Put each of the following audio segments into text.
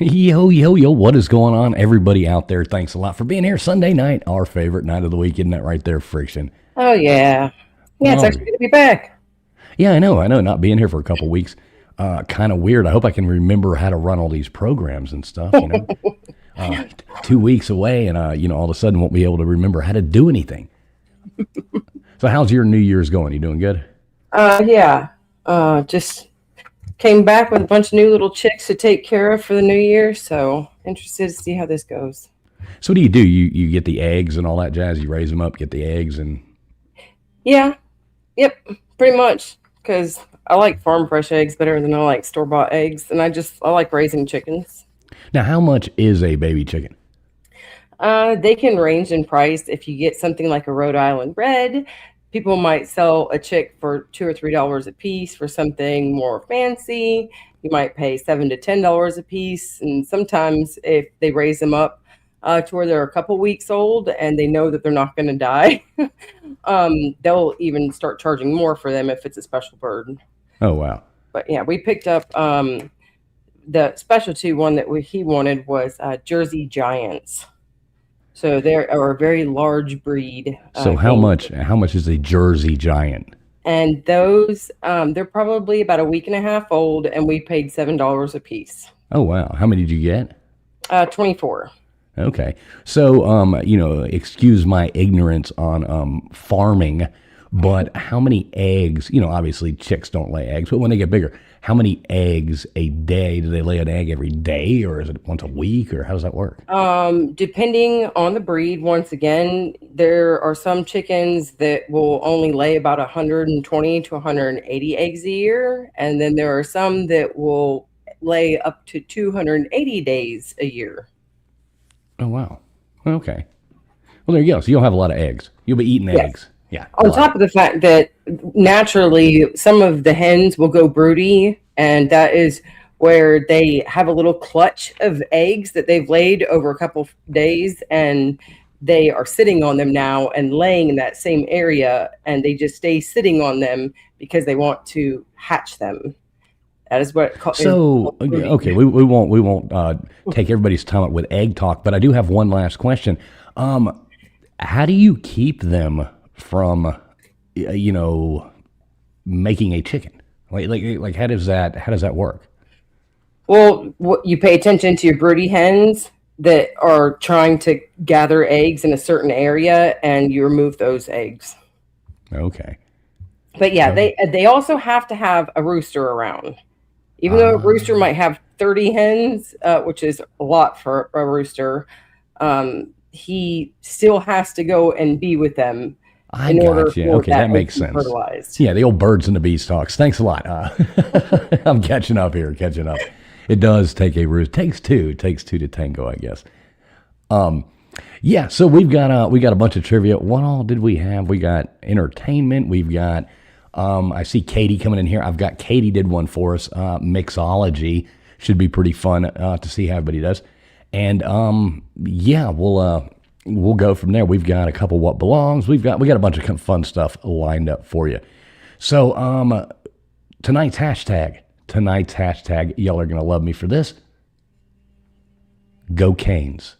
Yo, what is going on, everybody out there? Thanks a lot for being here. Sunday night, our favorite night of the week, isn't that right there, Friction? Oh, yeah. Yeah, it's actually good to be back. Yeah, I know. Not being here for a couple weeks. Kind of weird. I hope I can remember how to run all these programs and stuff, 2 weeks away, and, all of a sudden won't be able to remember how to do anything. So how's your New Year's going? You doing good? Yeah. Just came back with a bunch of new little chicks to take care of for the new year, so interested to see how this goes. So what do? You get the eggs and all that jazz? You raise them up, get the eggs, and... Yeah. Yep, pretty much, because I like farm fresh eggs better than I like store-bought eggs, and I like raising chickens. Now, how much is a baby chicken? They can range in price. If you get something like a Rhode Island Red, people might sell a chick for $2 or $3 a piece. For something more fancy, you might pay $7 to $10 a piece. And sometimes if they raise them up to where they're a couple weeks old and they know that they're not going to die, they'll even start charging more for them if it's a special bird. Oh, wow. But yeah, we picked up the specialty one that he wanted was Jersey Giants. So they're a very large breed. So how much is a Jersey Giant? And those, they're probably about a week and a half old, and we paid $7 a piece. Oh, wow. How many did you get? 24. Okay. So, excuse my ignorance on farming, but how many eggs, obviously chicks don't lay eggs, but when they get bigger, how many eggs a day? Do they lay an egg every day, or is it once a week, or how does that work? Depending on the breed, once again, there are some chickens that will only lay about 120 to 180 eggs a year, and then there are some that will lay up to 280 days a year. Oh, wow. Okay. Well, there you go. So you'll have a lot of eggs. You'll be eating eggs. Yeah. On top of the fact that naturally some of the hens will go broody, and that is where they have a little clutch of eggs that they've laid over a couple of days, and they are sitting on them now and laying in that same area, and they just stay sitting on them because they want to hatch them. That is what is So okay, brooding. we won't take everybody's time up with egg talk, but I do have one last question. How do you keep them from making a chicken? Like how does that work? Well, you pay attention to your broody hens that are trying to gather eggs in a certain area, and you remove those eggs. Okay. But yeah, Okay. they also have to have a rooster around. Even though a rooster Ah, might have 30 hens, which is a lot for a rooster, he still has to go and be with them I in order got you. for Okay, that that egg makes to be sense. fertilized. Yeah, the old birds and the bees talks. Thanks a lot. I'm catching up here. Catching up. It does take a roost. Takes two. Takes two to tango, I guess. Yeah, so we got a bunch of trivia. What all did we have? We got entertainment. We've got I see Katie coming in here. I've got Katie did one for us. Mixology should be pretty fun to see how everybody does. And yeah, we'll go from there. We've got a couple what belongs. We got a bunch of fun stuff lined up for you. So tonight's hashtag. Tonight's hashtag. Y'all are gonna love me for this. Go Canes.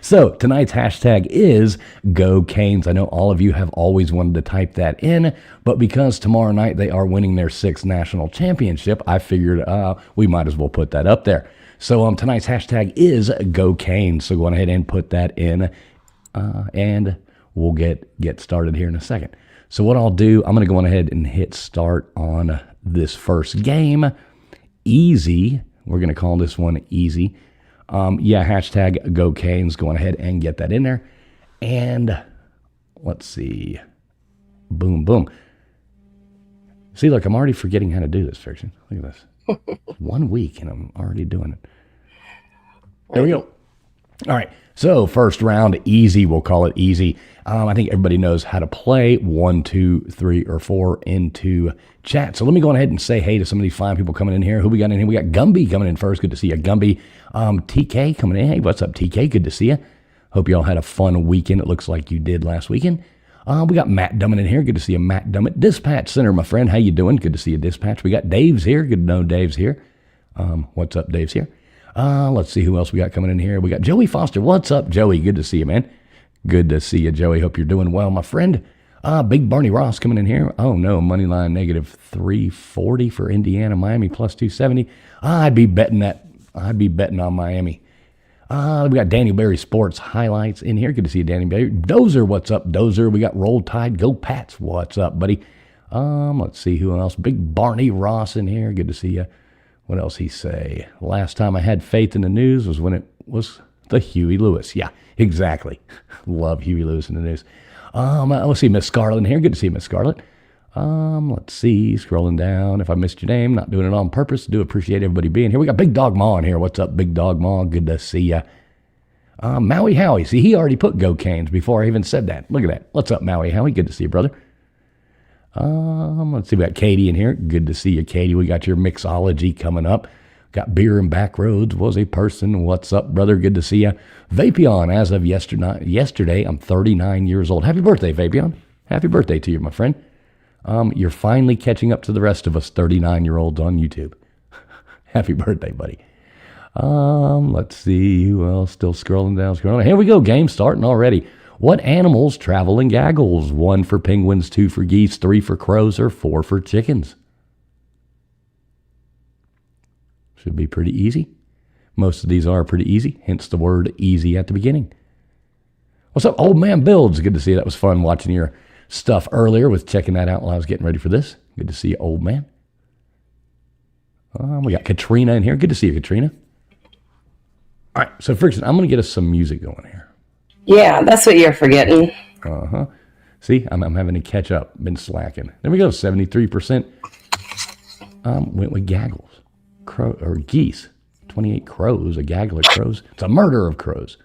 So tonight's hashtag is Go Canes. I know all of you have always wanted to type that in, but because tomorrow night they are winning their sixth national championship, I figured we might as well put that up there. So tonight's hashtag is Go Canes. So go on ahead and put that in, and we'll get started here in a second. So what I'll do, I'm going to go on ahead and hit start on this first game. Easy. We're going to call this one easy. Yeah, hashtag Go Canes. Go on ahead and get that in there. And let's see. Boom, boom. See, look, I'm already forgetting how to do this, Fiction. Look at this. 1 week and I'm already doing it. There we go. All right. So first round, easy. We'll call it easy. I think everybody knows how to play 1, 2, 3, or 4 into chat. So let me go ahead and say hey to some of these fine people coming in here. Who we got in here? We got Gumby coming in first. Good to see you, Gumby. TK coming in. Hey, what's up, TK? Good to see you. Hope y'all had a fun weekend. It looks like you did last weekend. We got Matt Dummett in here. Good to see you, Matt Dummett. Dispatch Center, my friend. How you doing? Good to see you, Dispatch. We got Dave's here. Good to know Dave's here. What's up, Dave's here. Let's see who else we got coming in here. We got Joey Foster. What's up, Joey? Good to see you, man. Good to see you, Joey. Hope you're doing well, my friend. Big Barney Ross coming in here. Oh, no, money line negative 340 for Indiana, Miami plus 270. I'd be betting that. I'd be betting on Miami. We got Danny Berry Sports Highlights in here. Good to see you, Danny Berry. Dozer, what's up, Dozer? We got Roll Tide, Go Pats. What's up, buddy? Let's see who else. Big Barney Ross in here. Good to see you. What else he say? Last time I had faith in the news was when it was the Huey Lewis. Yeah, exactly. Love Huey Lewis in the news. Let's see, Miss Scarlett in here. Good to see you, Miss Scarlett. Let's see, scrolling down. If I missed your name, not doing it on purpose. Do appreciate everybody being here. We got Big Dog Ma in here. What's up, Big Dog Ma? Good to see ya. Maui Howie. See, he already put Go Canes before I even said that. Look at that. What's up, Maui Howie? Good to see you, brother. Let's see, we got Katie in here. Good to see you, Katie. We got your mixology coming up. Got Beer and Backroads was a person. What's up, brother? Good to see you. Vapion, as of yesterday, I'm 39 years old. Happy birthday, Vapion. Happy birthday to you, my friend. You're finally catching up to the rest of us 39-year-olds on YouTube. Happy birthday, buddy. Let's see who else. Still scrolling down. Here we go. Game starting already. What animals travel in gaggles? 1 for penguins, 2 for geese, 3 for crows, or 4 for chickens? Should be pretty easy. Most of these are pretty easy, hence the word easy at the beginning. What's up, Old Man Builds? Good to see you. That was fun watching your stuff earlier with checking that out while I was getting ready for this. Good to see you, old man. We got Katrina in here. Good to see you, Katrina. All right, so Friction, I'm going to get us some music going here. Yeah, that's what you're forgetting. Uh-huh. See, I'm having to catch up. Been slacking. There we go, 73%. Went with gaggles. Crow or geese. 28 crows, a gaggle of crows. It's a murder of crows.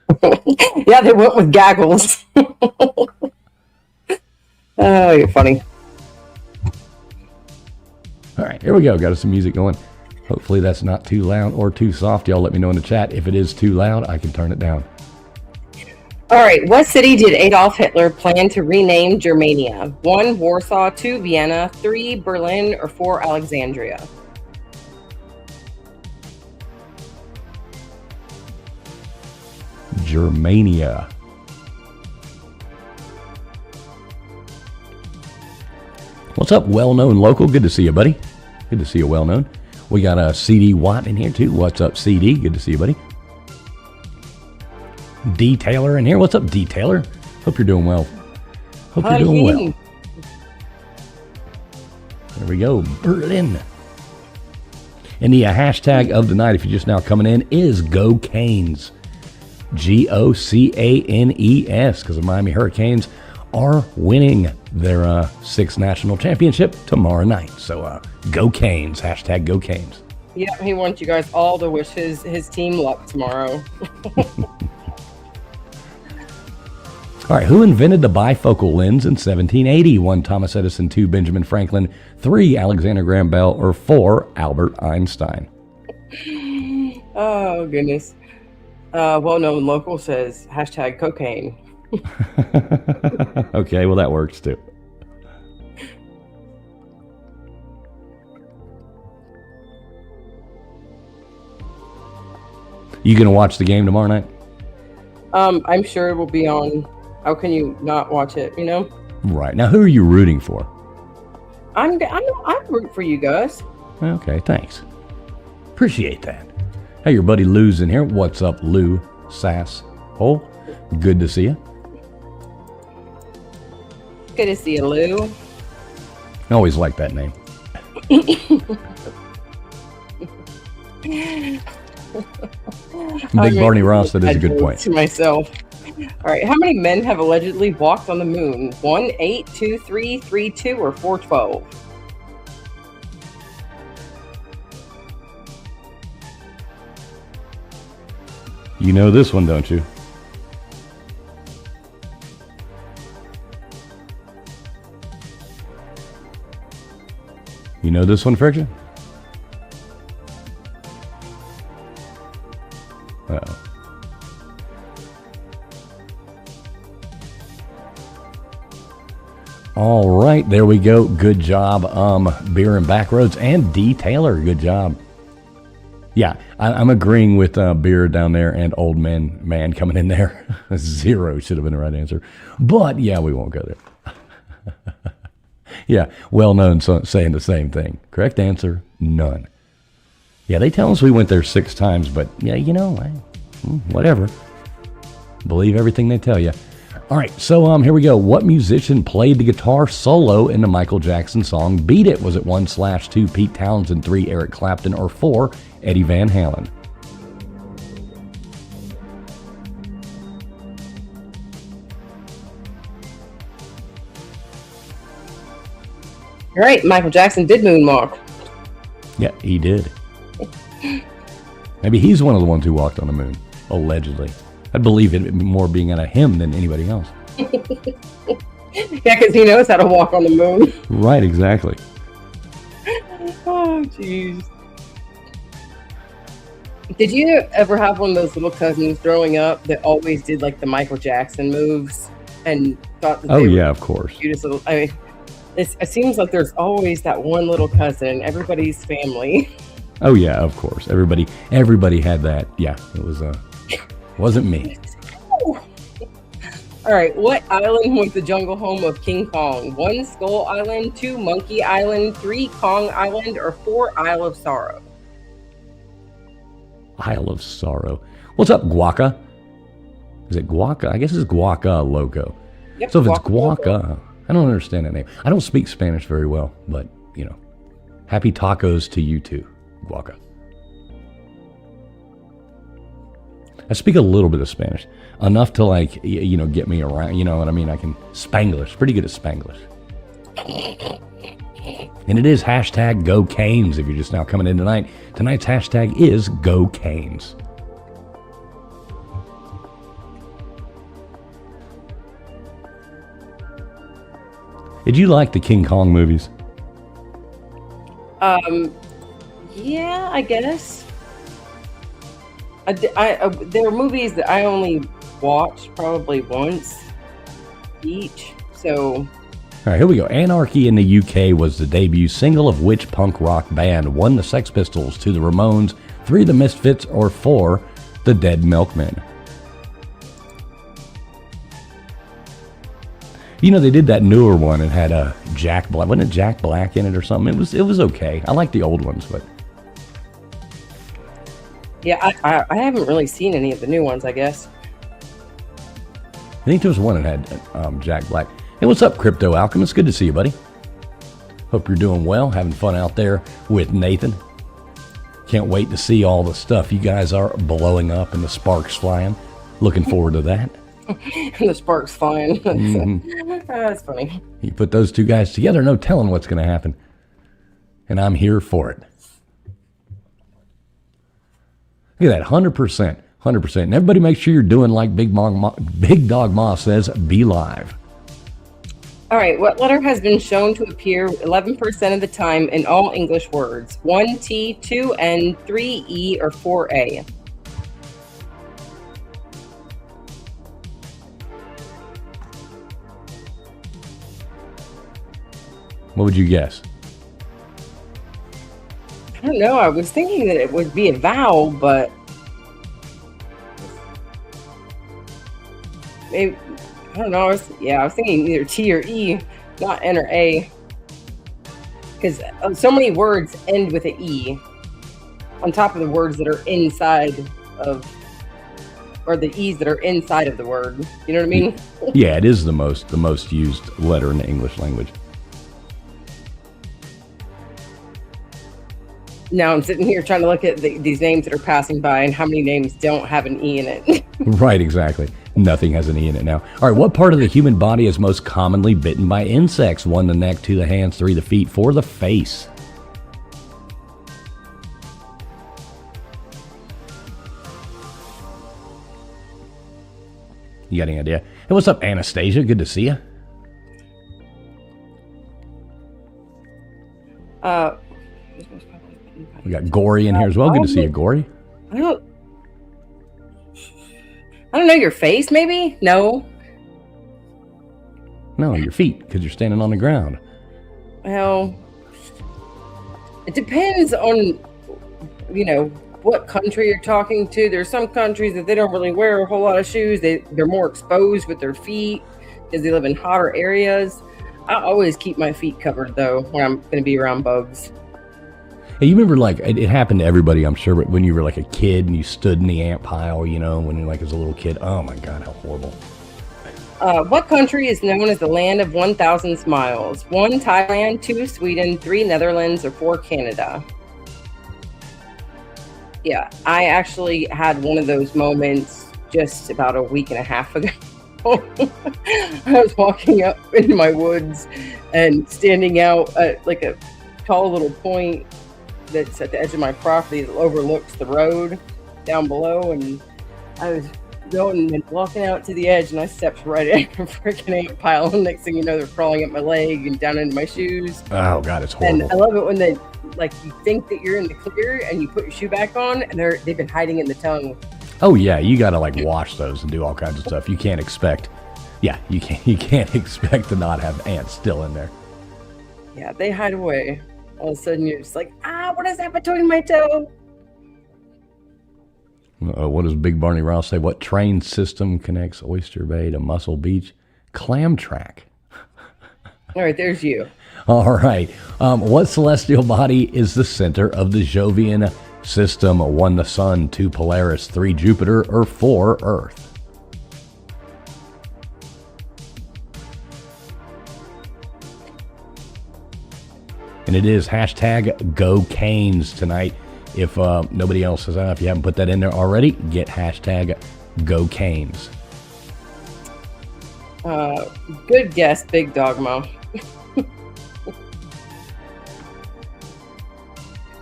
Yeah, they went with gaggles. Oh, you're funny. All right, here we go. Got us some music going. Hopefully that's not too loud or too soft. Y'all let me know in the chat. If it is too loud, I can turn it down. All right. What city did Adolf Hitler plan to rename Germania? 1, Warsaw, 2, Vienna, 3, Berlin, or 4, Alexandria? Germania. What's up, well-known local? Good to see you, buddy. Good to see you, well-known. We got a CD Watt in here, too. What's up, CD? Good to see you, buddy. D. Taylor in here. What's up, D. Taylor? Hope you're doing well. Hope you're doing well. There we go. Berlin. And the hashtag of the night, if you're just now coming in, is Go Canes. GOCANES, because the Miami Hurricanes are winning their 6th national championship tomorrow night. So Go Canes. Hashtag Go Canes. Yeah, he wants you guys all to wish his team luck tomorrow. All right, who invented the bifocal lens in 1780? 1, Thomas Edison, 2, Benjamin Franklin, 3, Alexander Graham Bell, or 4, Albert Einstein? Oh, goodness. Well-known local says hashtag cocaine. Okay, well, that works too. You going to watch the game tomorrow night? I'm sure it will be on. How can you not watch it, you know? Right. Now, who are you rooting for? I'm rooting for you guys. Okay, thanks. Appreciate that. Hey, your buddy Lou's in here. What's up, Lou Sass Hole? Good to see you. Good to see you, Lou. I always like that name. Big Barney Ross, that is a good point. To myself. All right, how many men have allegedly walked on the moon? 1, 8, 2, 3, 3, 2, or 4, 12? You know this one, don't you? You know this one, Friction? Uh-oh. All right, there we go. Good job, Beer and Backroads and D. Taylor. Good job. Yeah, I'm agreeing with Beer down there and Old Man coming in there. 0 should have been the right answer. But, yeah, we won't go there. Yeah, well-known saying the same thing. Correct answer, none. Yeah, they tell us we went there 6 times, but, yeah, you know, whatever. Believe everything they tell you. All right, so here we go. What musician played the guitar solo in the Michael Jackson song Beat It? Was it 1/2 Pete Townsend, 3 Eric Clapton, or 4 Eddie Van Halen? All right, Michael Jackson did moonwalk. Yeah, he did. Maybe he's one of the ones who walked on the moon, allegedly. I'd believe it more being out of him than anybody else. Yeah, because he knows how to walk on the moon. Right, exactly. Oh, jeez. Did you ever have one of those little cousins growing up that always did like the Michael Jackson moves and thought that Oh, yeah, of course. cutest little? I mean, it seems like there's always that one little cousin in everybody's family. Oh, yeah, of course. Everybody had that. Yeah, it wasn't me. All right, what island was the jungle home of King Kong? 1, Skull Island, 2, Monkey Island, 3, Kong Island, or 4, Isle of Sorrow? Isle of Sorrow. What's up, Guaca? Is it Guaca? I guess it's Guaca Loco. Yep, So if it's Guaca. Guaca, I don't understand that name. I don't speak Spanish very well, but, you know, happy tacos to you too, Guaca. I speak a little bit of Spanish, enough to like, you know, get me around, you know what I mean? I can Spanglish, pretty good at Spanglish. And it is hashtag Go Canes if you're just now coming in tonight. Tonight's hashtag is Go Canes. Did you like the King Kong movies? Yeah, I guess. There are movies that I only watched probably once each. So, All right, here we go. Anarchy in the UK was the debut single of which punk rock band? 1, the Sex Pistols, 2, the Ramones, 3, the Misfits, or 4, the Dead Milkmen? You know, they did that newer one. It had a Jack Black. Wasn't it Jack Black in it or something? It was okay. I like the old ones, but yeah, I haven't really seen any of the new ones, I guess. I think there was one that had Jack Black. Hey, what's up, Crypto Alchemist? Good to see you, buddy. Hope you're doing well, having fun out there with Nathan. Can't wait to see all the stuff you guys are blowing up and the sparks flying. Looking forward to that. The sparks flying. That's funny. You put those two guys together, no telling what's going to happen. And I'm here for it. Look at that, 100%. 100%. And everybody make sure you're doing like Big Dog Ma says, be live. All right, what letter has been shown to appear 11% of the time in all English words? 1 T, 2 N, 3 E, or 4 A? What would you guess? I don't know. I was thinking that it would be a vowel, but maybe, I don't know. I was thinking either T or E, not N or A. Because so many words end with an E on top of the words that are inside of, or the E's that are inside of the word. You know what I mean? Yeah, it is the most used letter in the English language. Now I'm sitting here trying to look at these names that are passing by and how many names don't have an E in it. Right, exactly. Nothing has an E in it now. All right, what part of the human body is most commonly bitten by insects? 1, the neck, 2, the hands, 3, the feet, 4, the face. You got any idea? Hey, what's up, Anastasia? Good to see you. We got Gory in here as well. Good to see you, Gory. I don't know, your face, maybe? No. No, your feet, because you're standing on the ground. Well, it depends on, what country you're talking to. There's some countries that they don't really wear a whole lot of shoes. They're more exposed with their feet because they live in hotter areas. I always keep my feet covered, though, when I'm going to be around bugs. Hey, you remember, like, it happened to everybody, I'm sure, but when you were like a kid and you stood in the ant pile, when you're like as a little kid. Oh my God, how horrible. What country is known as the land of 1,000 smiles? 1, Thailand, 2, Sweden, 3, Netherlands, or 4, Canada? Yeah, I actually had one of those moments just about a week and a half ago. I was walking up in my woods and standing out at like a tall little point that's at the edge of my property that overlooks the road down below, and I was going and walking out to the edge, and I stepped right in a freaking ant pile, and next thing you know, they're crawling up my leg and down into my shoes. Oh God, it's horrible. And I love it when they, like, you think that you're in the clear and you put your shoe back on, and they've been hiding in the tongue. Oh yeah, you gotta like wash those and do all kinds of stuff. You can't expect expect to not have ants still in there. Yeah, they hide away. All of a sudden you're just like, what is that between my toe? What does Big Barney Rouse say? What train system connects Oyster Bay to Muscle Beach? Clam track. All right, there's you. All right. What celestial body is the center of the Jovian system? 1, the Sun, 2, Polaris, 3, Jupiter, or 4, Earth? And it is hashtag Go Canes tonight. If nobody else has, if you haven't put that in there already, get hashtag Go Canes. Good guess, Big Dogma.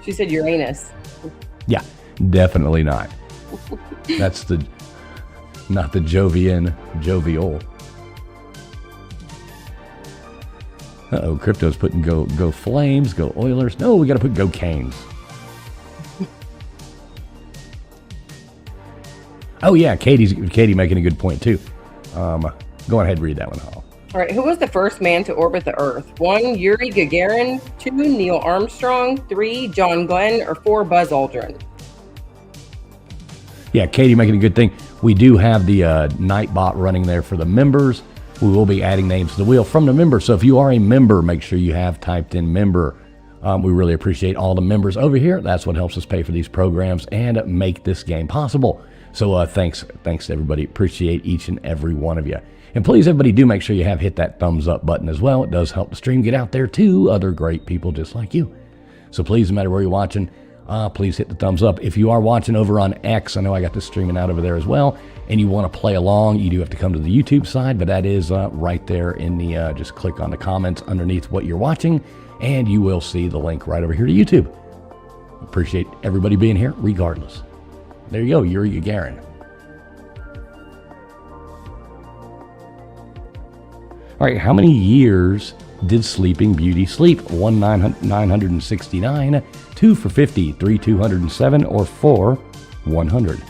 She said Uranus. Yeah, definitely not. That's not the jovial. Uh-oh, Crypto's putting go Flames, go Oilers. No, we got to put Go Canes. Oh yeah, Katie making a good point too. Go ahead and read that one, Hall. All right, who was the first man to orbit the Earth? 1, Yuri Gagarin. 2, Neil Armstrong. 3, John Glenn. Or 4, Buzz Aldrin. Yeah, Katie making a good thing. We do have the Nightbot running there for the members. We will be adding names to the wheel from the members. So if you are a member, make sure you have typed in member. We really appreciate all the members over here. That's what helps us pay for these programs and make this game possible. So thanks to everybody. Appreciate each and every one of you. And please, everybody, do make sure you have hit that thumbs up button as well. It does help the stream get out there to other great people just like you. So please, no matter where you're watching, please hit the thumbs up. If you are watching over on X, I know I got this streaming out over there as well, and you want to play along, you do have to come to the YouTube side, but that is right there in the, just click on the comments underneath what you're watching, and you will see the link right over here to YouTube. Appreciate everybody being here, regardless. There you go, Yuri Gagarin. All right, how many years did Sleeping Beauty sleep? 1, 969, 2 for 50, 3, 207, or 4, 100?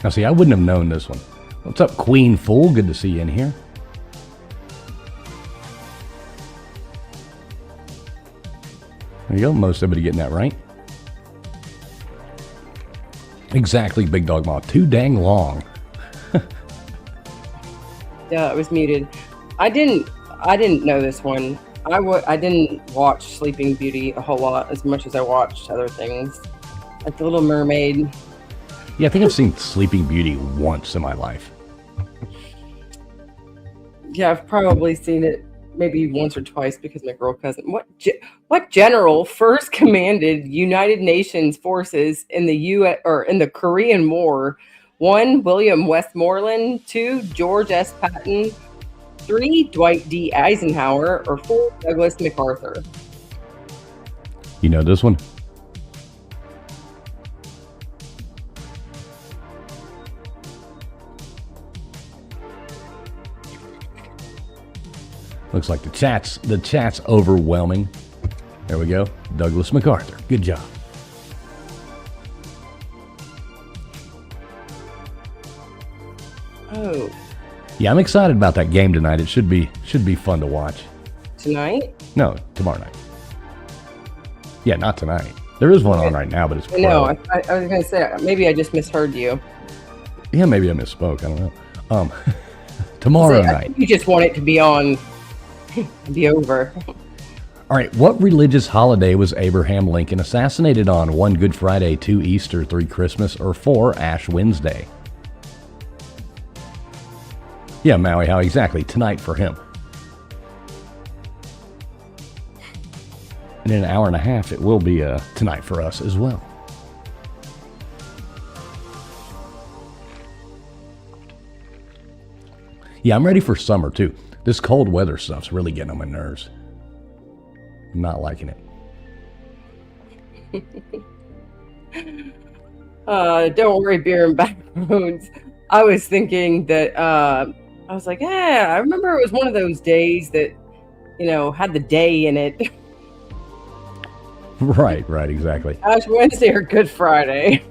Now, see, I wouldn't have known this one. What's up, Queen Fool? Good to see you in here. There you go. Most everybody getting that right. Exactly, Big Dog Moth. Too dang long. Yeah, it was muted. I didn't know this one. I didn't watch Sleeping Beauty a whole lot as much as I watched other things, like The Little Mermaid. Yeah, I think I've seen Sleeping Beauty once in my life. Yeah, I've probably seen it maybe once or twice because my girl cousin. What general first commanded United Nations forces in the Korean War? 1, William Westmoreland. 2, George S. Patton. 3, Dwight D. Eisenhower. Or 4, Douglas MacArthur. You know this one? Looks like the chat's overwhelming. There we go. Douglas MacArthur. Good job. Oh. Yeah, I'm excited about that game tonight. It should be fun to watch. Tonight? No, tomorrow night. Yeah, not tonight. There is one on right now, but it's pro. No, I was going to say, maybe I just misheard you. Yeah, maybe I misspoke. I don't know. Tomorrow night. I think you just want it to be on, be over. All right, what religious holiday was Abraham Lincoln assassinated on? 1, Good Friday. 2, Easter. 3, Christmas. Or 4, Ash Wednesday? Yeah, Maui, how exactly? Tonight for him. And in an hour and a half, it will be tonight for us as well. Yeah, I'm ready for summer, too. This cold weather stuff's really getting on my nerves. I'm not liking it. Don't worry, beer and backbones. I was thinking that, I was like, yeah, I remember it was one of those days that, had the day in it. Right, exactly. Ash Wednesday or Good Friday.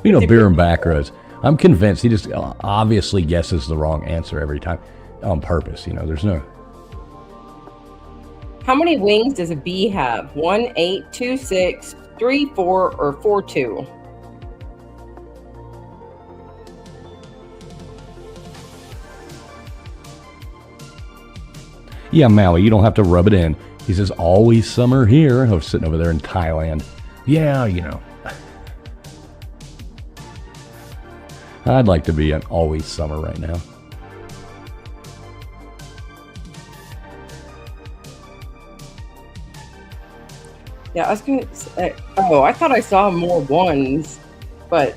Beer and back roads. I'm convinced he just obviously guesses the wrong answer every time on purpose. There's no... How many wings does a bee have? 1, 8, 2, 6, 3, 4, or 4, 2? Yeah, Maui, you don't have to rub it in. He says, always summer here. I was sitting over there in Thailand. Yeah, I'd like to be an always summer right now. Yeah, I was going to say, I thought I saw more ones, but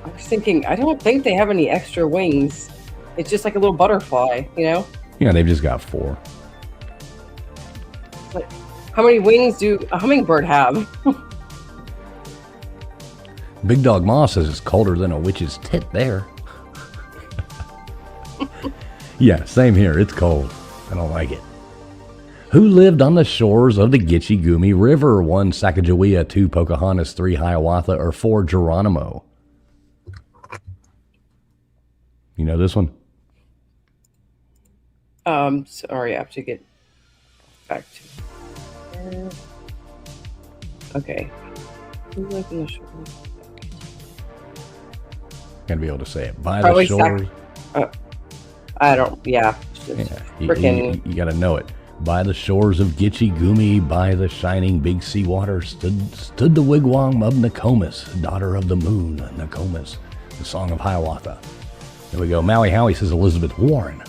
I was thinking, I don't think they have any extra wings. It's just like a little butterfly, Yeah, they've just got 4. But how many wings do a hummingbird have? Big Dog Moss says it's colder than a witch's tit there. Yeah, same here. It's cold. I don't like it. Who lived on the shores of the Gitche Gumi River? 1, Sacagawea, 2, Pocahontas, 3, Hiawatha, or 4, Geronimo? You know this one? Sorry, I have to get back to. Okay. Who lived in the shore? Gotta be able to say it. By Probably the shores. I don't. Yeah. You gotta know it. By the shores of Gitche Gumi, by the shining big sea water, stood the wigwam of Nokomis, daughter of the moon, Nokomis, the song of Hiawatha. There we go. Maui Howie says Elizabeth Warren.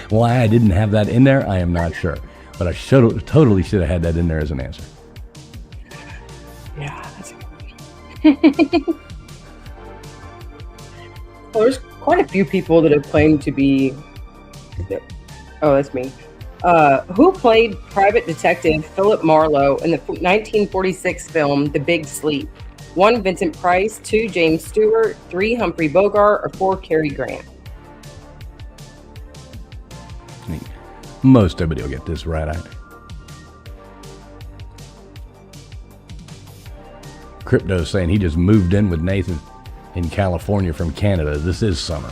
Why I didn't have that in there, I am not sure. But I totally should have had that in there as an answer. Yeah, that's a good one. Well, there's quite a few people that have claimed to be. Oh, that's me. Who played private detective Philip Marlowe in the 1946 film The Big Sleep? 1, Vincent Price, 2, James Stewart, 3, Humphrey Bogart, or 4, Cary Grant? Most everybody will get this right. Crypto's saying he just moved in with Nathan in California from Canada. This is summer.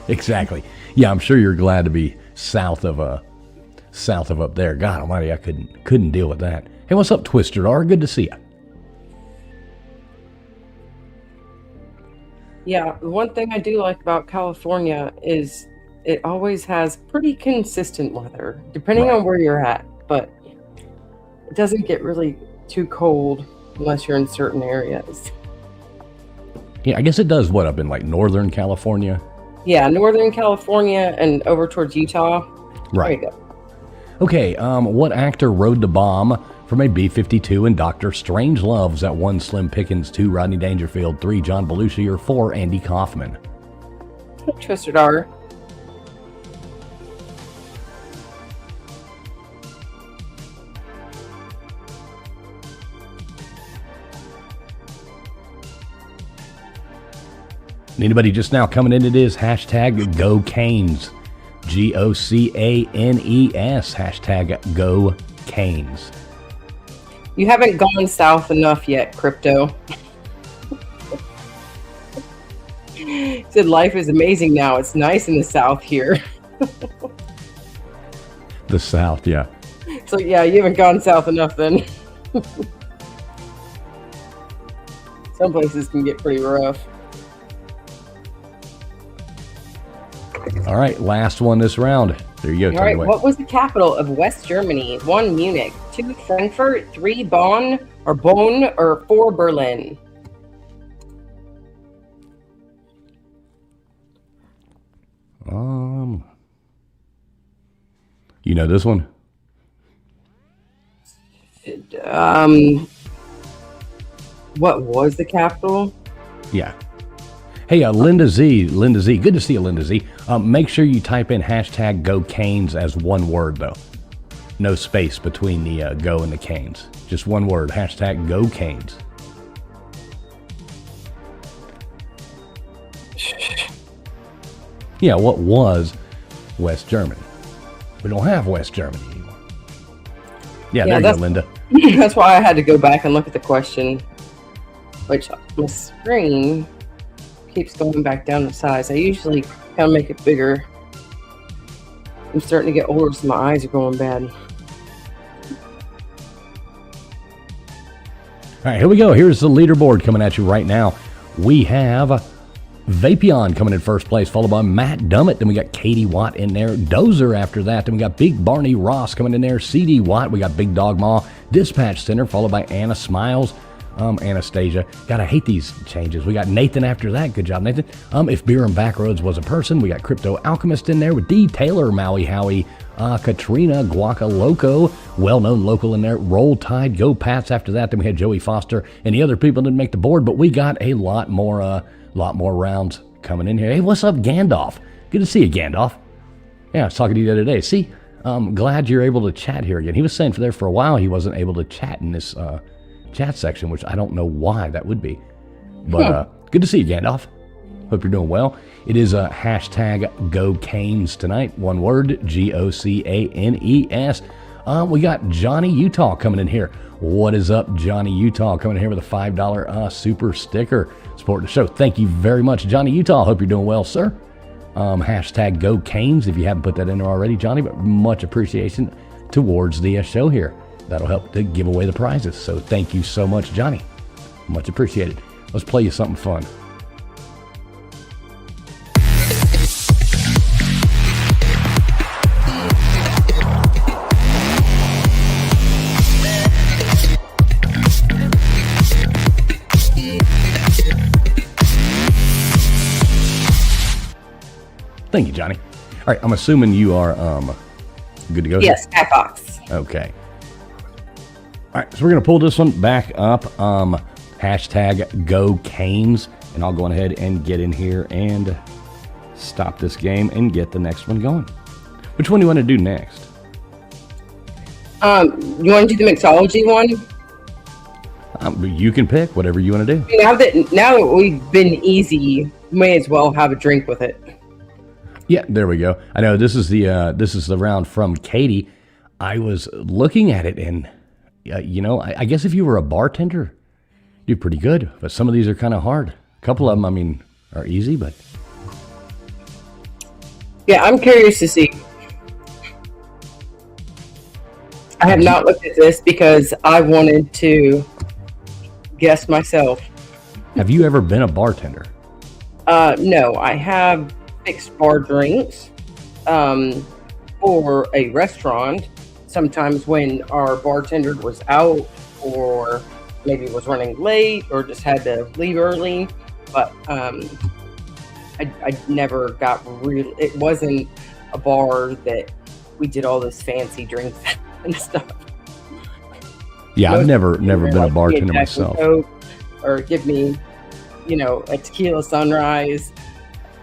Exactly. Yeah, I'm sure you're glad to be south of up there. God Almighty, I couldn't deal with that. Hey, what's up, Twister R? Good to see you. Yeah, the one thing I do like about California is it always has pretty consistent weather, depending on where you're at. But it doesn't get really too cold unless you're in certain areas. Yeah, I guess it does. What, up in like Northern California? Yeah, Northern California and over towards Utah. Right. There you go. Okay, what actor rode the bomb from a B-52 in Dr. Strangelove's at 1, Slim Pickens, 2, Rodney Dangerfield, 3, John Belushi, or 4, Andy Kaufman? Twisted R. Anybody just now coming in, it is hashtag Go Canes. GOCANES. Hashtag Go Canes. You haven't gone south enough yet, Crypto. Said life is amazing now. It's nice in the south here. The south, yeah. So yeah, you haven't gone south enough then. Some places can get pretty rough. All right, last one this round. There you go. All right, what was the capital of West Germany? 1, Munich, 2, Frankfurt, 3, Bonn, or 4, Berlin? You know this one? What was the capital? Yeah. Hey, Linda Z. Good to see you, Linda Z. Make sure you type in hashtag Go Canes as one word, though. No space between the Go and the Canes. Just one word, hashtag Go Canes. Yeah, what was West Germany? We don't have West Germany anymore. Yeah, there you go, Linda. That's why I had to go back and look at the question, which my screen keeps going back down to size. I usually kind of make it bigger. I'm starting to get older, so my eyes are going bad. All right, here we go. Here's the leaderboard coming at you right now. We have Vapion coming in first place, followed by Matt Dummett. Then we got Katie Watt in there. Dozer after that. Then we got Big Barney Ross coming in there. CD Watt. We got Big Dog Ma. Dispatch Center, followed by Anna Smiles. Anastasia. God, I hate these changes. We got Nathan after that. Good job, Nathan. If Beer and Backroads was a person, we got Crypto Alchemist in there with D. Taylor, Maui Howie, Katrina, Guaca Loco, well-known local in there. Roll Tide, Go Pats after that. Then we had Joey Foster, and the other people didn't make the board, but we got a lot more rounds coming in here. Hey, what's up, Gandalf? Good to see you, Gandalf. Yeah, I was talking to you the other day. See, I'm glad you're able to chat here again. He was saying for a while he wasn't able to chat in this chat section, which I don't know why that would be. But good to see you, Gandalf. Hope you're doing well. It is a hashtag Go Canes tonight. One word, GOCANES. We got Johnny Utah coming in here. What is up, Johnny Utah? Coming in here with a $5 super sticker. Support the show. Thank you very much, Johnny Utah. Hope you're doing well, sir. Hashtag Go Canes if you haven't put that in there already, Johnny, but much appreciation towards the show here. That'll help to give away the prizes. So thank you so much, Johnny. Much appreciated. Let's play you something fun. Thank you, Johnny. All right, I'm assuming you are good to go. Yes, Cat Box. Okay. All right, so we're going to pull this one back up. Hashtag Go Canes, and I'll go on ahead and get in here and stop this game and get the next one going. Which one do you want to do next? You want to do the mixology one? You can pick whatever you want to do. Now that we've been easy, may as well have a drink with it. Yeah, there we go. I know this is the round from Katie. I was looking at it, and I guess if you were a bartender, you're pretty good. But some of these are kind of hard. A couple of them, I mean, are easy, but yeah, I'm curious to see. I have not looked at this because I wanted to guess myself. Have you ever been a bartender? No, I have fixed bar drinks for a restaurant. Sometimes when our bartender was out or maybe was running late or just had to leave early. But I never got real. It wasn't a bar that we did all this fancy drinks and stuff. Yeah, I've never been a bartender myself. Or give me, a tequila sunrise.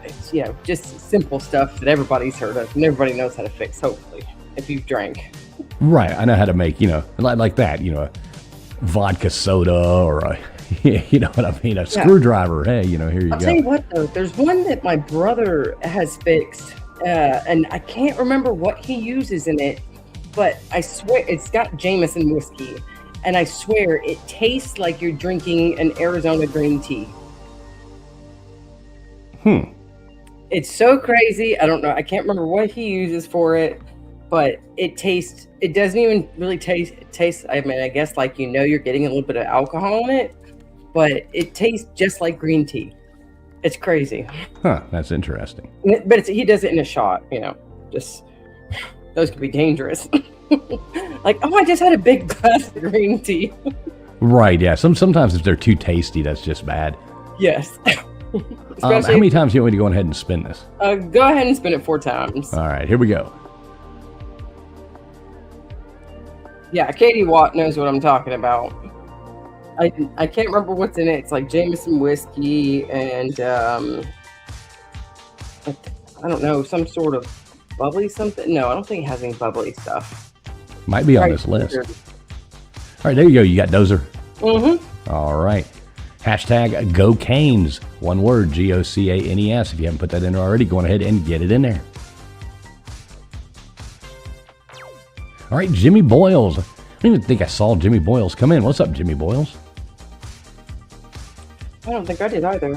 It's, just simple stuff that everybody's heard of and everybody knows how to fix, hopefully, if you've drank. Right. I know how to make, like that, a vodka soda or a, you know what I mean? A screwdriver. Hey, here you go. I'll tell you what, though, there's one that my brother has fixed, and I can't remember what he uses in it, but I swear it's got Jameson whiskey, and I swear it tastes like you're drinking an Arizona green tea. It's so crazy. I don't know. I can't remember what he uses for it, but it doesn't even really taste. I mean, I guess like, you're getting a little bit of alcohol in it, but it tastes just like green tea. It's crazy. Huh. That's interesting. But he does it in a shot, just those could be dangerous. Like, I just had a big glass of green tea. Right. Yeah. Sometimes if they're too tasty, that's just bad. Yes. How many times do you want me to go ahead and spin this? Go ahead and spin it 4 times. All right, here we go. Yeah, Katie Watt knows what I'm talking about. I can't remember what's in it. It's like Jameson whiskey and I don't know, some sort of bubbly something. No, I don't think it has any bubbly stuff. Might be on this list. All right, there you go. You got Dozer. Mm-hmm. All right. Hashtag Go Canes. One word, GOCANES. If you haven't put that in there already, go on ahead and get it in there. All right, Jimmy Boyles. I don't even think I saw Jimmy Boyles come in. What's up, Jimmy Boyles? I don't think I did either.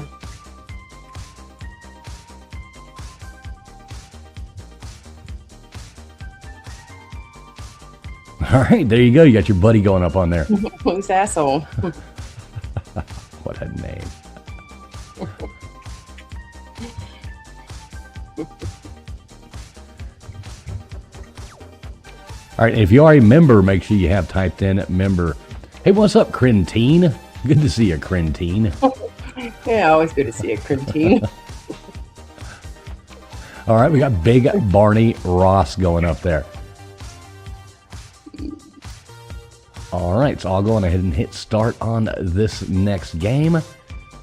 All right, there you go. You got your buddy going up on there. Who's asshole? What a name. All right, if you are a member, make sure you have typed in member. Hey, what's up, Crentine? Good to see you, Crentine. Yeah, always good to see you, Crentine. All right, we got Big Barney Ross going up there. All right, so I'll go on ahead and hit start on this next game.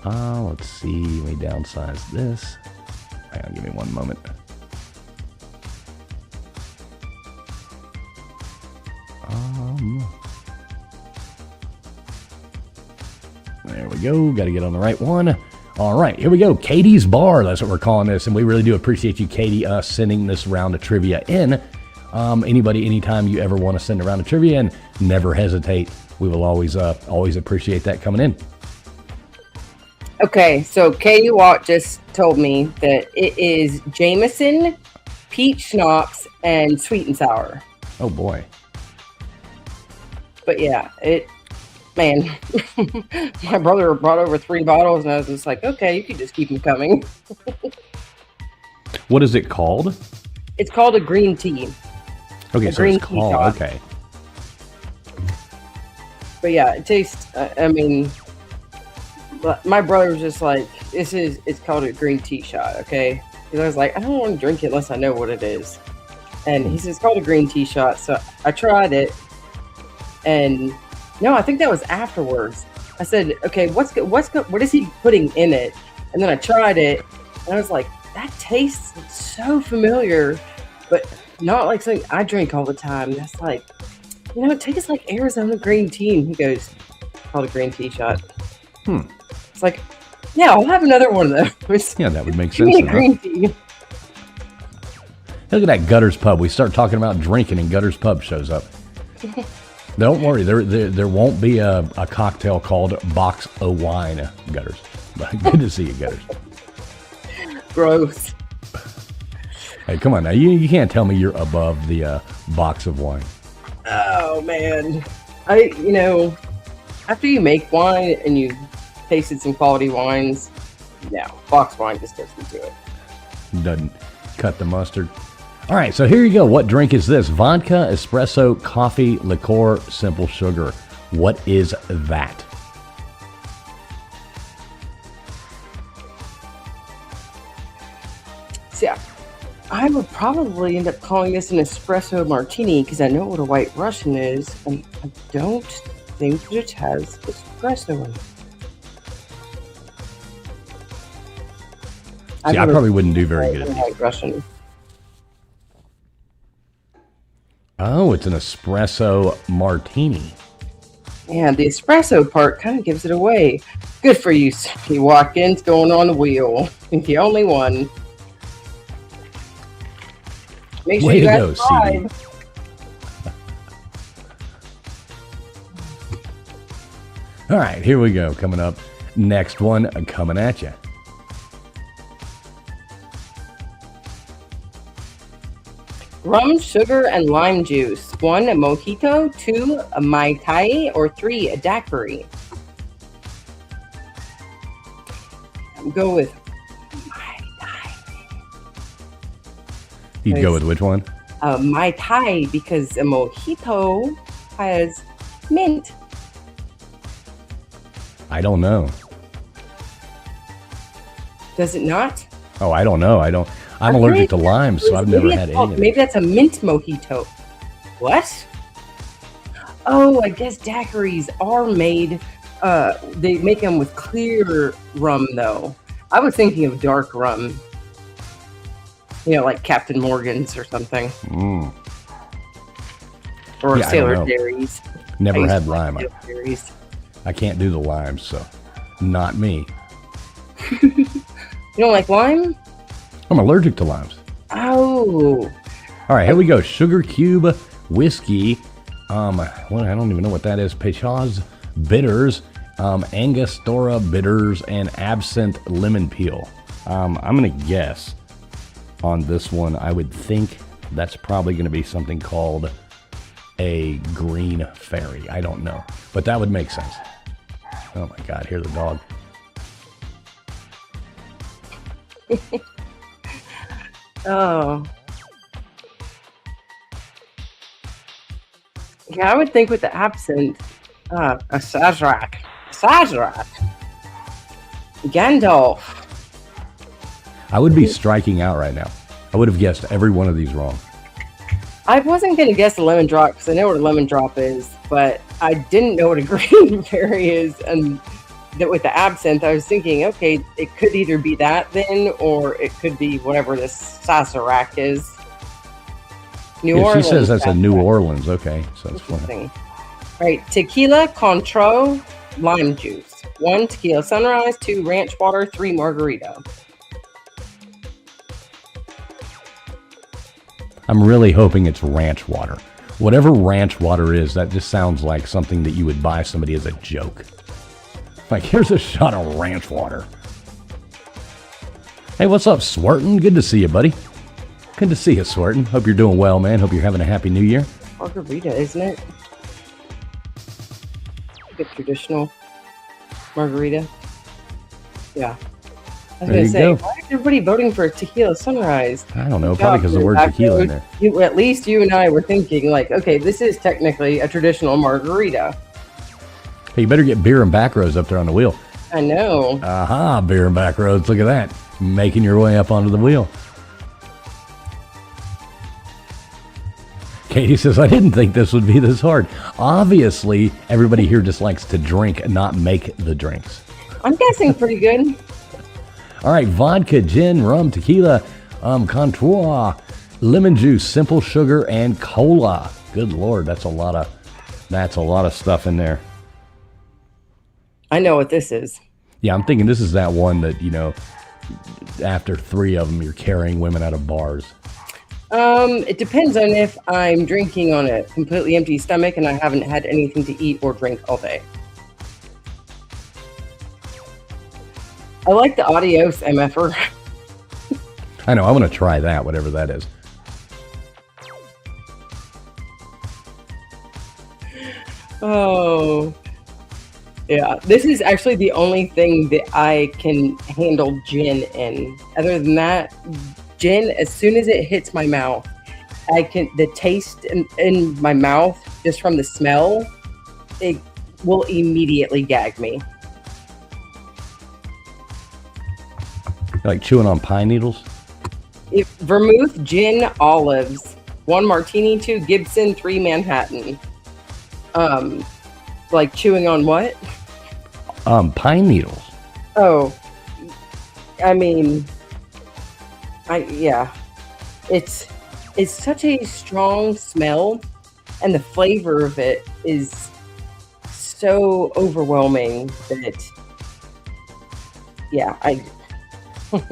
Let's see, let me downsize this. Hang on, give me one moment. There we go, got to get on the right one. All right, here we go. Katie's Bar. That's what we're calling this, and we really do appreciate you, Katie, sending this round of trivia in. Anybody, anytime you ever want to send a round of trivia in, never hesitate. We will always appreciate that coming in. Okay, so Katie Watt just told me that it is Jameson, peach schnapps, and sweet and sour. Oh boy. But yeah, man, my brother brought over 3 bottles, and I was just like, okay, you can just keep them coming. What is it called? It's called a green tea. Okay, so it's called, okay. But yeah, it tastes, I mean, my brother was just like, it's called a green tea shot, okay? Because I was like, I don't want to drink it unless I know what it is. And he says, it's called a green tea shot. So I tried it, and no, I think that was afterwards. I said, okay, what is he putting in it? And then I tried it, and I was like, that tastes so familiar, but not like something I drink all the time. That's like, it tastes like Arizona green tea. And he goes, called a green tea shot. It's like, yeah, I'll have another one of those. Yeah, that would make Give sense. me a green tea. Look at that Gutters Pub. We start talking about drinking, and Gutters Pub shows up. Don't worry, there won't be a cocktail called Box o' Wine, Gutters. Good to see you, Gutters. Gross. Hey, come on now. You can't tell me you're above the box of wine. Oh man, after you make wine and you tasted some quality wines, no, box wine just doesn't do it. Doesn't cut the mustard. All right, so here you go. What drink is this? Vodka, espresso, coffee, liqueur, simple sugar. What is that? See, I would probably end up calling this an espresso martini because I know what a white Russian is, and I don't think that it has espresso in it. See, I probably wouldn't do very good at white Russian. Oh, it's an espresso martini. Yeah, the espresso part kind of gives it away. Good for you, Sophie Watkins, going on the wheel. The only one. Make sure Way you to go, subscribe. CD. All right, here we go. Coming up, next one coming at you. Rum, sugar, and lime juice. 1, a mojito. 2, a mai tai. Or 3, a daiquiri. Go with mai tai. You'd go with which one? Mai tai, because a mojito has mint. I don't know. Does it not? Oh, I don't know. I'm allergic to limes, so I've never had any of Maybe it. that's a mint mojito. What? Oh, I guess daiquiris are made. They make them with clear rum, though. I was thinking of dark rum. Like Captain Morgan's or something. Or Yeah, Sailor Jerry's. Never had lime. Sailor Jerry's. I can't do the limes, so not me. You don't like lime? I'm allergic to limes. Oh. All right, here we go. Sugar cube whiskey. I don't even know what that is. Peychaud's bitters, Angostura bitters, and absinthe lemon peel. I'm gonna guess on this one. I would think that's probably gonna be something called a green fairy. I don't know, but that would make sense. Oh my God! Here's the dog. Oh. Yeah, I would think with the absinthe, a Sazerac. Gandalf. I would be striking out right now. I would have guessed every one of these wrong. I wasn't going to guess a lemon drop because I know what a lemon drop is, but I didn't know what a green fairy is. And that with the absinthe, I was thinking, okay, it could either be that then, or it could be whatever this Sazerac is. New Orleans. She says that's a New Orleans. Okay, so that's funny. All right, tequila, Cointreau, lime juice. 1 tequila sunrise, 2 ranch water, 3 margarita. I'm really hoping it's ranch water. Whatever ranch water is, that just sounds like something that you would buy somebody as a joke. Like, here's a shot of ranch water. Hey, what's up, Swerton? Good to see you, buddy. Good to see you, Swerton. Hope you're doing well, man. Hope you're having a happy new year. Margarita, isn't it? Good traditional margarita. Yeah. I was There going to you say, go. why is everybody voting for tequila sunrise? I don't know, probably because the word tequila in there. At least you and I were thinking, like, okay, this is technically a traditional margarita. Hey, you better get beer and back roads up there on the wheel. I know. Aha, beer and back roads. Look at that. Making your way up onto the wheel. Katie says, I didn't think this would be this hard. Obviously, everybody here just likes to drink, not make the drinks. I'm guessing pretty good. All right, vodka, gin, rum, tequila, Contour, lemon juice, simple sugar, and cola. Good Lord, that's a lot of stuff in there. I know what this is. Yeah, I'm thinking this is that one that, you know, after 3 of them, you're carrying women out of bars. It depends on if I'm drinking on a completely empty stomach and I haven't had anything to eat or drink all day. I like the Adios MFR. I know, I want to try that, whatever that is. Oh, yeah. This is actually the only thing that I can handle gin in. Other than that, gin, as soon as it hits my mouth, the taste in my mouth, just from the smell, it will immediately gag me. Like chewing on pine needles? Vermouth, gin, olives, 1 martini, 2 Gibson, 3 Manhattan. Like chewing on what? Pine needles. Oh, I mean, yeah, it's such a strong smell, and the flavor of it is so overwhelming that, yeah, one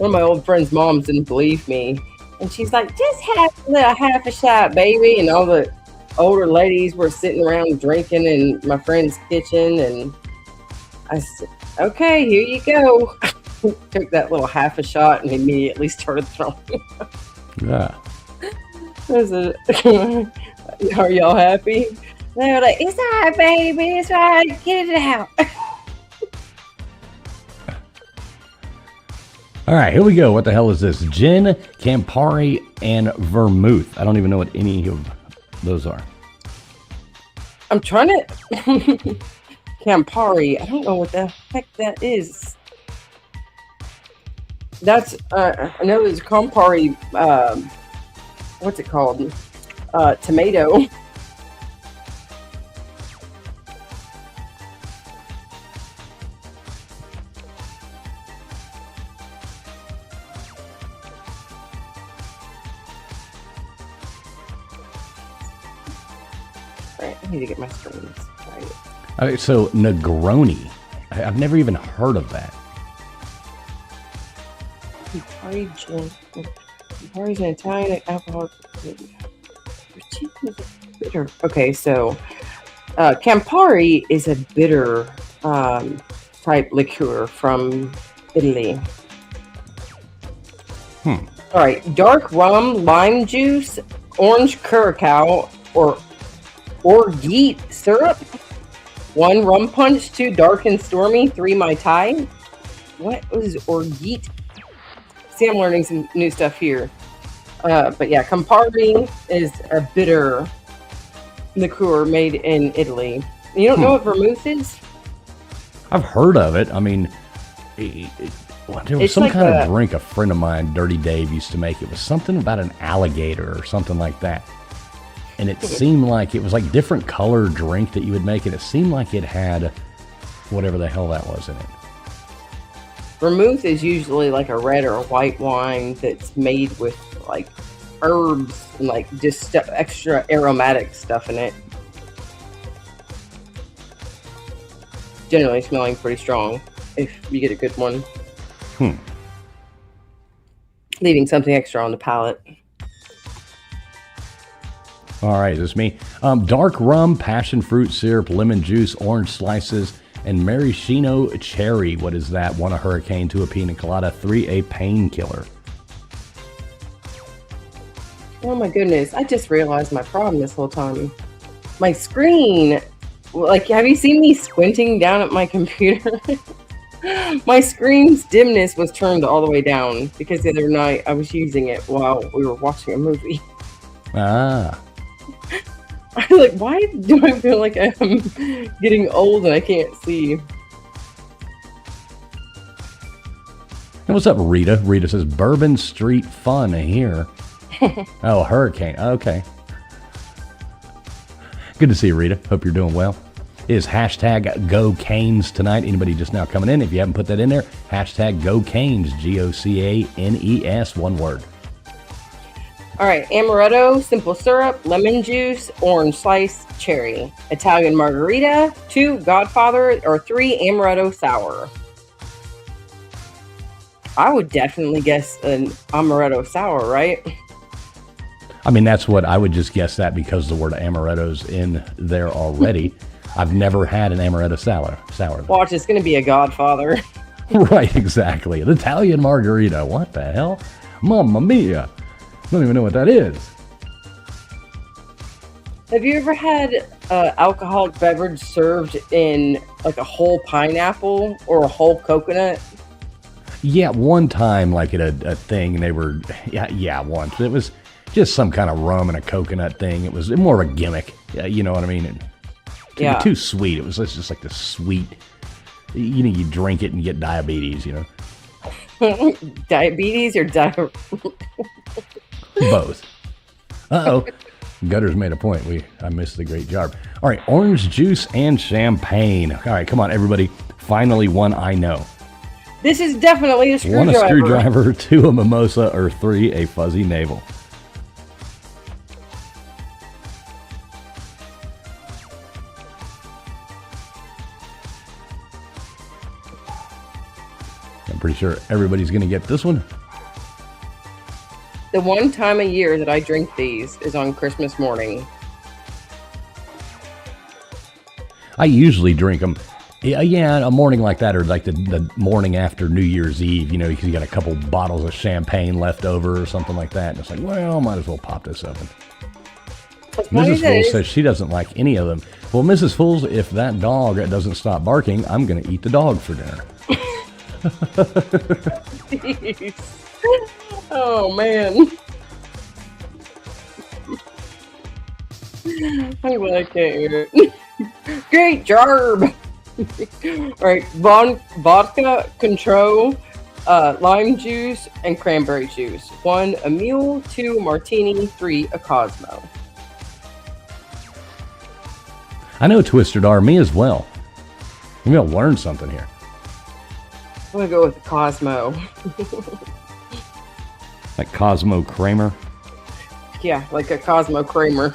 of my old friend's moms didn't believe me, and she's like, just have half a shot, baby. And all the older ladies were sitting around drinking in my friend's kitchen, and I said, okay, here you go. Took that little half a shot and immediately started throwing. Yeah. I said, are y'all happy? They were like, it's all right, baby, it's all right, get it out. All right, here we go. What the hell is this? Gin, Campari, and vermouth. I don't even know what any of those are. I'm trying to... Campari, I don't know what the heck that is. That's, I know there's Campari, what's it called? Tomato. Right, I need to get my screens right. Okay, so Negroni. I've never even heard of that. Campari is an Italian alcoholic. Bitter. Okay, so Campari is a bitter type liqueur from Italy. All right, dark rum, lime juice, orange curacao, or orgeat syrup. 1 rum punch, 2 dark and stormy, 3 Mai Tai. What is orgeat? See, I'm learning some new stuff here. But yeah, Campari is a bitter liqueur made in Italy. You don't know what vermouth is? I've heard of it. I mean, there was It's some like kind of drink a friend of mine, Dirty Dave, used to make. It was something about an alligator or something like that. And it seemed like it was like different color drink that you would make, and it seemed like it had whatever the hell that was in it. Vermouth is usually like a red or a white wine that's made with like herbs and like just extra aromatic stuff in it. generally smelling pretty strong if you get a good one. Leaving something extra on the palate. All right, this is me. Dark rum, passion fruit syrup, lemon juice, orange slices, and maraschino cherry. What is that? 1, a hurricane. 2, a pina colada. 3, a painkiller. Oh my goodness, I just realized my problem this whole time. My screen, like, have you seen me squinting down at my computer? My screen's dimness was turned all the way down because the other night I was using it while we were watching a movie. Ah. I'm like, why do I feel like I'm getting old and I can't see? And what's up, Rita? Rita says, Bourbon Street fun here. Oh, hurricane. Okay. Good to see you, Rita. Hope you're doing well. It is hashtag Go Canes tonight. Anybody just now coming in, if you haven't put that in there, hashtag Go Canes, GOCANES, one word. All right, amaretto, simple syrup, lemon juice, orange slice, cherry. Italian margarita, 2, Godfather, or 3, amaretto sour. I would definitely guess an amaretto sour, right? I mean, that's what I would just guess that because the word amaretto's in there already. I've never had an amaretto sour. Watch, it's going to be a Godfather. Right, exactly. An Italian margarita. What the hell? Mamma mia. I don't even know what that is. Have you ever had alcoholic beverage served in like a whole pineapple or a whole coconut? Yeah, one time, like at a thing, they were, yeah, once. It was just some kind of rum and a coconut thing. It was more of a gimmick. You know what I mean? Yeah. Too sweet. It was just like the sweet, you drink it and get diabetes, Diabetes or Both. Uh-oh. Gutter's made a point. I missed the great job. All right, orange juice and champagne. All right, come on, everybody. Finally, one I know. This is definitely a screwdriver. 1, a screwdriver. 2, a mimosa, or 3, a fuzzy navel. I'm pretty sure everybody's going to get this one. The one time a year that I drink these is on Christmas morning. I usually drink them. Yeah, a morning like that, or like the morning after New Year's Eve, because you got a couple bottles of champagne left over or something like that. And it's like, well, might as well pop this open. Mrs. Fools says she doesn't like any of them. Well, Mrs. Fools, if that dog doesn't stop barking, I'm going to eat the dog for dinner. Oh, man. I'm glad I can't hear it. Great job. All right, vodka, Cointreau, lime juice, and cranberry juice. 1, a mule. 2, a martini. 3, a Cosmo. I know Twisted R, me as well. Maybe I'll learn something here. I'm going to go with the Cosmo. Like Cosmo Kramer? Yeah, like a Cosmo Kramer.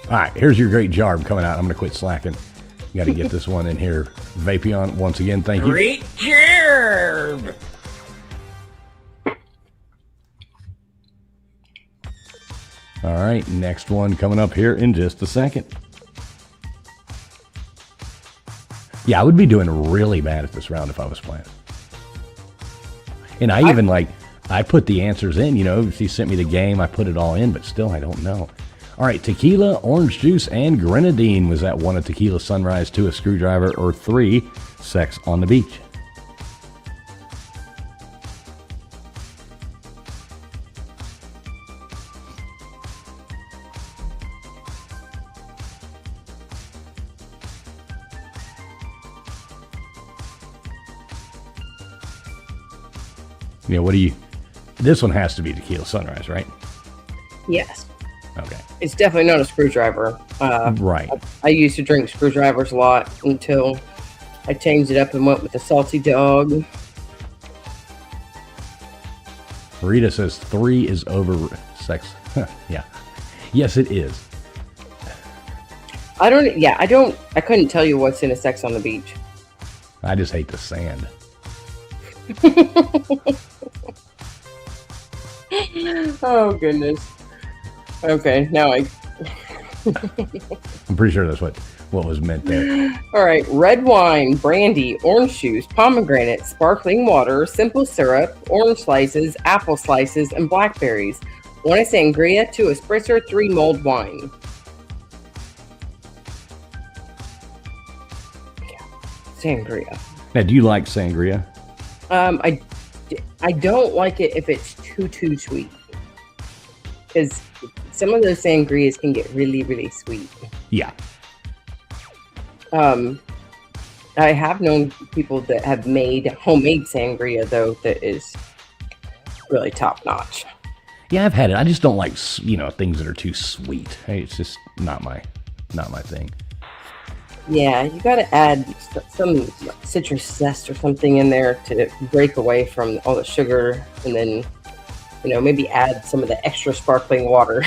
All right, here's your great jarb coming out. I'm going to quit slacking. You got to get this one in here. Vapion, once again, thank you. Great jarb! All right, next one coming up here in just a second. Yeah, I would be doing really bad at this round if I was playing. And I put the answers in, she sent me the game, I put it all in, but still I don't know. All right, tequila, orange juice, and grenadine. Was that 1, a tequila sunrise, 2, a screwdriver, or 3, sex on the beach? This one has to be tequila sunrise, right? Yes. Okay. It's definitely not a screwdriver. Right. I used to drink screwdrivers a lot until I changed it up and went with the salty dog. Rita says 3 is over sex Yeah. Yes, it is. I couldn't tell you what's in a Sex on the Beach. I just hate the sand. Oh, goodness. Okay, now I'm pretty sure that's what was meant there. all right, red wine, brandy, orange juice, pomegranate, sparkling water, simple syrup, orange slices, apple slices, and blackberries. 1 a sangria, 2 a spritzer, 3 mulled wine. Sangria. Now, do you like sangria? I don't like it if it's too sweet, because some of those sangrias can get really, really sweet. Yeah. I have known people that have made homemade sangria, though, that is really top notch. Yeah, I've had it. I just don't like, things that are too sweet. Hey, it's just not my thing. Yeah, you got to add some citrus zest or something in there to break away from all the sugar, and then, maybe add some of the extra sparkling water.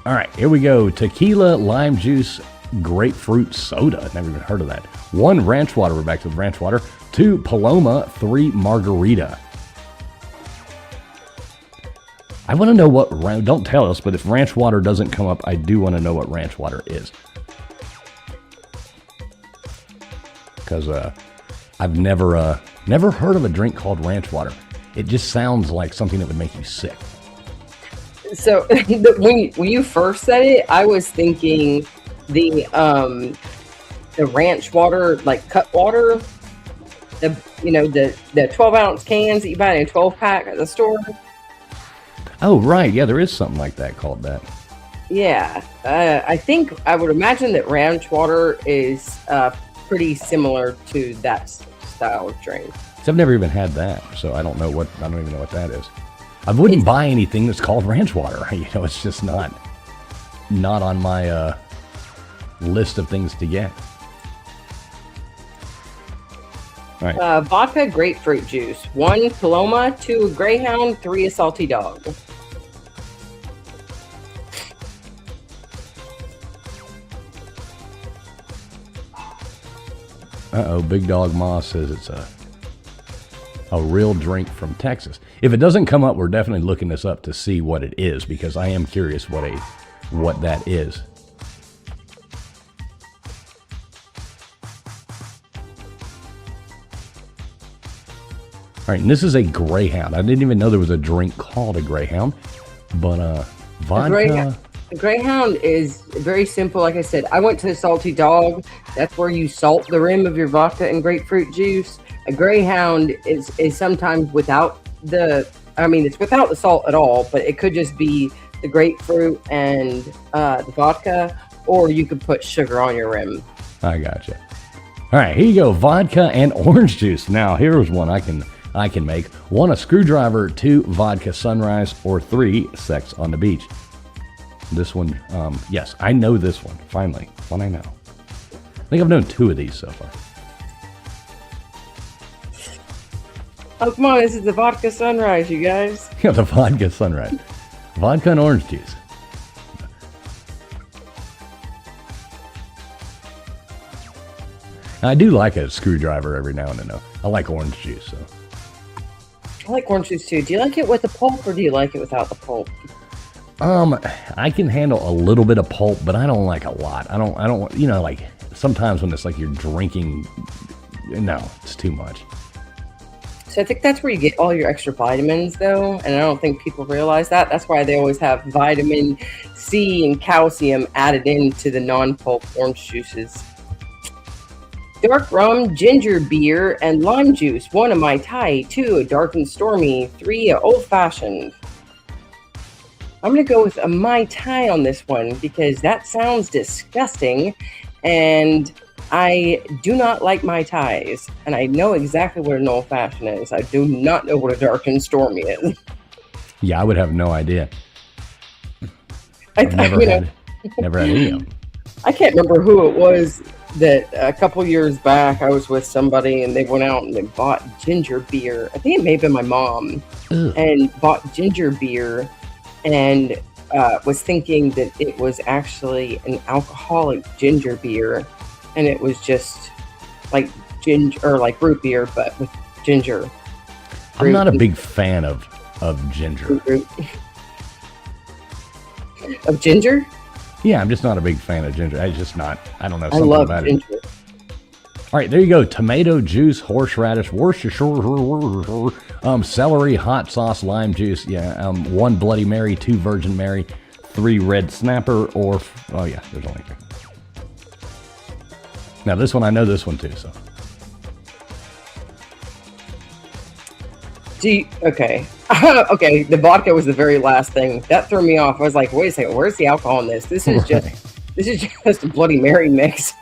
All right, here we go. Tequila, lime juice, grapefruit soda. Never even heard of that. 1 ranch water. We're back to the ranch water. 2 Paloma. 3 margarita. I want to know what, don't tell us, but if ranch water doesn't come up, I do want to know what ranch water is. Because I've never heard of a drink called ranch water. It just sounds like something that would make you sick. So when you first said it, I was thinking the ranch water, like cut water, the 12-ounce cans that you buy in a 12-pack at the store. Oh, right. Yeah, there is something like that called that. Yeah. I would imagine that ranch water is pretty similar to that style of drink. So I've never even had that, so I don't even know what that is. I wouldn't buy anything that's called ranch water. It's just not on my list of things to get. All right. Vodka, grapefruit juice. 1 Paloma, 2 a Greyhound, 3 a Salty Dog. Uh-oh, Big Dog Moss says it's a real drink from Texas. If it doesn't come up, we're definitely looking this up to see what it is, because I am curious what that is. All right, and this is a Greyhound. I didn't even know there was a drink called a Greyhound, but vodka. The Greyhound is very simple. Like I said, I went to the Salty Dog. That's where you salt the rim of your vodka and grapefruit juice. A Greyhound is sometimes it's without the salt at all, but it could just be the grapefruit and the vodka, or you could put sugar on your rim. I gotcha. All right, here you go. Vodka and orange juice. Now, here's one I can make. 1 a screwdriver, 2 vodka sunrise, or 3 sex on the beach. This one, yes, I know this one. Finally, one I know. I think I've known 2 of these so far. Oh, come on, this is the vodka sunrise, you guys. Yeah, the vodka sunrise. Vodka and orange juice. I do like a screwdriver every now and then, though. I like orange juice, so. I like orange juice, too. Do you like it with the pulp, or do you like it without the pulp? I can handle a little bit of pulp, but I don't like a lot. I don't, like sometimes when it's like you're drinking, no, it's too much. So I think that's where you get all your extra vitamins, though, and I don't think people realize that. That's why they always have vitamin C and calcium added into the non-pulp orange juices. Dark rum, ginger beer, and lime juice. 1 a Mai Tai, 2 a dark and stormy, 3 a old-fashioned. I'm going to go with a Mai Tai on this one because that sounds disgusting, and I do not like Mai Tais, and I know exactly what an old-fashioned is. I do not know what a dark and stormy is. Yeah, I would have no idea. I've never had any of them. I can't remember who it was that a couple years back I was with somebody and they went out and they bought ginger beer. I think it may have been my mom, Ugh. and bought ginger beer and was thinking that it was actually an alcoholic ginger beer, and it was just like ginger or like root beer, but with ginger. I'm Fruit not a and big fan of ginger. root of ginger. Yeah, I'm just not a big fan of ginger. It's just not. I don't know, I something love about it. ginger. All right, there you go. Tomato juice, horseradish, Worcestershire, celery, hot sauce, lime juice. Yeah, 1 Bloody Mary, 2 Virgin Mary, 3 Red Snapper, or oh yeah, there's only 3. Now this one, I know this one too. So Okay. Okay, the vodka was the very last thing. That threw me off. I was like, wait a second, where's the alcohol in this? This is right. just a Bloody Mary mix.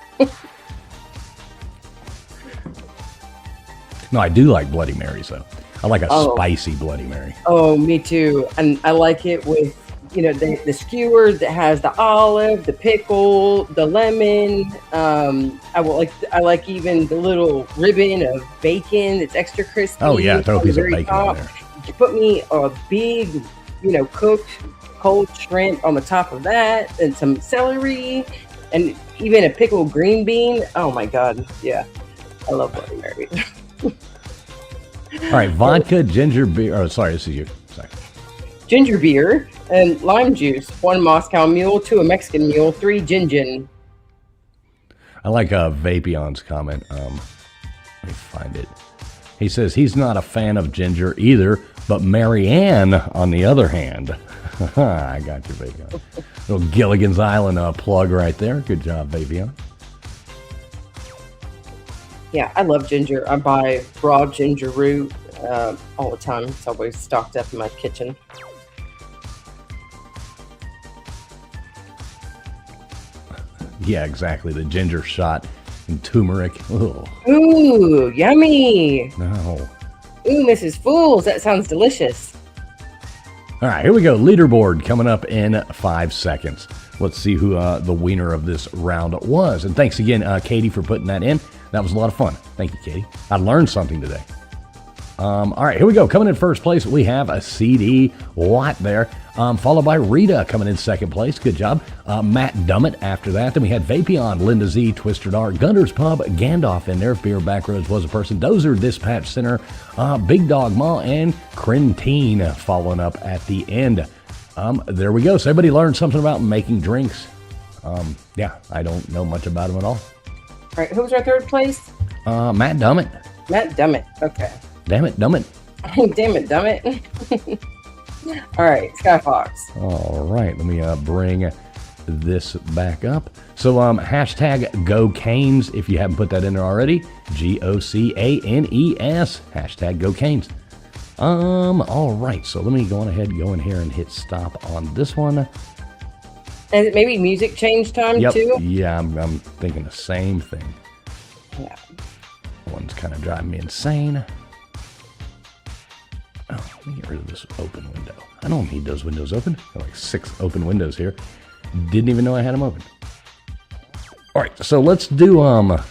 No, I do like Bloody Marys though. I like a Oh, spicy Bloody Mary. oh, me too. And I like it with, the skewer that has the olive, the pickle, the lemon. I like even the little ribbon of bacon that's extra crispy Oh yeah, throw a on the piece of very bacon on top. there. You put me a big, cooked cold shrimp on the top of that, and some celery, and even a pickled green bean. Oh my God, yeah, I love Bloody Mary. All right, vodka, ginger beer. Oh, sorry, this is you. Sorry. Ginger beer and lime juice. 1 Moscow Mule, 2 a Mexican Mule, 3 gin gin. I like Vapion's comment. Let me find it. He says he's not a fan of ginger either, but Marianne, on the other hand. I got you, Vapion. Little Gilligan's Island plug right there. Good job, Vapion. Yeah, I love ginger. I buy raw ginger root all the time. It's always stocked up in my kitchen. Yeah, exactly. The ginger shot and turmeric. Oh, Ooh, yummy. no. Ooh, Mrs. Fools, that sounds delicious. All right, here we go. Leaderboard coming up in 5 seconds. Let's see who the winner of this round was. And thanks again, Katie, for putting that in. That was a lot of fun. Thank you, Katie. I learned something today. All right, here we go. Coming in first place, we have a CD Watt there, followed by Rita coming in second place. Good job. Matt Dummett after that. Then we had Vapion, Linda Z, Twister Dart, Gunner's Pub, Gandalf in there. If Beer Backroads was a person. Dozer, Dispatch Center, Big Dog Ma, and Crentine following up at the end. There we go. So everybody learned something about making drinks. Yeah, I don't know much about them at all. All right, who was our third place? Matt Dummett. Matt Dummett. Okay. Damn it, Dummett. Damn it, Dummett. All right, Sky Fox. All right, let me bring this back up. So hashtag Go Canes, if you haven't put that in there already. GOCANES. Hashtag Go Canes. All right, so let me go in here and hit stop on this one. And it maybe music change time Yep. too? Yeah, I'm thinking the same thing. Yeah. One's kind of driving me insane. Oh, let me get rid of this open window. I don't need those windows open. I have like 6 open windows here. Didn't even know I had them open. All right, so let's do let's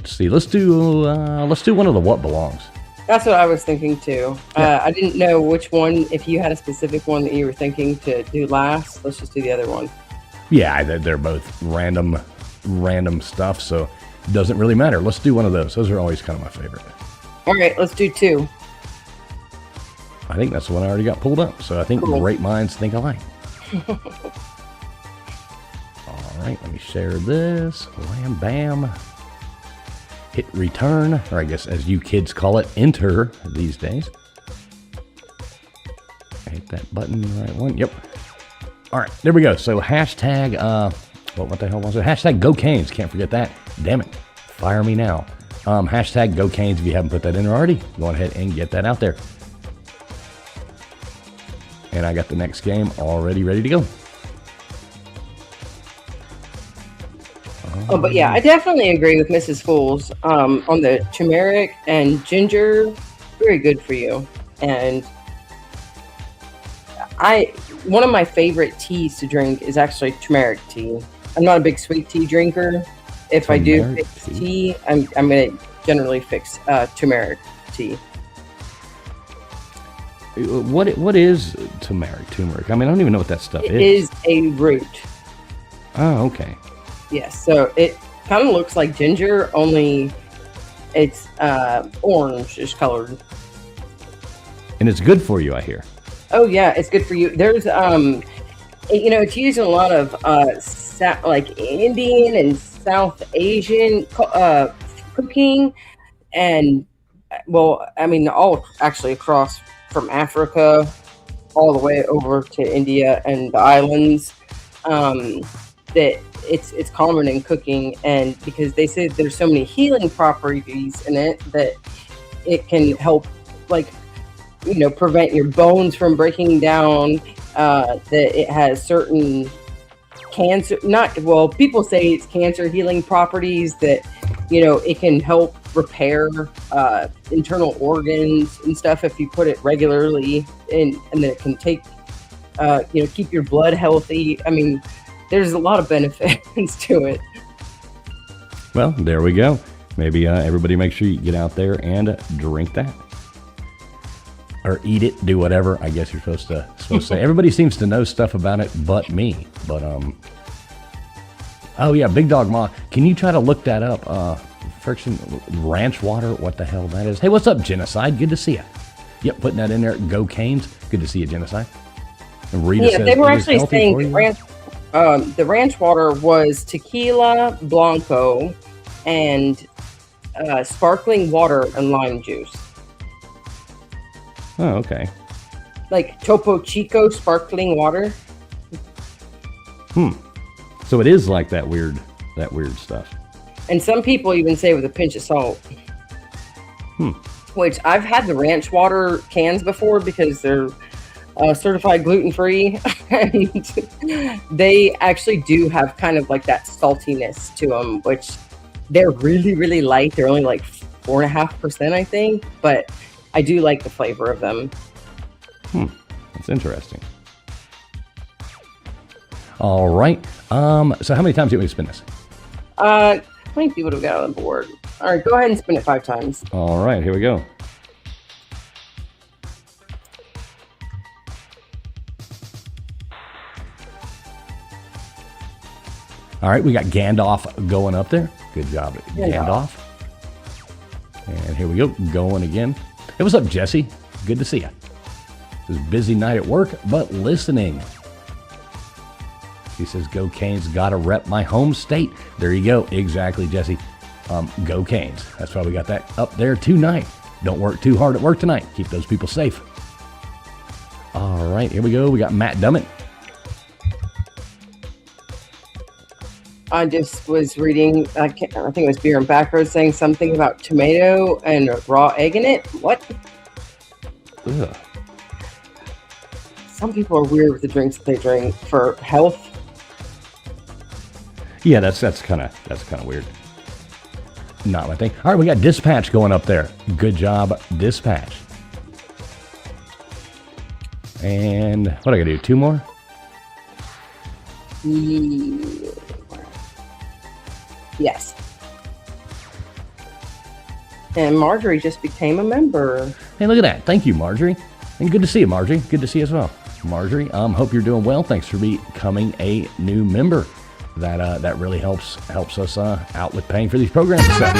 see. Let's do one of the What Belongs. That's what I was thinking too. Yeah. I didn't know which one, if you had a specific one that you were thinking to do last. Let's just do the other one. Yeah, they're both random stuff, so it doesn't really matter. Let's do one of those. Those are always kind of my favorite. All right, let's do 2. I think that's the one I already got pulled up, so I think Cool. great minds think alike. All right, let me share this. Wham, bam. Hit return, or I guess as you kids call it, enter these days. Hit that button, right one. Yep. All right, there we go. So hashtag, what the hell was it? Hashtag Go Canes. Can't forget that. Damn it. Fire me now. Hashtag Go Canes. If you haven't put that in already, go ahead and get that out there. And I got the next game already ready to go. Oh, but yeah, I definitely agree with Mrs. Fools on the turmeric and ginger. Very good for you. And I One of my favorite teas to drink is actually turmeric tea. I'm not a big sweet tea drinker. If I do Turmeric fix tea. tea, I'm gonna generally fix turmeric tea. What is turmeric? Turmeric. I mean, I don't even know what that stuff It is. is a root. Oh, okay. Yes, so it kind of looks like ginger, only it's orange-ish colored. And it's good for you, I hear. Oh yeah, it's good for you. There's it's used in a lot of like Indian and South Asian cooking, and well, I mean, all actually across from Africa all the way over to India and the islands. That it's common in cooking, and because they say there's so many healing properties in it that it can help, like, prevent your bones from breaking down. That it has certain cancer, not well, people say it's cancer healing properties, that it can help repair internal organs and stuff if you put it regularly, and then it can take keep your blood healthy. I mean, there's a lot of benefits to it. Well, there we go. Maybe everybody make sure you get out there and drink that. Or eat it, do whatever. I guess you're supposed to say. Everybody seems to know stuff about it but me. But oh yeah, Big Dog Ma. Can you try to look that up? Friction ranch water, what the hell that is? Hey, what's up, Genocide? Good to see you. Yep, putting that in there. Go Canes. Good to see you, Genocide. And Rita Yeah, says they were it is actually healthy saying for you. the ranch water was tequila, blanco, and sparkling water and lime juice. Oh, okay. Like Topo Chico sparkling water. So it is like that weird stuff. And some people even say with a pinch of salt. Which I've had the ranch water cans before because they're certified gluten-free. And they actually do have kind of like that saltiness to them, which they're really, really light. They're only like 4.5%, I think. But I do like the flavor of them. That's interesting. All right. So how many times do you want me to spin this? How many people do we got on the board? All right, go ahead and spin it 5 times. All right, here we go. All right, we got Gandalf going up there. Good job, Gandalf. And here we go, going again. Hey, what's up, Jesse? Good to see you. It's a busy night at work, but listening. He says, go Canes, gotta rep my home state. There you go. Exactly, Jesse. Go Canes. That's why we got that up there tonight. Don't work too hard at work tonight. Keep those people safe. All right, here we go. We got Matt Dummett. I just was reading, I think it was Beer and Backroad saying something about tomato and raw egg in it. What? Ugh. Some people are weird with the drinks that they drink for health. Yeah, that's kind of weird. Not my thing. All right, we got Dispatch going up there. Good job, Dispatch. And what I gotta do? 2 more? Yes. And Marjorie just became a member. Hey, look at that. Thank you, Marjorie. And good to see you, Marjorie. Good to see you as well. Marjorie, hope you're doing well. Thanks for becoming a new member. That really helps us out with paying for these programs and stuff.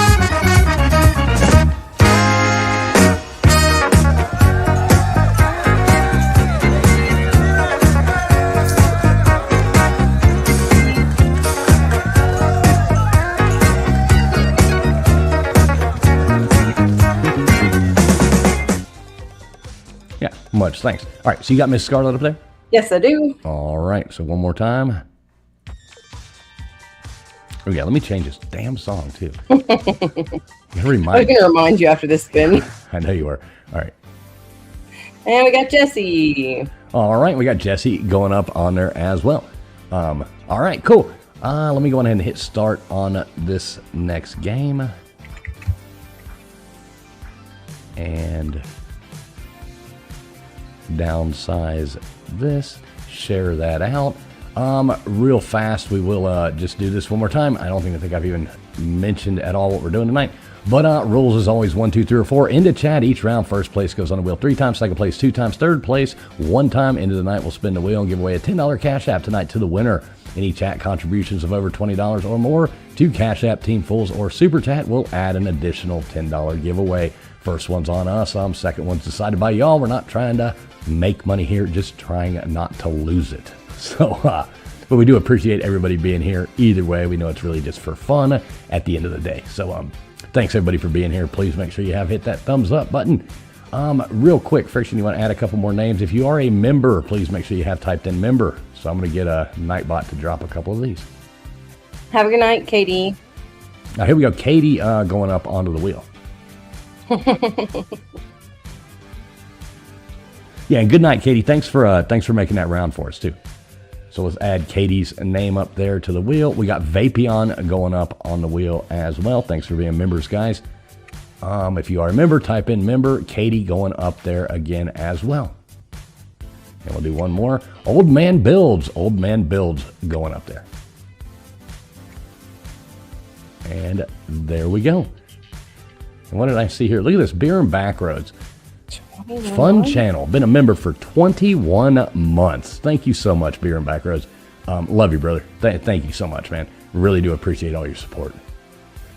Yeah, much thanks. All right, so you got Miss Scarlett up there? Yes, I do. All right, so one more time. Oh yeah, let me change this damn song too. I was Remind going to remind you after this spin. I know you are. All right. And we got Jesse. All right, we got Jesse going up on there as well. All right, cool. Let me go ahead and hit start on this next game. And downsize this, share that out. Real fast, we will just do this one more time. I think I've even mentioned at all what we're doing tonight. But rules is always 1, 2, 3, or 4. Into chat each round. First place goes on the wheel 3 times. Second place 2 times. Third place 1 time. Into the night, we'll spin the wheel and give away a $10 Cash App tonight to the winner. Any chat contributions of over $20 or more to Cash App, Team Fools, or Super Chat will add an additional $10 giveaway. First one's on us. Second one's decided by y'all. We're not trying to make money here, just trying not to lose it. So, but we do appreciate everybody being here. Either way, we know it's really just for fun at the end of the day. So, thanks everybody for being here. Please make sure you have hit that thumbs up button. Real quick, Friction, you want to add a couple more names? If you are a member, please make sure you have typed in member. So I'm going to get a Nightbot to drop a couple of these. Have a good night, Katie. Now here we go. Katie going up onto the wheel. Yeah, and good night, Katie. Thanks for making that round for us too. So let's add Katie's name up there to the wheel. We got Vapion going up on the wheel as well. Thanks for being members, guys. If you are a member, type in member. Katie going up there again as well. And we'll do one more. Old Man Builds. Old Man Builds going up there. And there we go. And what did I see here? Look at this. Beer and Backroads. Fun channel. Been a member for 21 months. Thank you so much, Beer and Backroads. Love you, brother. Thank you so much, man. Really do appreciate all your support.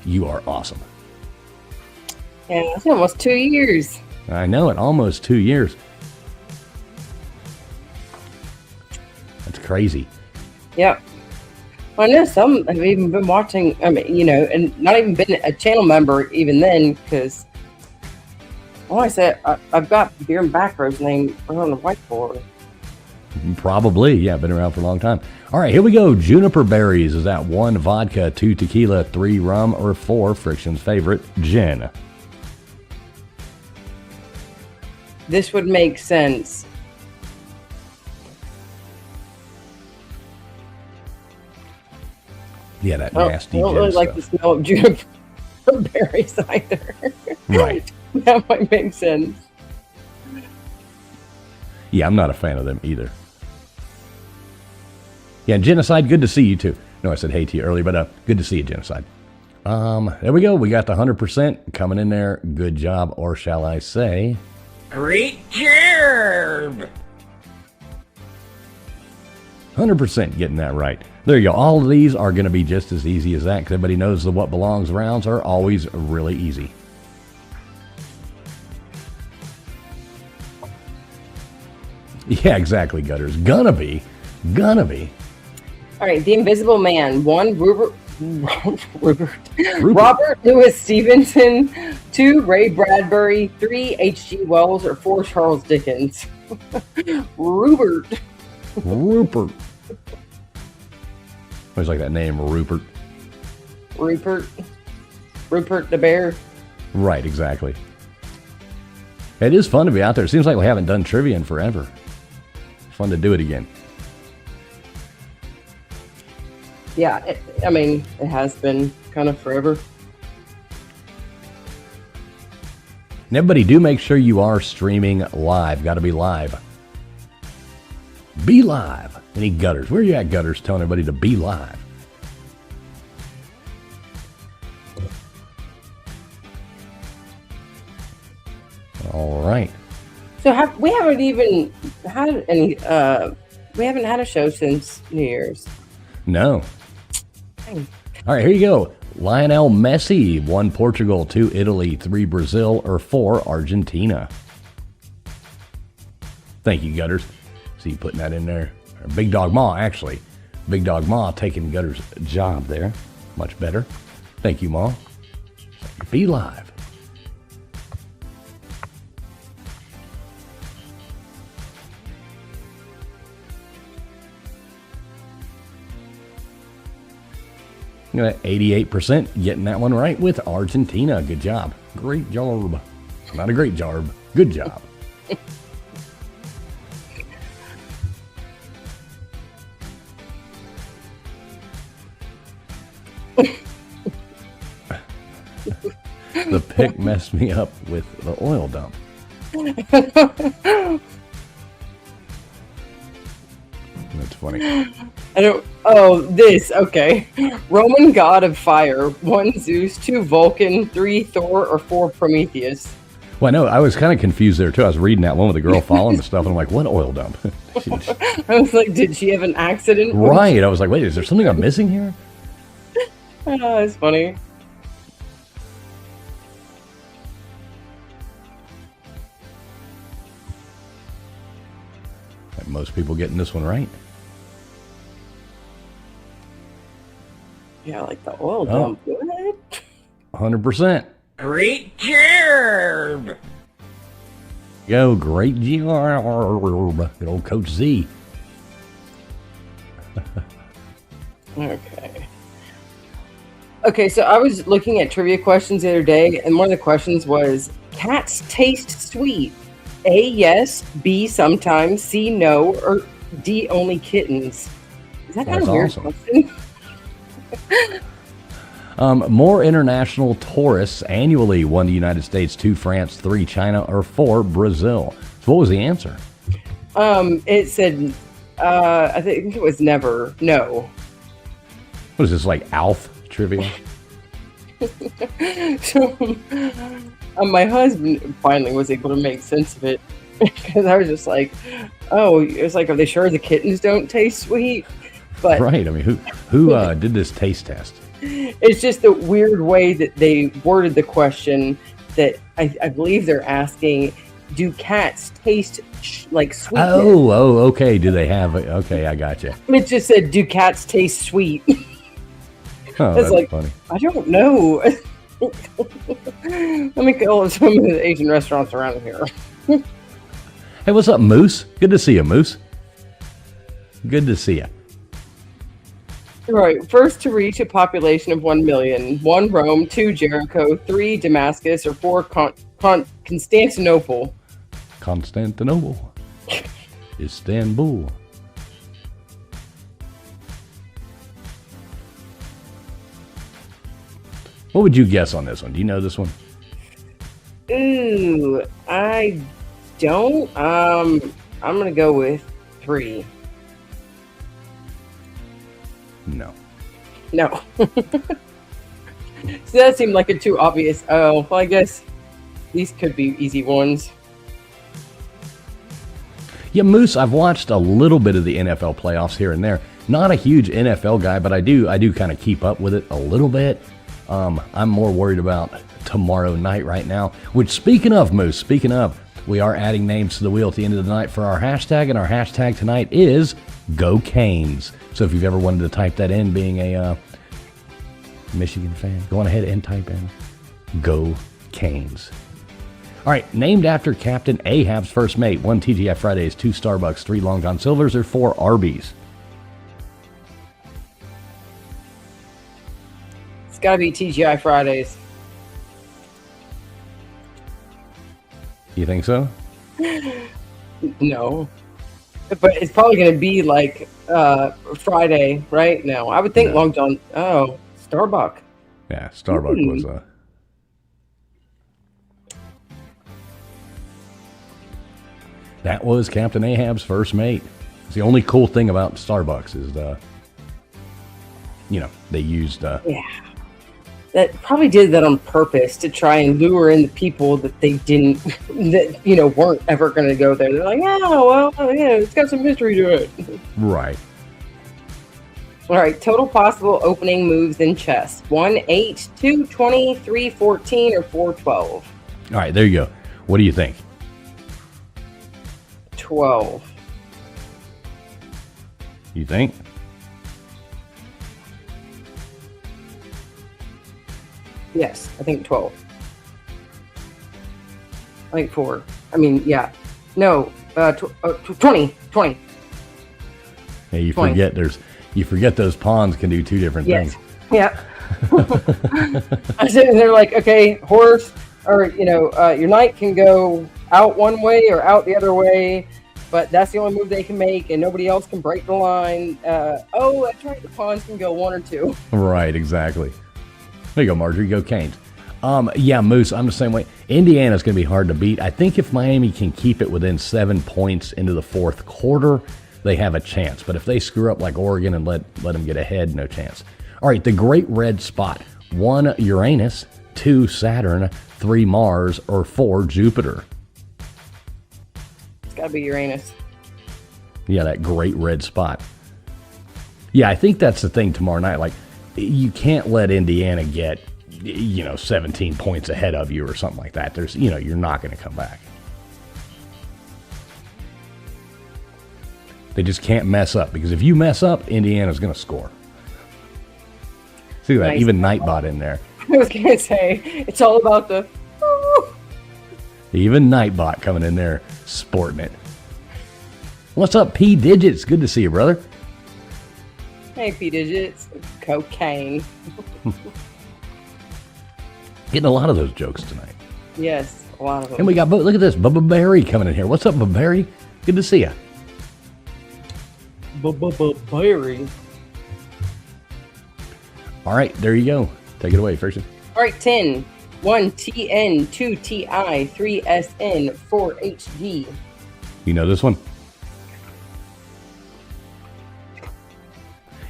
You are awesome. Yeah, it's almost 2 years. I know it. Almost 2 years. That's crazy. Yep. Well, I know some have even been watching, and not even been a channel member even then, because, I said, I've got Beer and Backroads name on the whiteboard. Probably, yeah, been around for a long time. All right, here we go. Juniper berries. Is that 1 vodka, 2 tequila, 3 rum, or 4 Friction's favorite gin? This would make sense. Yeah, that nasty gin I don't really like the smell of juniper berries either. Right. That might make sense. Yeah, I'm not a fan of them either. Yeah, Genocide, good to see you too. No, I said hey to you earlier, but good to see you, Genocide. There we go. We got the 100% coming in there. Good job, or shall I say... Great job! 100% getting that right. There you go. All of these are going to be just as easy as that, because everybody knows the What Belongs rounds are always really easy. Yeah, exactly, Gutters. Gonna be. All right, The Invisible Man. 1, Robert Louis Stevenson. 2, Ray Bradbury. 3, H.G. Wells. Or 4, Charles Dickens. Rupert. I always like that name, Rupert. Rupert the Bear. Right, exactly. It is fun to be out there. It seems like we haven't done trivia in forever. Fun to do it again. Yeah, it has been kind of forever. And everybody, do make sure you are streaming live. Got to be live. Be live. Any Gutters? Where are you at, Gutters? Telling everybody to be live. All right. So we haven't even had any. We haven't had a show since New Year's. No. Dang. All right, here you go. Lionel Messi. 1 Portugal, 2 Italy, 3 Brazil, or 4 Argentina. Thank you, Gutters. See you putting that in there. Big Dog Ma, actually. Big Dog Ma taking Gutters' job there. Much better. Thank you, Ma. Be live. You know, 88% getting that one right with Argentina. Good job. Great job. Not a great job. Good job. The pick messed me up with the oil dump. That's funny. I don't. Oh, this. Okay. Roman god of fire. 1 Zeus, 2 Vulcan, 3 Thor, or 4 Prometheus. Well, no, I was kind of confused there too. I was reading that one with the girl following the stuff, and I'm like, "What oil dump?" I was like, did she have an accident? Right. I was like, "Wait, is there something I'm missing here?" Oh, that's funny. Like most people getting this one right. Yeah, like the oil dump. What? 100%. Great job! Go, great job. Good old Coach Z. Okay. Okay, so I was looking at trivia questions the other day, and one of the questions was, cats taste sweet. A, yes. B, sometimes. C, no. Or D, only kittens. Is that kind That's of weird awesome. question? More international tourists annually, 1 the United States, 2 France, 3 China, or 4 Brazil. So what was the answer? It said, I think it was never. No. What is this, like ALF trivia? So, my husband finally was able to make sense of it because I was just like, oh, it's like, are they sure the kittens don't taste sweet? But Right. I mean, who did this taste test? it's just the weird way that they worded the question that I believe they're asking, do cats taste like sweetness? Oh, okay. Do they have it? Okay, I got you. It just said, do cats taste sweet? Oh, It's that's like, funny. I don't know. Let me call some of the Asian restaurants around here. Hey, what's up, Moose? Good to see you, Moose. Good to see you. Right. First to reach a population of 1 million. 1 Rome, 2 Jericho, 3 Damascus, or 4 Constantinople. Constantinople. Istanbul. What would you guess on this one? Do you know this one? Ooh, I don't. I'm gonna go with 3. No. No. So that seemed like a too obvious. Oh, well, I guess these could be easy ones. Yeah, Moose, I've watched a little bit of the NFL playoffs here and there. Not a huge NFL guy, but I do kind of keep up with it a little bit. I'm more worried about tomorrow night right now. Which, speaking of, Moose, we are adding names to the wheel at the end of the night for our hashtag, and our hashtag tonight is Go Canes. So if you've ever wanted to type that in, being a Michigan fan, go on ahead and type in Go Canes. All right, named after Captain Ahab's first mate. 1 TGI Fridays, 2 Starbucks, 3 Long John Silvers, or 4 Arby's. It's gotta be TGI Fridays. You think so? No. But it's probably going to be like Friday, right? No, I would think No. Long John. Oh, Starbucks. Yeah, Starbucks was that was Captain Ahab's first mate. It's the only cool thing about Starbucks is they used Yeah. That probably did that on purpose to try and lure in the people that they didn't, that weren't ever going to go there. They're like, oh, well, yeah, it's got some history to it. right. All right, total possible opening moves in chess: 1, 8, 2, 20, 3, 14, or 4, 12. All right, there you go. What do you think? 12. You think? Yes, I think 12. I think 4. I mean, yeah. No, 20. 20. Hey, you 20. forget those pawns can do 2 different Yes. things. Yeah. I said, and they're like, okay, horse, or your knight can go out one way or out the other way, but that's the only move they can make, and nobody else can break the line. Oh, that's right, the pawns can go 1 or 2. Right, exactly. There you go, Marjorie. Go Canes. Yeah, Moose, I'm the same way. Indiana's going to be hard to beat. I think if Miami can keep it within 7 points into the fourth quarter, they have a chance. But if they screw up like Oregon and let them get ahead, no chance. All right, the Great Red Spot. 1, Uranus. 2, Saturn. 3, Mars. Or 4, Jupiter. It's got to be Uranus. Yeah, that Great Red Spot. Yeah, I think that's the thing tomorrow night. Like, you can't let Indiana get, 17 points ahead of you or something like that. There's, you're not going to come back. They just can't mess up, because if you mess up, Indiana's going to score. See that? Nice. Even Nightbot in there. I was going to say, it's all about the... Even Nightbot coming in there, sporting it. What's up, P Digits? Good to see you, brother. Hey, P Digits. Cocaine. Getting a lot of those jokes tonight. Yes, a lot of them. And we got, look at this, Bubba Berry coming in here. What's up, Bubba Berry? Good to see you. Berry. All right, there you go. Take it away, Ferguson. All right, 10. 1 TN, 2 TI, 3 SN, 4 HG. You know this one?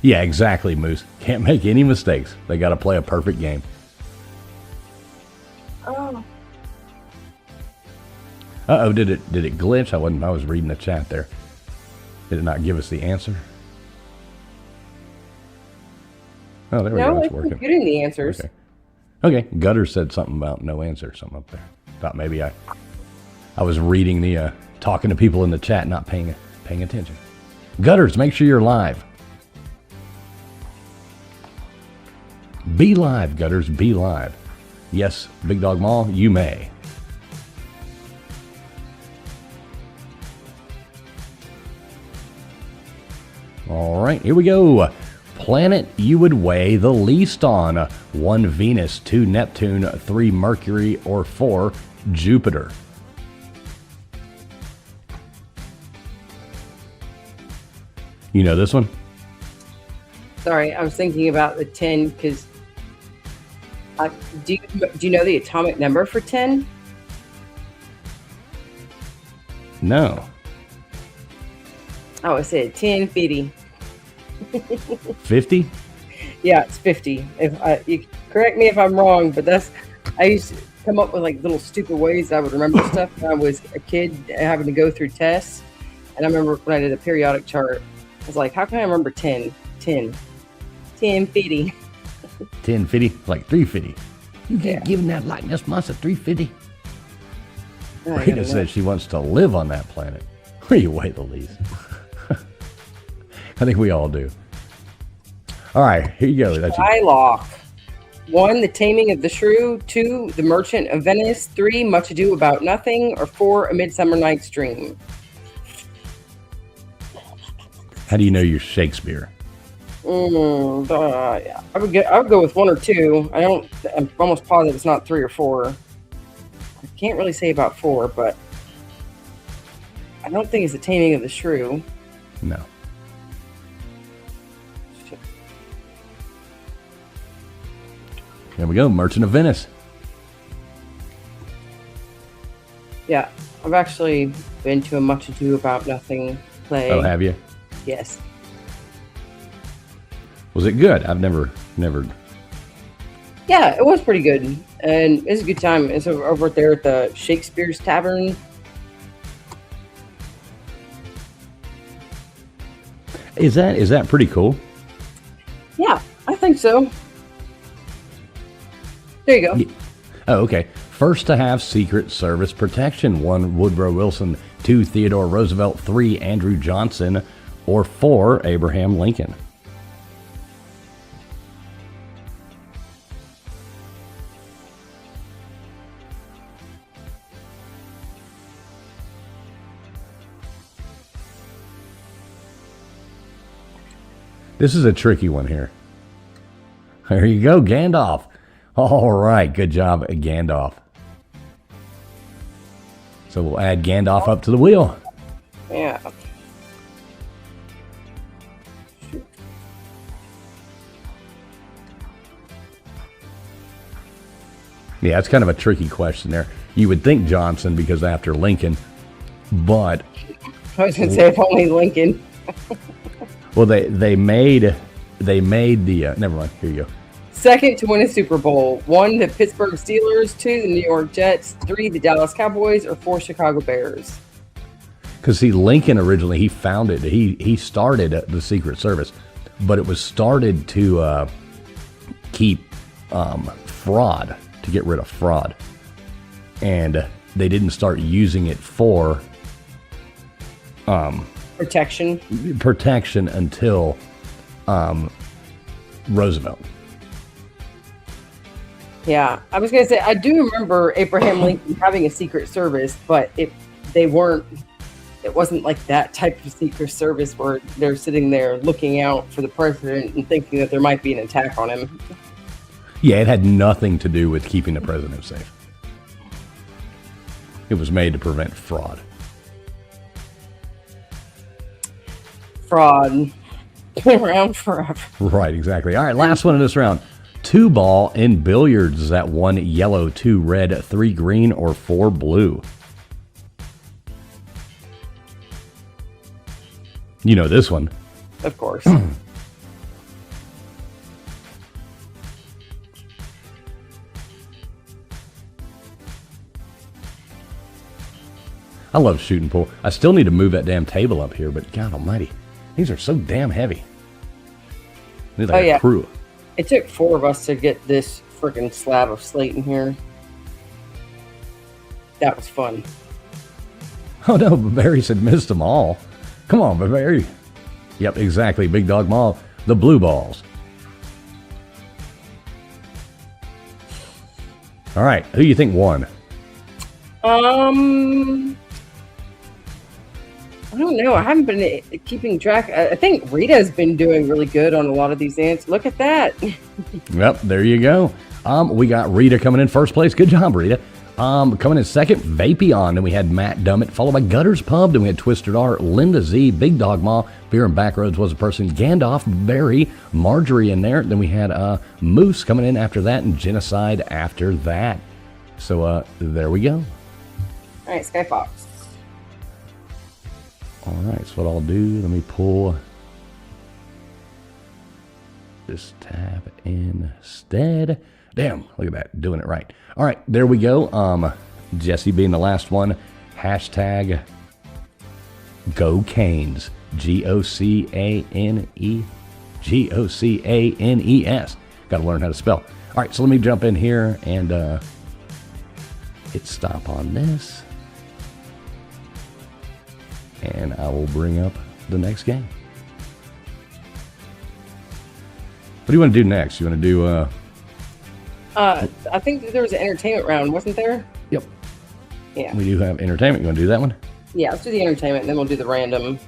Yeah, exactly, Moose. Can't make any mistakes. They got to play a perfect game. Oh. Uh-oh, did it glitch? I was reading the chat there. Did it not give us the answer? Oh, there we go. It's working. Getting the answers. Okay. Gutter said something about no answer, something up there. Thought maybe I was reading the talking to people in the chat, not paying attention. Gutters, make sure you're live. Be live, Gutters. Be live. Yes, Big Dog Mall, you may. All right, here we go. Planet you would weigh the least on. 1 Venus, 2 Neptune, 3 Mercury, or 4 Jupiter. You know this one? Sorry, I was thinking about the 10 because do you know the atomic number for 10? No. Oh, I said 10, 50. 50? Yeah, it's 50. If you correct me if I'm wrong, but I used to come up with like little stupid ways I would remember stuff when I was a kid having to go through tests. And I remember when I did a periodic chart, I was like, how can I remember 10? 10, 50. 10, 50? Like 350. You Yeah. can't give him that likeness, Massa, 350. Oh, I Rita gotta says she wants to live on that planet. Where you weigh the least. I think we all do. All right, here you go. That's Shylock. 1, The Taming of the Shrew. 2, The Merchant of Venice. 3, Much Ado About Nothing. Or 4, A Midsummer Night's Dream. How do you know you're Shakespeare? Yeah. I would go with 1 or 2. I'm almost positive it's not 3 or 4. I can't really say about 4, but I don't think it's The Taming of the Shrew. No. There we go, Merchant of Venice. Yeah, I've actually been to a Much Ado About Nothing play. Oh, have you? Yes. Was it good? I've never. Yeah, it was pretty good, and it's a good time. It's over there at the Shakespeare's Tavern. Is that pretty cool? Yeah, I think so. There you go. Yeah. Oh, okay. First to have Secret Service protection. 1 Woodrow Wilson, 2 Theodore Roosevelt, 3 Andrew Johnson, or 4 Abraham Lincoln. This is a tricky one here. There you go, Gandalf. All right, good job, Gandalf. So we'll add Gandalf up to the wheel. Yeah. Yeah, it's kind of a tricky question there. You would think Johnson because after Lincoln, but I was going to say if only Lincoln. Well, they made the never mind. Here you go. Second to win a Super Bowl. 1, the Pittsburgh Steelers. 2, the New York Jets. 3, the Dallas Cowboys. Or 4, Chicago Bears. Because see, Lincoln originally he founded he started the Secret Service, but it was started to keep fraud, to get rid of fraud, and they didn't start using it for Protection until Roosevelt. Yeah, I was going to say, I do remember Abraham Lincoln having a Secret Service, but it wasn't like that type of Secret Service where they're sitting there looking out for the president and thinking that there might be an attack on him. Yeah, it had nothing to do with keeping the president safe. It was made to prevent fraud. Fraud. Been around forever. Right, exactly. All right, last one in this round. 2 ball in billiards. Is that 1 yellow, 2 red, 3 green, or 4 blue? You know this one. Of course. I love shooting pool. I still need to move that damn table up here, but God almighty, these are so damn heavy. I need like a crew. It took 4 of us to get this freaking slab of slate in here. That was fun. Oh no, Barry said missed them all. Come on, Barry. Yep, exactly. Big Dog Mall. The blue balls. All right, who do you think won? I don't know. I haven't been keeping track. I think Rita's been doing really good on a lot of these answers. Look at that. Yep, there you go. We got Rita coming in first place. Good job, Rita. Coming in second, Vapion. Then we had Matt Dummett, followed by Gutters Pub. Then we had Twisted R, Linda Z, Big Dog Ma, Beer and Backroads was a person, Gandalf, Barry, Marjorie in there. Then we had Moose coming in after that, and Genocide after that. So there we go. All right, Skyfox. All right, so what I'll do, let me pull this tab instead. Damn, look at that, doing it right. All right, there we go. Jesse being the last one. Hashtag Go Canes. GOCANE. GOCANES. Got to learn how to spell. All right, so let me jump in here and hit stop on this. And I will bring up the next game. What do you want to do next? You want to do... I think there was an entertainment round, wasn't there? Yep. Yeah. We do have entertainment. You want to do that one? Yeah, let's do the entertainment, and then we'll do the random.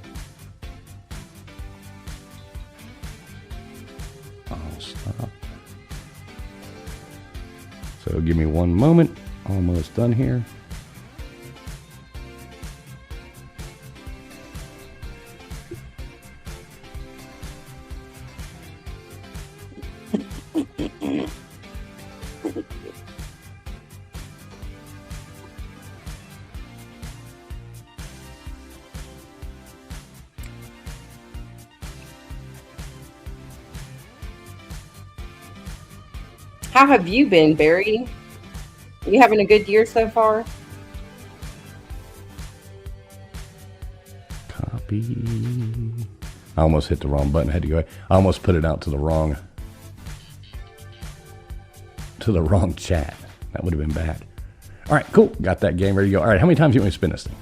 I'll stop. So give me one moment. Almost done here. How have you been, Barry? You having a good year so far? Copy. I almost hit the wrong button. I had to go. I almost put it out to the wrong chat. That would have been bad. All right, cool. Got that game ready to go. All right, how many times do you want me to spin this thing?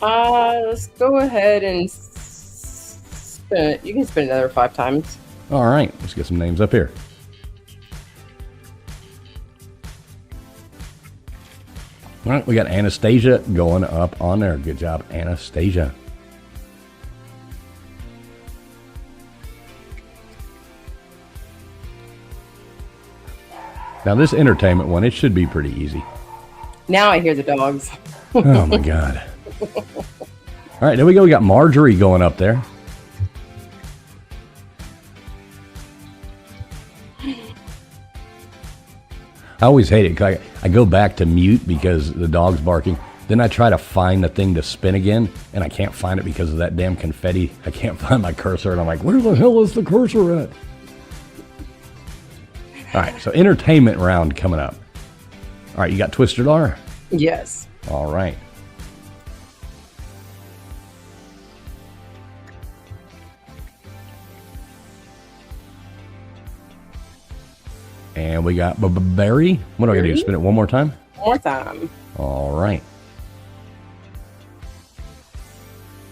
Let's go ahead and spin it. You can spin it another 5 times. All right, let's get some names up here. All right, we got Anastasia going up on there. Good job, Anastasia. Now this entertainment one, it should be pretty easy. Now I hear the dogs. Oh my God. All right, there we go. We got Marjorie going up there. I always hate it because I go back to mute because the dog's barking, Then I try to find the thing to spin again, and I can't find it because of that damn confetti. I can't find my cursor, and I'm like, where the hell is the cursor at? All right, so entertainment round coming up. All right, you got Twister R? Yes. All right. And we got Barry. What do I got to do? Spin it one more time? One more time. All right.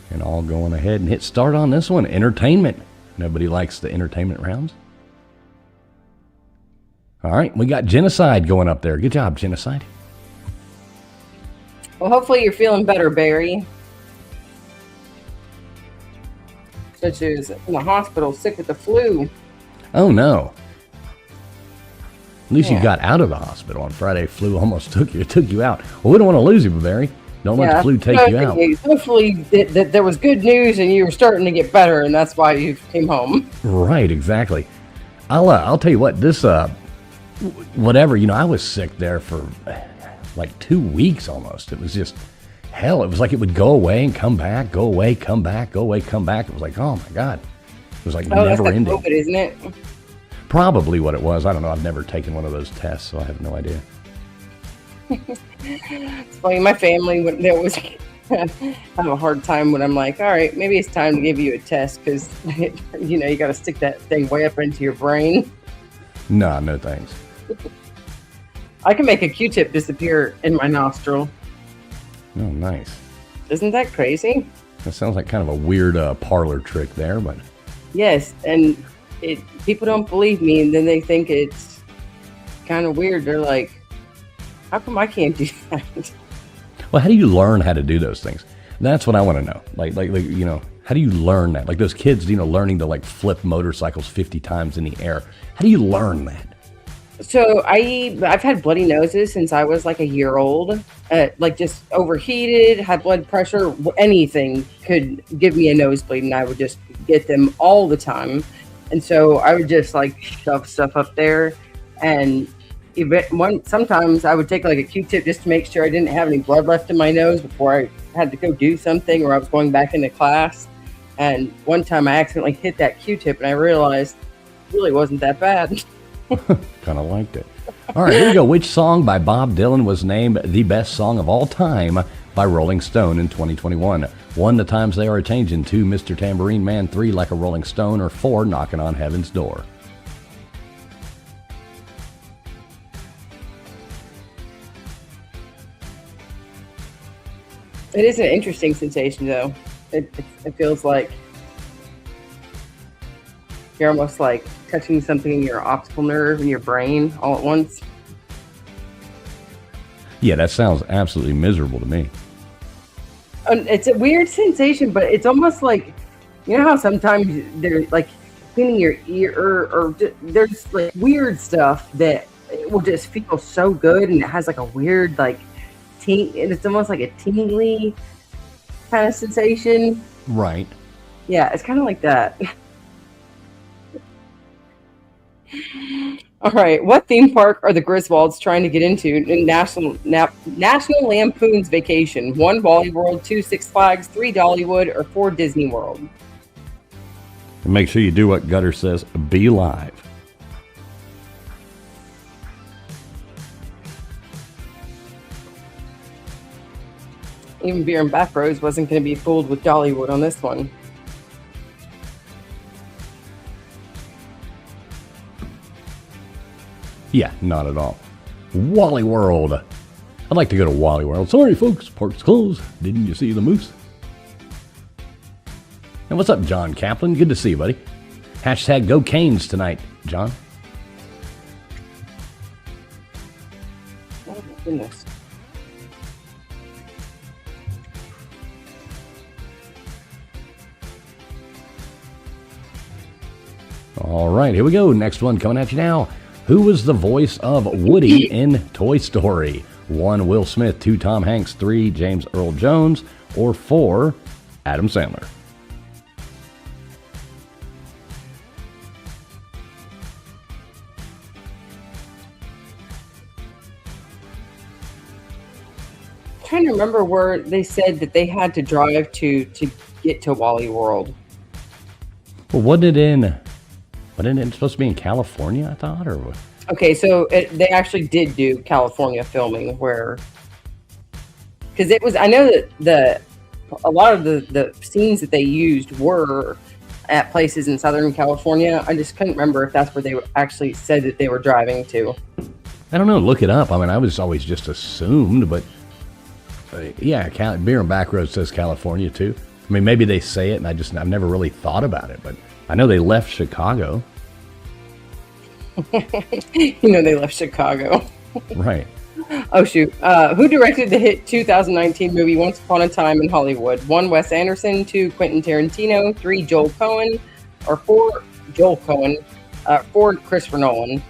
And I'll go ahead and hit start on this one. Entertainment. Nobody likes the entertainment rounds. All right, we got Genocide going up there. Good job, Genocide. Well, hopefully you're feeling better, Barry. Such as in the hospital, sick with the flu. Oh, no. At least you Yeah. got out of the hospital on Friday. Flu almost took you out. Well, we don't want to lose you, Barry. Don't let the flu take you out. Hopefully that there was good news and you were starting to get better, and that's why you came home. Right, exactly. I'll tell you what, this whatever, I was sick there for like 2 weeks almost. It was just hell. It was like it would go away and come back, go away, come back, go away, come back. It was like, oh my God. It was like That's never like ending. COVID, isn't it? Probably what it was. I don't know. I've never taken one of those tests, so I have no idea. It's funny. My family, when there was, I have a hard time when I'm like, all right, maybe it's time to give you a test because, you got to stick that thing way up into your brain. Nah, no thanks. I can make a Q-tip disappear in my nostril. Oh, nice. Isn't that crazy? That sounds like kind of a weird parlor trick there, but Yes, and people don't believe me, and then they think it's kind of weird. They're like, how come I can't do that? well, how do you learn how to do those things? That's what I want to know. Like, how do you learn that? Like those kids, learning to like flip motorcycles 50 times in the air. How do you learn that? So I've had bloody noses since I was like a year old. Like just overheated, high blood pressure, anything could give me a nosebleed, and I would just get them all the time. And so I would just like shove stuff up there, and sometimes I would take like a Q-tip just to make sure I didn't have any blood left in my nose before I had to go do something, or I was going back into class. And one time I accidentally hit that Q-tip, and I realized it really wasn't that bad. Kind of liked it. All right, here we go. Which song by Bob Dylan was named the best song of all time by Rolling Stone in 2021? 1, The Times They Are Changing. 2, Mr. Tambourine Man. 3, Like a Rolling Stone. Or 4, Knocking on Heaven's Door. It is an interesting sensation, though. It feels like you're almost like touching something in your optical nerve in your brain all at once. Yeah, that sounds absolutely miserable to me. And it's a weird sensation, but it's almost like, how sometimes they're like cleaning your ear, or there's like weird stuff that it will just feel so good, and it has like a weird like it's almost like a tingly kind of sensation. Right. Yeah, it's kind of like that. All right, what theme park are the Griswolds trying to get into in National Lampoon's Vacation? 1, Wally World. 2, Six Flags. 3, Dollywood. Or 4, Disney World. And make sure you do what Gutter says. Be live. Even Beer and Back Rows wasn't going to be fooled with Dollywood on this one. Yeah, not at all. Wally World. I'd like to go to Wally World. Sorry, folks, park's closed. Didn't you see the moose? And what's up, John Kaplan? Good to see you, buddy. Hashtag Go Canes tonight, John. Oh my goodness. All right, here we go. Next one coming at you now. Who was the voice of Woody in Toy Story? 1, Will Smith. 2, Tom Hanks. 3, James Earl Jones. Or 4, Adam Sandler. trying to remember where they said that they had to drive to get to Wally World. Well, wasn't it supposed to be in California, I thought, or what? Okay, so they actually did do California filming where, because it was, I know that a lot of the scenes that they used were at places in Southern California. I just couldn't remember if that's where they actually said that they were driving to. I don't know. Look it up. I mean, I was always just assumed, but yeah, Beer and Backroads says California too. I mean, maybe they say it, and I've never really thought about it, but I know they left Chicago. They left Chicago. Right. Oh, shoot. Who directed the hit 2019 movie Once Upon a Time in Hollywood? 1, Wes Anderson. 2, Quentin Tarantino. 3, Joel Cohen. Or 4, Joel Cohen. 4, Christopher Nolan.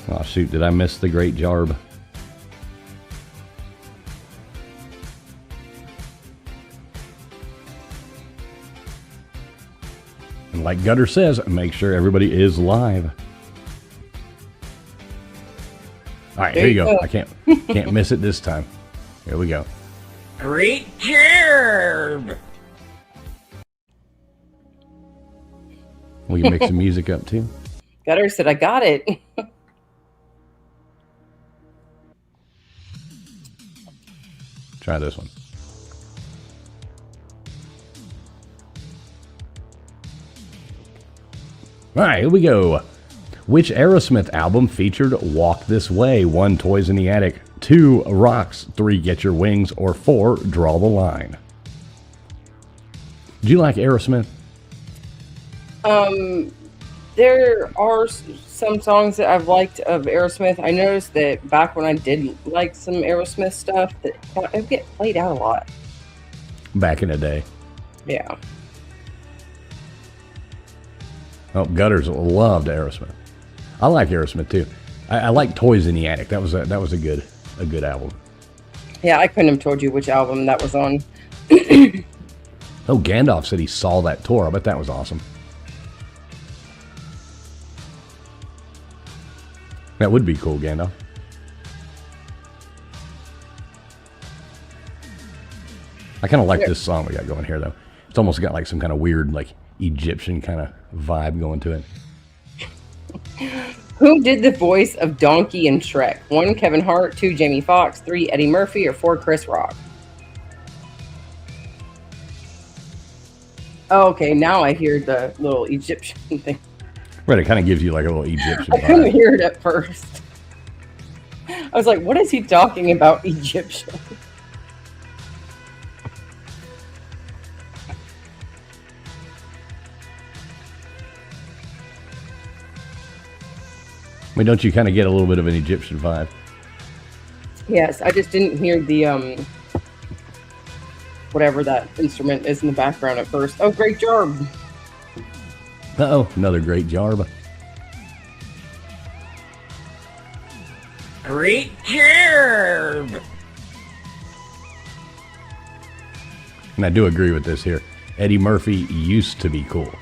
Oh, shoot. Did I miss the Great Jarb? And like Gutter says, make sure everybody is live. All right, here you go. I can't miss it this time. Here we go. Great job! We can mix the music up too. Gutter said, I got it. Try this one. All right, here we go. Which Aerosmith album featured Walk This Way? 1, Toys in the Attic. 2, Rocks. 3, Get Your Wings. Or 4, Draw the Line. Do you like Aerosmith? There are some songs that I've liked of Aerosmith. I noticed that back when I did like some Aerosmith stuff, that it would get played out a lot. Back in the day. Yeah. Oh, Gutters loved Aerosmith. I like Aerosmith too. I like Toys in the Attic. That was a good album. Yeah, I couldn't have told you which album that was on. Oh, Gandalf said he saw that tour. I bet that was awesome. That would be cool, Gandalf. I kind of like this song we got going here, though. It's almost got like some kind of weird, like Egyptian kind of vibe going to it. Who did the voice of Donkey in Shrek? 1, Kevin Hart. 2, Jamie Foxx. 3, Eddie Murphy. Or 4, Chris Rock? Oh, okay, now I hear the little Egyptian thing. Right, it kind of gives you like a little Egyptian I vibe. couldn't hear it at first. I was like, what is he talking about, Egyptian? I mean, don't you kind of get a little bit of an Egyptian vibe? Yes, I just didn't hear the whatever that instrument is in the background at first. Oh, great job. Uh-oh, another great Jarb. Great job! And I do agree with this here. Eddie Murphy used to be cool.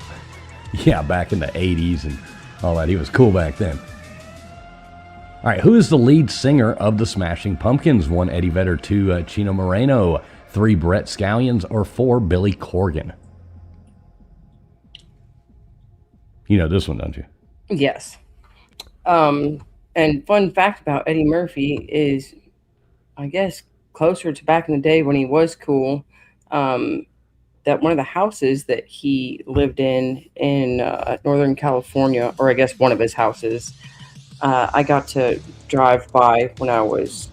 Yeah, back in the 80s and all that. He was cool back then. All right, who is the lead singer of the Smashing Pumpkins? 1, Eddie Vedder. 2, Chino Moreno. 3, Brett Scallions. Or 4, Billy Corgan? You know this one, don't you? Yes. And fun fact about Eddie Murphy is, I guess, closer to back in the day when he was cool, that one of the houses that he lived in Northern California, or I guess one of his houses, I got to drive by when I was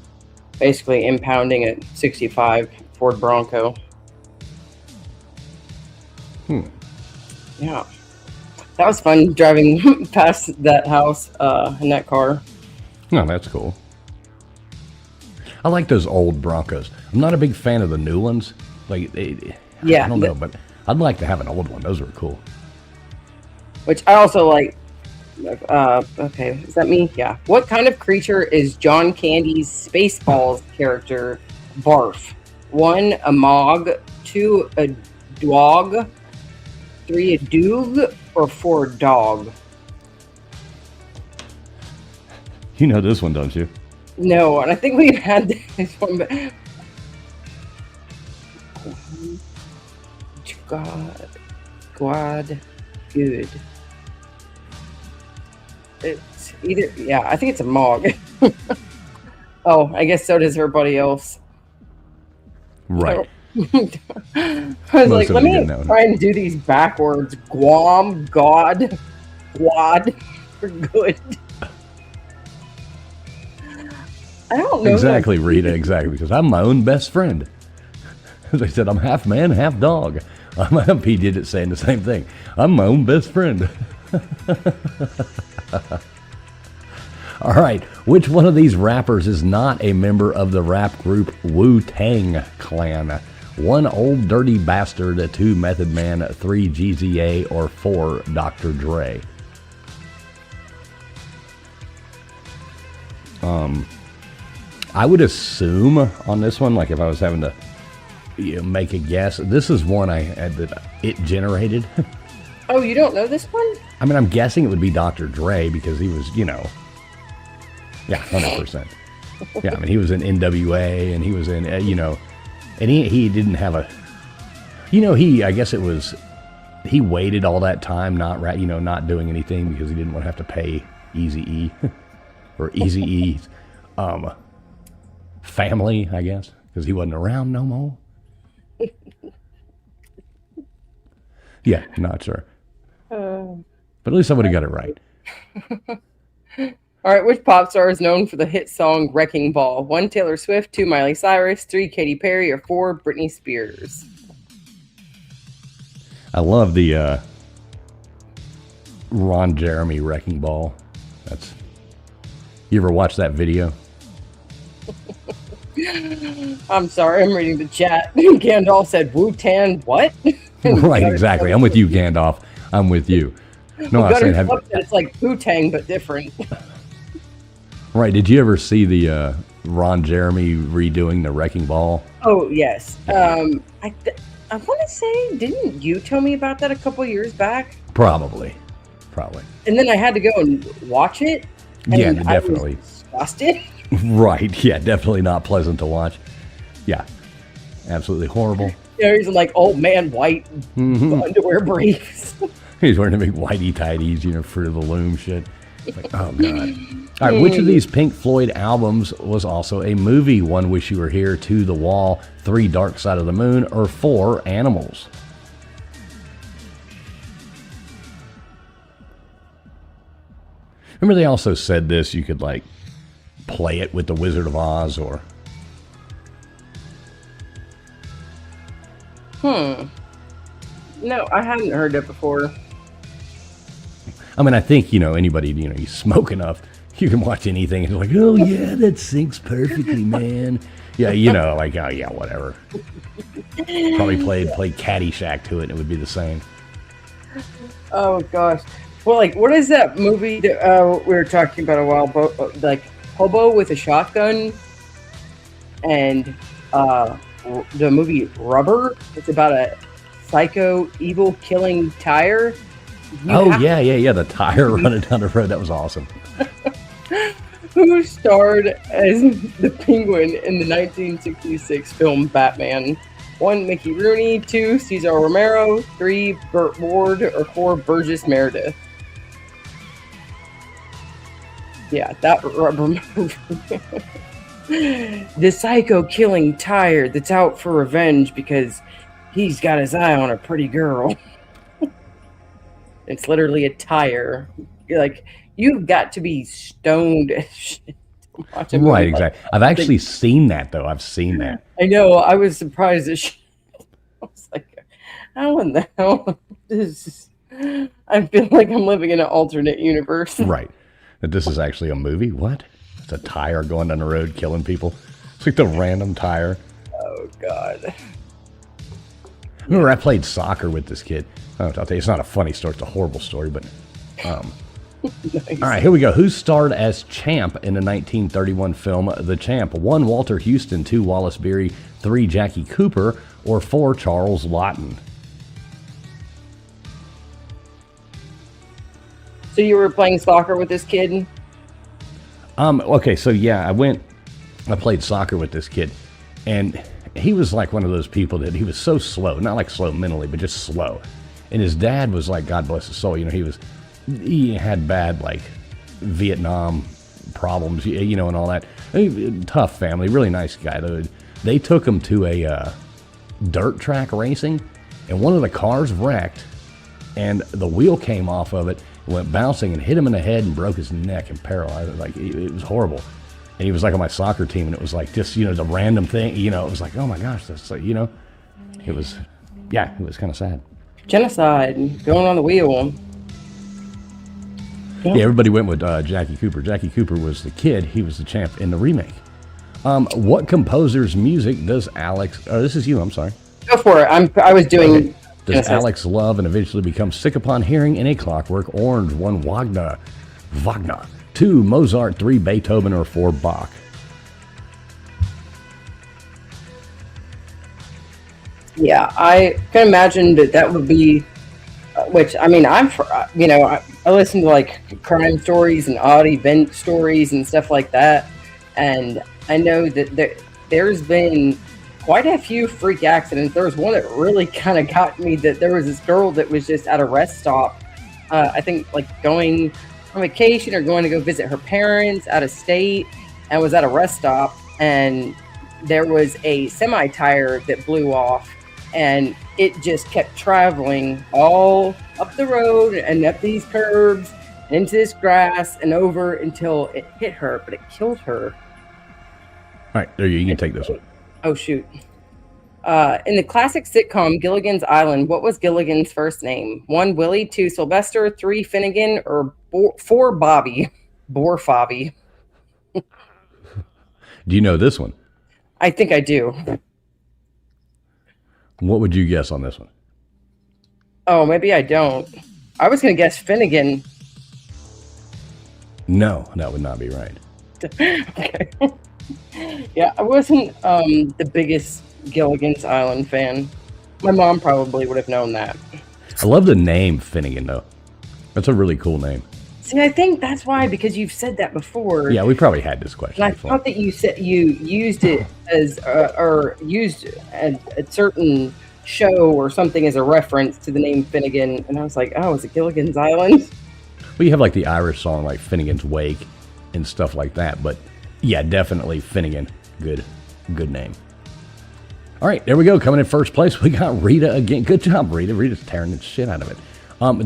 basically impounding a 65 Ford Bronco. Yeah. That was fun driving past that house in that car. Oh, that's cool. I like those old Broncos. I'm not a big fan of the new ones. Like, Yeah, I don't know, but I'd like to have an old one. Those were cool. which I also like. Okay, is that me? Yeah. What kind of creature is John Candy's Spaceballs character, Barf? 1, a Mog. 2, a Dog. 3, a Doog. Or 4, Dog? You know this one, don't you? No, and I think we've had this one, but God, good. It's either, yeah, I think it's a Mog. Oh, I guess so does everybody else. Right. I was Most like, of let them get me that one. try and do these backwards. Guam, God, Quad, for good. I don't know. Exactly, Rita, exactly. Because I'm my own best friend. As I said, I'm half man, half dog. He did it saying the same thing. I'm my own best friend. All right, which one of these rappers is not a member of the rap group Wu-Tang Clan? 1, Old Dirty Bastard, 2, Method Man, 3, GZA, or 4, Dr. Dre? I would assume on this one, like if I was having to make a guess, this is one I had that it generated. Oh, you don't know this one? I mean, I'm guessing it would be Dr. Dre because he was, yeah, 100%. Yeah, I mean, he was in NWA and he was in, and he didn't have a, I guess it was, he waited all that time not doing anything because he didn't want to have to pay Eazy-E or Eazy-E's family, I guess, because he wasn't around no more. Yeah, not sure. But at least I would have got it right. All right, which pop star is known for the hit song Wrecking Ball? 1, Taylor Swift, 2, Miley Cyrus, 3, Katy Perry, or 4, Britney Spears? I love the Ron Jeremy Wrecking Ball. You ever watch that video? I'm sorry, I'm reading the chat. Gandalf said Wu-Tang what? Right, exactly. I'm with you, Gandalf. I'm with you. No, I was saying, it's like Wu-Tang, but different. Right, did you ever see the Ron Jeremy redoing the Wrecking Ball? Oh, yes. I want to say, didn't you tell me about that a couple years back? Probably. And then I had to go and watch it. And Yeah, definitely. I was disgusted. Right, yeah, definitely not pleasant to watch. Yeah, absolutely horrible. He's in like old man white underwear briefs. He's wearing the big whitey tighties, Fruit of the Loom shit. Like, oh, God. All right, which of these Pink Floyd albums was also a movie? 1, Wish You Were Here, 2, The Wall, 3, Dark Side of the Moon, or 4, Animals? Remember they also said this, you could like play it with the Wizard of Oz or... No, I hadn't heard that before. I mean, I think, anybody, you smoke enough, you can watch anything and it's like, oh yeah, that syncs perfectly, man. Yeah, like, oh yeah, whatever. Probably played Caddyshack to it and it would be the same. Oh gosh. Well, like, what is that movie that we were talking about a while ago? Like, Hobo with a Shotgun, and the movie Rubber. It's about a psycho evil killing tire. Yeah, the tire running down the road. That was awesome. Who starred as the Penguin in the 1966 film Batman? 1, Mickey Rooney, 2, Cesar Romero, 3, Burt Ward, or 4, Burgess Meredith? Yeah, that Rubber movie. The psycho killing tire that's out for revenge because he's got his eye on a pretty girl. It's literally a tire. You're like, you've got to be stoned as shit to watch a movie. Right, exactly. I've actually seen that, though. I've seen that. I know. I was surprised as shit. I was like, how in the hell is this? I feel like I'm living in an alternate universe. Right. That this is actually a movie? What? It's a tire going down the road killing people. It's like the random tire. Oh, God. I remember I played soccer with this kid. I'll tell you, it's not a funny story. It's a horrible story, but... Nice. All right, here we go. Who starred as Champ in the 1931 film The Champ? 1, Walter Houston, 2, Wallace Beery, 3, Jackie Cooper, or 4, Charles Lawton? So you were playing soccer with this kid? Okay, so yeah, I went I played soccer with this kid, and he was like one of those people that he was so slow, not like slow mentally, but just slow. And his dad was like, God bless his soul, he had bad like Vietnam problems, and all that. Tough family, really nice guy. They took him to a dirt track racing, and one of the cars wrecked, and the wheel came off of it, went bouncing and hit him in the head and broke his neck and paralyzed. Like it was horrible. And he was like on my soccer team, and it was like just the random thing. It was like, oh my gosh, that's like it was kind of sad. Genocide going on the wheel. Yeah, everybody went with Jackie Cooper. Jackie Cooper was the kid. He was the champ in the remake. What composer's music does Alex? Oh, this is you. I'm sorry. Go for it. I was doing. Okay. Does Alex love and eventually become sick upon hearing in A Clockwork Orange? 1, Wagner. 2, Mozart. 3, Beethoven. Or 4, Bach? Yeah, I can imagine that would be. Which I mean, I listen to like crime stories and odd event stories and stuff like that, and I know that there's been quite a few freak accidents. There was one that really kind of got me. That there was this girl that was just at a rest stop, I think like going on vacation or going to go visit her parents out of state, and was at a rest stop, and there was a semi tire that blew off, and it just kept traveling all up the road and up these curbs and into this grass and over until it hit her, but it killed her. All right, there you can take this one. Oh, shoot. In the classic sitcom Gilligan's Island, what was Gilligan's first name? 1, Willie. 2, Sylvester. 3, Finnegan. Or 4, Bobby. Borfobby. Do you know this one? I think I do. What would you guess on this one? Oh, maybe I don't. I was going to guess Finnegan. No, that would not be right. Okay. Yeah, I wasn't the biggest Gilligan's Island fan. My mom probably would have known that. I love the name Finnegan, though. That's a really cool name. See, I think that's why, because you've said that before. Yeah, we probably had this question and before. I thought that you said you used it as, or used a certain show or something as a reference to the name Finnegan, and I was like, oh, is it Gilligan's Island? Well, you have like the Irish song like Finnegan's Wake and stuff like that, but yeah, definitely Finnegan. Good name. All right, there we go. Coming in first place, we got Rita again. Good job, Rita. Rita's tearing the shit out of it.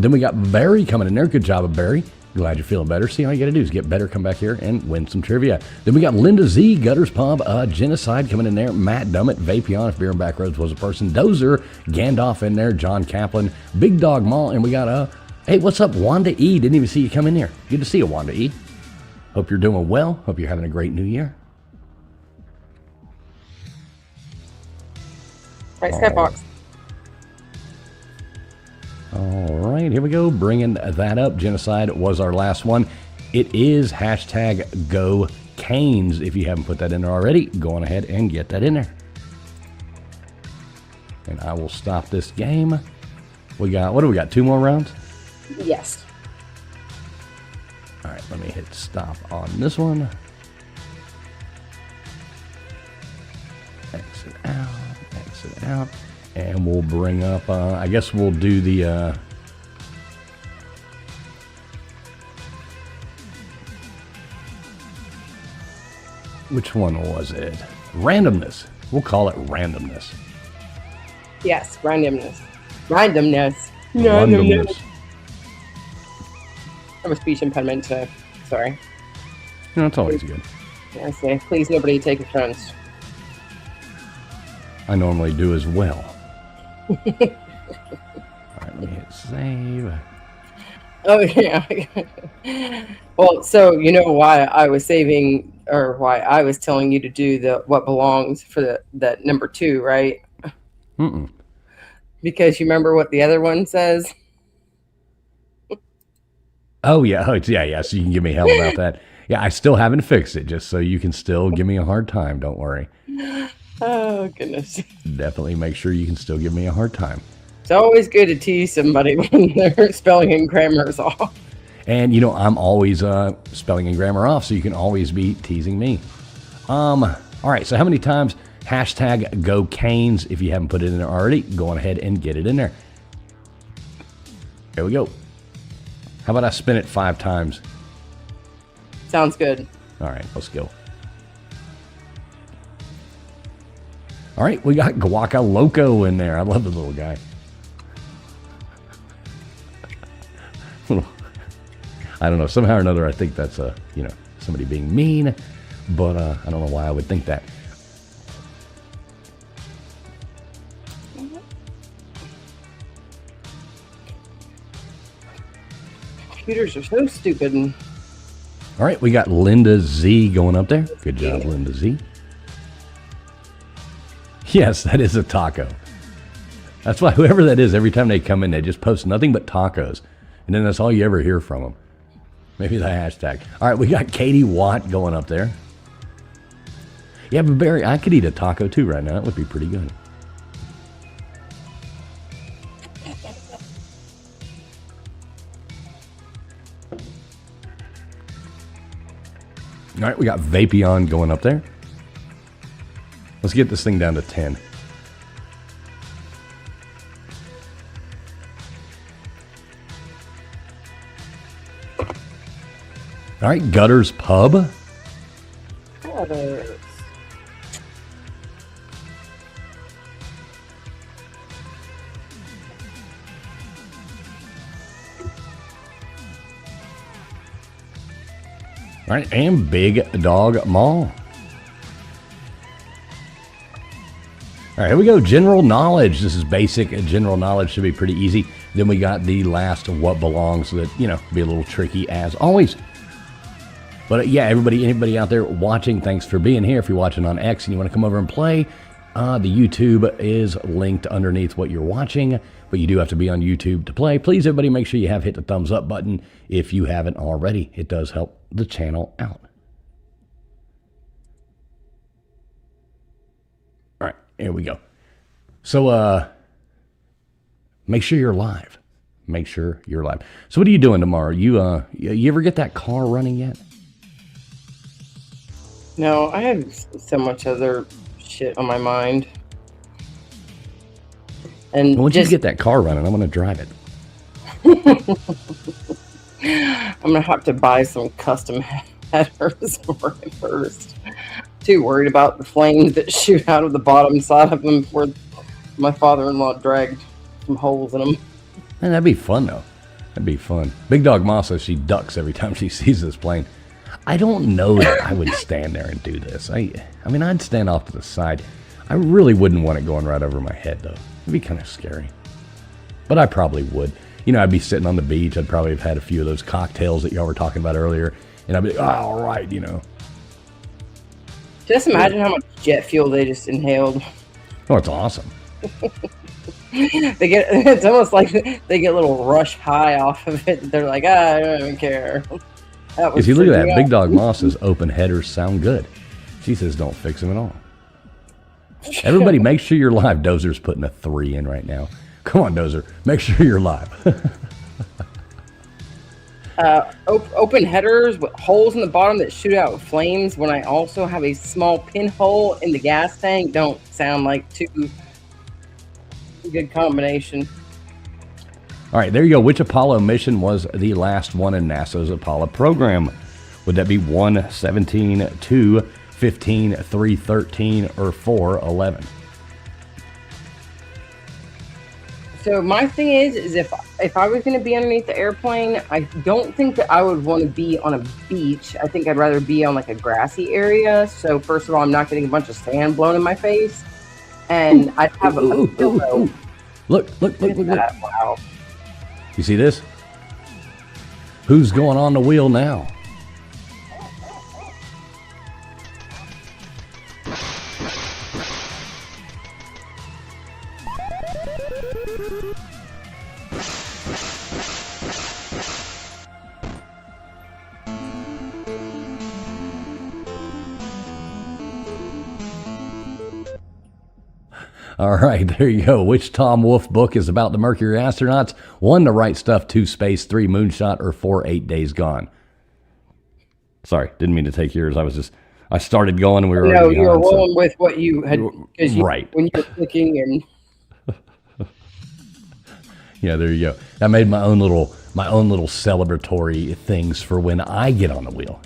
Then we got Barry coming in there. Good job, Barry. Glad you're feeling better. See, all you got to do is get better, come back here, and win some trivia. Then we got Linda Z, Gutters Pub, Genocide coming in there. Matt Dummett, Vapion, if Beer and Backroads was a person. Dozer, Gandalf in there. John Kaplan, Big Dog Mall, and we got, hey, what's up, Wanda E? Didn't even see you come in here. Good to see you, Wanda E. Hope you're doing well. Hope you're having a great new year. Right, Skybox. All right, here we go. Bringing that up. Genocide was our last one. It is hashtag Go Canes. If you haven't put that in there already, go on ahead and get that in there. And I will stop this game. We got, what do we got? 2 more rounds? Yes. All right, let me hit stop on this one. Exit out. And we'll bring up, I guess we'll do the, which one was it? Randomness. We'll call it randomness. Yes, randomness. Randomness. I have a speech impediment today. Sorry. No, it's always good. I say, please nobody take offense. I normally do as well. All right, let me hit save. Oh, yeah. Well, so you know why I was saving, or why I was telling you to do the what belongs for that number 2, right? Mm-mm. Because you remember what the other one says? Oh, yeah. So you can give me hell about that. Yeah, I still haven't fixed it, just so you can still give me a hard time. Don't worry. Oh, goodness. Definitely make sure you can still give me a hard time. It's always good to tease somebody when their spelling and grammar is off. And, I'm always spelling and grammar off, so you can always be teasing me. All right, so how many times hashtag go Canes? If you haven't put it in there already, go on ahead and get it in there. There we go. How about I spin it 5 times? Sounds good. All right, let's go. All right, we got Guaca Loco in there. I love the little guy. I don't know. Somehow or another, I think that's somebody being mean, but I don't know why I would think that. Computers are so stupid. All right, we got Linda Z going up there. Good job, Linda Z. Yes, that is a taco. That's why whoever that is, every time they come in, they just post nothing but tacos. And then that's all you ever hear from them. Maybe the hashtag. All right, we got Katie Watt going up there. Yeah, but Barry, I could eat a taco too right now. That would be pretty good. All right, we got Vapion going up there. Let's get this thing down to 10. All right, Gutters Pub. Gutters. All right, and Big Dog Mall. All right, here we go. General knowledge. This is basic. General knowledge should be pretty easy. Then we got the last what belongs that, be a little tricky as always. But yeah, anybody out there watching, thanks for being here. If you're watching on X and you want to come over and play, the YouTube is linked underneath what you're watching, but you do have to be on YouTube to play. Please, everybody, make sure you have hit the thumbs up button if you haven't already. It does help the channel out. All right, here we go. So, make sure you're live. Make sure you're live. So what are you doing tomorrow? You ever get that car running yet? No, I have so much other shit on my mind. And Once you get that car running, I'm going to drive it. I'm going to have to buy some custom headers for it first. Too worried about the flames that shoot out of the bottom side of them where my father-in-law dragged some holes in them. Man, that'd be fun, though. That'd be fun. Big Dog Ma says she ducks every time she sees this plane. I don't know that I would stand there and do this. I mean, I'd stand off to the side. I really wouldn't want it going right over my head, though. It'd be kind of scary. But I probably would. I'd be sitting on the beach. I'd probably have had a few of those cocktails that y'all were talking about earlier. And I'd be like, oh, all right, Just imagine how much jet fuel they just inhaled. Oh, it's awesome. It's almost like they get a little rush high off of it. They're like, I don't even care. If you look at that, Big Dog Moss says open headers sound good. She says don't fix them at all. Everybody, make sure you're live. Dozer's putting a 3 in right now. Come on, Dozer. Make sure you're live. Open headers with holes in the bottom that shoot out flames when I also have a small pinhole in the gas tank don't sound like too good combination. All right, there you go. Which Apollo mission was the last one in NASA's Apollo program? Would that be 1, 17, 2, 15, 3, 13, or 4, 11? So my thing is if I was going to be underneath the airplane, I don't think that I would want to be on a beach. I think I'd rather be on like a grassy area. So first of all, I'm not getting a bunch of sand blown in my face, and I'd have a pillow. Look. Wow. You see this? Who's going on the wheel now? All right, there you go. Which Tom Wolfe book is about the Mercury astronauts? 1, The Right Stuff, 2, Space, 3, Moonshot, or 4, 8 Days Gone? Sorry, didn't mean to take yours. I was I started going and we were No, already you were behind. So. rolling with what you had, because Right. when you were clicking and Yeah, there you go. I made my own little celebratory things for when I get on the wheel,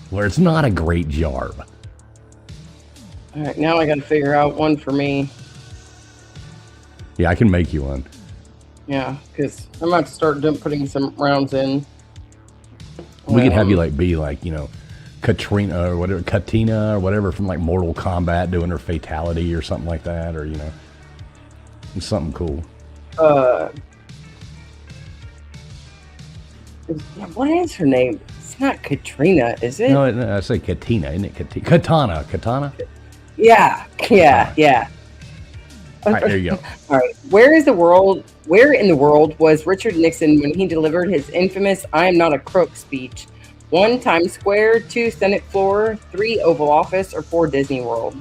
where it's not a great job. all right, now I got to figure out one for me. Yeah, I can make you one. Yeah, because I'm about to start putting some rounds in. We could have you be Katrina or whatever, Katina or whatever from like Mortal Kombat doing her fatality or something like that, or something cool. What is her name? It's not Katrina, is it? No, I say Katina, isn't it? Katana. Yeah. All right, there you go. All right. Where in the world was Richard Nixon when he delivered his infamous "I am not a crook" speech? 1, Times Square, 2, Senate floor, 3, Oval Office, or 4, Disney World?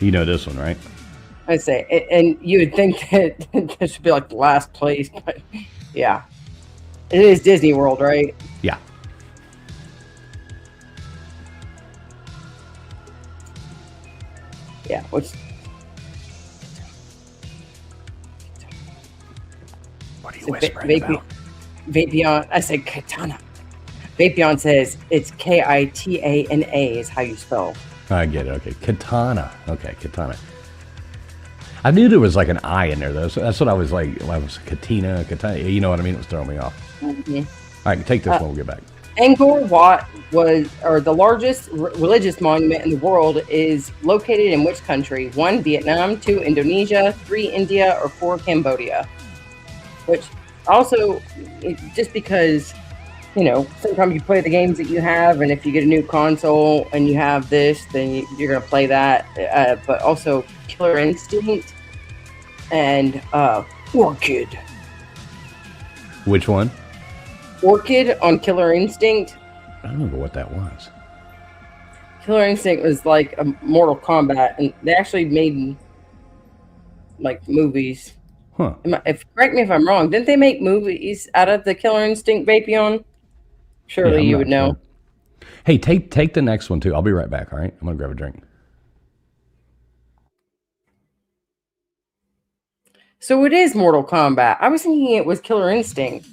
You know this one, right? I say, and you would think that this should be like the last place, but yeah. It is Disney World, right? Yeah. Yeah, What are you whispering about? Vapion, I said Katana. Vapion says it's Kitana is how you spell. I get it. Okay, Katana. Okay, Katana. I knew there was like an I in there though. So that's what I was like. I was Katana. You know what I mean? It was throwing me off. Mm-hmm. All right, take this one. We'll get back. Angkor Wat the largest religious monument in the world is located in which country? 1, Vietnam, 2, Indonesia, 3, India, or 4, Cambodia. Which also, just because, sometimes you play the games that you have, and if you get a new console and you have this, then you're going to play that. But also Killer Instinct and Orchid. Which one? Orchid on Killer Instinct. I don't know what that was. Killer Instinct was like a Mortal Kombat, and they actually made like movies. Huh. Correct me if I'm wrong. Didn't they make movies out of the Killer Instinct Vapion? Surely you would know. Sure. Hey, take the next one too. I'll be right back. All right, I'm gonna grab a drink. So it is Mortal Kombat. I was thinking it was Killer Instinct.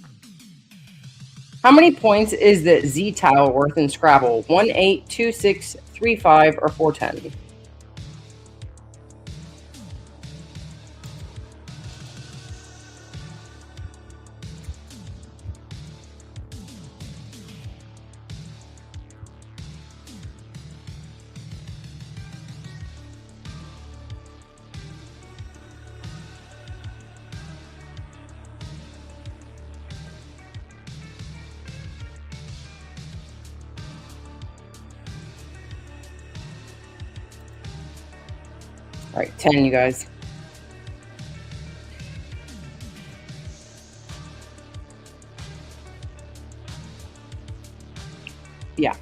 How many points is the Z tile worth in Scrabble? 1, 8, 2, 6, 3, 5, or 4, 10? All right, 10, you guys. Yeah.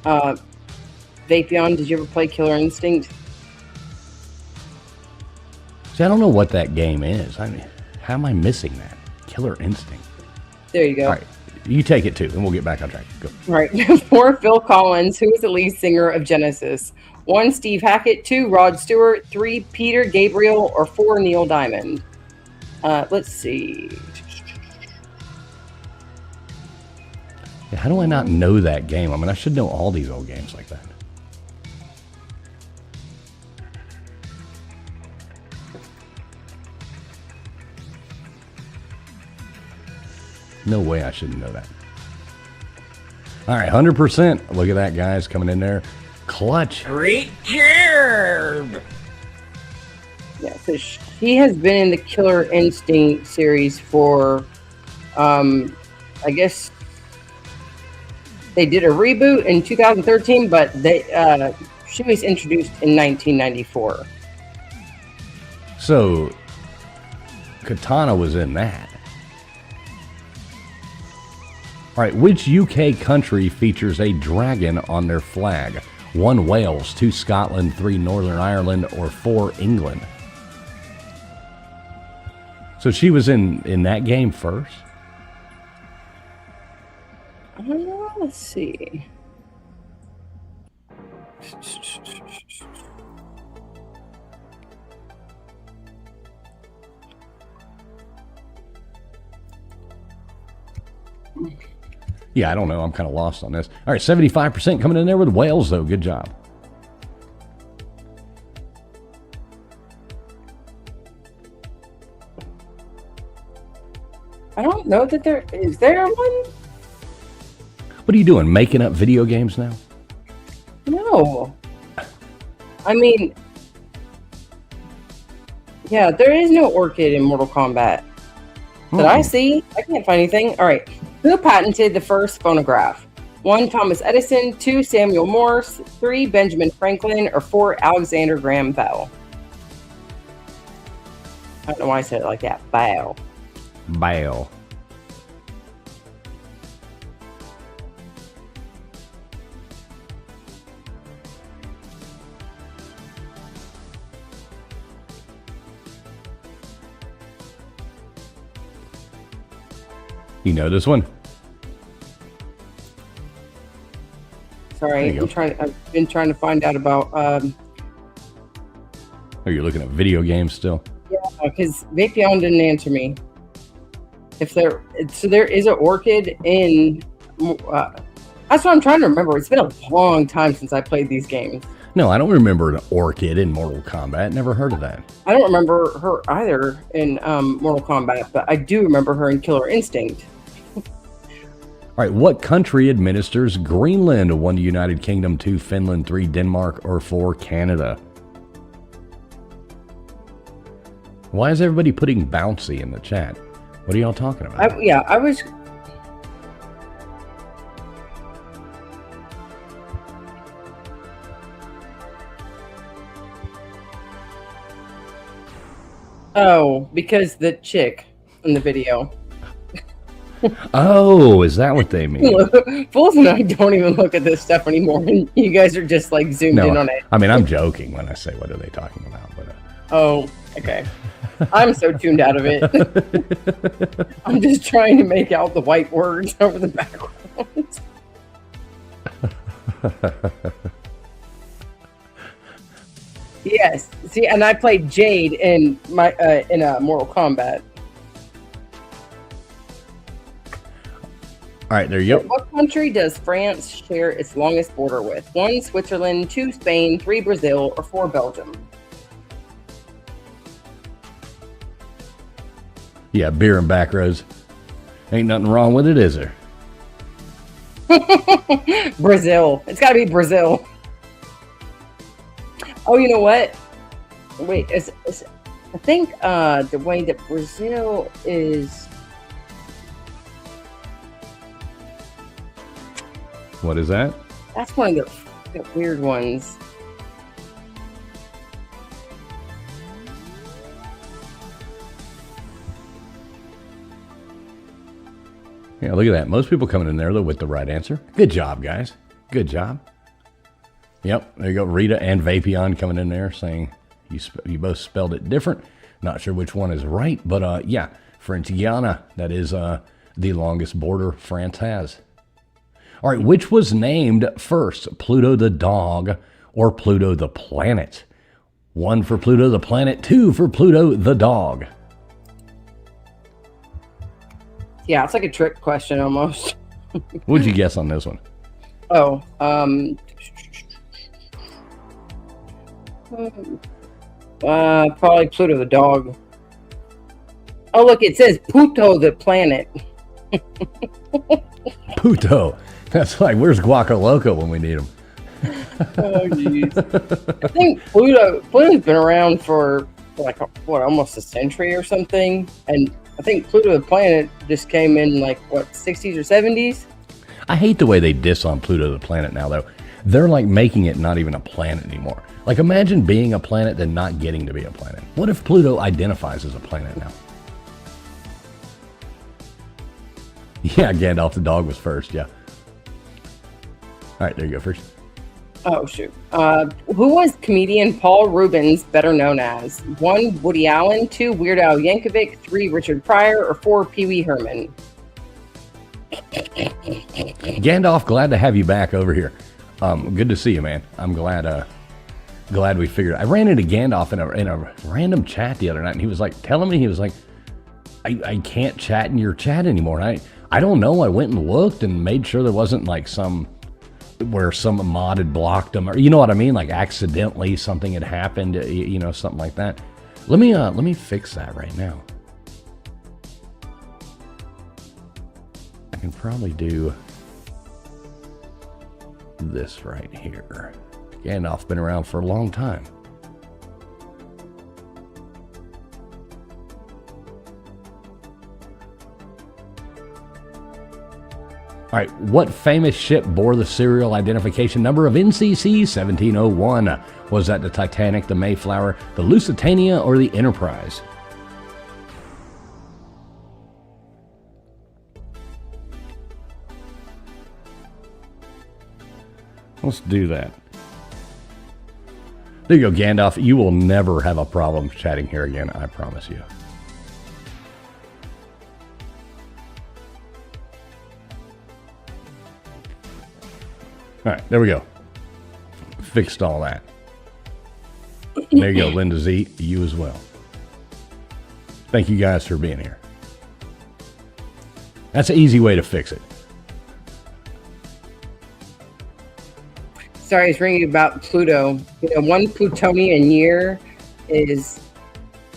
Vapion, did you ever play Killer Instinct? See, I don't know what that game is. I mean, how am I missing that? Killer Instinct. There you go. All right, you take it too, and we'll get back on track. Go. All right. 4, Phil Collins, who is the lead singer of Genesis? 1, Steve Hackett. 2, Rod Stewart. 3, Peter Gabriel. Or 4, Neil Diamond. Let's see. Yeah, how do I not know that game? I mean, I should know all these old games like that. No way I shouldn't know that. All right, 100%. Look at that, guys, coming in there. Clutch. Great job! Yeah, so she has been in the Killer Instinct series for, I guess they did a reboot in 2013, but she was introduced in 1994. So, Katana was in that. All right, which UK country features a dragon on their flag? 1, Wales, 2, Scotland, 3, Northern Ireland, or 4, England? So she was in that game first? Let's see. Yeah, I don't know. I'm kind of lost on this. All right, 75% coming in there with Wales, though. Good job. I don't know that is there one? What are you doing? Making up video games now? No. I mean, yeah, there is no orchid in Mortal Kombat. That I see. I can't find anything. All right. Who patented the first phonograph? 1. Thomas Edison. 2. Samuel Morse. 3. Benjamin Franklin. Or 4. Alexander Graham Bell. I don't know why I said it like that. Bell. Bell. You know this one? Sorry, I've been trying to find out about. Oh, you're looking at video games still? Yeah, because Vapion didn't answer me. So there is an orchid in. That's what I'm trying to remember. It's been a long time since I played these games. No, I don't remember an orchid in Mortal Kombat. Never heard of that. I don't remember her either in Mortal Kombat, but I do remember her in Killer Instinct. All right, what country administers Greenland? 1, United Kingdom, 2, Finland, 3, Denmark, or 4, Canada? Why is everybody putting bouncy in the chat? What are y'all talking about? I was. Oh, because the chick in the video. Oh, is that what they mean? Fools and I don't even look at this stuff anymore, and you guys are just like zoomed in on it. I mean, I'm joking when I say what are they talking about, but. Oh, okay. I'm so tuned out of it. I'm just trying to make out the white words over the background. Yes. See, and I played Jade in my in a Mortal Kombat. All right, there you go. What country does France share its longest border with? 1, Switzerland, 2, Spain, 3, Brazil, or 4, Belgium? Yeah, beer and back rows. Ain't nothing wrong with it, is there? Brazil. It's got to be Brazil. Oh, you know what? Wait, I think the way that Brazil is. What is that? That's one of the weird ones. Yeah, look at that. Most people coming in there with the right answer. Good job, guys. Good job. Yep, there you go. Rita and Vapion coming in there saying you both spelled it different. Not sure which one is right, but yeah, French Guiana. That is the longest border France has. All right, which was named first, Pluto the dog or Pluto the planet? 1 for Pluto the planet, 2 for Pluto the dog. Yeah, it's like a trick question almost. What'd you guess on this one? Oh, probably Pluto the dog. Oh, look, it says Pluto the planet. Pluto. That's like, where's Guaco Loco when we need him? Oh, jeez. I think Pluto's been around for like, almost a century or something. And I think Pluto the planet just came in like, 60s or 70s? I hate the way they diss on Pluto the planet now, though. They're like making it not even a planet anymore. Like, imagine being a planet then not getting to be a planet. What if Pluto identifies as a planet now? Yeah, Gandalf the dog was first, yeah. All right, there you go, first. Oh shoot. Who was comedian Paul Rubens better known as? 1. Woody Allen, 2. Weird Al Yankovic, 3. Richard Pryor, or 4. Pee Wee Herman? Gandalf, glad to have you back over here. Good to see you, man. I'm glad we figured it. I ran into Gandalf in a random chat the other night, and he was like telling me, he was like, I can't chat in your chat anymore. And I don't know. I went and looked and made sure there wasn't like some mod had blocked him, or you know what I mean, like accidentally something had happened, something like that. Let me fix that right now. I can probably do this right here. Gandalf's been around for a long time. All right, what famous ship bore the serial identification number of NCC 1701? Was that the Titanic, the Mayflower, the Lusitania, or the Enterprise? Let's do that. There you go, Gandalf. You will never have a problem chatting here again, I promise you. All right, there we go. Fixed all that. There you go, Linda Z. You as well. Thank you guys for being here. That's an easy way to fix it. Sorry, I was reading about Pluto. 1 Plutonian year is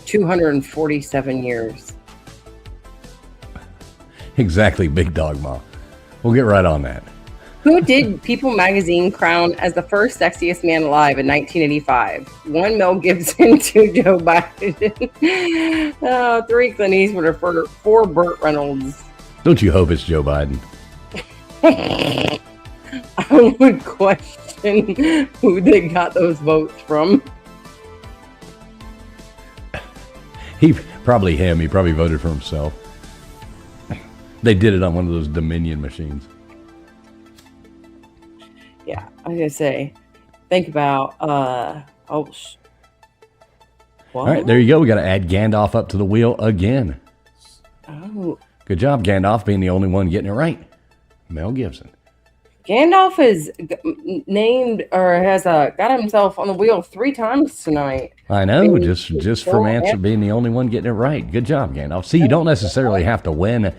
247 years. Exactly, Big Dog Ma. We'll get right on that. Who did People magazine crown as the first sexiest man alive in 1985? 1 Mel Gibson, 2 Joe Biden, 3 Clint Eastwood, or 4 Burt Reynolds. Don't you hope it's Joe Biden? I would question who they got those votes from. He probably voted for himself. They did it on one of those Dominion machines. Yeah, I was gonna say, think about All right, there you go. We got to add Gandalf up to the wheel again. Oh, good job, Gandalf, being the only one getting it right. Mel Gibson. Gandalf is named or has got himself on the wheel 3 times tonight. I know, just from being the only one getting it right. Good job, Gandalf. See, you don't necessarily have to win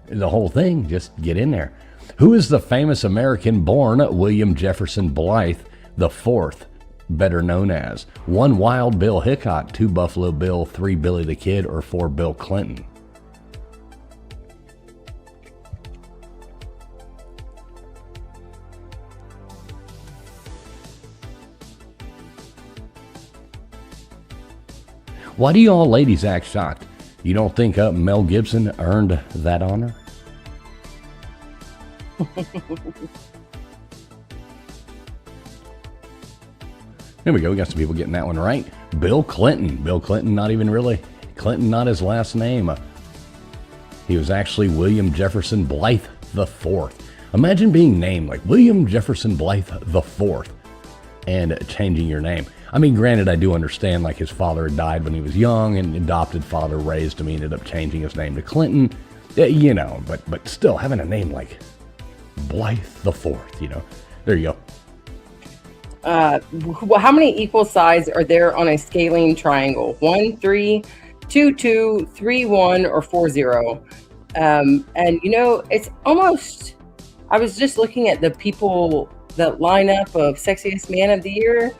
the whole thing. Just get in there. Who is the famous American-born William Jefferson Blythe the Fourth, better known as? 1 Wild Bill Hickok, 2 Buffalo Bill, 3 Billy the Kid, or 4 Bill Clinton? Why do you all ladies act shocked? You don't think Mel Gibson earned that honor? There we go. We got some people getting that one right. Bill Clinton. Bill Clinton, not even really. Clinton, not his last name. He was actually William Jefferson Blythe the Fourth. Imagine being named like William Jefferson Blythe the Fourth and changing your name. I mean, granted, I do understand like his father had died when he was young and adopted father raised him. He ended up changing his name to Clinton, but still having a name like Blythe the Fourth, there you go. How many equal sides are there on a scaling triangle? 1, 3, 2, 2, 3, 1, or 4, 0? And it's almost, I was just looking at the lineup of sexiest man of the year,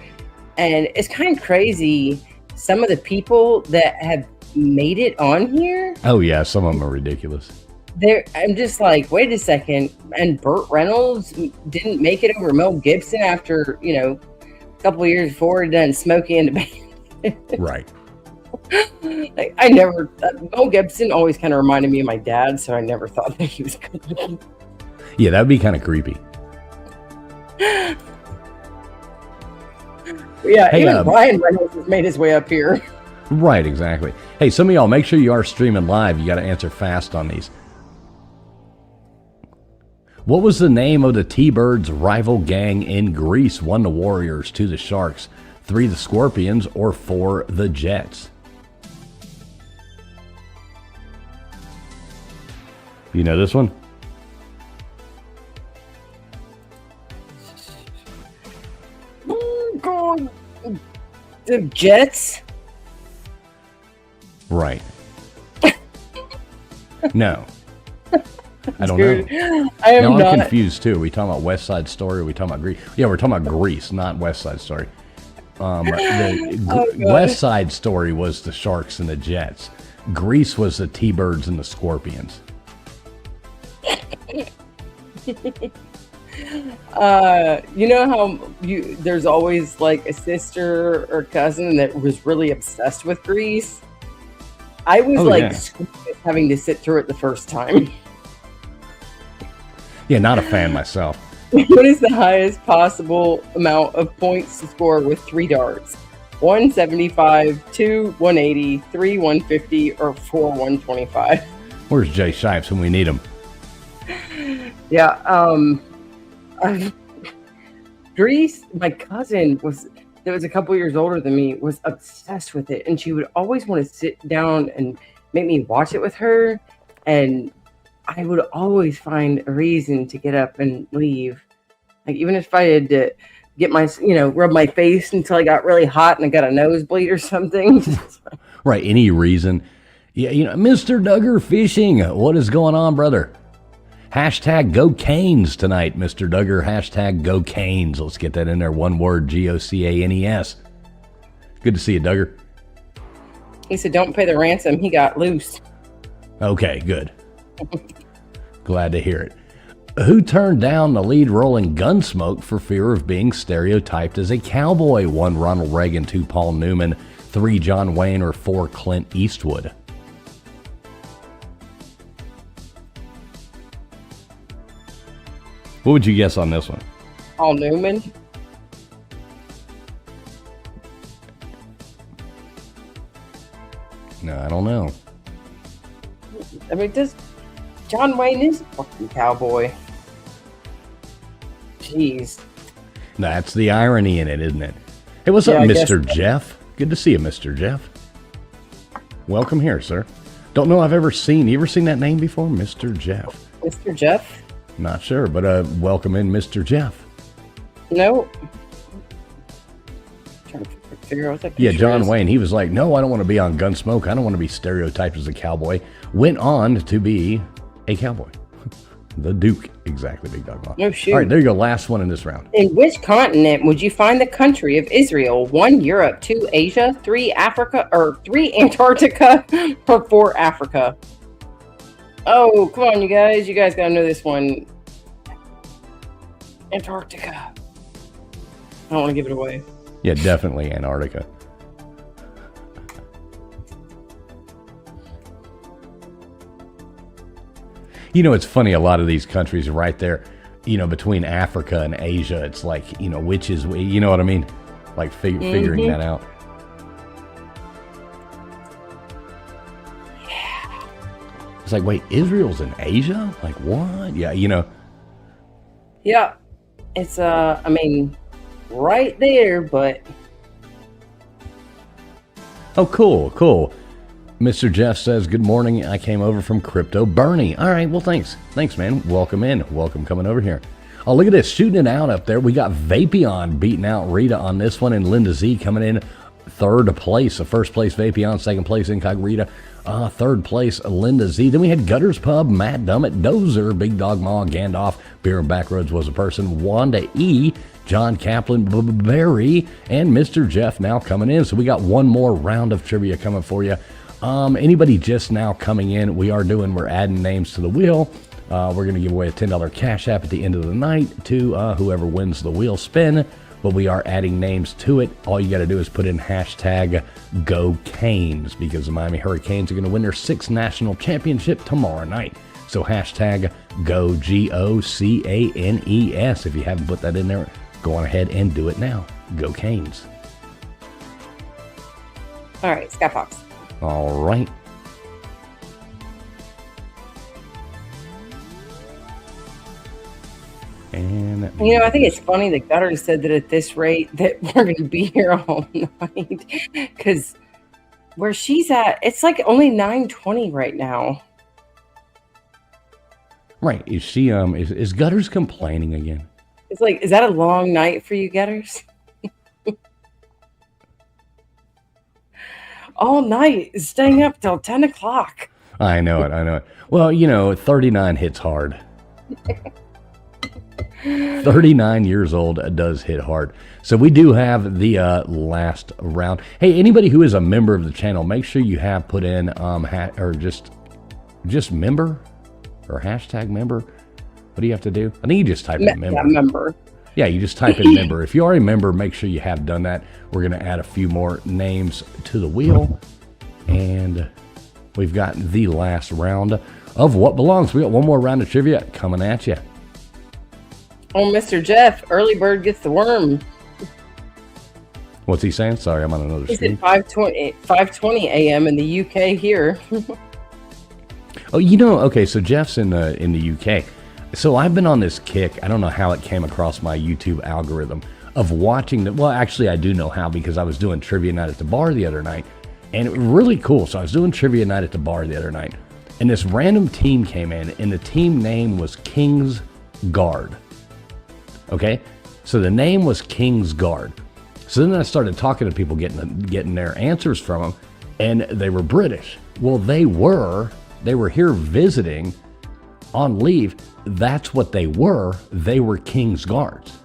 and it's kind of crazy. Some of the people that have made it on here. Oh yeah, some of them are ridiculous. I'm just like, wait a second. And Burt Reynolds didn't make it over Mel Gibson after, a couple of years before he'd done Smokey and the Bandit. Right. Mel Gibson always kind of reminded me of my dad, so I never thought that he was good. Yeah, that'd be kind of creepy. Yeah, hey, even Ryan Reynolds has made his way up here. Right, exactly. Hey, some of y'all, make sure you are streaming live. You got to answer fast on these. What was the name of the T-Birds' rival gang in Greece? 1, the Warriors, 2, the Sharks, 3, the Scorpions, or 4, the Jets? You know this one? Oh, God. The Jets? Right. No. I don't know. I am Now I'm not. confused too. Are we talking about West Side Story? Or are we talking about Greece? Yeah, we're talking about Greece, not West Side Story. West Side Story was the Sharks and the Jets. Greece was the T-Birds and the Scorpions. You know how there's always like a sister or cousin that was really obsessed with Grease? I was having to sit through it the first time. Yeah, not a fan myself. What is the highest possible amount of points to score with 3 darts? 175, 2, 180, 3, 150, or 4, 125? Where's Jay Shipes when we need him? Yeah, Grease, my cousin that was a couple years older than me, was obsessed with it, and she would always want to sit down and make me watch it with her, and I would always find a reason to get up and leave. Like, even if I had to get rub my face until I got really hot and I got a nosebleed or something. Right, any reason. Yeah, Mr. Duggar Fishing, what is going on, brother? Hashtag Go Canes tonight, Mr. Duggar. Hashtag Go Canes. Let's get that in there. One word, Gocanes. Good to see you, Duggar. He said, don't pay the ransom. He got loose. Okay, good. Glad to hear it. Who turned down the lead role in Gunsmoke for fear of being stereotyped as a cowboy? 1, Ronald Reagan, 2, Paul Newman, 3, John Wayne, or 4, Clint Eastwood? What would you guess on this one? Paul Newman. No, I don't know. I mean, John Wayne is a fucking cowboy. Jeez. That's the irony in it, isn't it? Hey, what's up, Mr. Jeff? Good to see you, Mr. Jeff. Welcome here, sir. Don't know I've ever seen. You ever seen that name before? Mr. Jeff. Mr. Jeff? Not sure, but welcome in, Mr. Jeff. No. Trying to figure out what that Yeah, picture John is. Wayne, he was like, no, I don't want to be on Gunsmoke. I don't want to be stereotyped as a cowboy. Went on to be a cowboy. The Duke, exactly, Big Dog Law. No shoot. All right, there you go. Last one in this round. In which continent would you find the country of Israel? 1, Europe, 2, Asia, 3, Africa, or 3, Antarctica, or 4, Africa? Oh, come on, you guys. You guys got to know this one. Antarctica. I don't want to give it away. Yeah, definitely Antarctica. It's funny, a lot of these countries are right there, between Africa and Asia. It's like, which is, you know what I mean? Like figuring that out. Yeah. It's like, wait, Israel's in Asia? Like, what? Yeah, Yeah. It's, right there, but... Oh, cool. Mr. Jeff says, good morning. I came over from Crypto Bernie. All right, well, thanks. Thanks, man. Welcome in. Welcome coming over here. Oh, look at this. Shooting it out up there. We got Vapion beating out Rita on this one, and Linda Z coming in third place. So first place, Vapion. Second place, Incognita. Third place, Linda Z. Then we had Gutters Pub, Matt Dummett, Dozer, Big Dog Ma, Gandalf, Beer and Backroads was a person, Wanda E., John Kaplan, Barry, and Mr. Jeff now coming in. So we got one more round of trivia coming for you. Anybody just now coming in, we're adding names to the wheel. We're going to give away a $10 cash app at the end of the night to whoever wins the wheel spin. But we are adding names to it. All you got to do is put in hashtag Go Canes, because the Miami Hurricanes are going to win their 6th national championship tomorrow night. So hashtag Go, GOCANES. If you haven't put that in there, go on ahead and do it now. Go Canes. All right, Sky Fox. All right. And I think it's funny that Gutter said that at this rate that we're going to be here all night, because where she's at, it's like only 9:20 right now. right, is she is Gutters complaining again? It's like, is that a long night for you, Gutters? All night, staying up till 10 o'clock. I know it. Well, 39 hits hard. 39 years old does hit hard. So we do have the last round. Hey, anybody who is a member of the channel, make sure you have put in or just member or hashtag member. What do you have to do? I think you just type in member. Yeah, member. Yeah, you just type in member. If you are a member, make sure you have done that. We're going to add a few more names to the wheel. And we've got the last round of What Belongs. We got one more round of trivia coming at you. Oh, Mr. Jeff, early bird gets the worm. What's he saying? Sorry, I'm on another screen. It's at 5:20 a.m. in the UK here. Oh, okay, so Jeff's in the UK. So I've been on this kick. I don't know how it came across my YouTube algorithm of watching well, actually I do know how, because I was doing trivia night at the bar the other night, and it was really cool. So I was doing trivia night at the bar the other night, and this random team came in, and the team name was King's Guard. Okay, so the name was King's Guard. So then I started talking to people, getting their answers from them, and they were British. Well, they were here visiting on leave. That's what they were. They were King's Guards.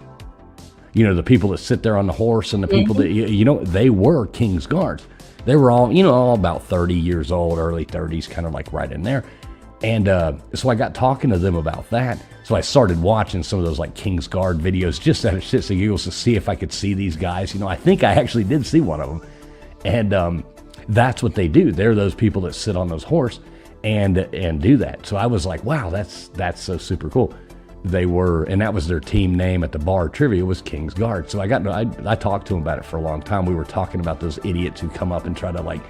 The people that sit there on the horse, and the people that, they were King's Guards. They were all about 30 years old, early 30s, kind of like right in there. And so I got talking to them about that. So I started watching some of those like King's Guard videos just out of shits and giggles to see if I could see these guys. I think I actually did see one of them. And that's what they do. They're those people that sit on those horse and do that. So I was like, wow, that's so super cool. They were, and that was their team name at the bar trivia, was King's Guard. So I talked to them about it for a long time. We were talking about those idiots who come up and try to like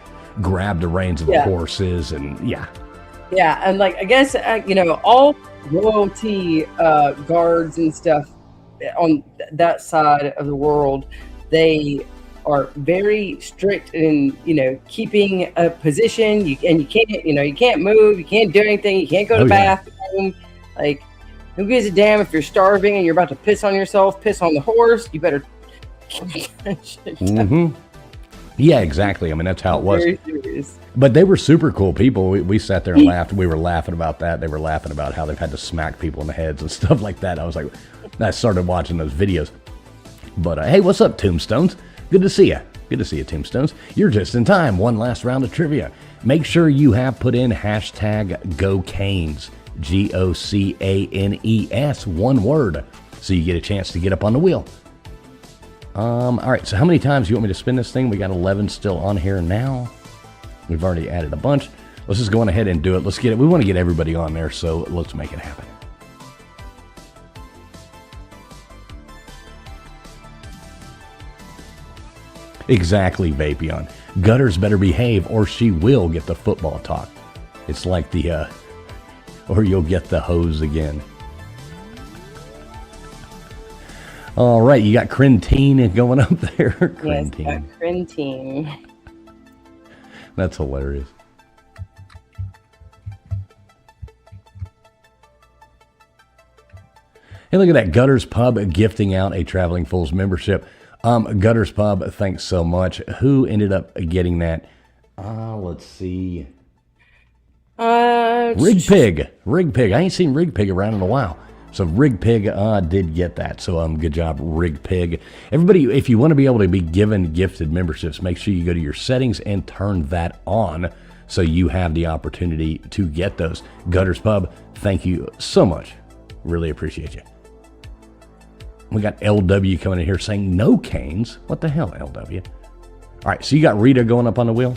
grab the reins of the horses, and yeah. Yeah, and like I guess all royalty guards and stuff on that side of the world, they are very strict in keeping a position. You can't move, you can't do anything, you can't go to the bathroom. Like, who gives a damn if you're starving and you're about to piss on yourself, piss on the horse? You better. Yeah, exactly. I mean, that's how it was. Very serious. But they were super cool people. We sat there and laughed. We were laughing about that. They were laughing about how they've had to smack people in the heads and stuff like that. I was like, I started watching those videos. But hey, what's up, Tombstones? Good to see you. Good to see you, Tombstones. You're just in time. One last round of trivia. Make sure you have put in hashtag GoCanes, GOCANES, one word, so you get a chance to get up on the wheel. All right, so how many times do you want me to spin this thing? We got 11 still on here now. We've already added a bunch. Let's just go on ahead and do it. Let's get it. We want to get everybody on there, so let's make it happen. Exactly, Vapion. Gutters better behave, or she will get the football talk. It's like the, or you'll get the hose again. All right, you got Crentine going up there. Crentine. Yes, Crentine. That's hilarious. Hey, look at that. Gutters Pub gifting out a Traveling Fools membership. Gutters Pub, thanks so much. Who ended up getting that? Let's see. Rig Pig. I ain't seen Rig Pig around in a while. So Rig Pig did get that. So good job, Rig Pig. Everybody, if you want to be able to be given gifted memberships, make sure you go to your settings and turn that on so you have the opportunity to get those. Gutters Pub, thank you so much. Really appreciate you. We got LW coming in here saying no canes. What the hell, LW? All right, so you got Rita going up on the wheel?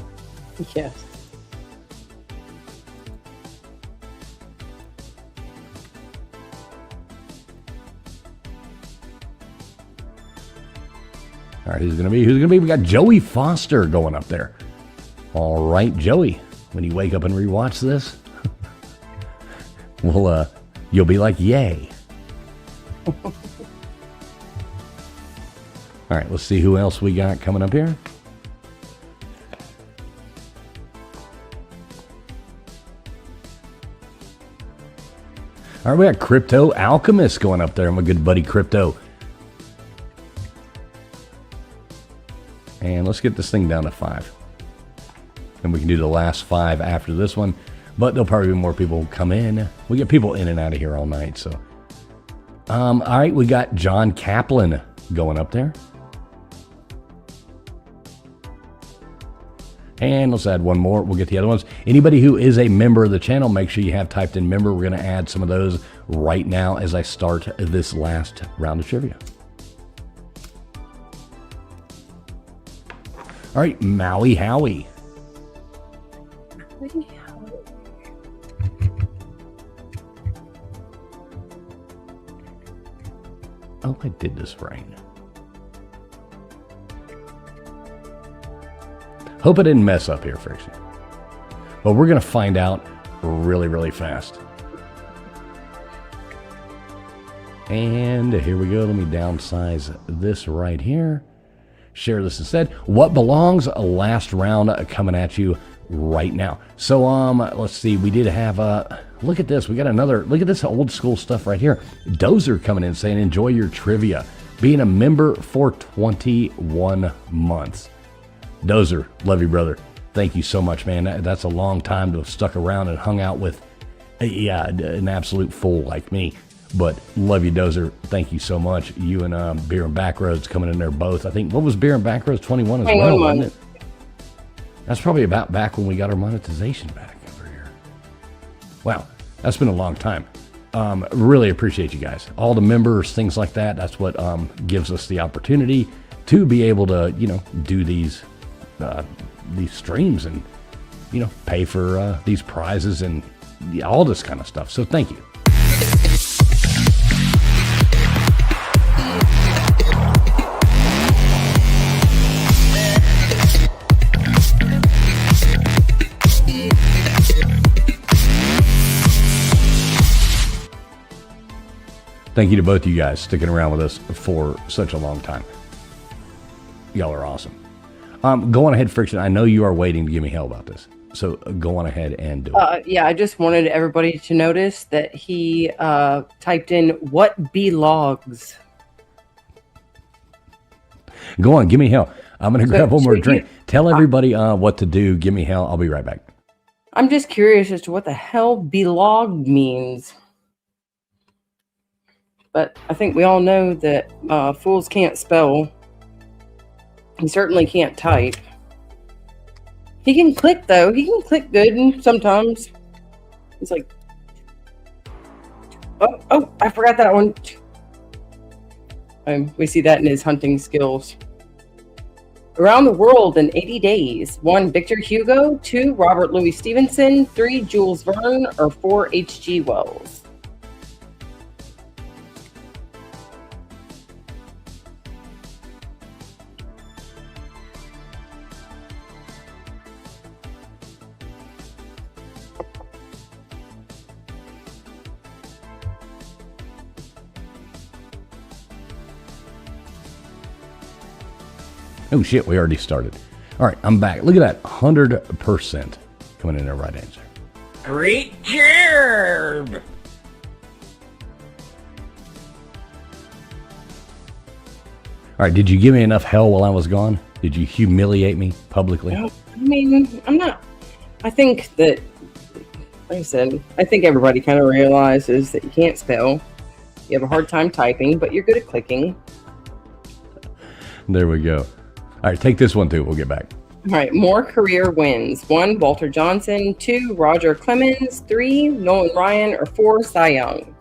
Yes. All right, who's going to be? We got Joey Foster going up there. All right, Joey, when you wake up and rewatch this, well, you'll be like, yay. All right, let's see who else we got coming up here. All right, we got Crypto Alchemist going up there. My good buddy Crypto. And let's get this thing down to 5. And we can do the last 5 after this one. But there'll probably be more people come in. We get people in and out of here all night. So, all right, we got John Kaplan going up there. And let's add one more. We'll get the other ones. Anybody who is a member of the channel, make sure you have typed in member. We're going to add some of those right now as I start this last round of trivia. All right, Maui Howie. Oh, I did this right. Hope I didn't mess up here, Friction. But we're going to find out really, really fast. And here we go. Let me downsize this right here. Share this instead. What belongs? Last round coming at you right now. So, let's see. We did have look at this. We got another, look at this old school stuff right here. Dozer coming in saying, enjoy your trivia. Being a member for 21 months. Dozer, love you, brother. Thank you so much, man. That's a long time to have stuck around and hung out with, an absolute fool like me. But love you, Dozer. Thank you so much. You and Beer and Backroads coming in there both. I think, what was Beer and Backroads? 21 as well, wasn't it? That's probably about back when we got our monetization back over here. Wow, that's been a long time. Really appreciate you guys. All the members, things like that. That's what gives us the opportunity to be able to, do these streams and, pay for these prizes and all this kind of stuff. So thank you. Thank you to both of you guys sticking around with us for such a long time. Y'all are awesome. Go on ahead, Friction. I know you are waiting to give me hell about this. So go on ahead and do it. Yeah, I just wanted everybody to notice that he typed in what B-logs. Go on, give me hell. I'm going to grab one more drink. Tell everybody what to do. Give me hell. I'll be right back. I'm just curious as to what the hell B-log means. But I think we all know that fools can't spell. He certainly can't type. He can click, though. He can click good sometimes. He's like, oh, I forgot that one. We see that in his hunting skills. Around the World in 80 Days. 1, Victor Hugo. 2, Robert Louis Stevenson. 3, Jules Verne. Or 4, H.G. Wells. Oh shit, we already started. All right, I'm back. Look at that, 100% coming in the right answer. Great job! All right, did you give me enough hell while I was gone? Did you humiliate me publicly? No, I mean, I'm not. I think that, like I said, I think everybody kind of realizes that you can't spell. You have a hard time typing, but you're good at clicking. There we go. All right, take this one too. We'll get back. All right, more career wins. 1, Walter Johnson. 2, Roger Clemens. 3, Nolan Ryan. Or 4, Cy Young.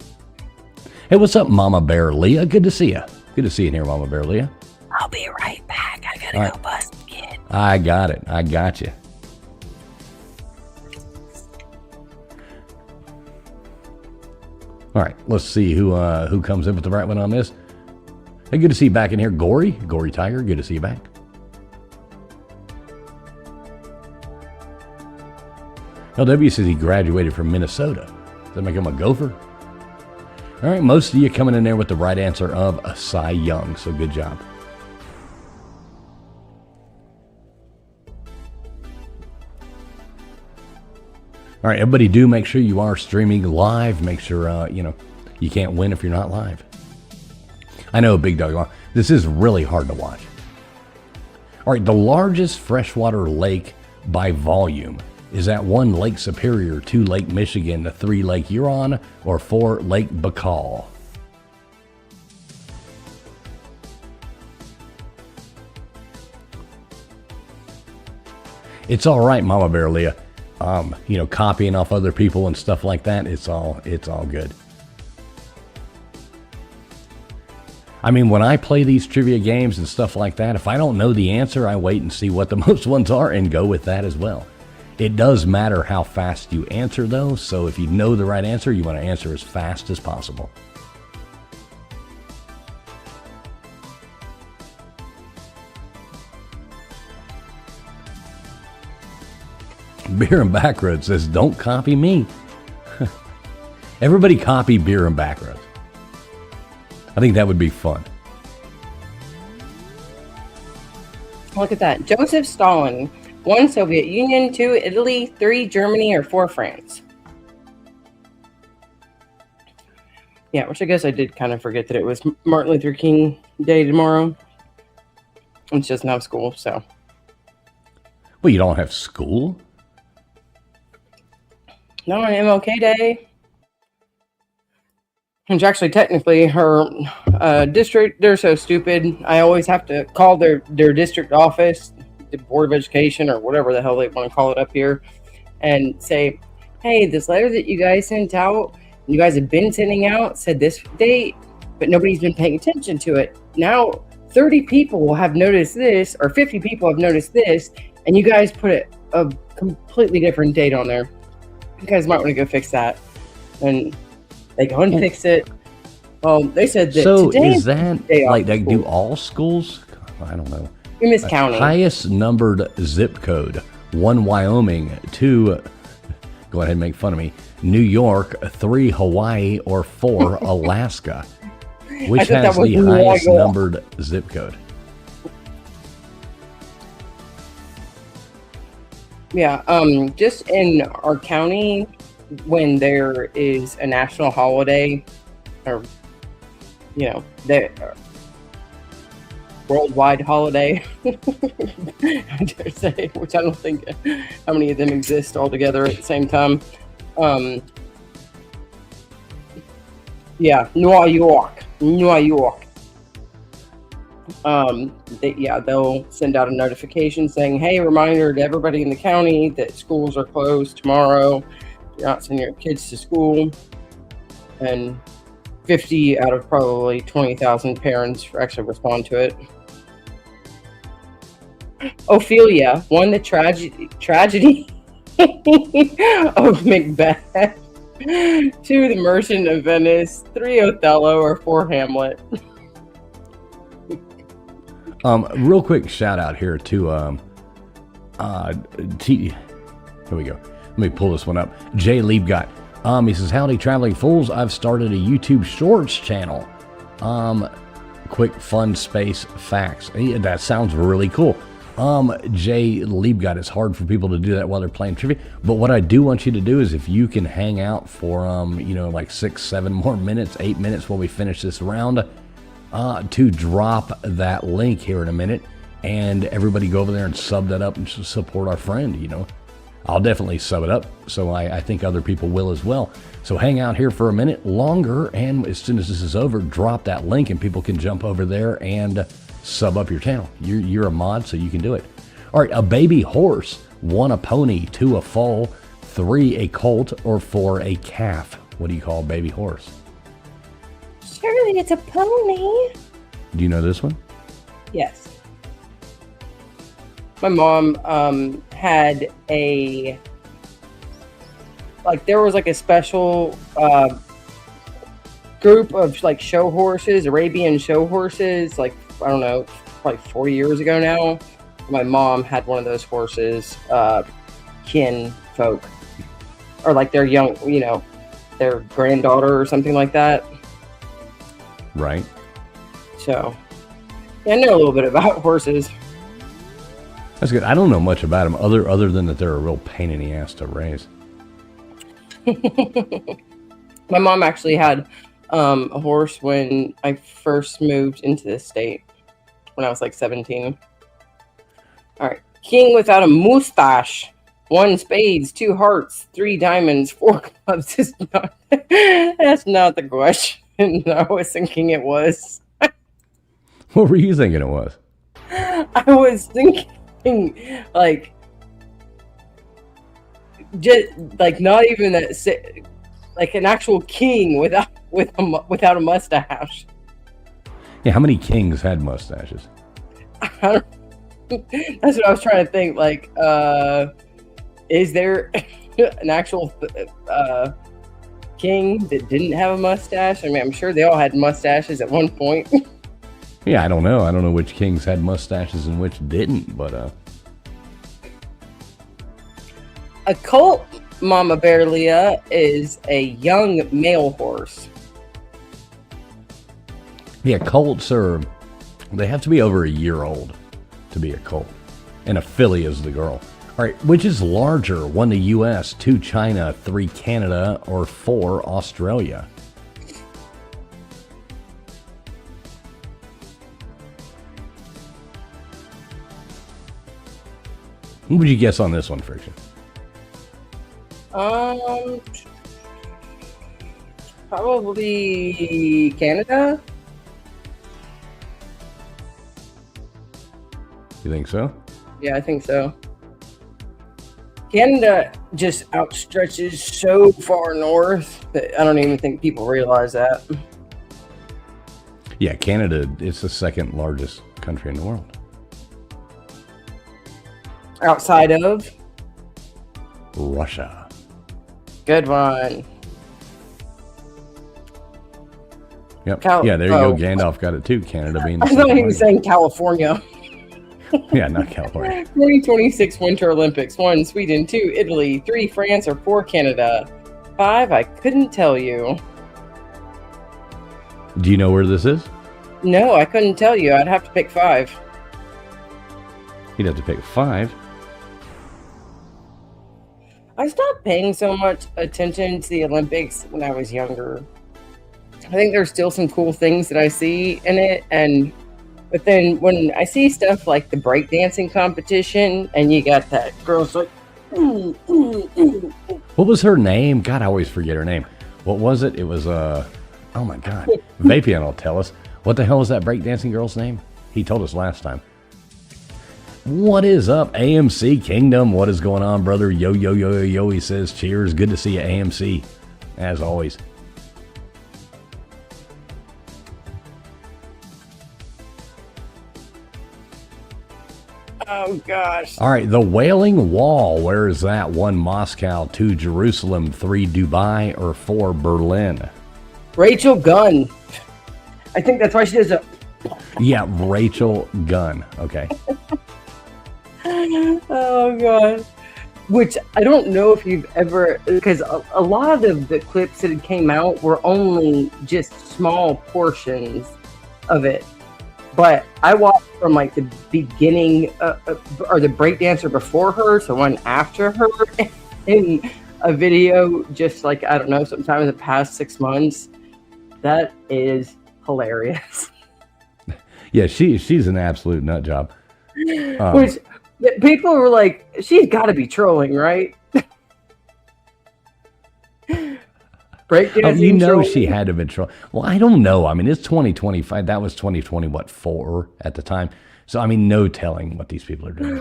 Hey, what's up, Mama Bear Leah? Good to see you. Good to see you here, Mama Bear Leah. I'll be right back. I gotta go bust a kid. I got it. I got you. All right, let's see who comes in with the right one on this. Hey, good to see you back in here. Gory Tiger, good to see you back. LW says he graduated from Minnesota. Does that make him a gopher? All right, most of you coming in there with the right answer of a Cy Young, so good job. All right, everybody do make sure you are streaming live. Make sure, you can't win if you're not live. I know, Big Dog, this is really hard to watch. All right, the largest freshwater lake by volume. Is that 1, Lake Superior, 2, Lake Michigan, 3, Lake Huron, or 4, Lake Baikal? It's all right, Mama Bear Leah. Copying off other people and stuff like that, it's all good. I mean, when I play these trivia games and stuff like that, if I don't know the answer, I wait and see what the most ones are and go with that as well. It does matter how fast you answer, though, so if you know the right answer, you want to answer as fast as possible. Beer and Backroads says, don't copy me. Everybody copy Beer and Backroads. I think that would be fun. Look at that. Joseph Stalin. 1, Soviet Union. 2, Italy. 3, Germany. Or 4, France. Yeah, which I guess I did kind of forget that it was Martin Luther King Day tomorrow. It's just not school, so. Well, you don't have school? No, on MLK Day. Which actually, technically, her district, they're so stupid. I always have to call their district office, the Board of Education, or whatever the hell they want to call it up here, and say, hey, this letter that you guys sent out, you guys have been sending out, said this date, but nobody's been paying attention to it. Now, 30 people will have noticed this, or 50 people have noticed this, and you guys put a completely different date on there. You guys might want to go fix that. And they go and fix it. They said that so today is that like they do all schools? I don't know. In this county. Highest numbered zip code. 1, Wyoming. 2, go ahead and make fun of me, New York. 3, Hawaii. Or 4, Alaska. Which has the highest numbered zip code? Yeah, just in our county, when there is a national holiday, or, the worldwide holiday, I dare say, which I don't think how many of them exist all together at the same time. New York. They'll send out a notification saying, hey, reminder to everybody in the county that schools are closed tomorrow. You're not sending your kids to school. And 50 out of probably 20,000 parents actually respond to it. Ophelia won the tragedy of Macbeth. 2, The Merchant of Venice. 3, Othello. Or 4, Hamlet. Real quick shout out here to here we go. Let me pull this one up. Jay Liebgott. He says, howdy traveling fools. I've started a YouTube Shorts channel. Quick fun space facts. That sounds really cool. Jay Liebgott, it's hard for people to do that while they're playing trivia. But what I do want you to do is if you can hang out for like 6, 7 more minutes, 8 minutes while we finish this round, to drop that link here in a minute, and everybody go over there and sub that up and support our friend. I'll definitely sub it up, so I think other people will as well. So hang out here for a minute longer, and as soon as this is over, drop that link and people can jump over there and sub up your channel. You're a mod, so you can do it. All right, a baby horse. 1, a pony. 2, a foal. 3, a colt. Or 4, a calf. What do you call a baby horse? Surely it's a pony. Do you know this one? Yes. My mom had there was a special group of show horses, Arabian show horses, I don't know, probably 4 years ago now. My mom had one of those horses, kin folk, or their young, their granddaughter or something like that. Right. So, yeah, I know a little bit about horses. That's good. I don't know much about them other than that they're a real pain in the ass to raise. My mom actually had a horse when I first moved into this state when I was like 17. All right. King without a mustache. 1 spades, 2 hearts, 3 diamonds, 4 clubs. Is not, that's not the question I was thinking it was. What were you thinking it was? I was thinking like just like not even that, like an actual king without a mustache. Yeah, how many kings had mustaches? That's what I was trying to think. Like, is there an actual king that didn't have a mustache? I mean, I'm sure they all had mustaches at one point. Yeah, I don't know. I don't know which kings had mustaches and which didn't, but A colt Mama Bear Leah is a young male horse. yeah, colts are, they have to be over a year old to be a colt. And a filly is the girl. All right, which is larger? 1 the U.S., 2 China, 3 Canada, or 4 Australia? What would you guess on this one, Friction? Probably Canada. You think so? Yeah, I think so. Canada just outstretches so far north that I don't even think people realize that. Yeah, Canada is the second largest country in the world. Outside of Russia. good one. Yep. Yeah, there you go. Gandalf got it too. Canada being the I second thought he was largest. saying California. Yeah, not California. 2026 Winter Olympics. 1 Sweden, 2 Italy, 3 France, or 4 Canada. 5 I couldn't tell you. Do you know where this is? No, I couldn't tell you. I'd have to pick 5. You'd have to pick 5. I stopped paying so much attention to the Olympics when I was younger. I think there's still some cool things that I see in it, but then when I see stuff like the breakdancing competition, and you got that girl's like, ooh, ooh, ooh. What was her name? God, I always forget her name. What was it? It was, oh my God. Vapian will tell us. What the hell was that breakdancing girl's name? He told us last time. What is up, AMC Kingdom? What is going on, brother? Yo, yo, yo, yo, yo. He says, cheers. Good to see you, AMC. As always. Oh gosh. All right, the Wailing Wall. Where is that? 1 Moscow, 2 Jerusalem, 3 Dubai, or 4 Berlin? Rachel Gunn. I think that's why she does it. Yeah, Rachel Gunn. Okay. Oh god. Which I don't know if you've ever, because a lot of the clips that came out were only just small portions of it. But I watched from like the beginning or the breakdancer before her to one after her in a video, just like, I don't know, sometime in the past 6 months. That is hilarious. Yeah, she's an absolute nut job. Which people were like, she's got to be trolling, right? Breakdancing. Oh, you know trolling. she had to have been trolling. Well, I don't know. I mean, it's 2025. That was 2020, what, 4 at the time? So, I mean, no telling what these people are doing.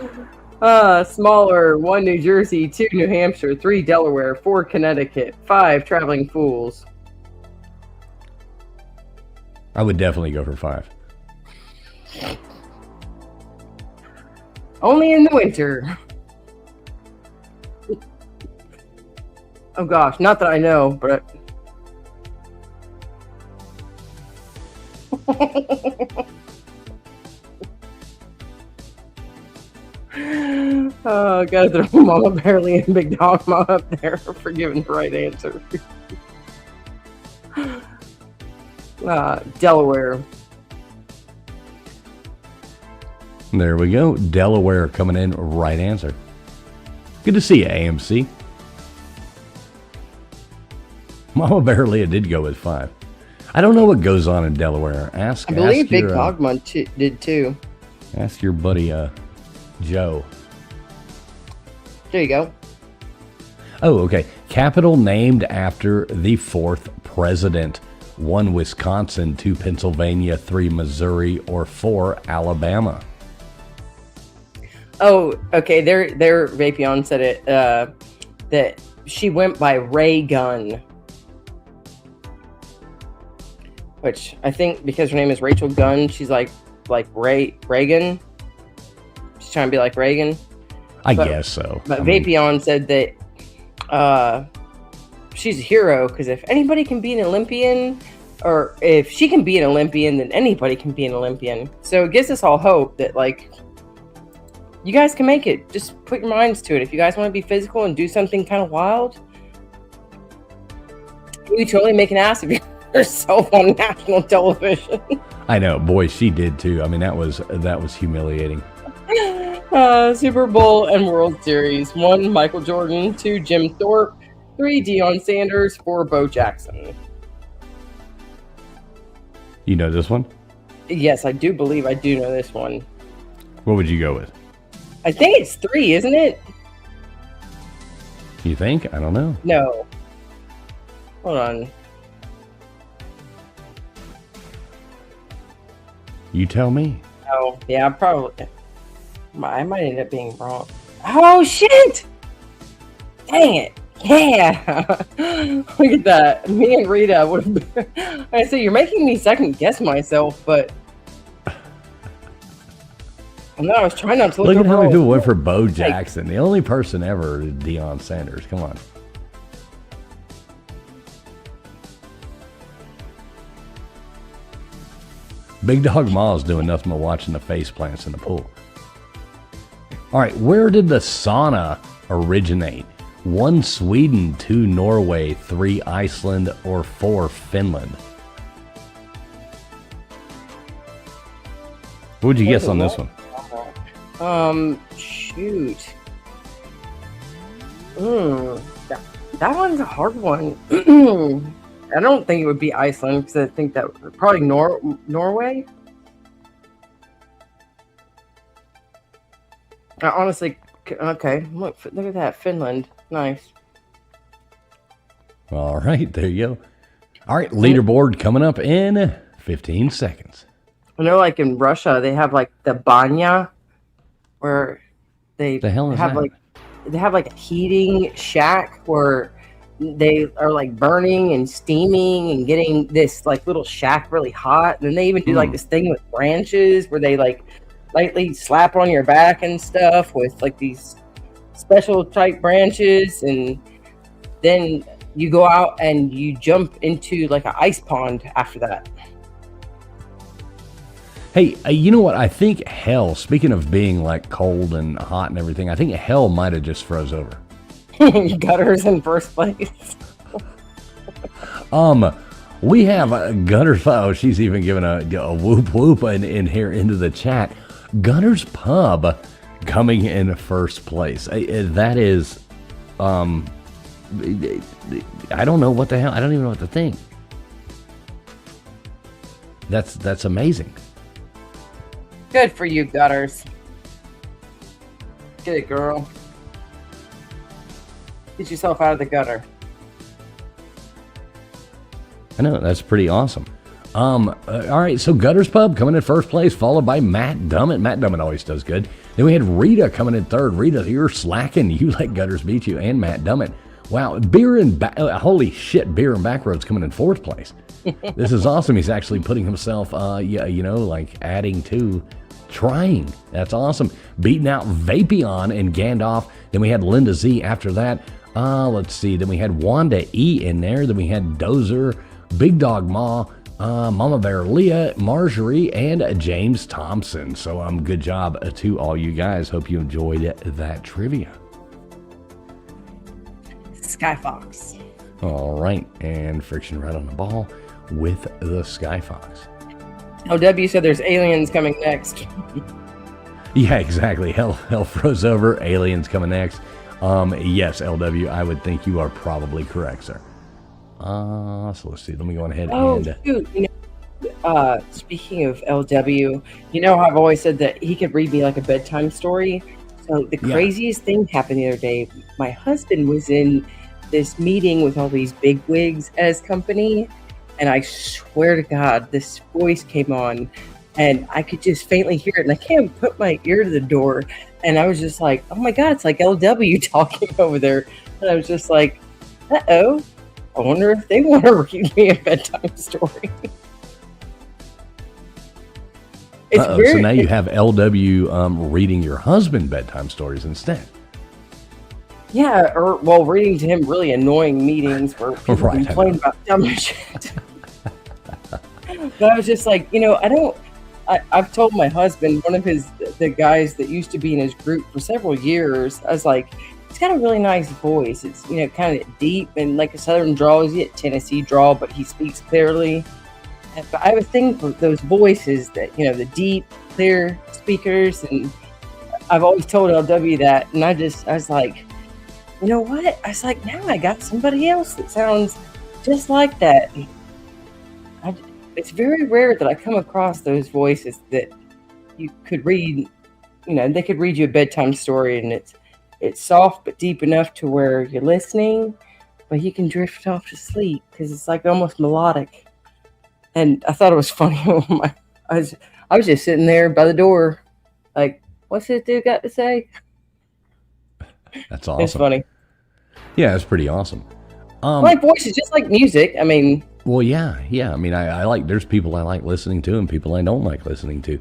Smaller. 1 New Jersey, 2 New Hampshire, 3 Delaware, 4 Connecticut, 5 Traveling Fools. I would definitely go for 5. Only in the winter. Oh gosh, not that I know, but oh, gotta throw Mama Barely and Big Dog Mom up there for giving the right answer. Delaware. There we go. Delaware coming in. Right answer. Good to see you, AMC. Mama Bear Leah did go with 5. I don't know what goes on in Delaware. I believe ask Big your, Dogma did too. Ask your buddy Joe. There you go. Oh, okay. Capital named after the 4th president. 1 Wisconsin, 2 Pennsylvania, 3 Missouri, or 4 Alabama. Oh, okay. Their Vapion said it that she went by Ray Gunn, which I think because her name is Rachel Gunn, she's like Reagan. She's trying to be like Reagan. I guess so. But Vapion said that she's a hero because if anybody can be an Olympian, or if she can be an Olympian, then anybody can be an Olympian. So it gives us all hope that, like, you guys can make it. Just put your minds to it. If you guys want to be physical and do something kind of wild, you totally make an ass of yourself on national television. I know, boy, she did too. I mean, that was humiliating. Super Bowl and World Series. 1 Michael Jordan, 2 Jim Thorpe, 3 Deion Sanders, 4 Bo Jackson. You know this one? Yes, I do believe I do know this one. What would you go with? I think it's 3, isn't it? You think? I don't know. No. Hold on. You tell me. Oh, yeah, I might end up being wrong. Oh, shit! Dang it. Yeah. Look at that. Me and Rita would have been... I say, you're making me second guess myself, but... No, I was trying not to look at how many people went for Bo Jackson. The only person ever is Deion Sanders. Come on. Big Dog Ma's doing nothing but watching the face plants in the pool. All right, where did the sauna originate? 1 Sweden, 2 Norway, 3 Iceland, or 4 Finland? What would you guess on this one? Shoot. That one's a hard one. I don't think it would be Iceland because I think that probably Norway. I honestly, okay. Look at that, Finland. Nice. All right, there you go. All right, leaderboard coming up in 15 seconds. I know, like in Russia, they have like the banya, where they have like a heating shack where they are like burning and steaming and getting this like little shack really hot. And then they even do like this thing with branches where they like lightly slap on your back and stuff with like these special type branches. And then you go out and you jump into like an ice pond after that. Hey, you know what? I think hell, speaking of being like cold and hot and everything, I think hell might have just froze over. Gutters in first place. We have Gutters. Oh, she's even giving a whoop whoop in here into the chat. Gutters Pub coming in first place. That is, I don't know what the hell. I don't even know what to think. That's amazing. Good for you, Gutters. Get it, girl. Get yourself out of the gutter. I know, that's pretty awesome. All right, so Gutters Pub coming in first place, followed by Matt Dummett. Matt Dummett always does good. Then we had Rita coming in third. Rita, you're slacking. You let Gutters beat you, and Matt Dummett. Wow, holy shit, Beer and Backroads coming in fourth place. This is awesome. He's actually putting himself, like adding to trying. That's awesome. Beating out Vapion and Gandalf. Then we had Linda Z after that. Let's see. Then we had Wanda E in there. Then we had Dozer, Big Dog Ma, Mama Bear Leah, Marjorie, and James Thompson. So good job to all you guys. Hope you enjoyed that trivia. Sky Fox. All right, and Friction right on the ball. with the Sky Fox. LW said there's aliens coming next. Yeah, exactly. Hell froze over. Aliens coming next. Yes, LW, I would think you are probably correct, sir. So let's see. Let me go ahead and... Shoot. Speaking of LW, how I've always said that he could read me like a bedtime story. So the craziest thing happened the other day. My husband was in this meeting with all these big wigs at his company, and I swear to God, this voice came on, and I could just faintly hear it, and I can't put my ear to the door, and I was just like, oh my God, it's like LW talking over there. And I was just like, uh-oh, I wonder if they want to read me a bedtime story. It's weird. So now you have LW reading your husband bedtime stories instead. Yeah, reading to him really annoying meetings where people complain about dumb shit. But I was just like, I've told my husband, one of the guys that used to be in his group for several years, I was like, he's got a really nice voice. It's, kind of deep and like a Southern drawl. He's a Tennessee drawl, but he speaks clearly. But I have a thing for those voices that, the deep, clear speakers. And I've always told LW that. And I was like, you know what? I was like, now I got somebody else that sounds just like that. It's very rare that I come across those voices that you could read, they could read you a bedtime story, and it's soft but deep enough to where you're listening, but you can drift off to sleep because it's like almost melodic. And I thought it was funny. I was just sitting there by the door, like, what's this dude got to say? That's awesome. It's funny. Yeah, it's pretty awesome. My voice is just like music. I mean, well, yeah. I mean, I like. There's people I like listening to, and people I don't like listening to.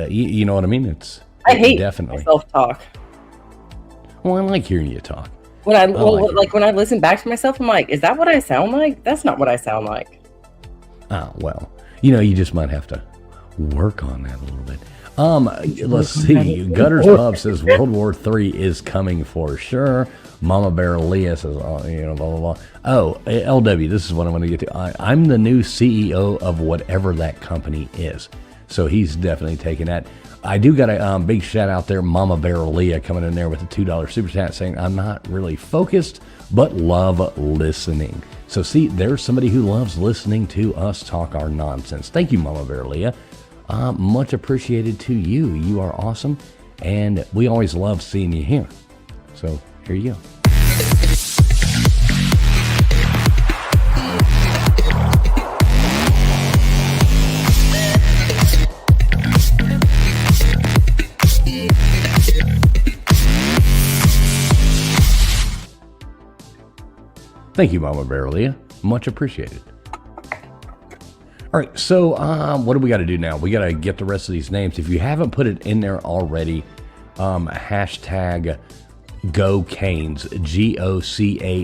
You know what I mean? I hate definitely myself talk. Well, I like hearing you talk. When I listen back to myself, I'm like, is that what I sound like? That's not what I sound like. Oh, well, you just might have to work on that a little bit. Let's see. Gutters Pub says World War III is coming for sure. Mama Bear Leah says, blah, blah, blah. Oh, LW, this is what I want to get to. I'm the new CEO of whatever that company is. So he's definitely taking that. I do got a big shout out there, Mama Bear Leah, coming in there with a $2 super chat saying, I'm not really focused, but love listening. So see, there's somebody who loves listening to us talk our nonsense. Thank you, Mama Bear Leah. Much appreciated to you. You are awesome, and we always love seeing you here. So here you go. Thank you, Mama Bear Leah. Much appreciated. All right, so what do we got to do now? We got to get the rest of these names. If you haven't put it in there already, hashtag GoCanes,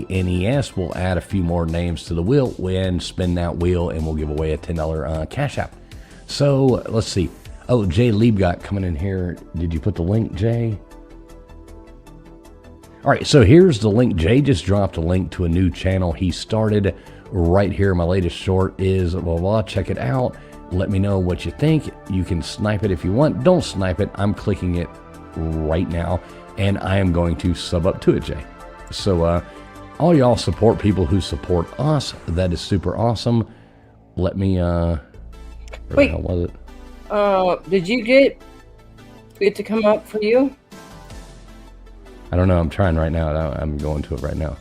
GOCANES. We'll add a few more names to the wheel and spin that wheel, and we'll give away a $10 cash app. So let's see. Oh, Jay Liebgott coming in here. Did you put the link, Jay? All right, so here's the link. Jay just dropped a link to a new channel he started right here. My latest short is blah, blah, blah. Check it out. Let me know what you think. You can snipe it if you want. Don't snipe it. I'm clicking it right now, and I am going to sub up to it, Jay. So all y'all support people who support us. That is super awesome. Let me, where Wait, the hell was it? Did you get it to come up for you? I don't know. I'm trying right now. I'm going to it right now.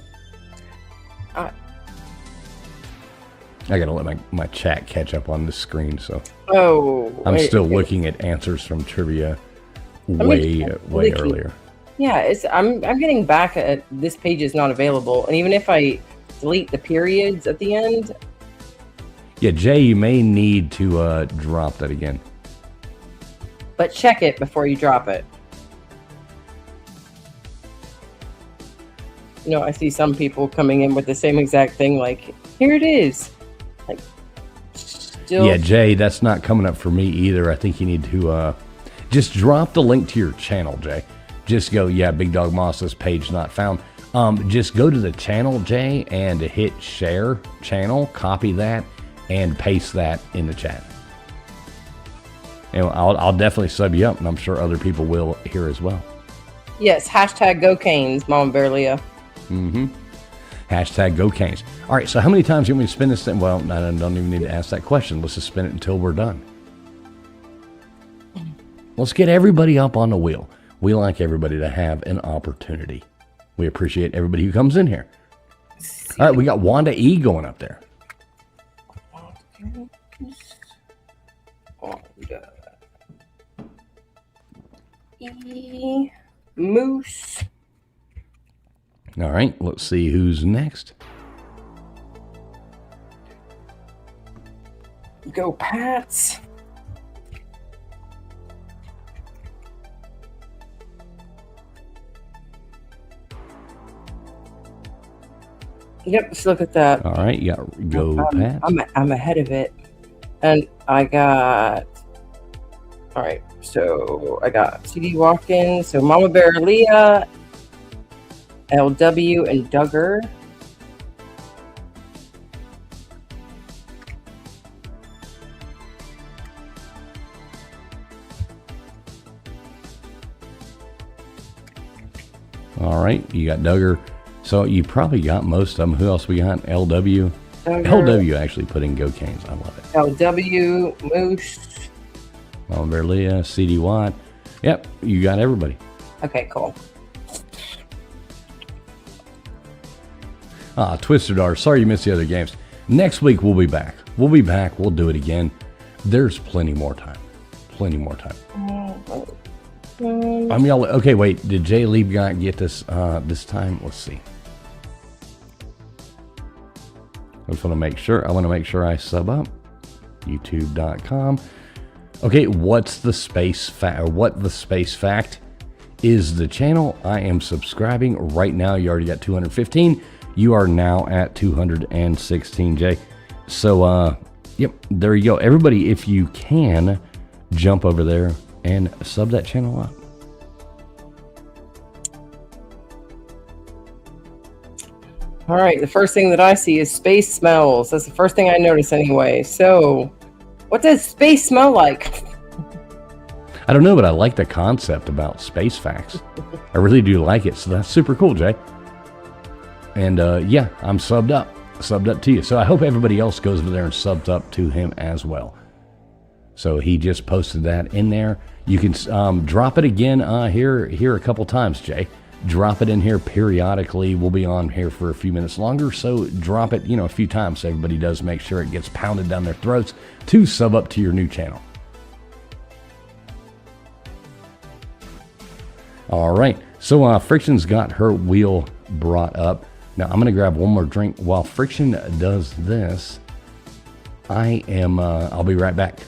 I gotta let my chat catch up on the screen, so. I'm still looking at answers from trivia way earlier. Yeah, I'm getting back at this page is not available, and even if I delete the periods at the end. Yeah, Jay, you may need to drop that again. But check it before you drop it. I see some people coming in with the same exact thing, like, here it is. Like, still. Yeah, Jay, that's not coming up for me either. I think you need to just drop the link to your channel, Jay. Just go, Big Dog Moss's page not found. Just go to the channel, Jay, and hit share channel, copy that, and paste that in the chat. And I'll definitely sub you up, and I'm sure other people will here as well. Yes, hashtag Go Canes, Mama Bear Leah. Hashtag Go Canes. All right, so how many times do you want me to spin this thing? Well, I don't even need to ask that question. Let's just spin it until we're done. Let's get everybody up on the wheel. We like everybody to have an opportunity. We appreciate everybody who comes in here. All right, we got Wanda E going up there. Wanda E. Moose. All right, let's see who's next. Go Pats. Yep, let's look at that. All right, you got Go Pat. I'm ahead of it. And I got, all right, so I got CD Watkins, so Mama Bear Leah, LW, and Duggar. All right, you got Duggar. So you probably got most of them. Who else we got? LW. Duggar. LW actually put in Go Canes. I love it. LW, Moose. Mama Bear Leah, CD Watt. Yep, you got everybody. Okay, cool. Twister Dart. Sorry you missed the other games. Next week we'll be back. We'll be back. We'll do it again. There's plenty more time. Plenty more time. I mean, okay, wait. Did Jay Liebgott get this this time? Let's see. I just want to make sure. I want to make sure I sub up. YouTube.com. Okay, what's the space fact? Or what the space fact is the channel? I am subscribing right now. You already got 215. You are now at 216, Jay. So, yep, there you go. Everybody, if you can, jump over there and sub that channel up. All right, the first thing that I see is space smells. That's the first thing I notice anyway. So, what does space smell like? I don't know, but I like the concept about space facts. I really do like it. So that's super cool, Jay. And yeah, I'm subbed up to you. So I hope everybody else goes over there and subs up to him as well. So he just posted that in there. You can drop it again here a couple times, Jay. Drop it in here periodically. We'll be on here for a few minutes longer, so drop it, a few times so everybody does make sure it gets pounded down their throats to sub up to your new channel. All right, so Friction's got her wheel brought up. Now I'm gonna grab one more drink while Friction does this. I'll be right back.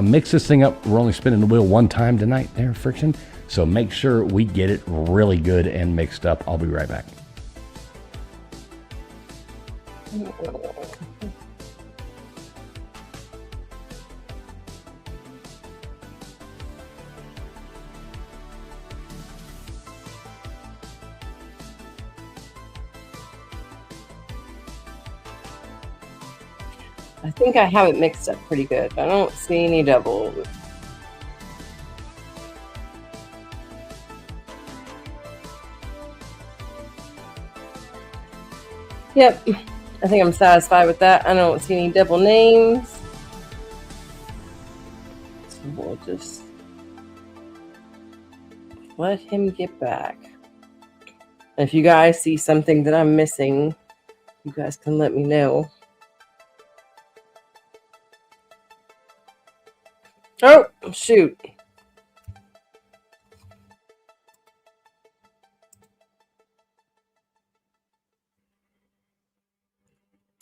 Mix this thing up. We're only spinning the wheel one time tonight there, Friction. So make sure we get it really good and mixed up. I'll be right back. I think I have it mixed up pretty good. I don't see any doubles. Yep, I think I'm satisfied with that. I don't see any double names. So we'll just let him get back. If you guys see something that I'm missing, you guys can let me know. Oh, shoot.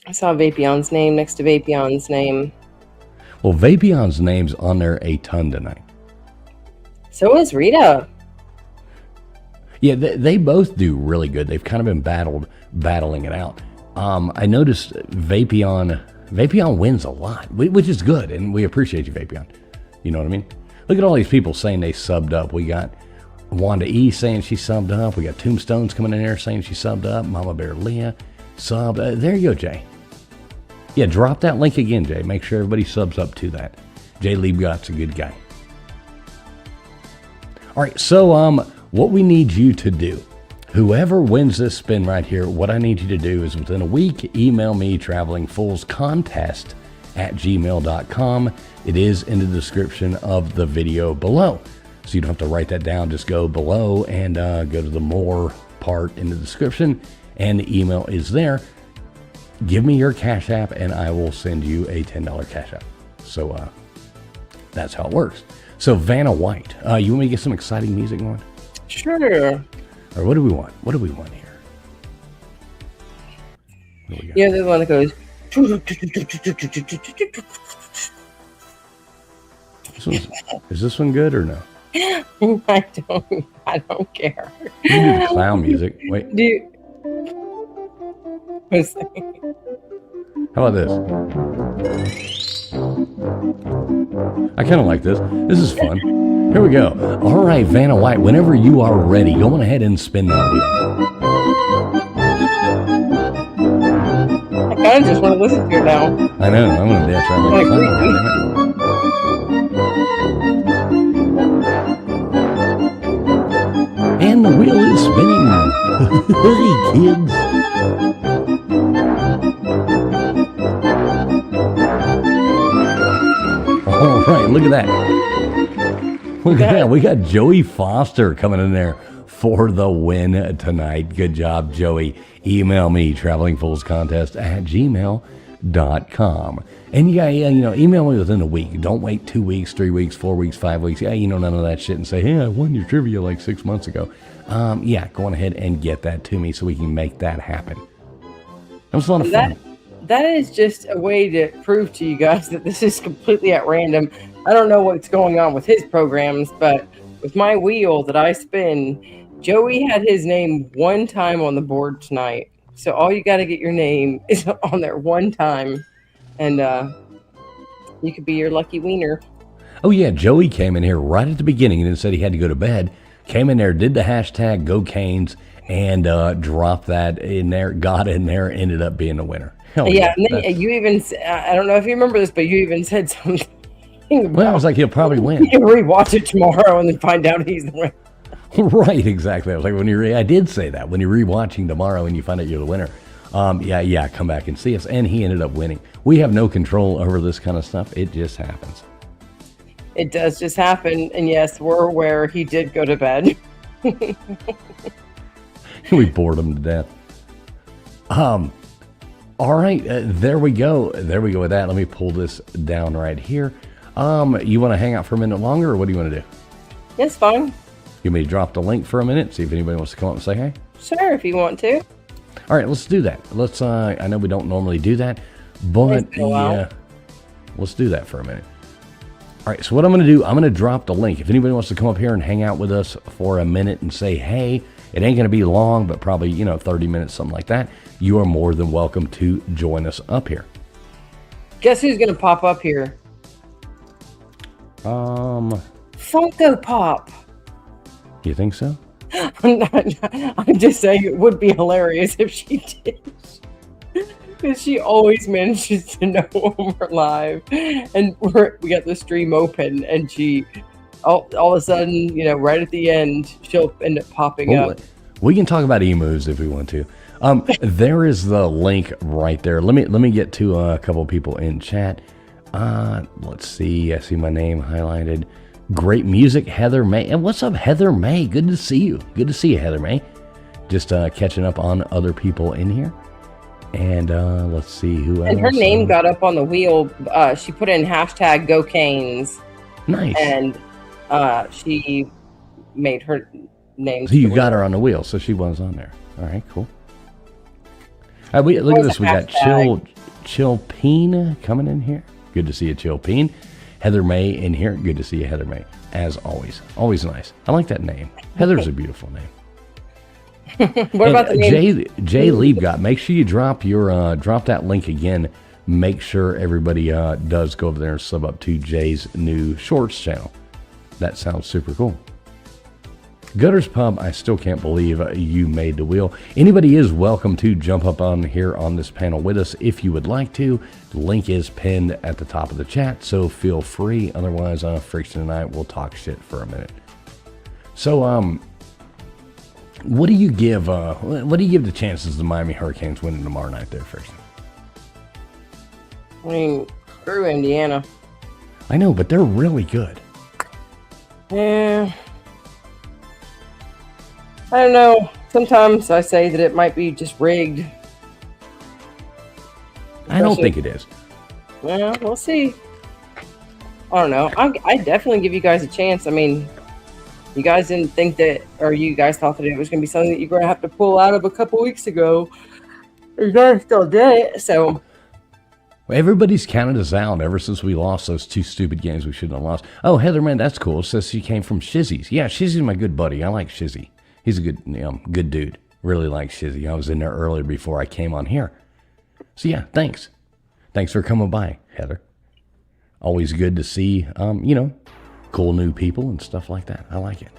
I saw Vapion's name next to Vapion's name. Well, Vapion's name's on there a ton tonight. So is Rita. Yeah, they both do really good. They've kind of been battling it out. I noticed Vapion wins a lot, which is good, and we appreciate you, Vapion. You know what I mean? Look at all these people saying they subbed up. We got Wanda E saying she subbed up. We got Tombstones coming in there saying she subbed up. Mama Bear Leah subbed. There you go, Jay. Yeah, drop that link again, Jay. Make sure everybody subs up to that. Jay Liebgott's a good guy. All right, so what we need you to do, whoever wins this spin right here, what I need you to do is within a week, email me travelingfoolscontest@gmail.com. It is in the description of the video below. So you don't have to write that down. Just go below and go to the more part in the description, and the email is there. Give me your Cash App, and I will send you a $10 Cash App. So that's how it works. So Vanna White, you want me to get some exciting music going? Sure. Or what do we want? What do we want here? What do we got? Yeah, the one that goes. Is this one good or no? I don't care. You do the clown music. Wait, how about this? I kind of like this. This is fun. Here we go. All right, Vanna White, whenever you are ready, go on ahead and spin that wheel. I kind of just want to listen to it now. I know. I'm going to dance around like a clown. And the wheel is spinning. Hey, kids. All right, look at that. Look at that. We got Joey Foster coming in there for the win tonight. Good job, Joey. Email me, travelingfoolscontest@gmail.com. And yeah, email me within a week. Don't wait 2 weeks, 3 weeks, 4 weeks, 5 weeks. Yeah, none of that shit and say, hey, I won your trivia like 6 months ago. Yeah, go on ahead and get that to me so we can make that happen. That was a lot of fun. That is just a way to prove to you guys that this is completely at random. I don't know what's going on with his programs, but with my wheel that I spin, Joey had his name one time on the board tonight. So all you got to get your name is on there one time, and you could be your lucky wiener. Oh, yeah, Joey came in here right at the beginning and then said he had to go to bed. Came in there, did the hashtag Go Canes, and dropped that in there, got in there, ended up being the winner. Hell yeah, and then you even, I don't know if you remember this, but you even said something. Well, I was like, he'll probably win. You can rewatch it tomorrow and then find out he's the winner. Right, exactly. I was like, I did say that. When you're rewatching tomorrow and you find out you're the winner, yeah, come back and see us. And he ended up winning. We have no control over this kind of stuff. It just happens. It does just happen. And yes, we're aware he did go to bed. We bored him to death. All right, there we go. There we go with that. Let me pull this down right here. You want to hang out for a minute longer, or what do you want to do? Yes, fine. You may drop the link for a minute, see if anybody wants to come up and say hey. Sure, if you want to. All right, let's do that. Let's. I know we don't normally do that, but yeah, let's do that for a minute. All right, so what I'm going to do, I'm going to drop the link. If anybody wants to come up here and hang out with us for a minute and say hey, it ain't going to be long, but probably 30 minutes, something like that. You are more than welcome to join us up here. Guess who's going to pop up here? Funko Pop. You think so? I'm just saying it would be hilarious if she did. Because she always manages to know when we're live. And we got the stream open, and she, all of a sudden, right at the end, she'll end up popping up. We can talk about emus if we want to. There is the link right there. Let me get to a couple people in chat. Let's see. I see my name highlighted. Great music, Heather May. And what's up, Heather May? Good to see you. Good to see you, Heather May. Just catching up on other people in here. And let's see who else. And her name got up on the wheel. She put in hashtag Go Canes. Nice. And she made her name. So you got her on the wheel, so she was on there. All right, cool. Look at this. We got Chilpeen coming in here. Good to see you, Chilpeen. Heather May in here. Good to see you, Heather May. As always. Always nice. I like that name. Heather's a beautiful name. What about the name? Jay Liebgott, make sure you drop that link again. Make sure everybody does go over there and sub up to Jay's new shorts channel. That sounds super cool. Gutters Pub, I still can't believe you made the wheel. Anybody is welcome to jump up on here on this panel with us if you would like to. The link is pinned at the top of the chat, so feel free. Otherwise, Friction and I will talk shit for a minute. So, what do you give the chances of the Miami Hurricanes winning tomorrow night there, Friction? I mean, screw Indiana. I know, but they're really good. Yeah. I don't know. Sometimes I say that it might be just rigged. I don't think it is. Yeah, we'll see. I don't know. I definitely give you guys a chance. I mean, you guys didn't think that, or you guys thought that it was going to be something that you're going to have to pull out of a couple weeks ago. You guys still did it, so. Everybody's counted us out ever since we lost those 2 stupid games we shouldn't have lost. Oh, Heather, man, that's cool. It says she came from Shizzy's. Yeah, Shizzy's my good buddy. I like Shizzy. He's a good dude. Really like Shizzy. I was in there earlier before I came on here. So yeah, thanks. Thanks for coming by, Heather. Always good to see, cool new people and stuff like that. I like it.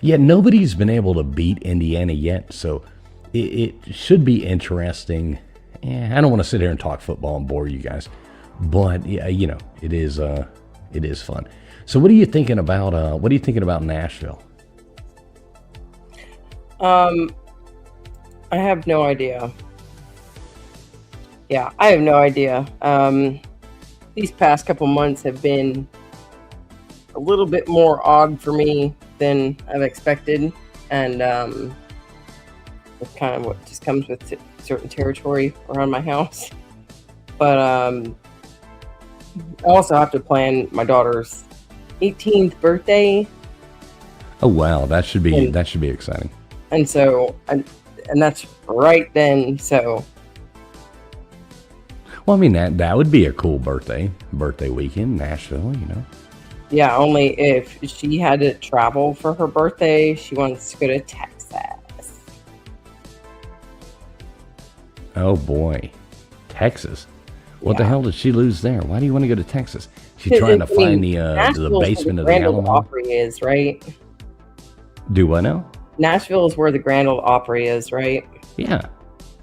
Yeah, nobody's been able to beat Indiana yet, so it should be interesting. I don't want to sit here and talk football and bore you guys, but yeah, it is fun. So what are you thinking about Nashville? I have no idea. Yeah, I have no idea. These past couple months have been a little bit more odd for me than I've expected, and it's kind of what just comes with certain territory around my house. But I also have to plan my daughter's 18th birthday. Oh wow, that should be exciting. And so, and that's right then. So, well, I mean that would be a cool birthday weekend, Nashville. Yeah, only if she had to travel for her birthday, she wants to go to Texas. Oh boy, Texas. What the hell did she lose there? Why do you want to go to Texas? She's trying to find the basement of the Grand Ole Alamo. Opry is, right? Do what now? Nashville is where the Grand Ole Opry is, right? Yeah.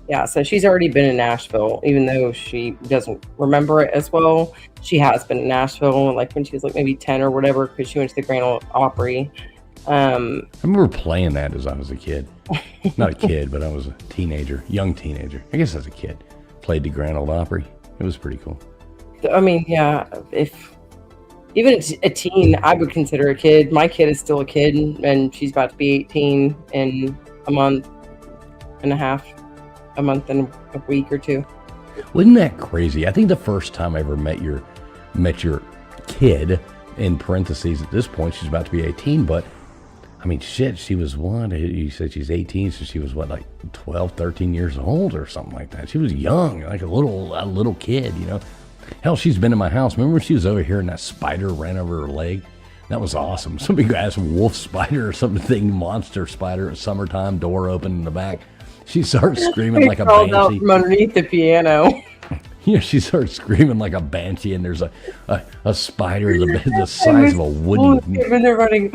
Yeah, so she's already been in Nashville, even though she doesn't remember it as well. She has been in Nashville, like when she was like maybe 10 or whatever, because she went to the Grand Ole Opry. I remember playing that as I was a kid. Not a kid, but I was a teenager, young teenager. I guess as a kid. Played the Grand Ole Opry. It was pretty cool. I mean, yeah, if even a teen, I would consider a kid. My kid is still a kid, and she's about to be 18 in a month and a half, a month and a week or two. Wasn't that crazy? I think the first time I ever met your kid, in parentheses at this point, she's about to be 18, but I mean, shit, she was what? You said she's 18, so she was what, like 12, 13 years old or something like that. She was young, like a little kid, Hell, she's been in my house. Remember when she was over here and that spider ran over her leg? That was awesome. Some big ass wolf spider or something, monster spider at summertime, door open in the back. She starts screaming like a banshee. Out from underneath the piano. Yeah, she starts screaming like a banshee, and there's a spider the size of a wooden. And they're running.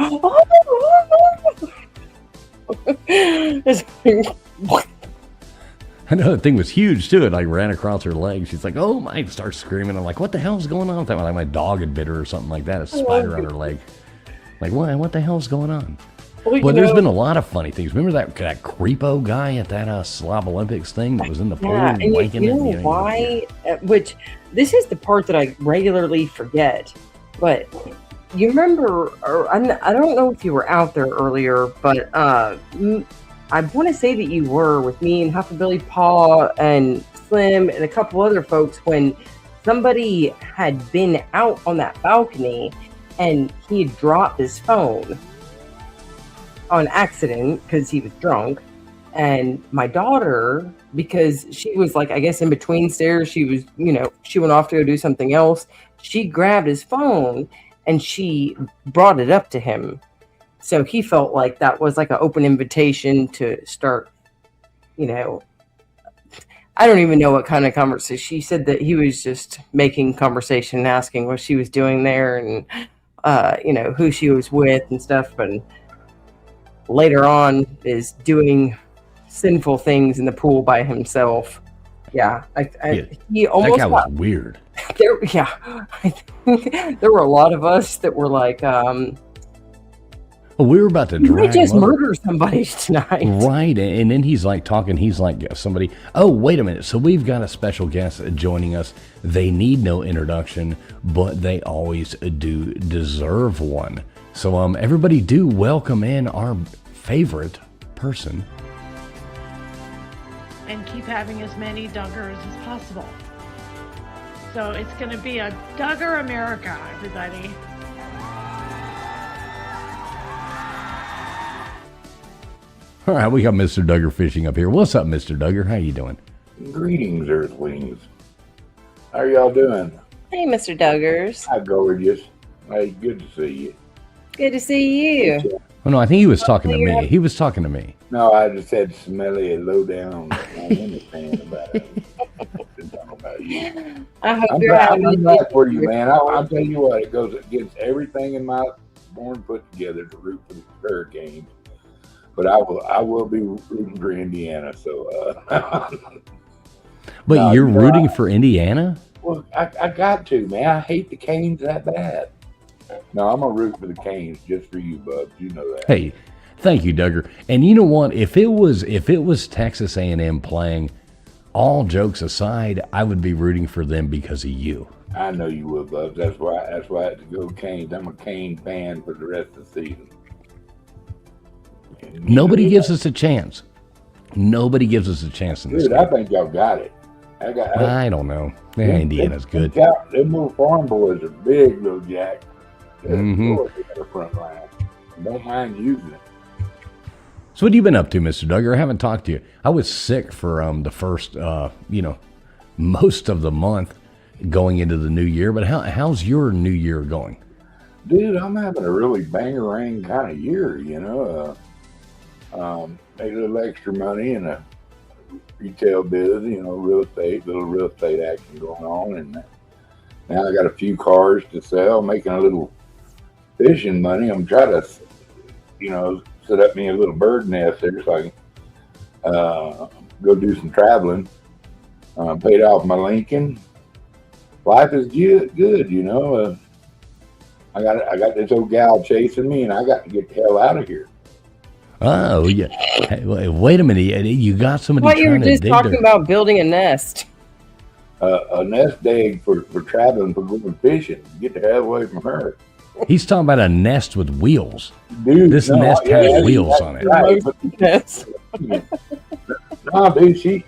I know the thing was huge too. It like ran across her leg. She's like, "Oh my!" Starts screaming. I'm like, "What the hell's going on with that?" Like my dog had bit her or something like that. A spider on her leg. Like what? What the hell's going on? Well, there's been a lot of funny things. Remember that creepo guy at that Slav Olympics thing that was in the pool wanking you know why? Which this is the part that I regularly forget. But you remember, or I don't know if you were out there earlier, but I want to say that you were with me and Huckleberry Paw and Slim and a couple other folks when somebody had been out on that balcony and he had dropped his phone on accident because he was drunk. And my daughter, because she was like, I guess in between stairs, she was, she went off to go do something else. She grabbed his phone and she brought it up to him. So he felt like that was like an open invitation to start, I don't even know what kind of conversation. She said that he was just making conversation and asking what she was doing there. And who she was with and stuff, and later on is doing sinful things in the pool by himself. Yeah, he That almost guy was weird. there. Yeah, I think there were a lot of us that were like, We were about to "You might drag just him over. murder somebody tonight." Right, and then he's like talking. He's like somebody. Oh, wait a minute. So we've got a special guest joining us. They need no introduction, but they always do deserve one. So everybody do welcome in our favorite person. And keep having as many Duggars as possible. So it's going to be a Duggar America, everybody. All right, we got Mr. Duggar fishing up here. What's up, Mr. Duggar? How you doing? Greetings, Earthlings. How are y'all doing? Hey, Mr. Duggars. Hi, gorgeous. Hey, good to see you. Good to see you. Oh no, I think he was talking to me. He was talking to me. No, I just had smelly and low down. I understand about it. I'm talking about you. I hope I'm you're having a glad good for you, man. I'll tell you what, it goes against everything in my born put together to root for the Hurricanes. But I will be rooting for Indiana. So, But No, you're you're rooting for Indiana? well, I got to, man. I hate the Canes that bad. No, I'm gonna root for the Canes just for you, Bubs. You know that. Hey, thank you, Duggar. And you know what? If it was Texas A&M playing, all jokes aside, I would be rooting for them because of you. I know you would, Bubs. That's why I had to go Canes. I'm a Cane fan for the rest of the season. And you Nobody know gives us a chance. Nobody gives us a chance in that. this Dude, I game. think y'all got it. I don't know. Yeah, Indiana's good. Them little farm boys are big, little Jack. They're Mhm. good at the front line. Don't mind using it. So what have you been up to, Mr. Duggar? I haven't talked to you. I was sick for the first, most of the month going into the new year. But how's your new year going? Dude, I'm having a really bangerang kind of year, you know. Made a little extra money in a retail biz, little real estate action going on. And now I got a few cars to sell, making a little fishing money. I'm trying to, set up me a little bird nest there so I can go do some traveling. Paid off my Lincoln. Life is good, I got this old gal chasing me, and I got to get the hell out of here. Oh, yeah. Hey, wait a minute. You got somebody What you were trying to just dig talking their... about building a nest. A nest egg for traveling, for going fishing. Get the hell away from her. He's talking about a nest with wheels. Dude, This no, nest yeah, has that's wheels on it. right, but- Nest. No, dude, she's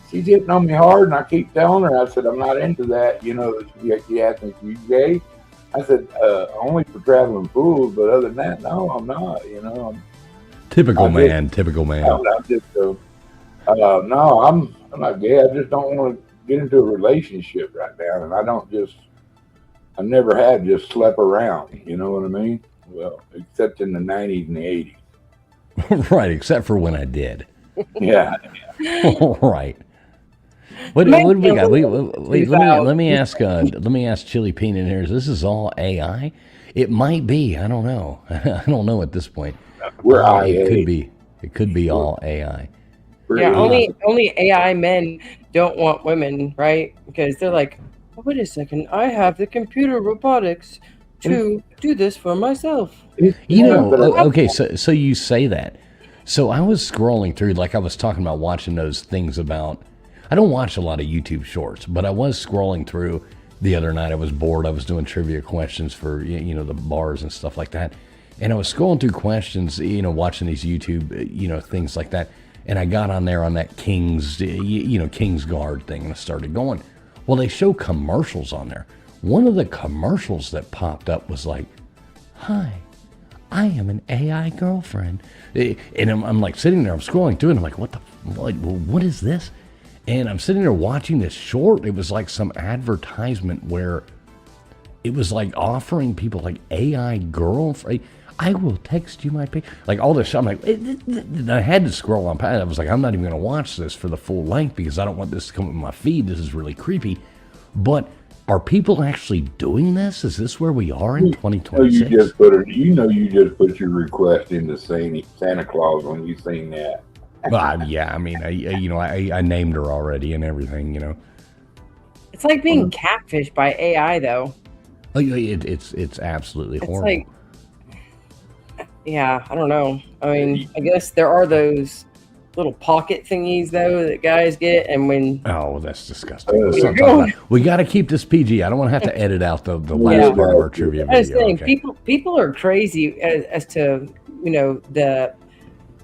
hitting on me hard, and I keep telling her, I said, I'm not into that. She asked me, "Are you gay?" I said, only for traveling pools, but other than that, no, I'm not, Typical I man. Typical man. I'm just, no, I'm not gay. I just don't want to get into a relationship right now, and I never had just slept around, you know what I mean? Well, except in the 90s and the 80s. Right, except for when I did. Yeah. Right. What do we got? Wait, let me ask Chili Peanut here. This is all AI? It might be. I don't know. I don't know at this point. We're It IA. could be. It could be all AI. We're Yeah, IA. only AI men don't want women, right? Because they're like, oh, wait a second, I have the computer robotics to do this for myself. Okay, so you say that. So I was scrolling through, like I was talking about watching those things about, I don't watch a lot of YouTube shorts, but I was scrolling through the other night. I was bored. I was doing trivia questions for, the bars and stuff like that. And I was scrolling through questions, watching these YouTube, things like that. And I got on there on that King's Guard thing, and I started going. Well, they show commercials on there. One of the commercials that popped up was like, "Hi, I am an AI girlfriend." And I'm like sitting there, I'm scrolling through, and I'm like, what is this? And I'm sitting there watching this short. It was like some advertisement where it was like offering people like AI girlfriend. I will text you my pic. Like all this. I'm like, I had to scroll on past. I was like, I'm not even going to watch this for the full length because I don't want this to come in my feed. This is really creepy. But Are people actually doing this? Is this where we are in You 2026? you just put your request into Santa Claus when you seen that. Well, yeah, I mean, I named her already and everything, It's like being catfished by AI, though. Like, it's absolutely It's horrible. like, yeah, I don't know. I mean, I guess there are those little pocket thingies though that guys get, and when Oh, that's disgusting. Let's not talk about- we got to keep this PG. I don't want to have to edit out the last part of our trivia I was video. saying, Okay. people are crazy as to the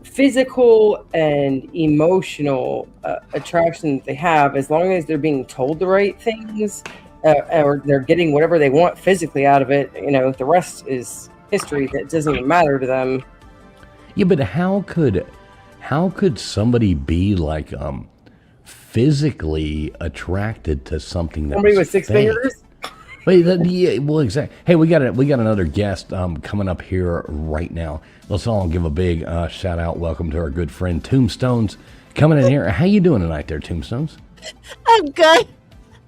physical and emotional attraction that they have, as long as they're being told the right things, or they're getting whatever they want physically out of it. The rest is history. That doesn't even matter to them. Yeah, but how could somebody be like physically attracted to something that Somebody was with six fake? fingers. Wait, yeah, well, exactly. Hey, we got another guest coming up here right now. Let's all give a big shout out. Welcome to our good friend Tombstones coming in here. How you doing tonight, there, Tombstones? I'm good.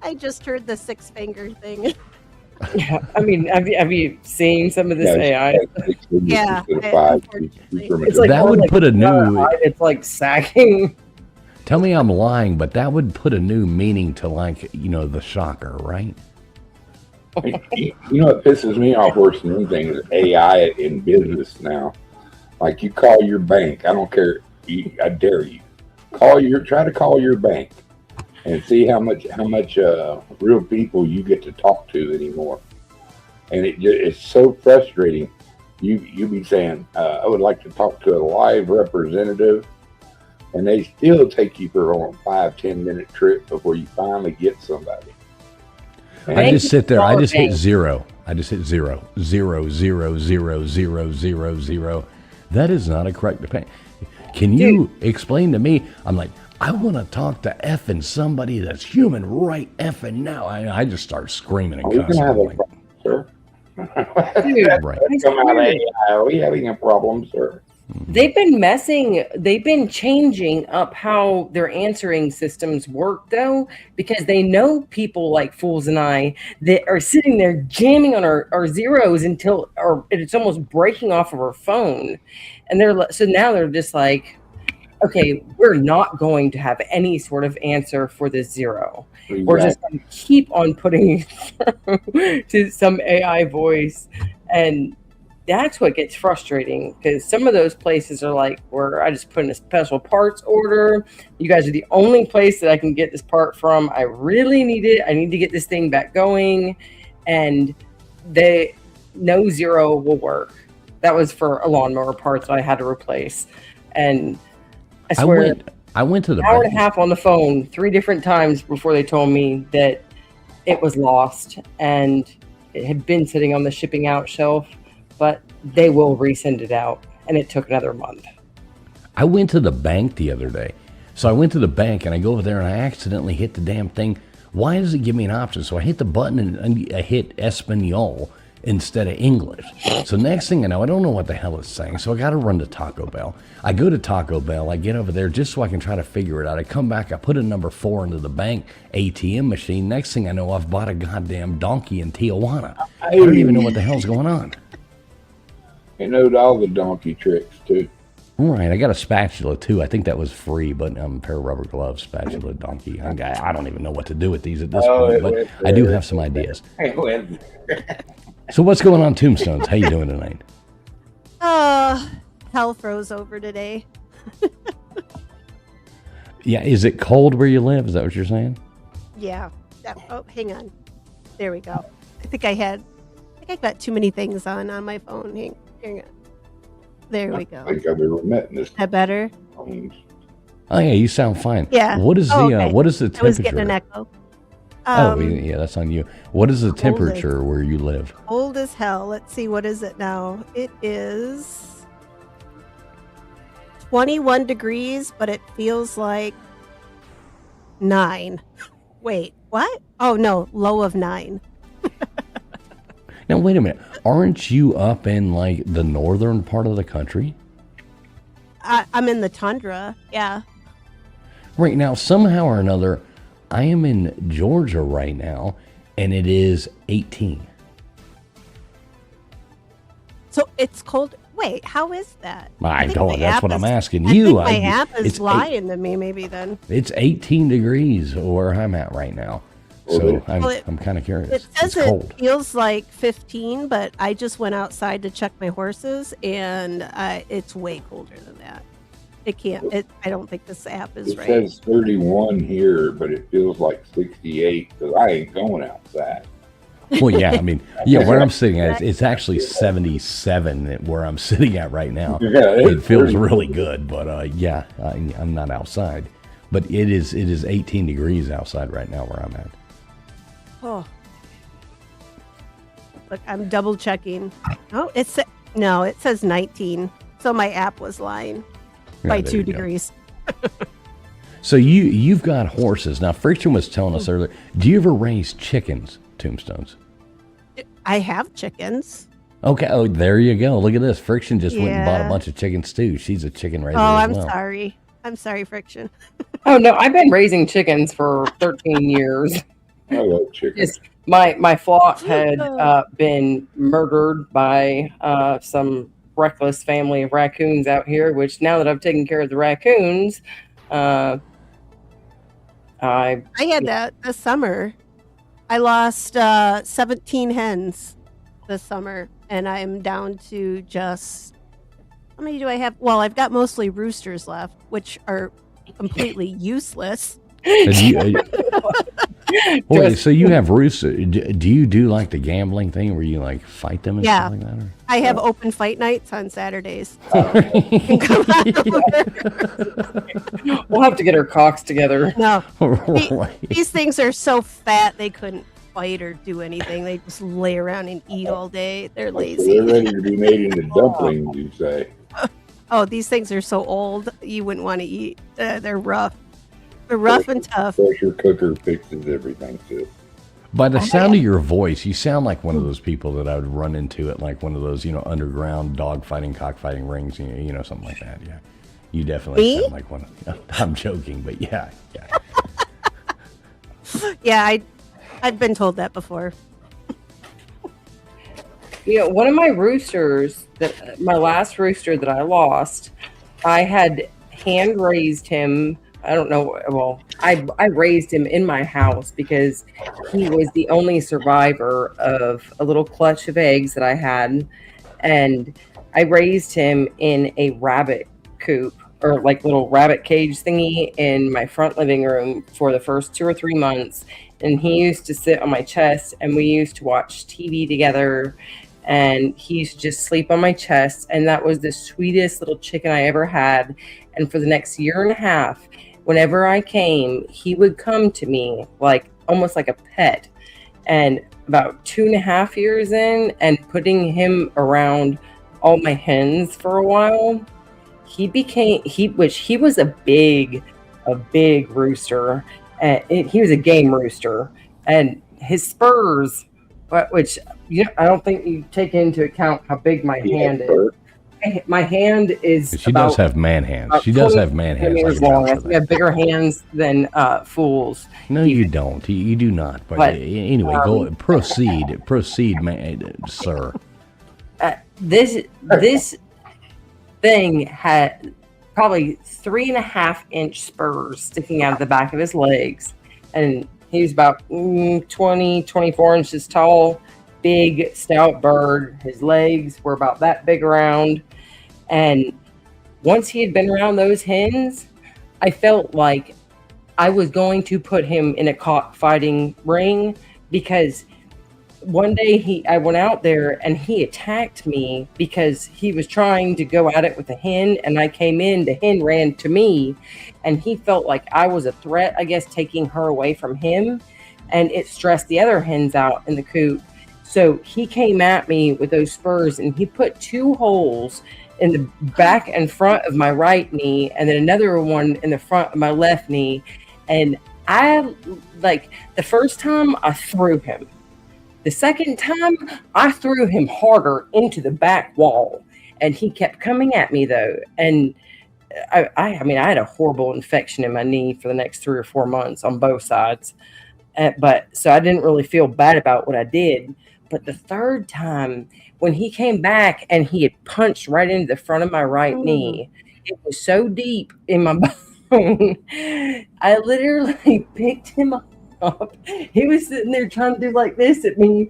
I just heard the six finger thing. Yeah, I mean, have you seen some of this AI? Yeah, unfortunately. It's like That would put a new. It's like sagging. Tell me I'm lying, but that would put a new meaning to the shocker, right? You know what pisses me off worse than anything is AI in business now. Like you call your bank, I don't care, I dare you, try to call your bank and see how much real people you get to talk to anymore. And it's so frustrating. You be saying, I would like to talk to a live representative, and they still take you for a 5-10 minute trip before you finally get somebody. I just sit there. I just hit zero. I just hit zero. Zero, zero, zero, zero, zero, zero. That is not a correct pay. Can you explain to me? I'm like, I want to talk to effing somebody that's human right effing now. I just start screaming and We can cussing. have a Like, problem, sir. right. Come out of AI. Are we having a problem, sir? They've been changing up how their answering systems work, though, because they know people like Fools and I that are sitting there jamming on our zeros until it's almost breaking off of our phone. And now they're just like, okay, we're not going to have any sort of answer for this zero. Exactly. We're just going to keep on putting it through to some AI voice. And that's what gets frustrating, because some of those places are like, where I just put in a special parts order. You guys are the only place that I can get this part from. I really need it. I need to get this thing back going. And no zero will work. That was for a lawnmower parts I had to replace. And I swear, I went to the an hour and bank. a half on the phone 3 different times before they told me that it was lost and it had been sitting on the shipping out shelf, but they will resend it out. And it took another month. I went to the bank the other day. So I went to the bank and I go over there and I accidentally hit the damn thing. Why does it give me an option? So I hit the button and I hit Espanol instead of English. So next thing I know, I don't know what the hell it's saying. So I got to run to Taco Bell. I go to Taco Bell. I get over there just so I can try to figure it out. I come back. I put a number 4 into the bank ATM machine. Next thing I know, I've bought a goddamn donkey in Tijuana. I don't even know what the hell's going on. They know all the donkey tricks too. All right, I got a spatula too. I think that was free, but a pair of rubber gloves, spatula, donkey. I don't even know what to do with these at this point, but I do have some ideas. So what's going on, Tombstones? How you doing tonight? Hell froze over today. Yeah, is it cold where you live? Is that what you're saying? Yeah. Oh, hang on. There we go. I think I got too many things on my phone. Hang on. There we go. I think I've ever met in this. Is that better? Oh yeah, you sound fine. Yeah. What is the okay. what is the I temperature? was getting an echo. Yeah, that's on you. What is the temperature where you live? Cold as hell. Let's see, what is it now? It is 21 degrees, but it feels like 9. Wait, what? Oh no, low of 9. Now wait a minute. Aren't you up in like the northern part of the country? I'm in the tundra. Yeah. Right now, somehow or another, I am in Georgia right now, and it is 18. So it's cold. Wait, how is that? I think don't. my That's app what I'm is- asking I you. think my app is it's lying to me. Maybe then It's 18 degrees where I'm at right now. So I'm kind of curious. it says It's cold. it feels like 15, but I just went outside to check my horses, and it's way colder than that. It can't. I don't think this app is It right. says 31 here, but it feels like 68 because I ain't going outside. Well, yeah, I mean, yeah, where I'm sitting at, it's actually 77 where I'm sitting at right now. Yeah, It feels really good, but yeah, I'm not outside. But it is 18 degrees outside right now where I'm at. Oh, look, I'm double checking. Oh, it says 19. So my app was lying by Yeah, there 2 you go. degrees. So you've got horses. Now, Friction was telling us earlier, do you ever raise chickens, Tombstones? I have chickens. Okay, oh, there you go. Look at this. Friction just went and bought a Yeah. bunch of chickens, too. She's a chicken raiser Oh, as I'm well. sorry. I'm sorry, Friction. Oh no, I've been raising chickens for 13 years. I love chicken. Just my flock had been murdered by some reckless family of raccoons out here. Which now that I've taken care of the raccoons, I had that this summer. I lost 17 hens this summer, and I'm down to just how many do I have? Well, I've got mostly roosters left, which are completely useless. And wait, so you have roosters. Do you do like the gambling thing where you like fight them and Yeah. stuff like that? Or? I have open fight nights on Saturdays. we'll have to get our cocks together. No, Right. these things are so fat they couldn't fight or do anything. They just lay around and eat all day. They're So lazy. they're ready to be made into dumplings, you say. Oh, these things are so old you wouldn't want to eat. They're rough. They're rough and tough. Pressure cooker fixes everything, too. By the sound of your voice, you sound like one of those people that I would run into at like one of those, underground dog fighting, cockfighting rings, something like that. Yeah. You definitely Me? sound like one. I'm joking, but yeah. Yeah, I've been told that before. One of my roosters my last rooster that I lost, I had hand raised him. I don't know. Well, I raised him in my house because he was the only survivor of a little clutch of eggs that I had. And I raised him in a rabbit coop or like little rabbit cage thingy in my front living room for the first 2 or 3 months. And he used to sit on my chest and we used to watch TV together. And he used to just sleep on my chest. And that was the sweetest little chicken I ever had. And for the next year and a half, whenever I came, he would come to me like almost like a pet. And about 2.5 years in and putting him around all my hens for a while, he was a big rooster. He was a game rooster. And his spurs, which I don't think you take into account how big my hand is. My hand is She does have man hands. She does have man hands. I can long. vouch I for think I have that. bigger hands than fools. No, you don't. You do not. But anyway, go proceed, man, sir. This thing had probably 3.5-inch spurs sticking out of the back of his legs, and he was about 24 inches tall. Big, stout bird. His legs were about that big around. And once he had been around those hens, I felt like I was going to put him in a cockfighting ring because one day I went out there and he attacked me because he was trying to go at it with a hen, and I came in, the hen ran to me, and he felt like I was a threat, I guess, taking her away from him, and it stressed the other hens out in the coop. So he came at me with those spurs and he put 2 holes in the back and front of my right knee and then another one in the front of my left knee. And the first time I threw him. The second time I threw him harder into the back wall, and he kept coming at me though. And I had a horrible infection in my knee for the next 3 or 4 months on both sides. But so I didn't really feel bad about what I did. But the third time, when he came back and he had punched right into the front of my right knee, it was so deep in my bone. I literally picked him up. He was sitting there trying to do like this at me,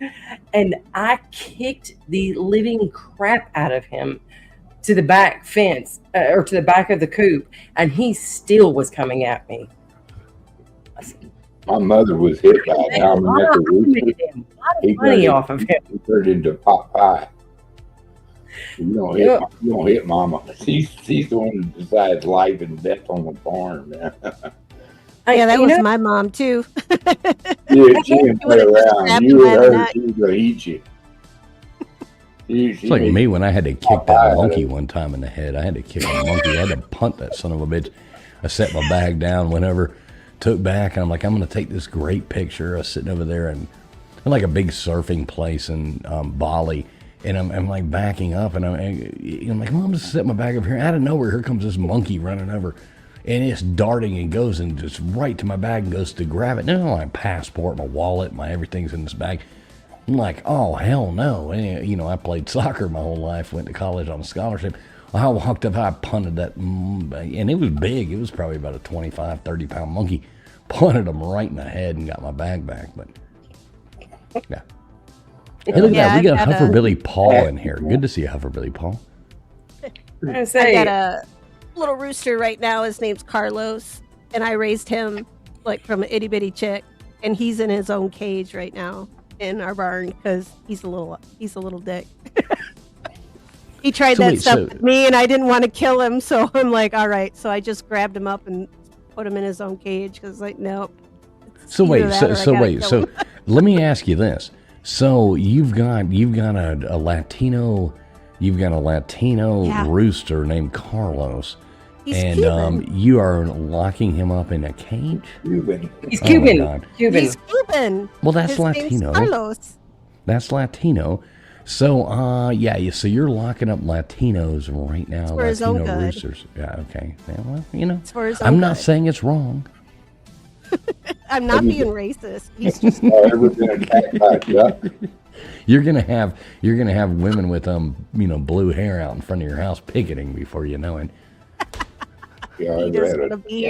and I kicked the living crap out of him to the back fence or to the back of the coop, and he still was coming at me. My mother was hit by a Dominican rooster. He Money off of him. He turned into pot pie. You don't hit Mama. She's the one who decides life and death on the farm. Yeah, that was my mom too. Yeah, she didn't play around. You and her, she was gonna eat you. It's like me when I had to kick that monkey one time in the head. I had to kick a monkey. I had to punt that son of a bitch. I set my bag down whenever, took back, and I'm like, I'm going to take this great picture. I was sitting over there and like a big surfing place in Bali, and I'm like backing up, and I'm like, well, I'm just set my bag up here. Out of nowhere, here comes this monkey running over, and it's darting and goes and just right to my bag and goes to grab it. No, my passport, my wallet, my everything's in this bag. I'm like, oh, hell no. And, I played soccer my whole life, went to college on a scholarship. I walked up, I punted that, and it was big. It was probably about a 25, 30-pound monkey. Punted him right in the head and got my bag back. But, yeah. Hey, look at that. We got Hufferbilly Paul in here. Good to see you, Hufferbilly Paul. I got a little rooster right now. His name's Carlos, and I raised him like from an itty-bitty chick, and he's in his own cage right now in our barn because he's a little dick. He tried stuff with me, and I didn't want to kill him, so I'm like, all right. So I just grabbed him up and put him in his own cage because, like, nope. So let me ask you this: so you've got a Latino, rooster named Carlos. He's Cuban. You are locking him up in a cage? Cuban. He's Cuban. He's Cuban. Well, that's His Latino. name's Carlos. That's Latino. So, so you're locking up Latinos right now. It's for his own good. Roosters. Yeah, okay. Yeah, well, it's for his own I'm not good. saying it's wrong. I'm not being racist. He's just Ever been attacked by a duck? You're gonna have women with blue hair out in front of your house picketing before you know it. Yeah, He I've doesn't had wanna be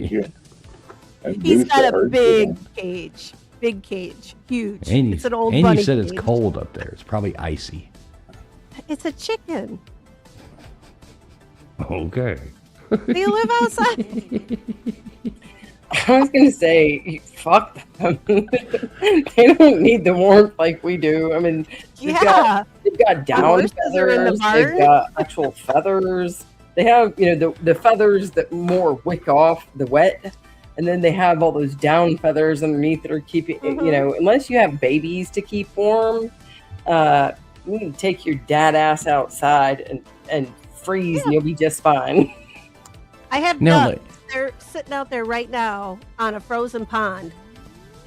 here. He's got a big cage. Big cage. Huge. And it's an old and bunny you said cage. it's cold up there. It's probably icy. It's a chicken. Okay. Do you live outside? I was going to say, fuck them. They don't need the warmth like we do. I mean, they've got down roosters are in the feathers. barn? They've got actual feathers. They have, the feathers that more wick off the wet. And then they have all those down feathers underneath that are keeping, unless you have babies to keep warm, you can take your dad ass outside and freeze and you'll be just fine. I have ducks. They're sitting out there right now on a frozen pond.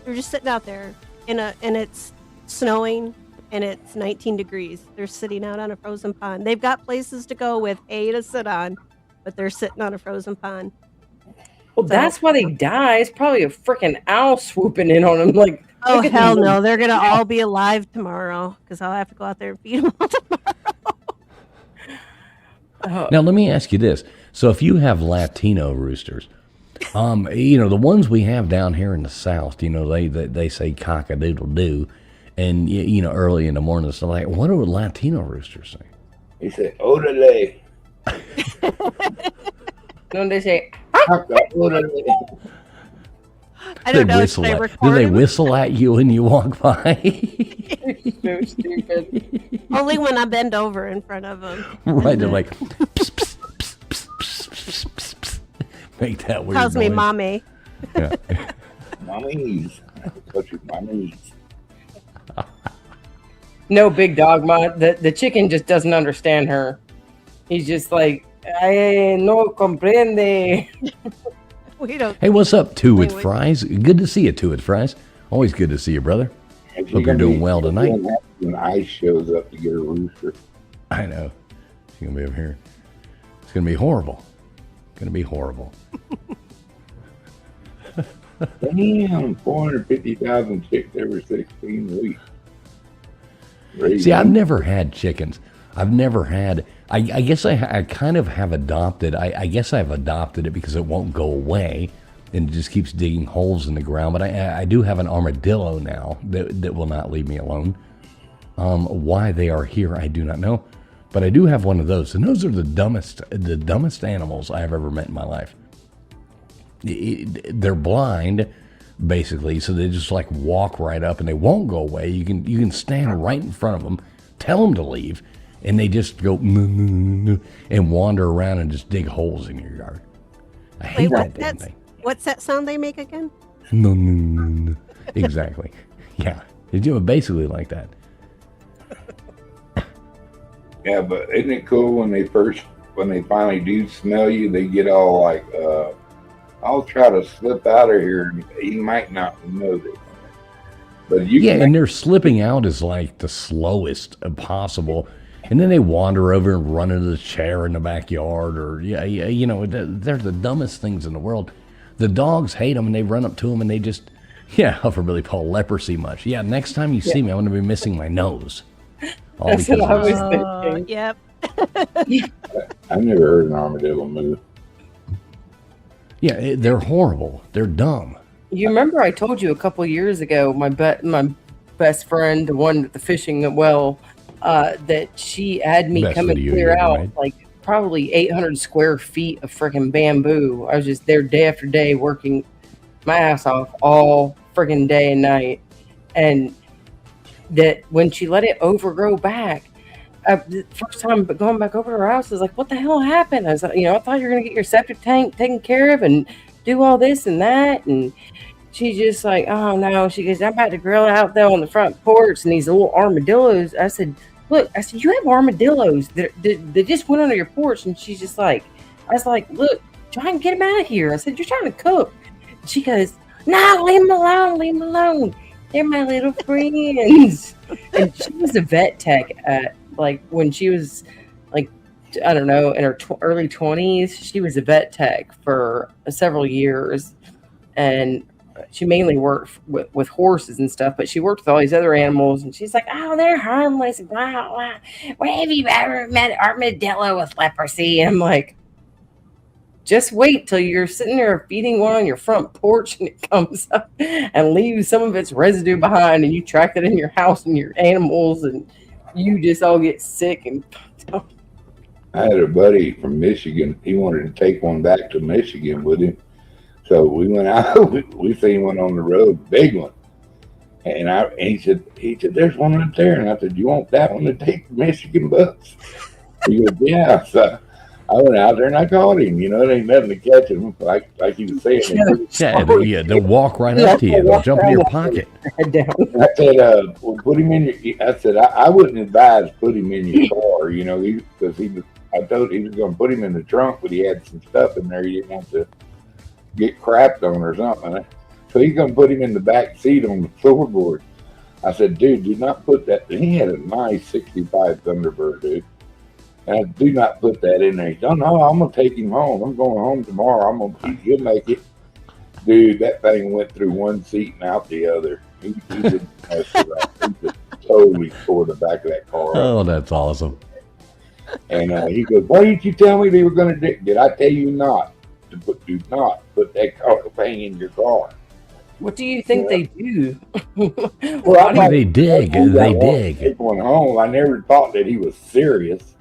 They're just sitting out there and it's snowing and it's 19 degrees. They're sitting out on a frozen pond. They've got places to go with hay to sit on, but they're sitting on a frozen pond. Well, that's why they die. It's probably a freaking owl swooping in on them. Like, oh, hell no. They're going to all be alive tomorrow because I'll have to go out there and feed them all tomorrow. Now, let me ask you this. So if you have Latino roosters, the ones we have down here in the South, they say cock-a-doodle-doo. And, early in the morning, so like, what do Latino roosters say? He said, orale. No, they say, I don't know. Do they whistle at you when you walk by? so stupid. Only when I bend over in front of them. Right, they're like, pss, pss, pss, pss, pss, pss, pss, pss. Make that weird Calls me noise. mommy. Yeah. Mommies. Mommies. No, big dog, the chicken just doesn't understand her. He's just like, I no comprende. We don't. Hey, what's up, Two with Fries? Good to see you, Two with Fries. Always good to see you, brother. Hope you're doing well tonight. When ice shows up to get a rooster. I know. She's going to be up here. It's going to be horrible. Going to be horrible. Damn, 450,000 chicks every 16 weeks. See, I've Raising. never had chickens. I've never had. I guess I kind of have adopted. I guess I've adopted it because it won't go away, and it just keeps digging holes in the ground. But I do have an armadillo now that will not leave me alone. Why they are here, I do not know. But I do have one of those, and those are the dumbest animals I have ever met in my life. They're blind, basically, so they just like walk right up, and they won't go away. You can stand right in front of them, tell them to leave, and they just go "Moo, moo, moo, moo," and wander around and just dig holes in your yard. I hate that damn thing. What's that sound they make again? No, no, no, no. Exactly. Yeah, they do it basically like that. Yeah, but isn't it cool when they finally do smell you, they get all like, I'll try to slip out of here, and he might not know that. But you Yeah, can and their slipping out is like the slowest possible. And then they wander over and run into the chair in the backyard, or they're the dumbest things in the world. The dogs hate them, and they run up to them, and they just, for Billy Paul, leprosy much. Yeah, next time you see me, I'm going to be missing my nose. All That's because what I of was thinking. Yep. I've never heard an armadillo move. they're horrible. They're dumb. You remember I told you a couple years ago, my best friend, the one at the fishing well, that she had me Best come and video clear you ever out made. like probably 800 square feet of freaking bamboo. I was just there day after day working my ass off all freaking day and night. And that when she let it overgrow back, the first time going back over to her house, I was like, what the hell happened? I was like, I thought you were going to get your septic tank taken care of and do all this and that. And she's just like, oh no. She goes, I'm about to grill out there on the front porch and these little armadillos. I said, look, you have armadillos that just went under your porch. And she's just like, I was like, look, try and get them out of here. I said, you're trying to cook. She goes, no, leave them alone. Leave them alone. They're my little friends. And she was a vet tech at, like, when she was, like, I don't know, in her early 20s. She was a vet tech for several years. And she mainly worked with horses and stuff, but she worked with all these other animals. And she's like, oh, they're harmless. Blah, blah. Where have you ever met an armadillo with leprosy? And I'm like, just wait till you're sitting there feeding one on your front porch and it comes up and leaves some of its residue behind, and you track it in your house and your animals, and you just all get sick. And I had a buddy from Michigan. He wanted to take one back to Michigan with him. So we went out. We seen one on the road, big one. And he said, there's one right there. And I said, you want that one to take to Michigan bucks? He goes, yeah. So I went out there and I caught him. There ain't nothing to catch him, like he was saying. They'll walk right up to you. They'll jump in your pocket. head down. I said, well, put him in your. I said, I wouldn't advise put him in your car, because I told he was going to put him in the trunk, but he had some stuff in there he didn't want to get crapped on or something. So he's going to put him in the back seat on the floorboard. I said, dude, do not put that. And he had a nice 65 Thunderbird, dude. And I do not put that in there. He said, oh, no, I'm going to take him home. I'm going home tomorrow. He'll make it. Dude, that thing went through one seat and out the other. He didn't mess around. He just totally tore the back of that car up. Oh, that's awesome. And he goes, why didn't you tell me they were going to do? Did I tell you not to do not put that car thing in your car? What do you think they do? Well, They dig. They dig. Take one home. I never thought that he was serious.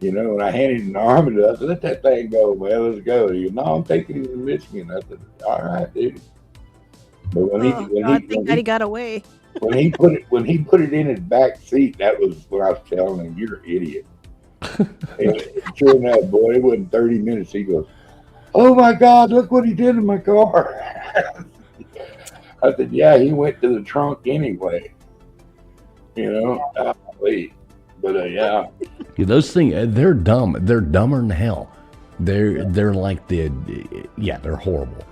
And I handed him the armadillo. I said, let that thing go. Well, let's go. He goes, no, I'm taking him to Michigan. I said, all right, dude. But thank God he got away. when he put it in his back seat, that was when I was telling him, you're an idiot. And sure enough, boy, it wasn't 30 minutes. He goes, oh my God, look what he did in my car. I said, yeah, he went to the trunk anyway. But yeah. Those things, they're dumb. They're dumber than hell. They're like they're horrible.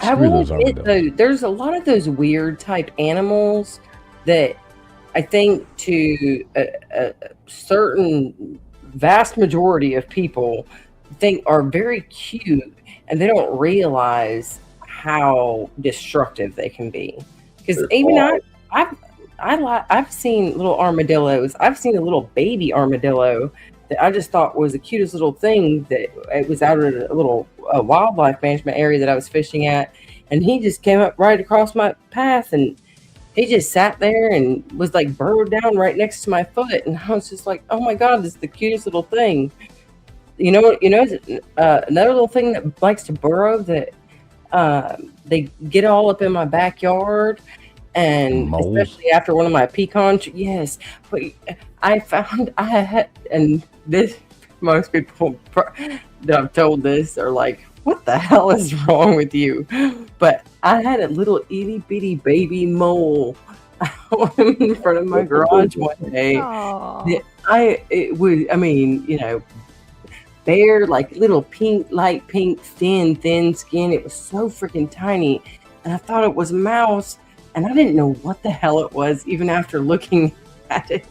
I will admit, though, there's a lot of those weird type animals that I think to a certain vast majority of people think are very cute, and they don't realize how destructive they can be. Because They're even small. I've seen little armadillos. I've seen a little baby armadillo that I just thought was the cutest little thing. That it was out at a little wildlife management area that I was fishing at, and he just came up right across my path, and he just sat there and was like burrowed down right next to my foot, and I was just like, "Oh my god, this is the cutest little thing." Another little thing that likes to burrow that they get all up in my backyard, and Moles. especially after one of my yes, but I found I had, and this most people that I've told this are like, what the hell is wrong with you? But I had a little itty bitty baby mole in front of my garage one day. Aw. Bare, like little pink, light pink, thin skin. It was so freaking tiny. And I thought it was a mouse. And I didn't know what the hell it was, even after looking at it.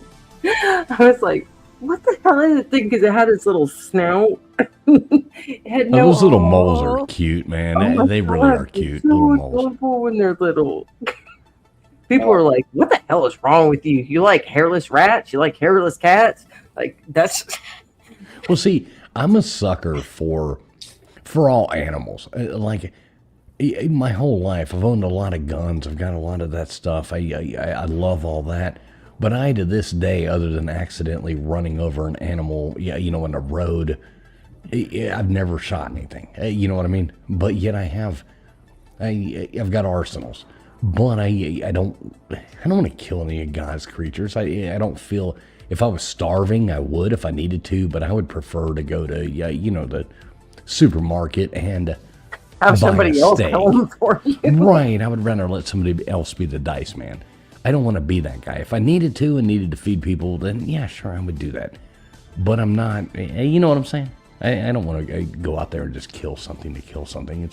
I was like, what the hell is it thing? Because it had its little snout. It had no. Those little moles are cute, man. Oh my They really God, are cute, they're so little moles. adorable when they're little. People are like, what the hell is wrong with you? You like hairless rats? You like hairless cats? Like, that's. Well, see, I'm a sucker for all animals. My whole life, I've owned a lot of guns. I've got a lot of that stuff. I love all that. But I, to this day, other than accidentally running over an animal, in the road, I've never shot anything. You know what I mean? But yet I've got arsenals. But I don't want to kill any of God's creatures. I don't feel, if I was starving, I would if I needed to, but I would prefer to go to the supermarket and Have buy somebody a else steak. kill them for you. Right, I would rather let somebody else be the dice man. I don't want to be that guy. If I needed to and needed to feed people, then yeah, sure, I would do that. But I'm not. You know what I'm saying? I don't want to go out there and just kill something to kill something.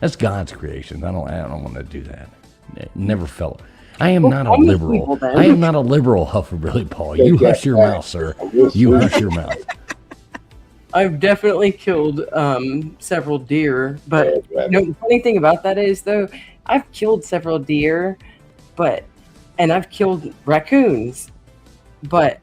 That's God's creation. I don't want to do that. Never felt. I am not a I'm the liberal. evil then. I am not a liberal, Hufflebilly Paul. You hush your mouth, sir. You hush your mouth. I've definitely killed several deer, but the funny thing about that is, though, I've killed several deer, and I've killed raccoons, but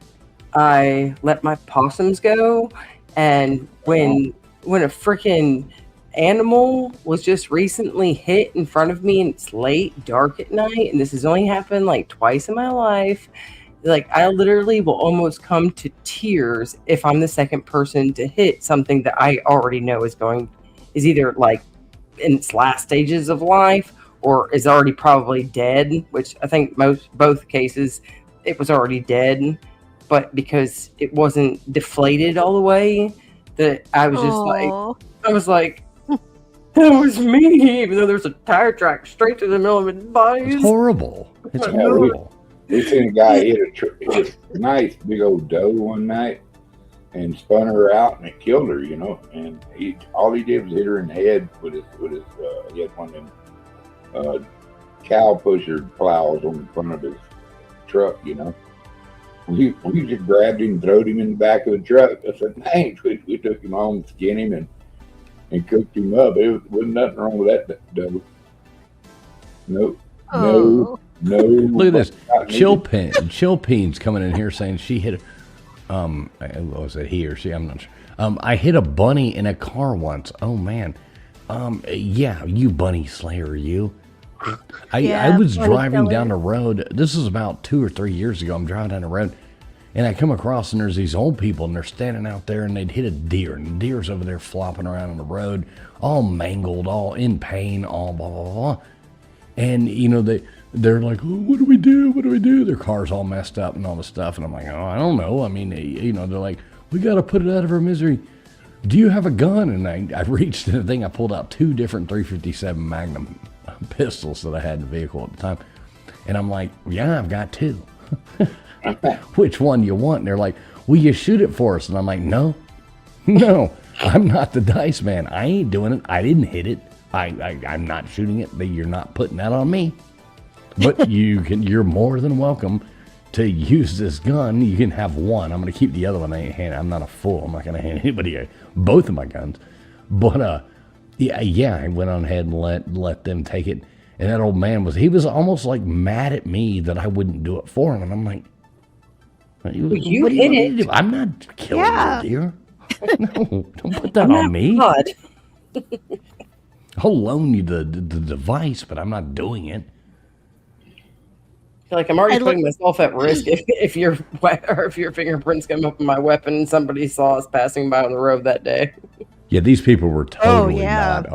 I let my possums go, and when a freaking animal was just recently hit in front of me, and it's late, dark at night, and this has only happened like twice in my life. Like, I literally will almost come to tears if I'm the second person to hit something that I already know is either like in its last stages of life or is already probably dead, which I think both cases it was already dead, but because it wasn't deflated all the way, that I was just like, that was me, even though there's a tire track straight through the middle of its body. It's horrible. It's Yeah, horrible. We seen a guy hit a nice big old doe one night and spun her out, and it killed her, And all he did was hit her in the head with his he had one of them cow pusher plows on the front of his truck, We just grabbed him, throwed him in the back of the truck. I said, thanks. We took him home, skinned him, and cooked him up. It wasn't nothing wrong with that doe. Nope. No. Look at this. Chillpeen's coming in here saying she hit was it he or she? I'm not sure. I hit a bunny in a car once. Oh man. Yeah, you bunny slayer, you. I was driving down the road. This is about 2 or 3 years ago. I'm driving down the road, and I come across, and there's these old people, and they're standing out there, and they'd hit a deer, and the deer's over there flopping around on the road, all mangled, all in pain, all blah blah blah. And they're like, oh, what do we do? What do we do? Their car's all messed up and all this stuff. And I'm like, oh, I don't know. I mean, they're like, we got to put it out of our misery. Do you have a gun? And I reached in the thing. I pulled out 2 different 357 Magnum pistols that I had in the vehicle at the time. And I'm like, yeah, I've got 2. Which one you want? And they're like, will you shoot it for us? And I'm like, no, I'm not the dice man. I ain't doing it. I didn't hit it. I'm not shooting it, but you're not putting that on me. But you're more than welcome to use this gun. You can have one. I'm going to keep the other one. I'm not a fool. I'm not going to hand anybody both of my guns. But Yeah, I went on ahead and let them take it. And that old man was almost like mad at me that I wouldn't do it for him. And I'm like, what do you want me to do? I'm not killing your deer. No, don't put that on me. God. I'll loan you the device, but I'm not doing it. I feel like I'm already putting myself at risk if your fingerprints come up on my weapon and somebody saw us passing by on the road that day. Yeah, these people were totally not.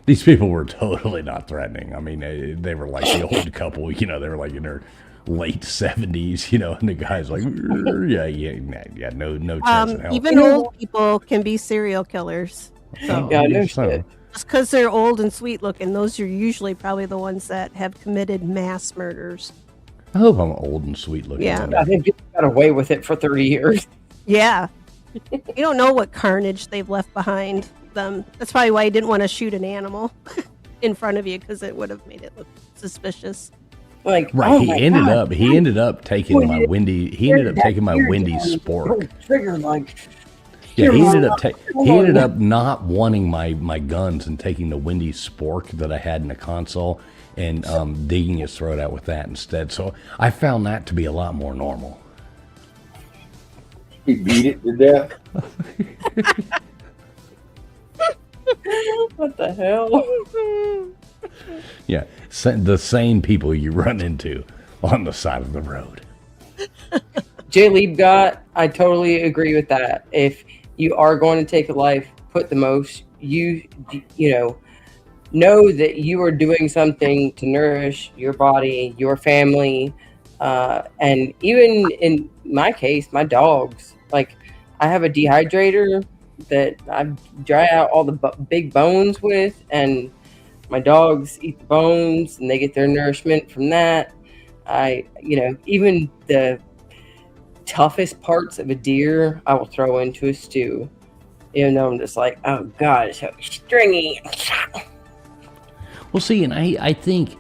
These people were totally not threatening. I mean, they were like the old couple. You know, they were like in their late 70s. You know, and the guy's like, yeah, no chance in hell. Even old people can be serial killers. So. Yeah, no shit. Just because they're old and sweet looking, those are usually probably the ones that have committed mass murders. I hope I'm old and sweet looking. Yeah. I think people got away with it for 30 years. Yeah. You don't know what carnage they've left behind them. That's probably why he didn't want to shoot an animal in front of you, because it would have made it look suspicious. Like, right, oh he ended up taking my Wendy. He ended up taking my Wendy spork. Trigger like. Yeah, he ended up not wanting my guns and taking the Wendy spork that I had in the console and digging his throat out with that instead. So I found that to be a lot more normal. He beat it to death. What the hell? Yeah, the sane people you run into on the side of the road. Jay Liebgott, I totally agree with that. If you are going to take a life, put the most, you know that you are doing something to nourish your body, your family, and even in my case, my dogs. Like, I have a dehydrator that I dry out all the big bones with, and my dogs eat the bones and they get their nourishment from that. Even the toughest parts of a deer I will throw into a stew, even though I'm just like, oh God, it's so stringy. Well, see, and I think,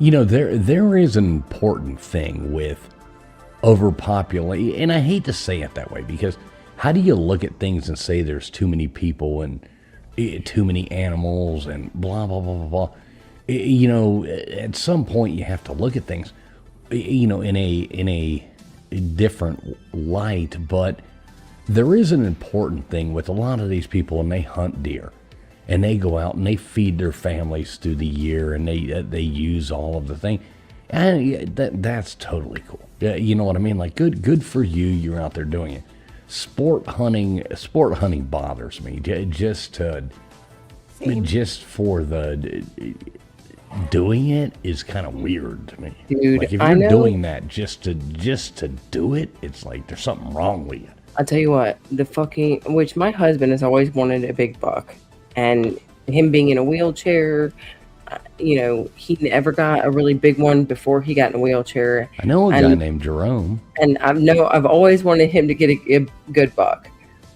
there is an important thing with overpopulation, and I hate to say it that way, because how do you look at things and say there's too many people and too many animals and blah, blah, blah, blah, blah. At some point you have to look at things, in a different light. But there is an important thing with a lot of these people, and they hunt deer and they go out and they feed their families through the year, and they use all of the thing, and that's totally cool. Yeah, you know what I mean? Like, good for you. You're out there doing it. Sport hunting bothers me just for the doing it is kind of weird to me. Dude, like, if you're doing that just to do it, it's like there's something wrong with you. I'll tell you what, which my husband has always wanted a big buck, and him being in a wheelchair, he never got a really big one before he got in a wheelchair. I know a guy named Jerome. And I've always wanted him to get a good buck.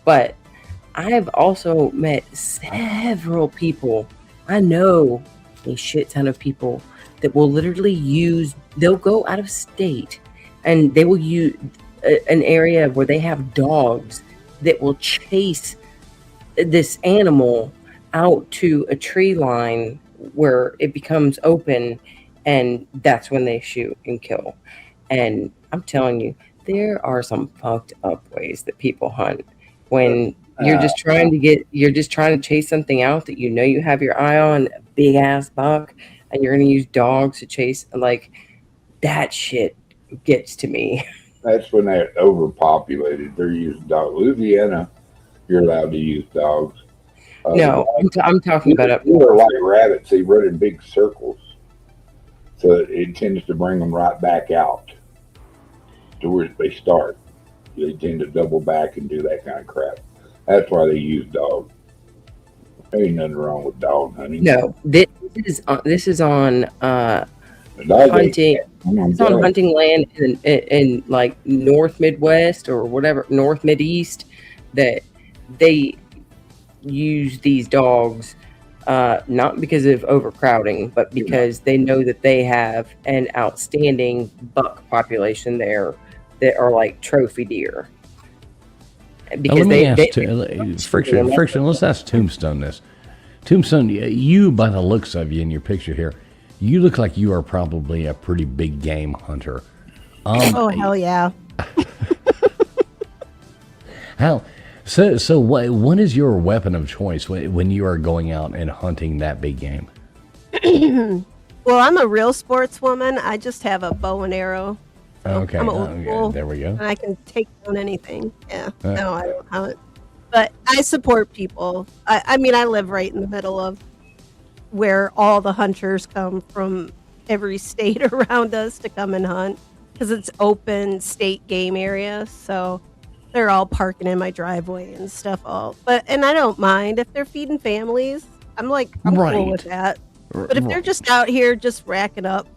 But I've also met several people. I know a shit ton of people that will literally they'll go out of state and they will use an area where they have dogs that will chase this animal out to a tree line where it becomes open, and that's when they shoot and kill. And I'm telling you, there are some fucked up ways that people hunt when you're just trying to chase something out that you have your eye on, a big ass buck, and you're going to use dogs to chase. Like, that shit gets to me. That's when they're overpopulated. They're using dogs. Louisiana, you're allowed to use dogs. No, I'm talking about up north. They're like rabbits. They run in big circles. So it tends to bring them right back out to where they start. They tend to double back and do that kind of crap. That's why they use dogs. There ain't nothing wrong with dog hunting. No, this is on hunting. It's on hunting land in like North Midwest or whatever, North Mideast, that they use these dogs not because of overcrowding, but because they know that they have an outstanding buck population there that are like trophy deer. Because Friction, let's ask Tombstone this. Tombstone, you, by the looks of you in your picture here, you look like you are probably a pretty big game hunter. Oh, hell yeah. So what is your weapon of choice when you are going out and hunting that big game? Well, I'm a real sportswoman. I just have a bow and arrow. So Okay, I'm old school, there we go. and I can take down anything. Yeah. No, I don't hunt. But I support people. I mean, I live right in the middle of where all the hunters come from every state around us to come and hunt because it's open state game area. So they're all parking in my driveway and stuff. And I don't mind if they're feeding families. I'm cool with that. But if they're just out here just racking up,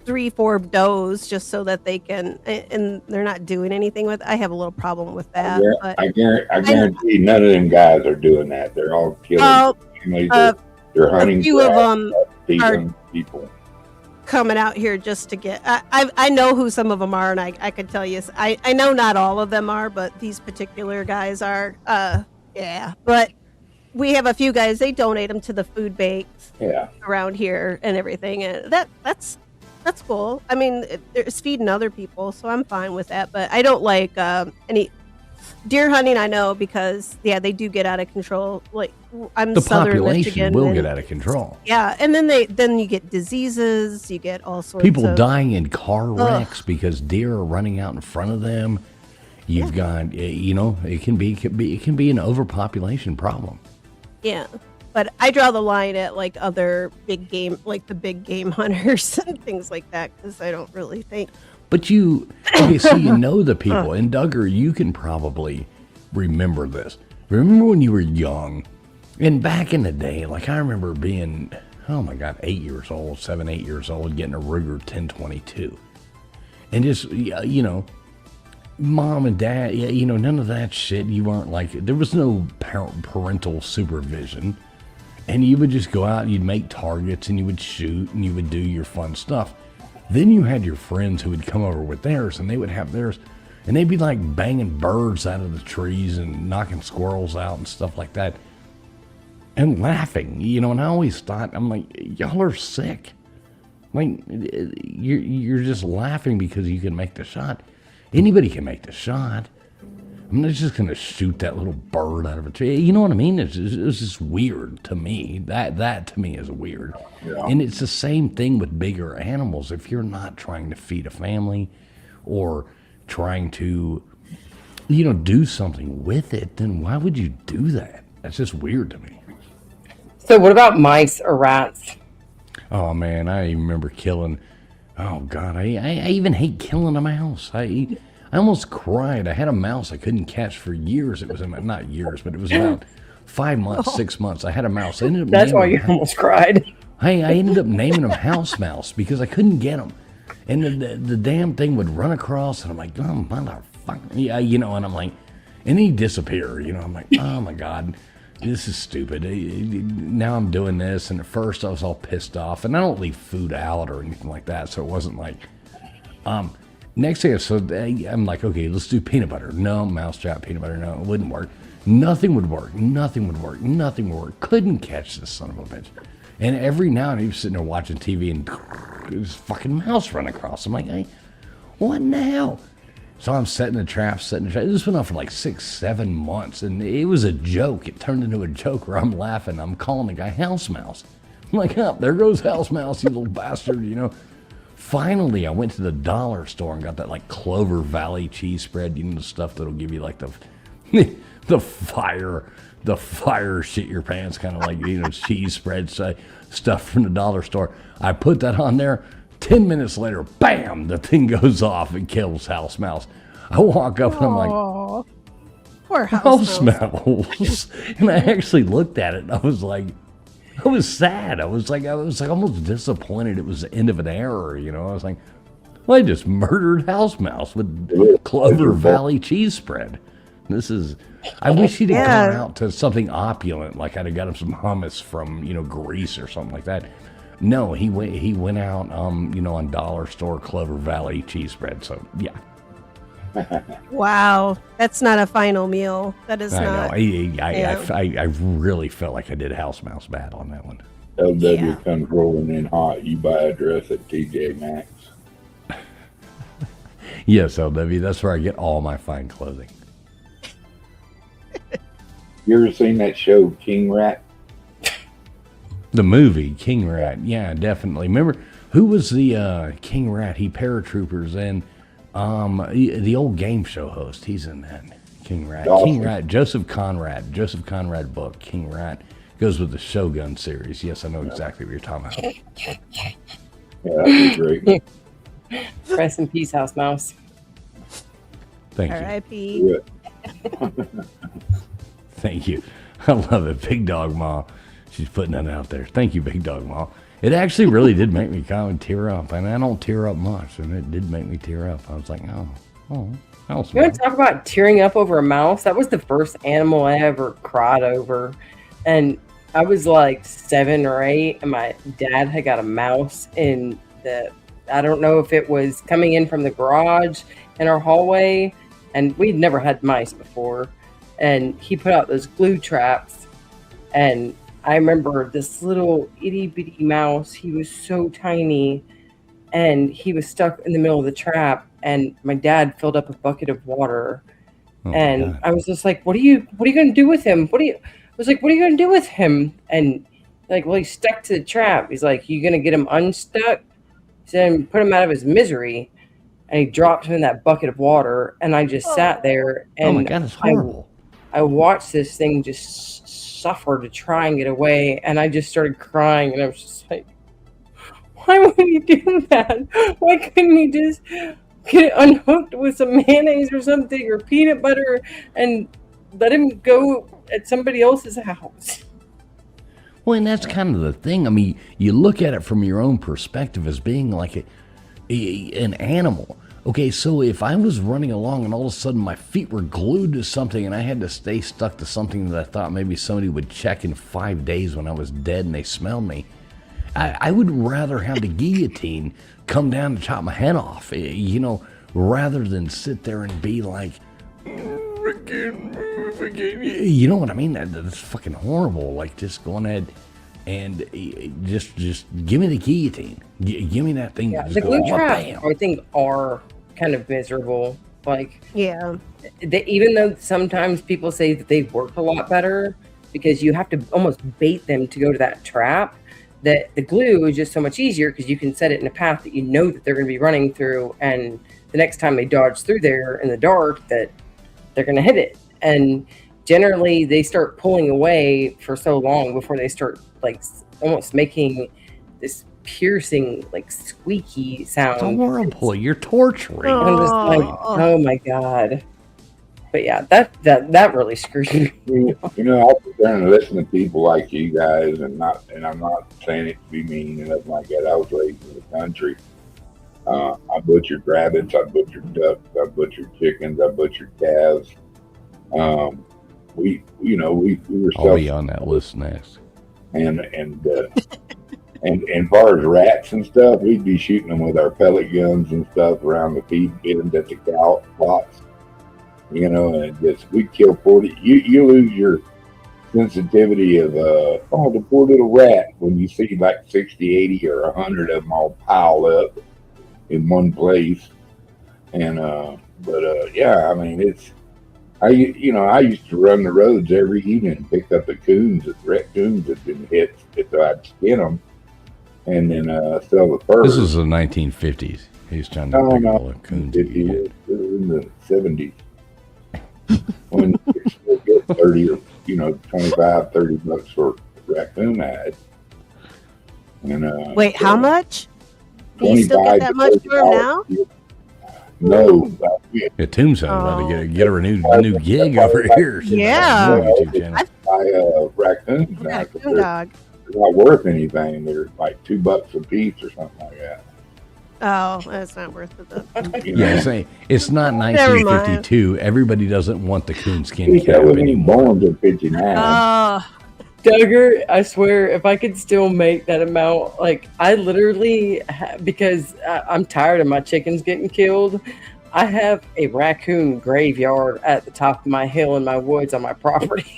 3-4 does just so that they can, and they're not doing anything with it, I have a little problem with that. I guarantee none of them guys are doing that. They're all killing families. They're hunting. A few of them are people coming out here just to get. I know who some of them are, and I could tell you. I know not all of them are, but these particular guys are. Yeah, but we have a few guys. They donate them to the food banks. Yeah. Around here and everything, and that's cool. I mean, it's feeding other people, so I'm fine with that. But I don't like any deer hunting. I know because they do get out of control. Like I'm the Southern population Michigan, will get out of control. Yeah, and then you get diseases. You get all sorts. People dying in car wrecks because deer are running out in front of them. You've got it can be an overpopulation problem. Yeah. But I draw the line at like other big game, like the big game hunters and things like that, because I don't really think. But so you know the people. And Duggar, you can probably remember this. Remember when you were young? And back in the day, like I remember being, 8 years old, 7, 8 years old, getting a Ruger 1022. And just, mom and dad, none of that shit. You weren't like, there was no parental supervision. And you would just go out and you'd make targets and you would shoot and you would do your fun stuff. Then you had your friends who would come over with theirs and they would have theirs and they'd be like banging birds out of the trees and knocking squirrels out and stuff like that. And laughing, and I always thought, I'm like, y'all are sick. Like, you're just laughing because you can make the shot. Anybody can make the shot. I'm not just going to shoot that little bird out of a tree. You know what I mean? It's just weird to me. That to me is weird. Yeah. And it's the same thing with bigger animals. If you're not trying to feed a family or trying to, do something with it, then why would you do that? That's just weird to me. So what about mice or rats? Oh, man, I even remember killing. Oh, God, I even hate killing a mouse. I almost cried. I had a mouse I couldn't catch for years. It was not years, but it was about 5 months, 6 months. I had a mouse. That's why you almost cried. I ended up naming him House Mouse because I couldn't get him. And the damn thing would run across, and I'm like, oh, motherfucker. Yeah, and I'm like, and he'd disappear. I'm like, oh, my God. This is stupid. Now I'm doing this, and at first I was all pissed off, and I don't leave food out or anything like that, so it wasn't like, next thing, so I'm like, okay, let's do peanut butter. No, mousetrap, peanut butter, no, it wouldn't work. Nothing would work. Couldn't catch this son of a bitch. And every now and then he was sitting there watching TV, and this fucking mouse run across. I'm like, hey, what now? So I'm setting the trap. This went on for like 6, 7 months, and it was a joke. It turned into a joke where I'm laughing. I'm calling the guy House Mouse. I'm like, oh, there goes House Mouse, you little bastard, Finally, I went to the dollar store and got that like Clover Valley cheese spread, the stuff that'll give you like the fire shit your pants kind of like, cheese spread stuff from the dollar store. I put that on there. 10 minutes later, bam, the thing goes off and kills House Mouse. I walk up and I'm like, poor House Mouse. And I actually looked at it and I was sad. I was almost disappointed it was the end of an error, I was like, well, I just murdered House Mouse with Clover Valley cheese spread. I wish he'd have gone out to something opulent, like I'd have got him some hummus from, Greece or something like that. No, he went out, on dollar store Clover Valley cheese spread. So yeah. Wow, that's not a final meal. That is I know. not. I really felt like I did house mouse bad on that one. LW Yeah. comes rolling in hot. You buy a dress at TJ Maxx. Yes, LW, that's where I get all my fine clothing. You ever seen that show King Rat? The movie King Rat, yeah, definitely. Remember who was the King Rat? He paratroopers and the old game show host. He's in that King Rat. Dawson. King Rat, Joseph Conrad book. King Rat goes with the Shogun series. Yes, I know exactly what you're talking about. Yeah, that'd be great. Rest in peace, House Mouse. Thank you. R.I.P. Yeah. Thank you. I love it. Big Dog Ma. She's putting that out there. Thank you, Big Dog Ma. It actually really did make me kind of tear up. And I don't tear up much. And it did make me tear up. I was like, oh, that was You want to talk about tearing up over a mouse? That was the first animal I ever cried over. And I was like 7 or 8, and my dad had got a mouse in I don't know if it was coming in from the garage in our hallway, and we'd never had mice before. And he put out those glue traps, and I remember this little itty bitty mouse. He was so tiny, and he was stuck in the middle of the trap. And my dad filled up a bucket of water, Oh, and God. I was just like, "What are you going to do with him? I was like, "What are you going to do with him?" And like, well, he's stuck to the trap. He's like, "You going to get him unstuck?" He said, "Put him out of his misery." And he dropped him in that bucket of water, and I just sat there, Oh, and my God, it's horrible. I watched this thing just suffer to try and get away, and I just started crying, and I was just like, why would he do that? Why couldn't he just get it unhooked with some mayonnaise or something or peanut butter and let him go at somebody else's house? Well, and that's kind of the thing. I mean, you look at it from your own perspective as being like an animal. Okay, so if I was running along and all of a sudden my feet were glued to something and I had to stay stuck to something that I thought maybe somebody would check in 5 days when I was dead and they smelled me, I would rather have the guillotine come down and chop my head off, rather than sit there and be like, you know what I mean? That's fucking horrible. Like, just going ahead and just give me the guillotine. Give me that thing. Yeah, Just the go, glue "Oh, traps, bam." I think, are kind of miserable. Like, Yeah. even though sometimes people say that they work a lot better because you have to almost bait them to go to that trap, that the glue is just so much easier because you can set it in a path that you know that they're going to be running through, and the next time they dodge through there in the dark, that they're going to hit it. And generally they start pulling away for so long before they start like almost making this piercing, like squeaky sound. It's horrible. You're torturing. I'm just like, oh my God. But yeah, that really screwed me. You know, I sit there and listen to people like you guys, and I'm not saying it to be mean and nothing like that. I was raised in the country. I butchered rabbits, I butchered ducks, I butchered chickens, I butchered calves. We were I'll be on that list next. and far as rats and stuff, we'd be shooting them with our pellet guns and stuff around the feed bins at the cow plots. And we'd kill 40. You lose your sensitivity of the poor little rat when you see like 60, 80, or 100 of them all piled up in one place. And yeah, I mean, I used to run the roads every evening and pick up the raccoons that had been hit, so I'd skin them and then sell the fur. This was the 1950s. He's trying to pick up a coon to be hit. It was in the 70s. When you still get 30 or 25, 30 bucks for a raccoon hide. And Wait, how much? Do you still get that much for him now? No. Yeah, Tombstone about to get her a new gig over here. Yeah. YouTube channel. Buy raccoons now. 'Cause Raccoon dog. they're not worth anything. They're like $2 a piece or something like that. Oh, that's not worth it then. Yeah, say it's not Never mind. 1952. Everybody doesn't want the coonskin That cap wasn't even anymore. born till 59. Oh, Duggar, I swear, if I could still make that amount, like I literally, because I'm tired of my chickens getting killed, I have a raccoon graveyard at the top of my hill in my woods on my property.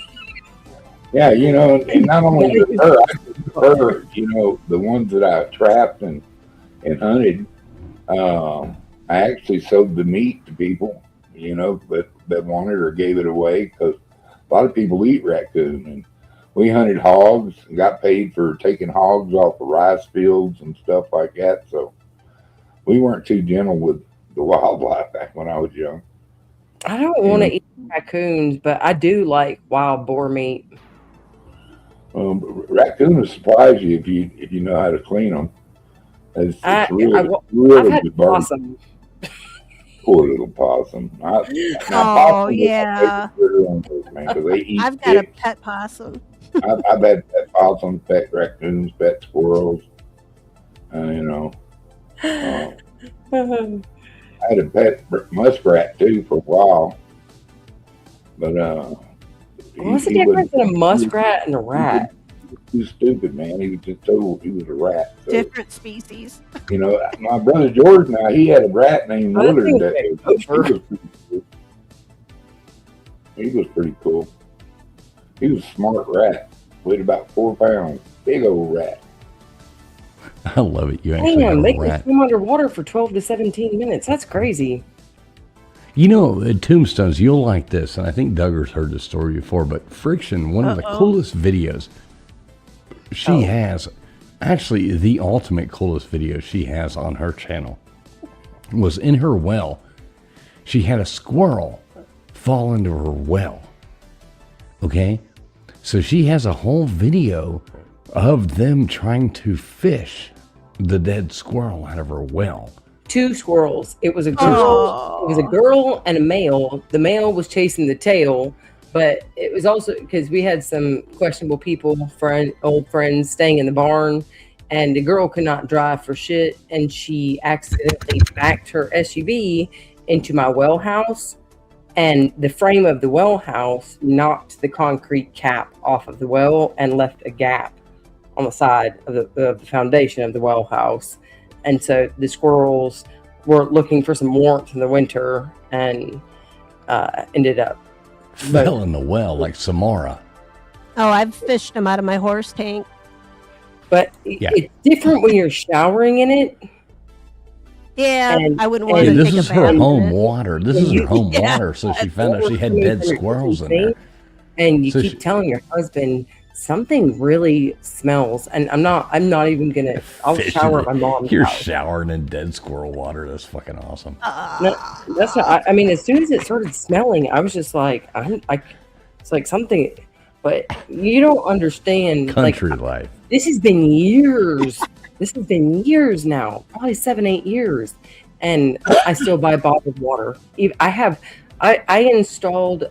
Yeah, and not only the fur, I prefer, the ones that I trapped and hunted. I actually sold the meat to people, that wanted or gave it away because a lot of people eat raccoon. And we hunted hogs and got paid for taking hogs off the rice fields and stuff like that. So we weren't too gentle with the wildlife back when I was young. I don't want to eat raccoons, but I do like wild boar meat. Raccoon will surprise you if you know how to clean them. It's I've really had good bargain. possum. Poor little possum. Oh, Possum yeah. man, 'cause they eat I've got a ticks. pet possum. I've had pet possums, pet raccoons, pet squirrels. Uh, I had a pet muskrat too for a while, but What's the difference in a muskrat and a rat? He was stupid, man. He was just total. He was a rat. So, Different species. my brother George now, he had a rat named I Willard. think That they're he gopher. was pretty cool. He was pretty cool. He was a smart rat. Weighed about 4 pounds. Big old rat. I love it. You actually Damn, have they a can rat. swim underwater for 12 to 17 minutes. That's crazy. Tombstones, you'll like this, and I think Duggar's heard this story before, but Friction, one of the coolest videos she has, actually the ultimate coolest video she has on her channel, was in her well. She had a squirrel fall into her well. Okay? So she has a whole video of them trying to fish the dead squirrel out of her well. 2 squirrels. It was a girl. It was a girl and a male. The male was chasing the tail, but it was also because we had some questionable people, old friends, staying in the barn, and the girl could not drive for shit, and she accidentally backed her SUV into my well house, and the frame of the well house knocked the concrete cap off of the well and left a gap on the side of the foundation of the well house. And so the squirrels were looking for some warmth in the winter and ended up Fell in the well like Samara. Oh, I've fished them out of my horse tank. But Yeah. it's different when you're showering in it. Yeah, And- I wouldn't want Hey, to this take is a her bath in home it. water. This is her home water. So she found out she had dead squirrels in there. And you So keep she- telling your husband something really smells, and I'm not even gonna. I'll Fishing shower it. at my mom's You're house. showering in dead squirrel water. That's fucking awesome. No, that's not. I mean, as soon as it started smelling, I was just like, it's like something. But you don't understand. Country Like, life. this has been years. This has been years now, probably 7-8 years, and I still buy bottled water. I installed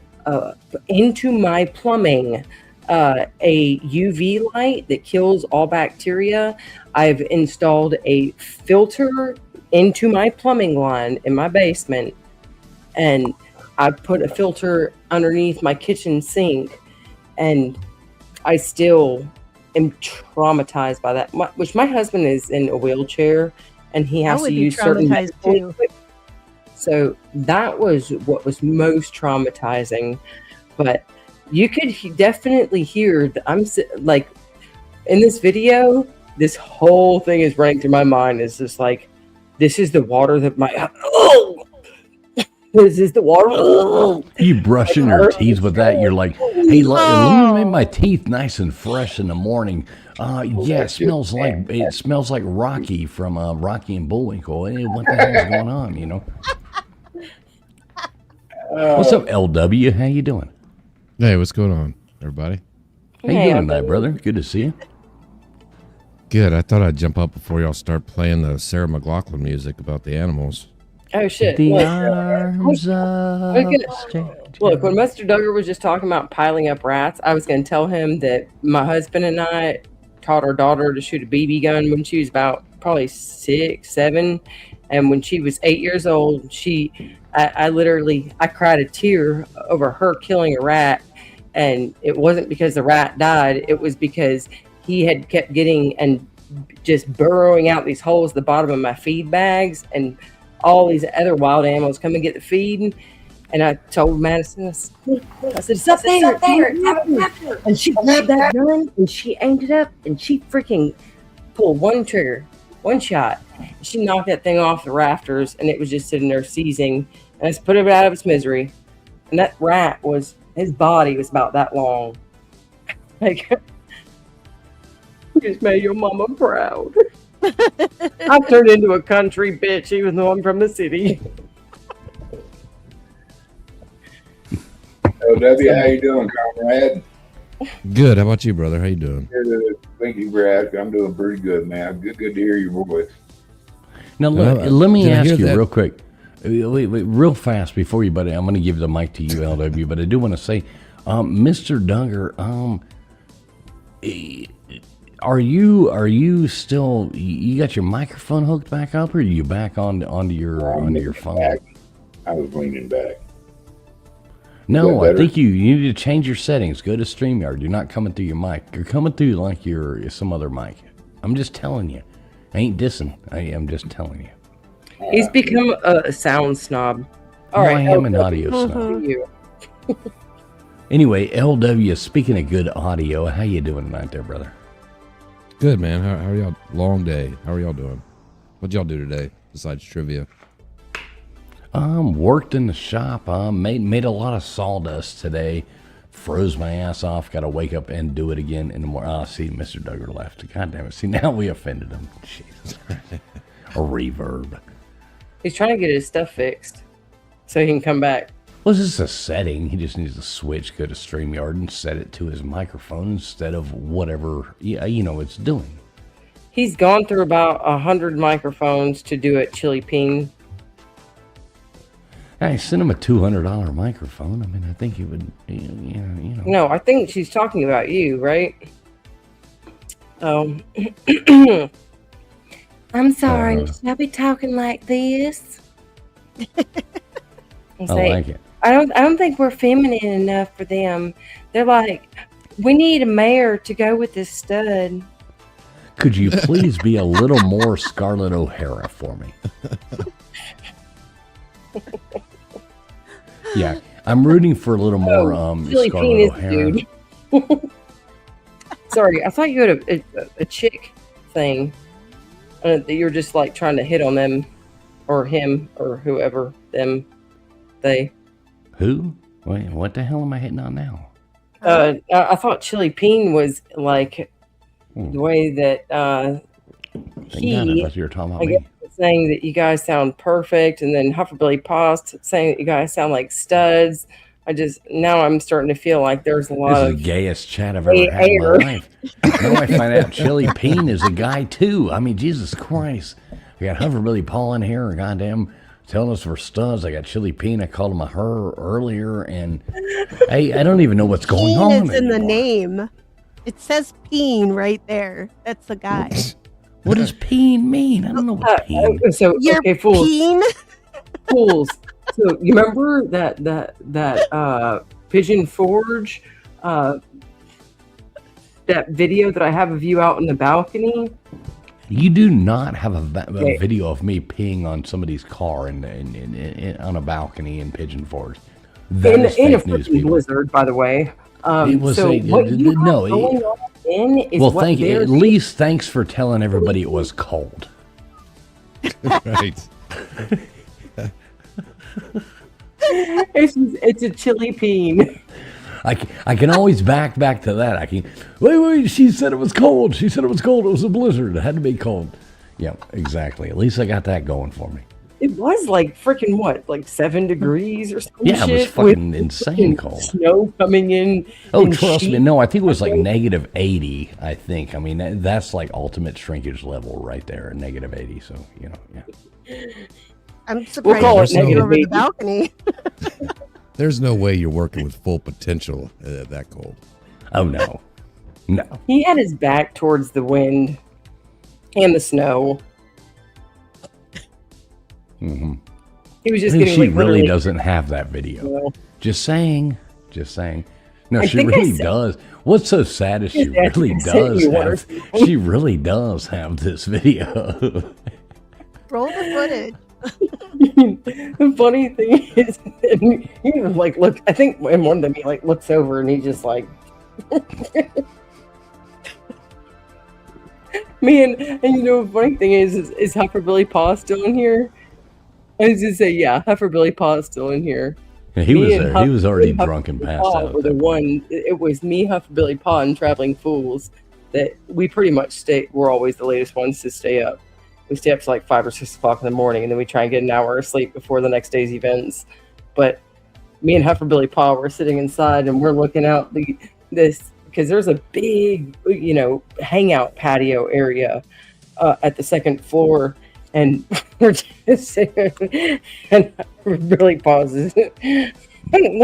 into my plumbing a UV light that kills all bacteria. I've installed a filter into my plumbing line in my basement, and I put a filter underneath my kitchen sink, and I still am traumatized by that. Which my husband is in a wheelchair, and he I has would to be use certain traumatized medical too. equipment. So that was what was most traumatizing. But you could definitely hear that like in this video, this whole thing is running through my mind. Is just like, this is the water that this is the water. You brushing your teeth with that? You're like, hey, let me make my teeth nice and fresh in the morning. Yeah, it smells like Rocky from Rocky and Bullwinkle. Hey, what the hell's going on? You know. What's up, LW? How you doing? Hey, what's going on, everybody? How you doing tonight, brother? Good to see you. Good. I thought I'd jump up before y'all start playing the Sarah McLachlan music about the animals. Oh shit! The Look, arms of look, when Mr. Duggar was just talking about piling up rats, I was going to tell him that my husband and I taught our daughter to shoot a BB gun when she was about probably 6, 7, and when she was 8 years old, I cried a tear over her killing a rat, and it wasn't because the rat died. It was because he had kept getting and just burrowing out these holes at the bottom of my feed bags, and all these other wild animals come and get the feed. And I told Madison, I said, it's up there. And she grabbed that gun and she aimed it up and she freaking pulled one trigger, one shot. She knocked that thing off the rafters and it was just sitting there seizing. And I just put it out of its misery. And that rat his body was about that long. Like, just made your mama proud. I turned into a country bitch even though I'm from the city. Oh, W, how you doing, comrade? Good. How about you, brother? How you doing? Good. Thank you for asking. I'm doing pretty good, man. Good to hear your voice. Now, let me did I ask hear you that? real quick, wait, real fast before you, buddy. I'm going to give the mic to you, LW, but I do want to say, Mr. Duggar, are you still? You got your microphone hooked back up, or are you back onto your phone? I was leaning back. No, I think you need to change your settings. Go to StreamYard. You're not coming through your mic. You're coming through like you're some other mic. I'm just telling you. I ain't dissing. I am just telling you. He's become a sound snob. All No, right, I am an audio snob. you. Anyway, LW, speaking of good audio, how you doing tonight there, brother? Good, man. How are y'all? Long day. How are y'all doing? What'd y'all do today besides trivia? Worked in the shop. Made a lot of sawdust today. Froze my ass off. Got to wake up and do it again in the morning. See, Mr. Duggar left. God damn it. See, now we offended him. Jesus Christ. A reverb. He's trying to get his stuff fixed so he can come back. Well, this is a setting. He just needs to switch, go to StreamYard, and set it to his microphone instead of whatever it's doing. He's gone through about 100 microphones to do it Chili Peen. I sent him a $200 microphone. I mean, I think he would, No, I think she's talking about you, right? Oh. I'm sorry. Should I be talking like this? I like it. I don't think we're feminine enough for them. They're like, we need a mayor to go with this stud. Could you please be a little more Scarlett O'Hara for me? Yeah, I'm rooting for a little more Scarlett O'Hara. Dude. Sorry, I thought you had a chick thing. That you're just like trying to hit on them, or him, or whoever, them, they. Who? Wait, what the hell am I hitting on now? I thought Chili Peen was like the way that I thought you were talking about me. Saying that you guys sound perfect, and then Hufferbilly paused saying that you guys sound like studs. Now I'm starting to feel like there's a lot This is of the gayest chat I've ever had in my life. Now I find out Chili Peen is a guy too. I mean, Jesus Christ. I got Hufferbilly Paul in here, goddamn, telling us we're studs. I got Chili Peen. I called him a her earlier, and I don't even know what's going on Peen is in anymore. the name. It says Peen right there. That's the guy. What does peen mean? I don't know what peen. So You're okay, fools. Peen? Fools. So you remember that Pigeon Forge, that video that I have of you out in the balcony? You do not have a video of me peeing on somebody's car on a balcony in Pigeon Forge. That is in a fake news, freaking people. blizzard, by the way. It was so what you have no. going on is Well, what at they're least thanks for telling everybody it was cold. Right. It's a Chili Peen. I can always back to that. I can wait. She said it was cold. She said it was cold. It was a blizzard. It had to be cold. Yeah, exactly. At least I got that going for me. It was like freaking what, like 7 degrees or something? Yeah, it was fucking insane cold. Snow coming in. Oh, trust me. No, I think it was like negative 80. I think. I mean, that's like ultimate shrinkage level right there, negative 80. So yeah. I'm surprised call you're it sitting negative over the 80. balcony. There's no way you're working with full potential that cold. Oh no. He had his back towards the wind and the snow. Mm-hmm. He was just She getting like, really literally- doesn't have that video. Well, Just saying. No, I she think I really said- does. What's so sad is she Yeah, really I sent does you have. one. She really does have this video. Roll the footage. The funny thing is, and he even like look. I think in one of them he like looks over and he just like man. And you know, the funny thing is Heifer Billy Paw still in here? I was just say, yeah, Heifer Billy Paw is still in here. Yeah, he was Me and there. He was already Huff- drunk and Billy passed Paw out. were at the that point. one. It was me, Heifer Billy Paw, and Traveling Fools that we pretty much stay. We're always the latest ones to stay up. We stay up to like 5 or 6 o'clock in the morning, and then we try and get an hour of sleep before the next day's events. But me and Heifer Billy Paw were sitting inside, and we're looking out this because there's a big, hangout patio area at the second floor, and we're just sitting, and Billy pauses. Look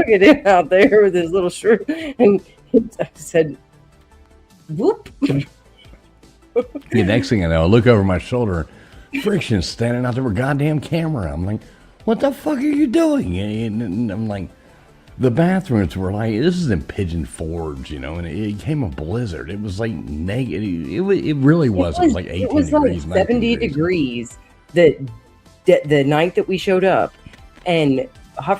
at him out there with his little shirt, and I said, "Whoop." The next thing I know, I look over my shoulder, Friction's standing out there with a goddamn camera. I'm like, what the fuck are you doing? And I'm like, the bathrooms were like, this is in Pigeon Forge, and it came a blizzard. It was like negative. It really was. It was like 18 It was degrees, like 19 70 degrees the night that we showed up, and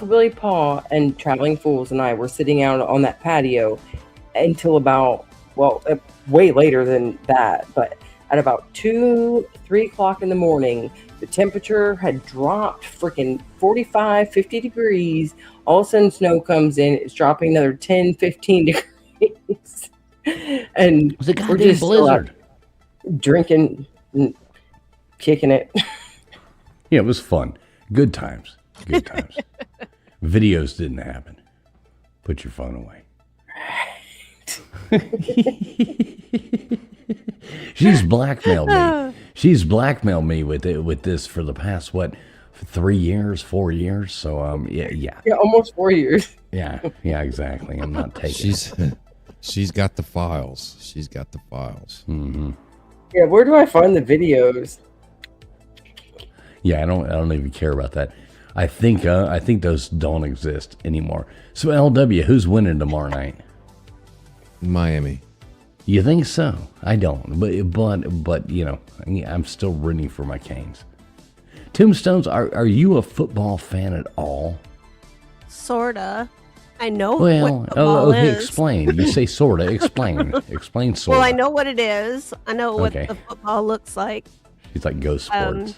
Billy Paw and Traveling Fools and I were sitting out on that patio until about, way later than that, but at about 2-3 o'clock in the morning, the temperature had dropped freaking 45, 50 degrees. All of a sudden snow comes in, it's dropping another 10, 15 degrees. And It was a we're goddamn just still out blizzard. drinking and kicking it. Yeah, it was fun. Good times. Good times. Videos didn't happen. Put your phone away. She's blackmailed me. She's blackmailed me with this for the past 3 years, 4 years. So yeah, Yeah, almost 4 years. yeah, exactly. I'm not taking. She's got the files. She's got the files. Yeah, where do I find the videos? Yeah, I don't even care about that. I think those don't exist anymore. So LW, who's winning tomorrow night? Miami. You think so? I don't, but I'm still rooting for my Canes. Tombstones, are you a football fan at all? Sorta. I know Well, what football okay, is. explain. You say sorta. Explain sorta. Well, I know what it is. I know what Okay. the football looks like. She's like Go Sports.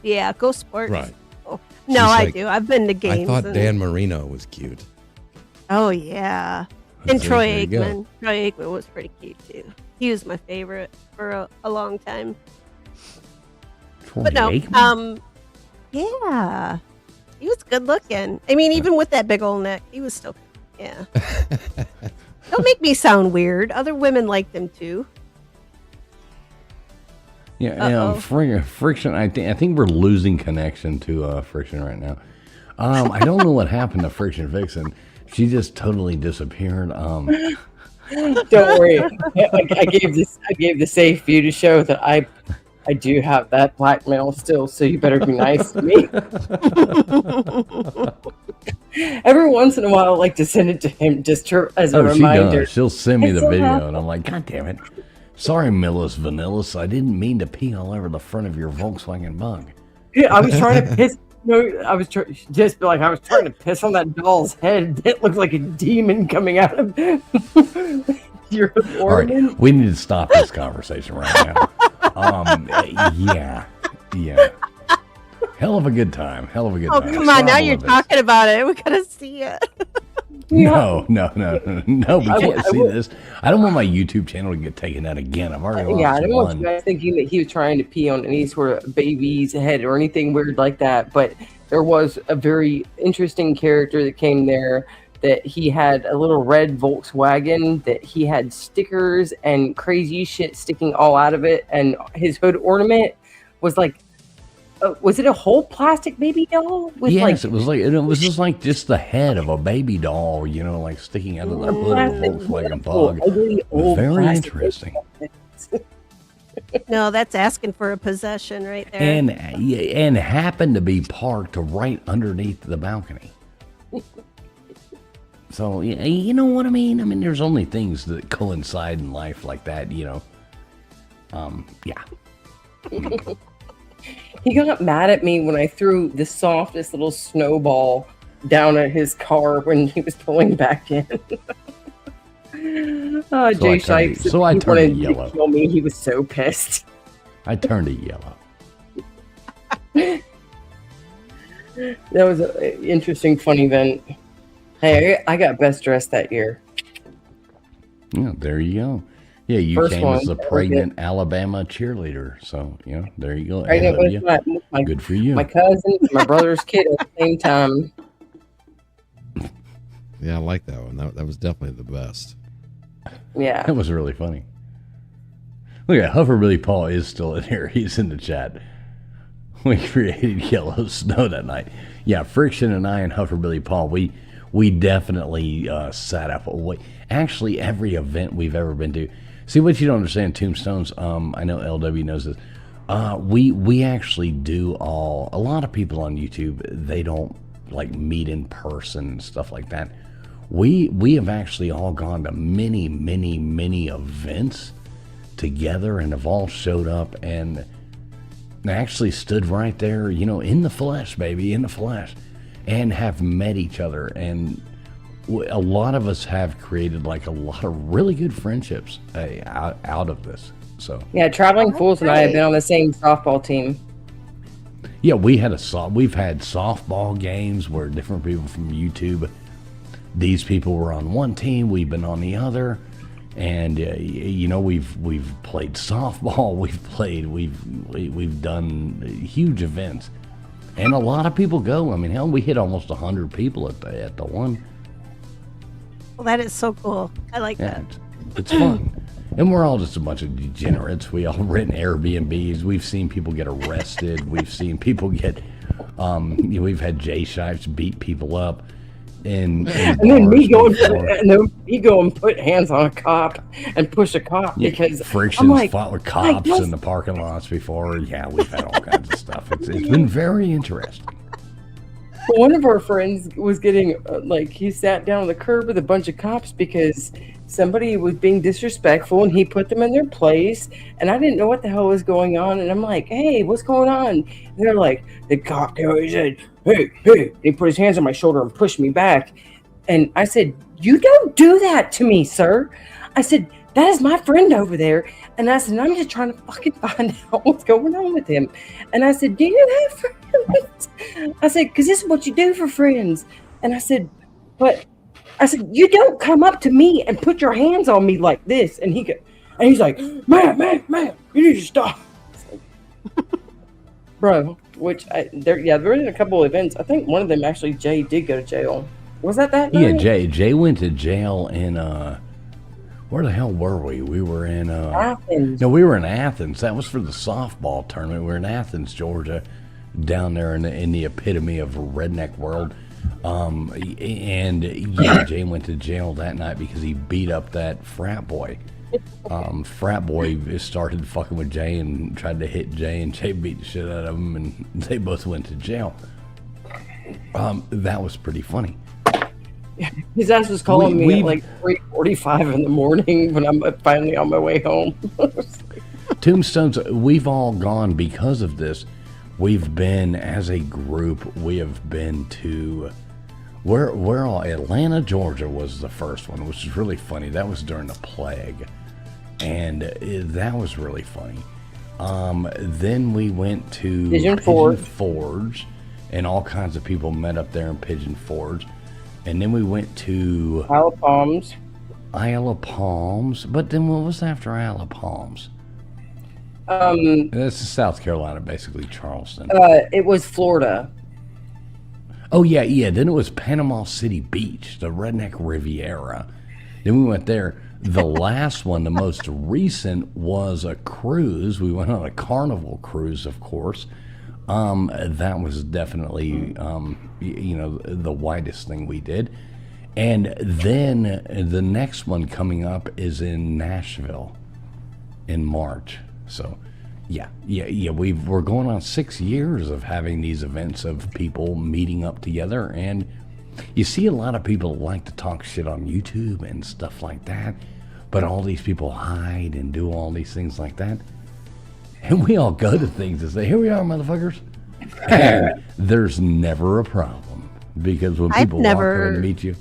Yeah, go sports. Right. Oh, She's no, I like, do. I've been to I games. thought and- Dan Marino was cute. Oh yeah, and See, Troy there you go. Aikman. Troy Aikman was pretty cute too. He was my favorite for a long time. Troy But no, Aikman? yeah, he was good looking. I mean, even with that big old neck, he was still, yeah. Don't make me sound weird. Other women liked him too. Yeah, Friction. I think we're losing connection to Friction right now. I don't know what happened to Friction Vixen. She just totally disappeared. Don't worry. I gave the safe view to show that I do have that blackmail still, so you better be nice to me. Every once in a while, I like to send it to him just as a She reminder. does. She'll send me It's the so video, happy. and I'm like, God damn it! Sorry, Millis Vanillis. I didn't mean to pee all over the front of your Volkswagen Bug. Yeah, I was trying to piss. No, I was just like I was trying to piss on that doll's head. It looked like a demon coming out of your All ornament. right, we need to stop this conversation right now. Yeah. Hell of a good time. Oh time. come on! Now Marvelous. you're talking about it. We gotta see it. No, we can't see will- this. I don't want my YouTube channel to get taken out again. I've already lost Yeah, I don't want you one. guys thinking that he was trying to pee on any sort of baby's head or anything weird like that. But there was a very interesting character that came there. That he had a little red Volkswagen. That he had stickers and crazy shit sticking all out of it, and his hood ornament was like. Was it a whole plastic baby doll? With Yes, it was just the head of a baby doll, like sticking out of the hood of a Volkswagen Bug. ugly old Very plastic interesting. No, that's asking for a possession right there. And happened to be parked right underneath the balcony. So you know what I mean? I mean, there's only things that coincide in life like that, Yeah. He got mad at me when I threw the softest little snowball down at his car when he was pulling back in. Jay Shipes. So I he turned wanted yellow. to kill me. He was so pissed. I turned it yellow. That was an interesting, fun event. Hey, I got best dressed that year. Yeah, there you go. Yeah, you First came one, as the that was pregnant Alabama cheerleader. So, there you go. Pregnant Ahead of with you. my Good for you. my cousin, my brother's kid at the same time. Yeah, I like that one. That was definitely the best. Yeah. That was really funny. Look at Hufferbilly Paul is still in here. He's in the chat. We created yellow snow that night. Yeah, Friction and I and Hufferbilly Paul, we definitely sat up. Actually, every event we've ever been to. See, what you don't understand, Tombstones, I know LW knows this. We actually do a lot of people on YouTube, they don't like meet in person and stuff like that. We have actually all gone to many events together and have all showed up and actually stood right there, in the flesh, baby, in the flesh, and have met each other. And a lot of us have created like a lot of really good friendships out of this. So Yeah, Traveling Fools and I have been on the same softball team. yeah, we've had softball games where different people from YouTube, these people were on one team, we've been on the other, and we've played softball, we've done huge events, and a lot of people go. I mean, hell, we hit almost 100 people at the one. Well, that is so cool. I like Yeah, that. it's fun. And we're all just a bunch of degenerates. We all rent Airbnbs. We've seen people get arrested. We've seen people get, we've had Jay Shipes beat people up. And then me go and put hands on a cop and push a cop because Friction's I'm like, fought with cops in the parking lots before. Yeah, we've had all kinds of stuff. It's been very interesting. one of our friends was getting he sat down on the curb with a bunch of cops because somebody was being disrespectful and he put them in their place, and I didn't know what the hell was going on, and I'm like, hey, what's going on? And they're like, the cop there, he said, hey, he put his hands on my shoulder and pushed me back. And I said, you don't do that to me, sir. I said, that is my friend over there. And I said, I'm just trying to fucking find out what's going on with him. And I said, do you have friends? I said, because this is what you do for friends. And I said, you don't come up to me and put your hands on me like this. And he's like, man, you need to stop. Bro, there were a couple of events. I think one of them actually, Jay did go to jail. Was that night? Yeah, Jay went to jail in where the hell were we? We were in Athens. No, we were in Athens. That was for the softball tournament. We were in Athens, Georgia, down there in the epitome of redneck world. And yeah, Jay went to jail that night because he beat up that frat boy. Frat boy started fucking with Jay and tried to hit Jay, and Jay beat the shit out of him, and they both went to jail. That was pretty funny. His ass was calling me at like 3:45 in the morning when I'm finally on my way home. Tombstones, we've all gone because of this. We've been, as a group, we have been to, we're all, Atlanta, Georgia was the first one, which is really funny. That was during the plague, and that was really funny. Then we went to Pigeon Forge, and all kinds of people met up there in Pigeon Forge. And then we went to Isle of Palms. But then what was after Isle of Palms? This is South Carolina, basically Charleston. It was Florida. Oh, yeah. Then it was Panama City Beach, the Redneck Riviera. Then we went there. The last one, the most recent, was a cruise. We went on a Carnival cruise, of course. That was definitely, the widest thing we did. And then the next one coming up is in Nashville in March. So, yeah. We're going on 6 years of having these events of people meeting up together. And you see a lot of people like to talk shit on YouTube and stuff like that. But all these people hide and do all these things like that. And we all go to things and say, here we are, motherfuckers. And there's never a problem. Because when I've people walk never- over and meet you,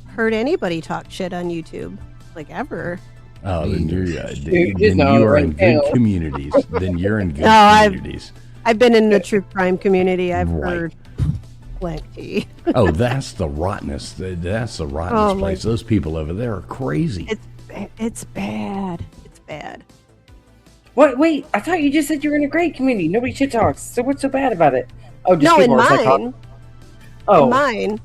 Heard anybody talk shit on YouTube, like ever. oh, then you're You then know, you are right in good now. communities. Then you're in good No, communities. I've been in the true crime community. I've Right. heard plenty. Oh, that's the rottenness. That's the rottenness Oh, my- place. Those people over there are crazy. It's bad. It's bad. What? Wait, I thought you just said you were in a great community. Nobody shit talks. So what's so bad about it? Oh, just No, in people are psychotic. mine. Oh, In mine.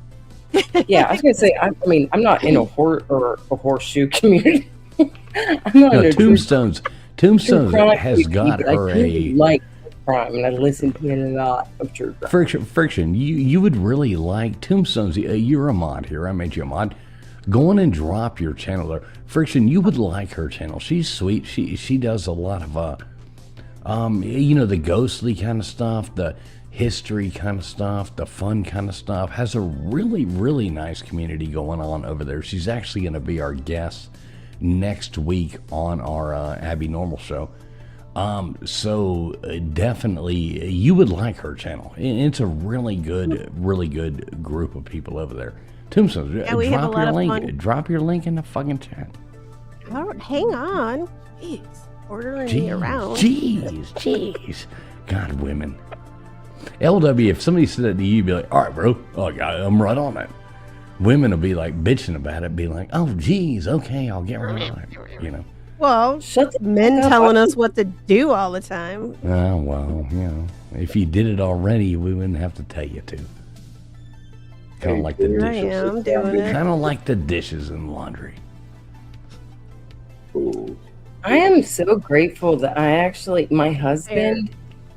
yeah. I was gonna say. I mean, I'm not in a horseshoe community. I'm not No, in a Tombstones crime has community, got but I her do a like crime, and I listen to a lot of true crime. friction. You would really like Tombstones. You're a mod here. I made you a mod. Go on and drop your channel there. Friction, you would like her channel. She's sweet. She does a lot of the ghostly kind of stuff, the history kind of stuff, the fun kind of stuff. Has a really, really nice community going on over there. She's actually going to be our guest next week on our Abby Normal show. So definitely you would like her channel. It's a really good group of people over there. Tombstones, Yeah, we have a lot of fun. Drop your link in the fucking chat. Hang on. Jeez. Ordering me around. Jeez. God, women. LW, if somebody said that to you, you'd be like, all right, bro. Oh, I'm right on that. Women will be like bitching about it, be like, oh, geez, okay, I'll get right on it. You know. Well, Shut the men fuck up. telling us what to do all the time. Oh, well, if you did it already, we wouldn't have to tell you to. Kind of like the Here I dishes. am doing it. Kind of like the dishes and laundry. Ooh. I am so grateful that my husband,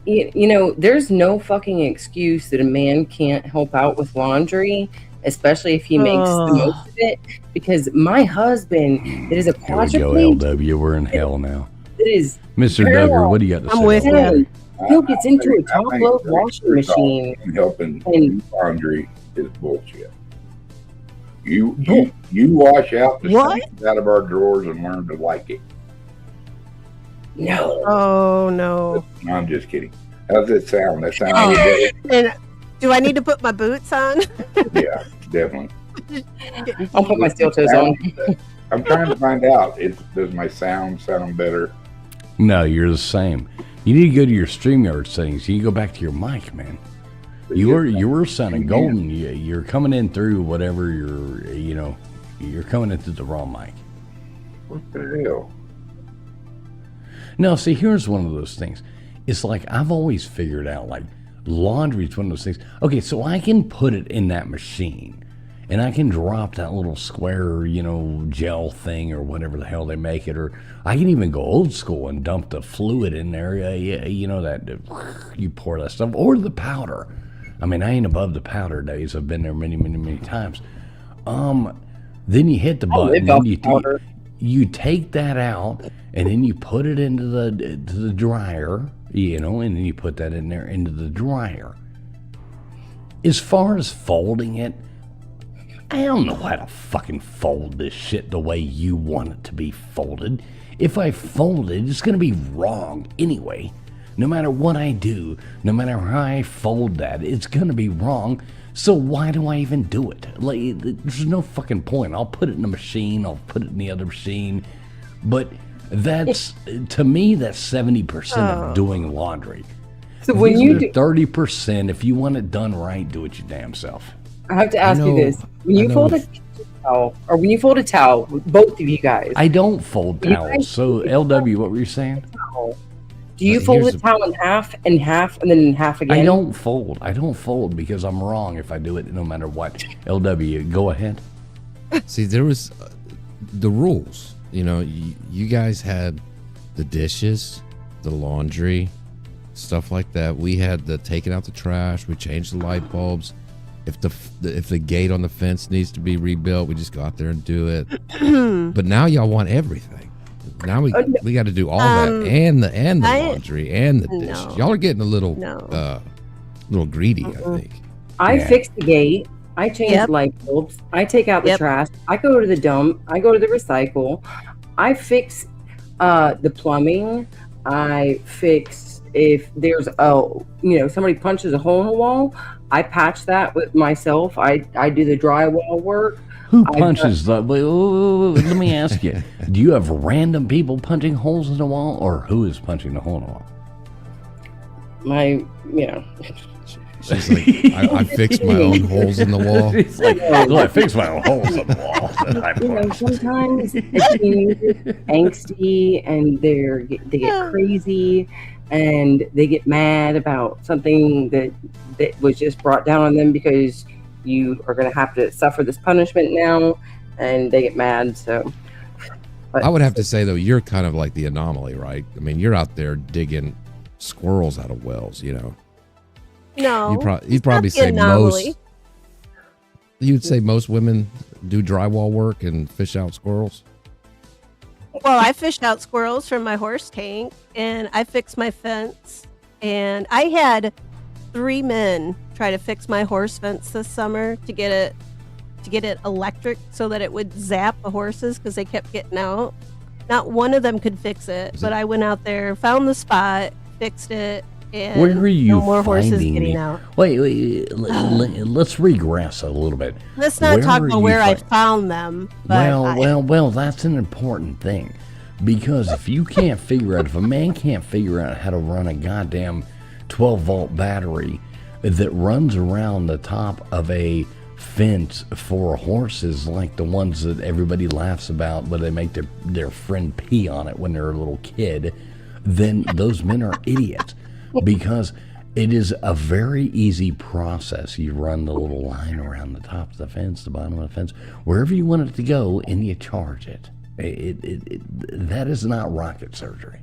there's no fucking excuse that a man can't help out with laundry, especially if he makes the most of it. Because my husband, that is a Here we go, quadriplegic, LW. We're in hell now. that is, Mr. Duggar, what do you got to say? I'm with about you. that? He gets into a top I load think washing machine. helping And- do laundry is bullshit. You wash out the What? things out of our drawers and learn to like it. No. Oh, no. No, I'm just kidding. How's that sound? That sounds Oh. good. And do I need to put my boots on? Yeah, definitely. I'll put my steel toes on. I'm trying to find out. Does my sound better? No, you're the same. You need to go to your StreamYard settings. You need to go back to your mic, man. You were sounding golden. You're coming in through whatever you're coming in through the wrong mic. What the hell? No, see, here's one of those things. It's like I've always figured out, like, laundry is one of those things. Okay, so I can put it in that machine, and I can drop that little square, gel thing or whatever the hell they make it, or I can even go old school and dump the fluid in there. That you pour that stuff, or the powder. I mean, I ain't above the powder days. I've been there many, many, many times. Then you hit the button, off and powder. you take that out, and then you put it into the dryer, and then you put that in there into the dryer. As far as folding it, I don't know how to fucking fold this shit the way you want it to be folded. If I fold it, it's gonna be wrong anyway. No matter what I do, no matter how I fold that, it's gonna be wrong. So why do I even do it? Like, there's no fucking point. I'll put it in the machine. I'll put it in the other machine. But that's, to me, that's 70% of doing laundry. So when you do, 30%, if you want it done right, do it your damn self. I have to ask you this: when you I fold know. a kitchen towel, or when you fold a towel, both of you guys, I don't fold You towels. guys- So, LW, what were you saying? do you But fold here's the the- towel in half, and then in half again? I don't fold because I'm wrong if I do it no matter what. LW, go ahead. See, there was the rules. You guys had the dishes, the laundry, stuff like that. We had the taking out the trash. We changed the light bulbs. If the gate on the fence needs to be rebuilt, we just go out there and do it. But now y'all want everything. Now we got to do all that and the laundry and the dishes. No. Y'all are getting a little No. little greedy, I think. I Yeah. fix the gate. I change Yep. light bulbs. I take out the Yep. trash. I go to the dump. I go to the recycle. I fix the plumbing. I fix if there's somebody punches a hole in the wall. I patch that with myself. I do the drywall work. Who punches the? Wait, let me ask you: do you have random people punching holes in the wall, or who is punching the hole in the wall? She's like, I fixed my own holes in the wall. It's like, well, I fixed my own holes in the wall. Sometimes a teenager's angsty and they get crazy and they get mad about something that was just brought down on them because you are going to have to suffer this punishment now, and they get mad. So, I would have to say though, you're kind of like the anomaly, right? I mean, you're out there digging squirrels out of wells, you know. No, you'd probably say most. You'd say most women do drywall work and fish out squirrels. Well, I fished out squirrels from my horse tank, and I fixed my fence. And I had 3 men try to fix my horse fence this summer to get it electric so that it would zap the horses because they kept getting out. Not one of them could fix it, but I went out there, found the spot, fixed it. And where are you no more horses finding getting out. Wait, let's regress a little bit. Let's not talk about where I found them. Well, that's an important thing. Because if you can't figure out, if a man can't figure out how to run a goddamn 12-volt battery that runs around the top of a fence for horses like the ones that everybody laughs about where they make their friend pee on it when they're a little kid, then those men are idiots. Because it is a very easy process. You run the little line around the top of the fence, the bottom of the fence, wherever you want it to go, and you charge it. That is not rocket surgery.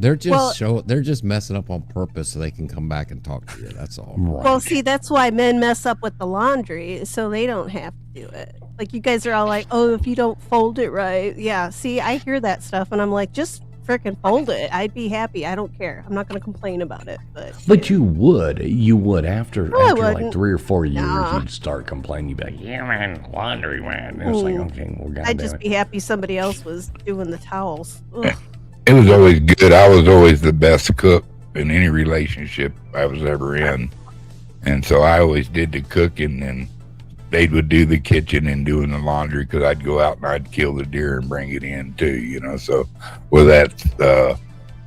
They're just messing up on purpose so they can come back and talk to you. That's all. Right. Well, see, that's why men mess up with the laundry, so they don't have to do it. Like, you guys are all like, oh, if you don't fold it right. Yeah, see, I hear that stuff, and I'm like, just freaking fold it. I'd be happy. I don't care. I'm not going to complain about it. But you would after like 3 or 4 years, Nah. you'd start complaining. You'd be like, yeah, man, laundry, man. And it's like, okay, well, goddamn I'd just it. be happy somebody else was doing the towels. Ugh. It was always good. I was always the best cook in any relationship I was ever in. And so I always did the cooking, and they would do the kitchen and doing the laundry because I'd go out and I'd kill the deer and bring it in too, you know. So with that,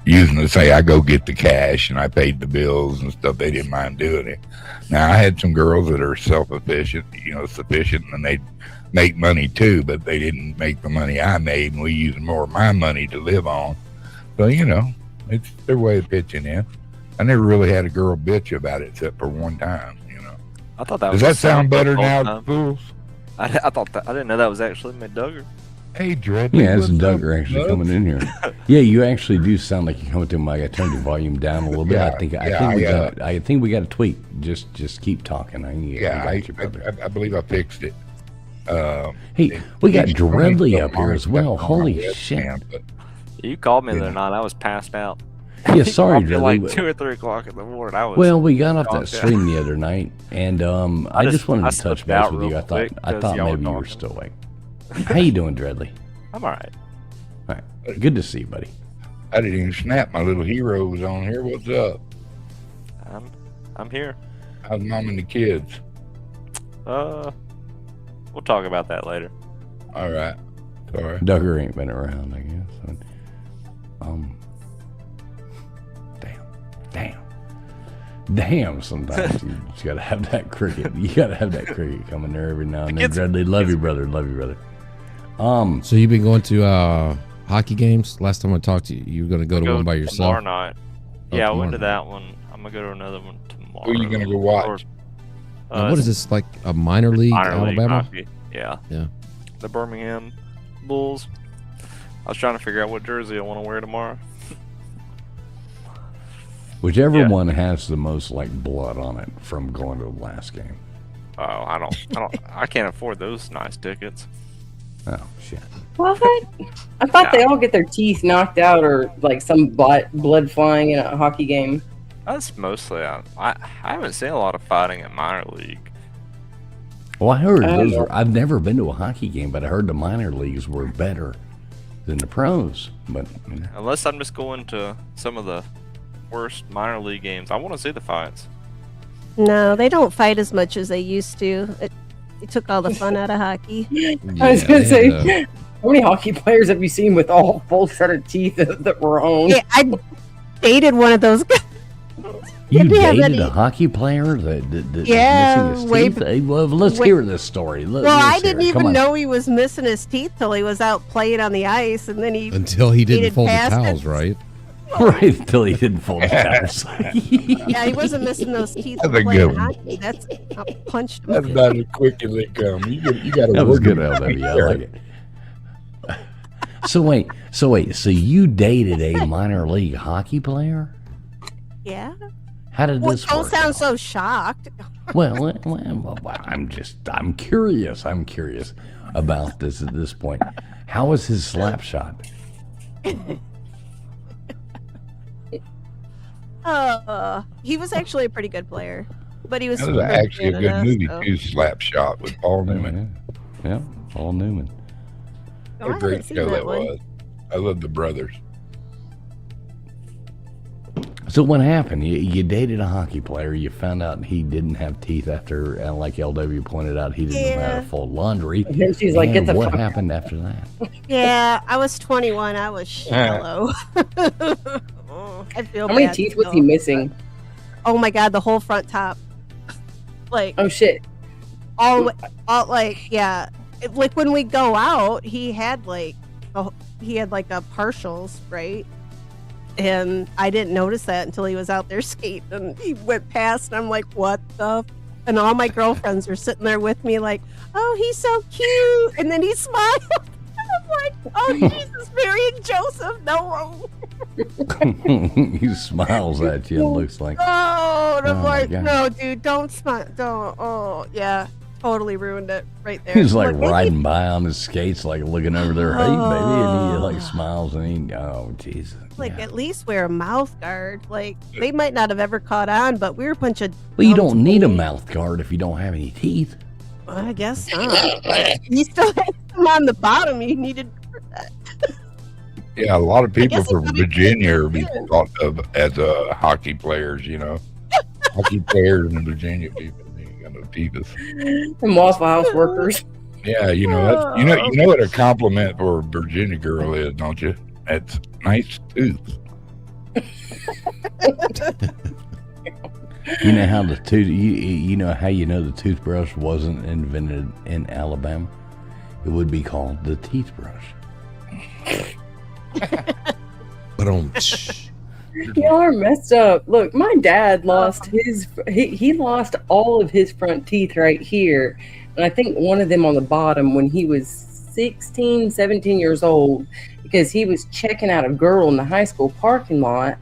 using to say I go get the cash and I paid the bills and stuff, they didn't mind doing it. Now I had some girls that are self-sufficient, sufficient, and they'd make money too, but they didn't make the money I made, and we used more of my money to live on. So, it's their way of pitching in. I never really had a girl bitch about it except for one time, I thought that Does was that sound better now, time. fools? I thought that. I didn't know that was actually my Duggar. Hey, Dread. Yeah, it's Duggar actually coming in here. Yeah, you actually do sound like you're coming to my. I turned your volume down a little bit. Yeah, I think we got a tweet. Just keep talking. I believe I fixed it. Hey, we got Dreadly up here as well. Holy shit! You called me the other night. I was passed out. Yeah, sorry, At Dreadly. like 2 or 3 o'clock in the morning. Well, we got off that stream the other night, and I just wanted to touch slipped base out with you. real I quick thought because y'all maybe you were were talking. still awake. How you doing, Dreadly? I'm all right. All right, good to see you, buddy. I didn't even snap. My little hero was on here. What's up? I'm here. How's mom and the kids? We'll talk about that later. All right. Sorry. Duggar ain't been around, I guess. Damn. Sometimes you just gotta have that cricket. You gotta have that cricket coming there every now and then. Dreadly, love you, brother. So you've been going to hockey games? Last time I talked to you, you were going to go to one by yourself. Tomorrow night. Oh, Yeah, I tomorrow went to night. that one. I'm gonna go to another one tomorrow. Who are you gonna go watch? Now, what is this, like a minor league Minor league Alabama? hockey. Yeah. Yeah. The Birmingham Bulls. I was trying to figure out what jersey I want to wear tomorrow. Whichever one has the most like blood on it from going to the last game. Oh, I can't afford those nice tickets. Oh shit. What? I thought they all get their teeth knocked out or like some blood flying in a hockey game. That's mostly. I haven't seen a lot of fighting in minor league. Well, I heard those were. I've never been to a hockey game, but I heard the minor leagues were better than the pros. But Unless I'm just going to some of the worst minor league games, I want to see the fights. No, they don't fight as much as they used to. It took all the fun out of hockey. I was gonna they say, had, how many hockey players have you seen with all full set of teeth that were on? Yeah, I dated one of those guys. you Did we have dated any- a hockey player that Yeah, missing his way teeth? Well, let's way- hear this story. Well, Let's I hear didn't it. Come even on. know he was missing his teeth till he was out playing on the ice, and then he until he didn't dated fold the past it. towels, right? Right until he didn't fold his towels. Yeah, he wasn't missing those teeth That's from a playing good one. hockey. That's I punched him. That's about as quick as they come. You got to That was good, work LW. I like it. So wait. So you dated a minor league hockey player? Yeah. How did Well, this don't work? sound out? so shocked. Well, I'm curious. I'm curious about this at this point. How was his slap shot? He was actually a pretty good player, but he was. That was actually a good good enough, movie so- too. Slap Shot with Paul Newman. Yeah, Paul Newman. Oh, What I a great haven't seen show that one. was. I love the brothers. So what happened? You dated a hockey player. You found out he didn't have teeth after, like LW pointed out, he didn't know how Yeah. to fold laundry. And then she's like, And "Get the what fuck happened after that? Yeah, I was 21. I was shallow. I feel How many bad teeth was still. he missing? Oh my god, the whole front top. Like Oh shit! all like yeah. Like when we go out, he had like a partials, right? And I didn't notice that until he was out there skating and he went past and I'm like, what the f-? And all my girlfriends were sitting there with me like, oh, he's so cute. And then he smiled. I'm like, oh, Jesus, Mary and Joseph, no. He smiles at you and looks like, Oh, and I'm Oh, my like, God. no, dude, don't smile. Don't. Oh, yeah. Totally ruined it right there. he's like I'm maybe- riding by on his skates, like looking over there, hey, baby. And he like Oh. smiles and oh, Jesus. Like, Yeah. at least wear a mouth guard. Like, they might not have ever caught on, but we were a bunch of. Well, you dumb don't need a teenagers. mouth guard if you don't have any teeth. I guess not. But he still had some on the bottom. He needed. Yeah, a lot of people guess he from probably Virginia are did. being thought of as hockey players. You know, hockey players in Virginia people. They ain't got no teeth. And Waffle House workers. Yeah, you know that's you know what a compliment for a Virginia girl is, don't you? That's nice tooth. You know how the tooth, you know how you know the toothbrush wasn't invented in Alabama? It would be called the teeth brush. But Y'all are messed up. Look, my dad lost he lost all of his front teeth right here. And I think one of them on the bottom when he was 16, 17 years old because he was checking out a girl in the high school parking lot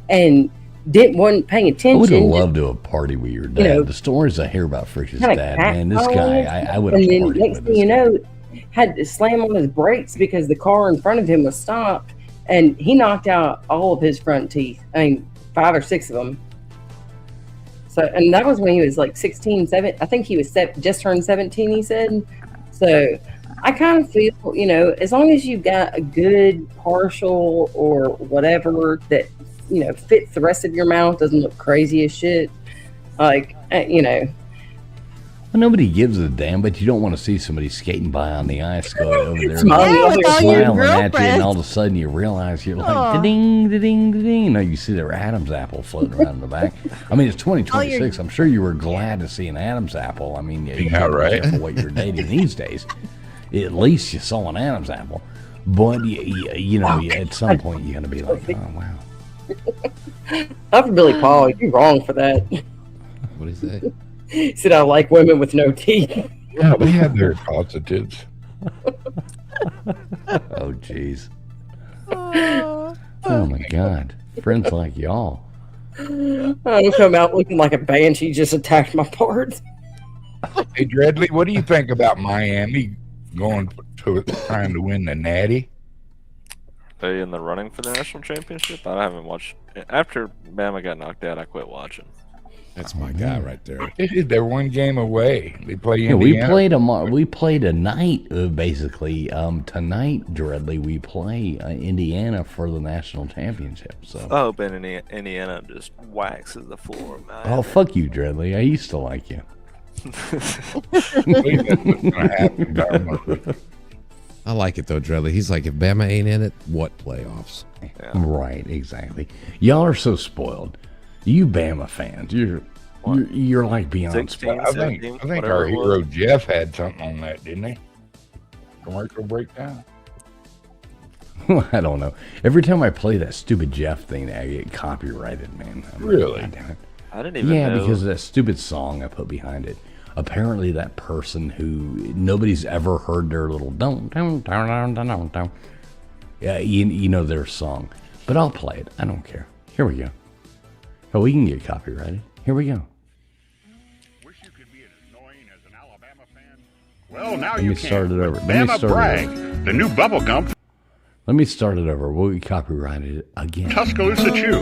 and wasn't paying I attention. would have loved to have party with your dad. know, The stories I hear about Frisch's kinda dad, cat man, this guy, I would have And then partied next with thing this you guy. know, had to slam on his brakes because the car in front of him was stopped, and he knocked out all of his front teeth. I mean, 5 or 6 of them. So, and that was when he was like 16, 7. I think he was just turned 17. He said. So, I kind of feel, you know, as long as you've got a good partial or whatever that fits the rest of your mouth, doesn't look crazy as shit. Like, Well, nobody gives a damn, but you don't want to see somebody skating by on the ice go over there Smiling. Yeah, with all your smiling at you, and all of girlfriends. a sudden you realize you're like, Aw. da-ding, da-ding, da-ding. You know, you see their Adam's apple floating around in the back. I mean, it's 2026. I'm sure you were glad to see an Adam's apple. I mean, you Yeah, can't be right. careful what you're dating these days. At least you saw an Adam's apple. But, at some point you're going to be like, oh, wow. not for Billy Paul, you're wrong for that. what do you say? He said, I like women with no teeth. Yeah, they have their positives. Oh, jeez. Oh, Oh, my God. Friends like y'all. I'll come out looking like a banshee just attacked my parts. Hey, Dreadly, what do you think about Miami going to trying to win the Natty? They in the running for the national championship? I haven't watched. After Bama got knocked out, I quit watching. That's my guy right there. They're one game away. They play Yeah, Indiana. we played a night basically. Tonight, Dreadly, we play Indiana for the national championship. So I hope Indiana just waxes the floor. Man. oh fuck you, Dreadly. I used to like you. I like it though, Dreadly. He's like, if Bama ain't in it, what playoffs? Yeah. Right, exactly. Y'all are so spoiled. You Bama fans, you're like beyond 16, spoiled. I think 17, our whatever it hero was. Jeff had something on that, didn't he? Commercial breakdown. I don't know. Every time I play that stupid Jeff thing, I get copyrighted, man. Really? God damn it. I didn't even Yeah, know. because of that stupid song I put behind it. Apparently, that person who nobody's ever heard their little don't. Yeah, you know their song, but I'll play it. I don't care. Here we go. Oh, we can get copyrighted. Here we go. Wish you could be as annoying as an Alabama fan. Well, now Let you me can. start it with over. Let me Bama start it Bragg, the new bubble gum Let me start it over. We'll get copyrighted again. Tuscaloosa Chew.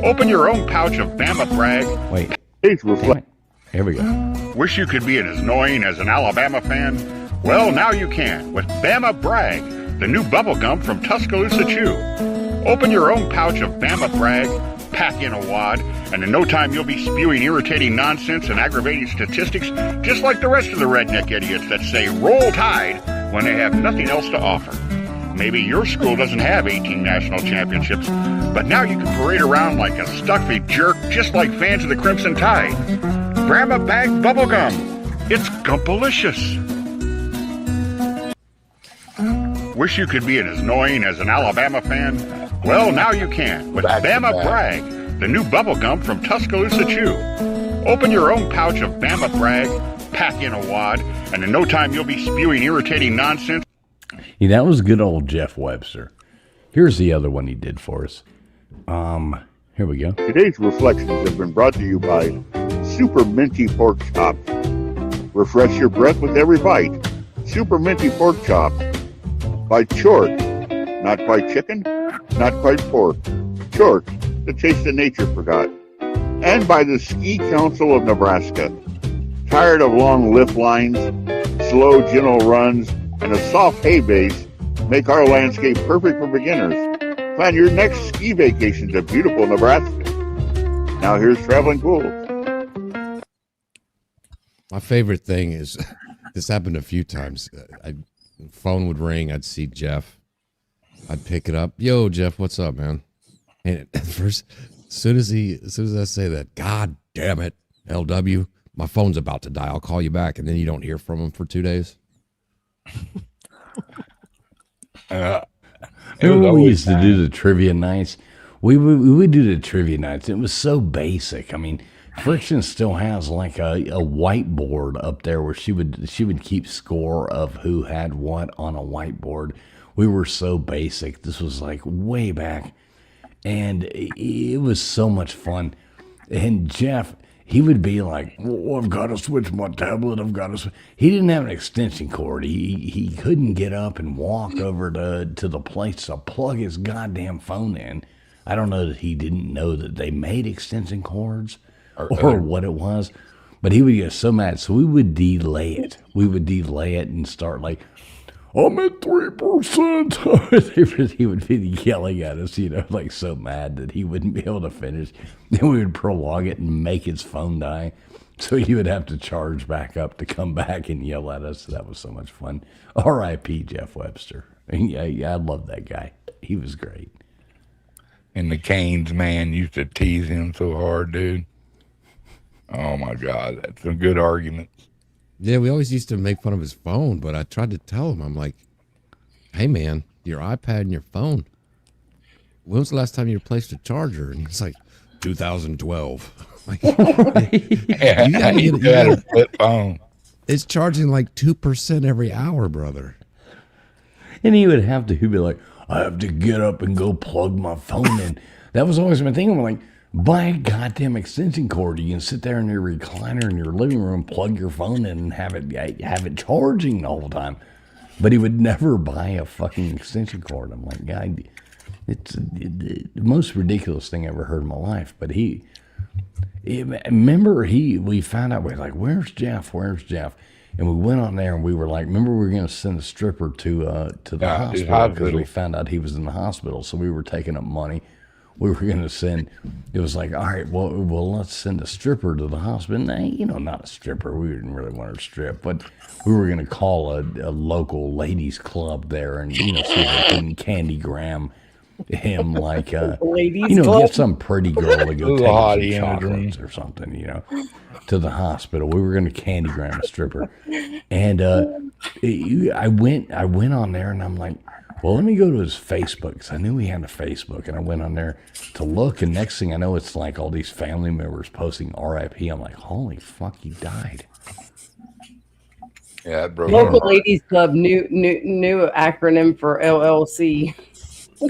Open your own pouch of Bama Bragg. Wait. It's Damn it. Here we go. Wish you could be as annoying as an Alabama fan? Well, now you can with Bama Bragg, the new bubble gum from Tuscaloosa Chew. Open your own pouch of Bama Bragg, pack in a wad, and in no time you'll be spewing irritating nonsense and aggravating statistics just like the rest of the redneck idiots that say roll tide when they have nothing else to offer. Maybe your school doesn't have 18 national championships, but now you can parade around like a stuffy jerk just like fans of the Crimson Tide. Bama Bag Bubblegum. It's gumpalicious. Wish you could be as annoying as an Alabama fan? Well, now you can with Bama Bragg, the new bubble gum from Tuscaloosa Chew. Open your own pouch of Bama Bragg, pack in a wad, and in no time you'll be spewing irritating nonsense. Yeah, that was good old Jeff Webster. Here's the other one he did for us. Here we go. Today's reflections have been brought to you by Super Minty Pork Chop. Refresh your breath with every bite. Super Minty Pork Chop. By Chork. Not by chicken, not by pork. Chork, the taste of nature forgot. And by the Ski Council of Nebraska. Tired of long lift lines, slow gentle runs, and a soft hay base make our landscape perfect for beginners. Plan your next ski vacation to beautiful Nebraska. Now here's Traveling Pools. My favorite thing is this happened a few times. Phone would ring. I'd see Jeff. I'd pick it up. Yo, Jeff, what's up, man? And at first, as soon as I say that, God damn it, LW, my phone's about to die. I'll call you back, and then you don't hear from him for 2 days. Remember we used to do the trivia nights? We would do the trivia nights. It was so basic. I mean, Friction still has like a whiteboard up there where she would keep score of who had what on a whiteboard. We were so basic. This was like way back, and it was so much fun. And Jeff, he would be like, well, I've got to switch my tablet. He didn't have an extension cord. He couldn't get up and walk over to the place to plug his goddamn phone in. I don't know that he didn't know that they made extension cords or what it was, but he would get so mad. So we would delay it. And start like, I'm at 3%. He would be yelling at us, like so mad that he wouldn't be able to finish. Then we would prolong it and make his phone die. So he would have to charge back up to come back and yell at us. That was so much fun. R.I.P. Jeff Webster. I love that guy. He was great. And the Canes man used to tease him so hard, dude. Oh my God, that's some good arguments. Yeah, we always used to make fun of his phone, but I tried to tell him, I'm like, hey man, your iPad and your phone, when was the last time you replaced a charger? And he's like, 2012. Like, you gotta a flip phone. It's charging like 2% every hour, brother. And he'd be like, I have to get up and go plug my phone in. That was always my thing. I'm like, buy a goddamn extension cord. You can sit there in your recliner in your living room, plug your phone in, and have it charging all the time. But he would never buy a fucking extension cord. I'm like, God, it's the most ridiculous thing I ever heard in my life. But Remember, we found out, we were like, where's Jeff? Where's Jeff? And we went on there and we were like, remember, we were going to send a stripper to the hospital because we found out he was in the hospital. So we were taking up money. We were going to send, it was like, all right, well, let's send a stripper to the hospital. Nah, not a stripper. We didn't really want her to strip, but we were going to call a local ladies club there and, see if they can candygram him like, get some pretty girl to go take some chocolates or something, to the hospital. We were going to candygram a stripper. And I went on there and I'm like, well, let me go to his Facebook because I knew he had a Facebook. And I went on there to look. And next thing I know, it's like all these family members posting RIP. I'm like, holy fuck, he died. Yeah, that broke Local Ladies Club, new acronym for LLC.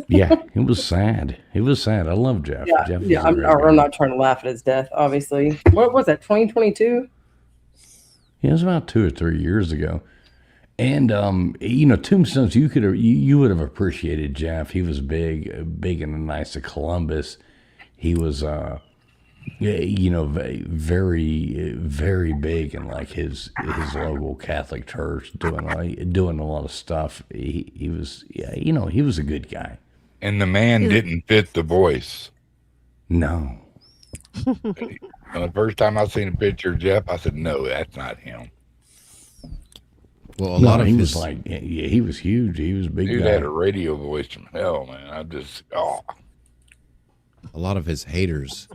Yeah, it was sad. It was sad. I love Jeff. Yeah, I'm not trying to laugh at his death, obviously. What was that, 2022? Yeah, it was about 2 or 3 years ago. And Tombstones, you would have appreciated Jeff. He was big in the Knights of Columbus. He was very, very big in like his local Catholic church, doing a lot of stuff. He was he was a good guy. And the man didn't fit the voice. No. The first time I seen a picture of Jeff, I said, no, that's not him. Well, a lot of he his, was like, he was huge. He was a big Dude guy. had a radio voice from hell, man. A lot of his haters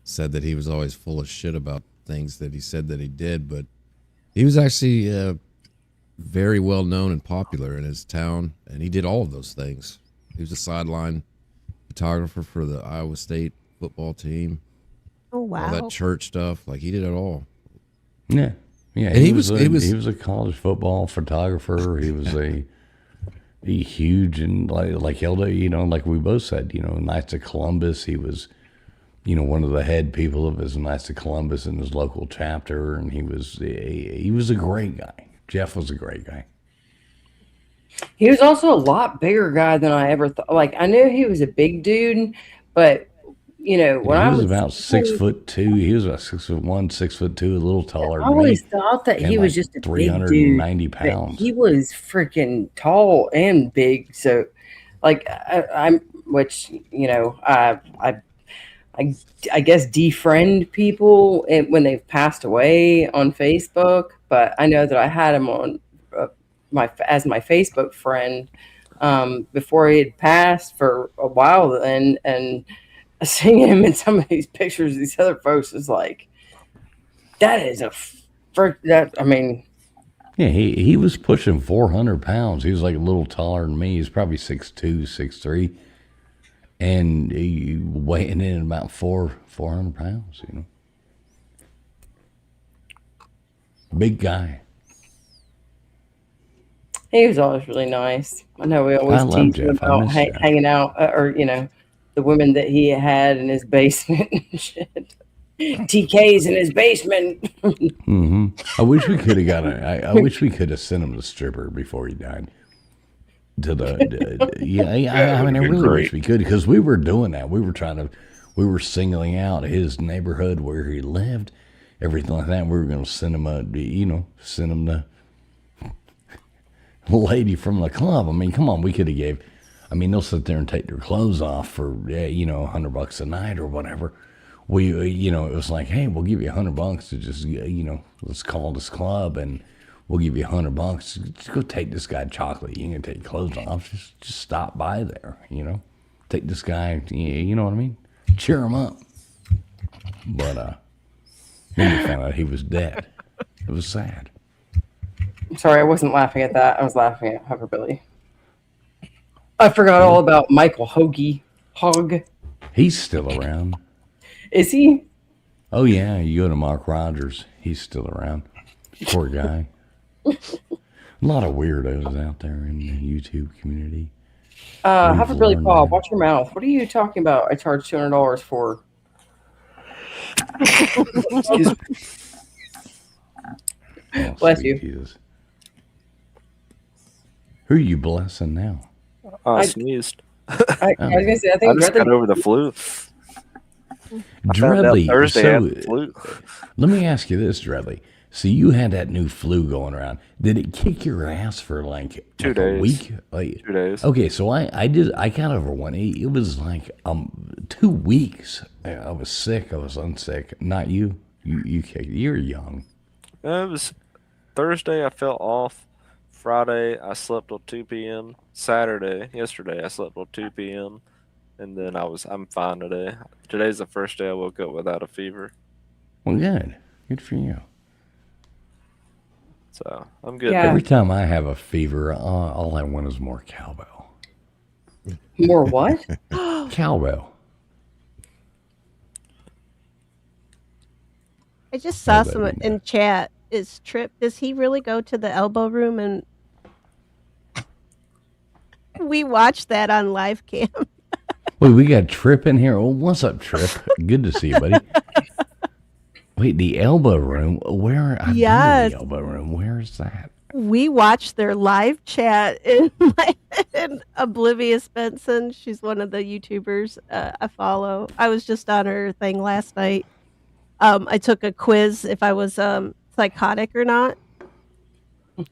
said that he was always full of shit about things that he said that he did, but he was actually very well known and popular in his town, and he did all of those things. He was a sideline photographer for the Iowa State football team. Oh wow! All that church stuff, like he did it all. Yeah. Yeah, and he was a college football photographer. He was a huge and like Hilda, like we both said, Knights of Columbus. He was, one of the head people of his Knights of Columbus in his local chapter, and he was a great guy. Jeff was a great guy. He was also a lot bigger guy than I ever thought. Like I knew he was a big dude, but when I was about 6'2", he was about 6'1", 6'2", a little taller. I always thought that he was just a 390 big dude, pounds. He was freaking tall and big. So, like I guess defriend people when they've passed away on Facebook. But I know that I had him on my Facebook friend before he had passed for a while then, and seeing him in some of these pictures, these other folks is like, that is yeah, he was pushing 400 pounds. He was like a little taller than me. He's probably 6'2", 6'3", and he weighing in about 400 pounds. Big guy. He was always really nice. I know we always tease him about hanging out, the women that he had in his basement and shit. TK's in his basement. Mm-hmm. I wish we could have I wish we could have sent him the stripper before he died. I really wish we could, because we were doing that. We were singling out his neighborhood where he lived, everything like that. We were going to send him the lady from the club. I mean, come on, we could have gave. I mean, they'll sit there and take their clothes off for $100 a night or whatever. It was like, hey, we'll give you $100 to just let's call this club and we'll give you $100. Just go take this guy chocolate. You ain't gonna take your clothes off. Just stop by there. Take this guy. You know what I mean? Cheer him up. But then we found out he was dead. It was sad. Sorry, I wasn't laughing at that. I was laughing at Huggerbilly. I forgot all about Michael Hogg. He's still around. Is he? Oh, yeah. You go to Mark Rogers. He's still around. Poor guy. A lot of weirdos out there in the YouTube community. Huggerbilly Paul, watch your mouth. What are you talking about? I charge $200 for. Excuse me. Oh, bless you. Jesus. Who are you blessing now? I sneezed. I was gonna say, I think I just got over the flu. I found out Dreadly. Thursday I So had the flu. let me ask you this, Dreadly. So you had that new flu going around. Did it kick your ass for like 2 a days. week? Like, 2 days. okay, so I got over one. It was like 2 weeks. I was sick. I was unsick. Not you. You kicked. You're young. It was Thursday I felt off. Friday I slept till 2 p.m. Yesterday I slept till 2 p.m. And then I'm fine today. Today's the first day I woke up without a fever. Well, good. Good for you. So I'm good. Yeah. Every time I have a fever, all I want is more cowbell. More what? Cowbell. I just saw What does that some mean? in chat. Is Trip? Does he really go to the elbow room? And we watched that on live cam. Wait, we got Trip in here. Oh, what's up, Trip? Good to see you, buddy. Wait, the elbow room? Where? I've been to Yes. the elbow room. Where is that? We watched their live chat in Oblivious Benson. She's one of the YouTubers I follow. I was just on her thing last night. I took a quiz if I was psychotic or not.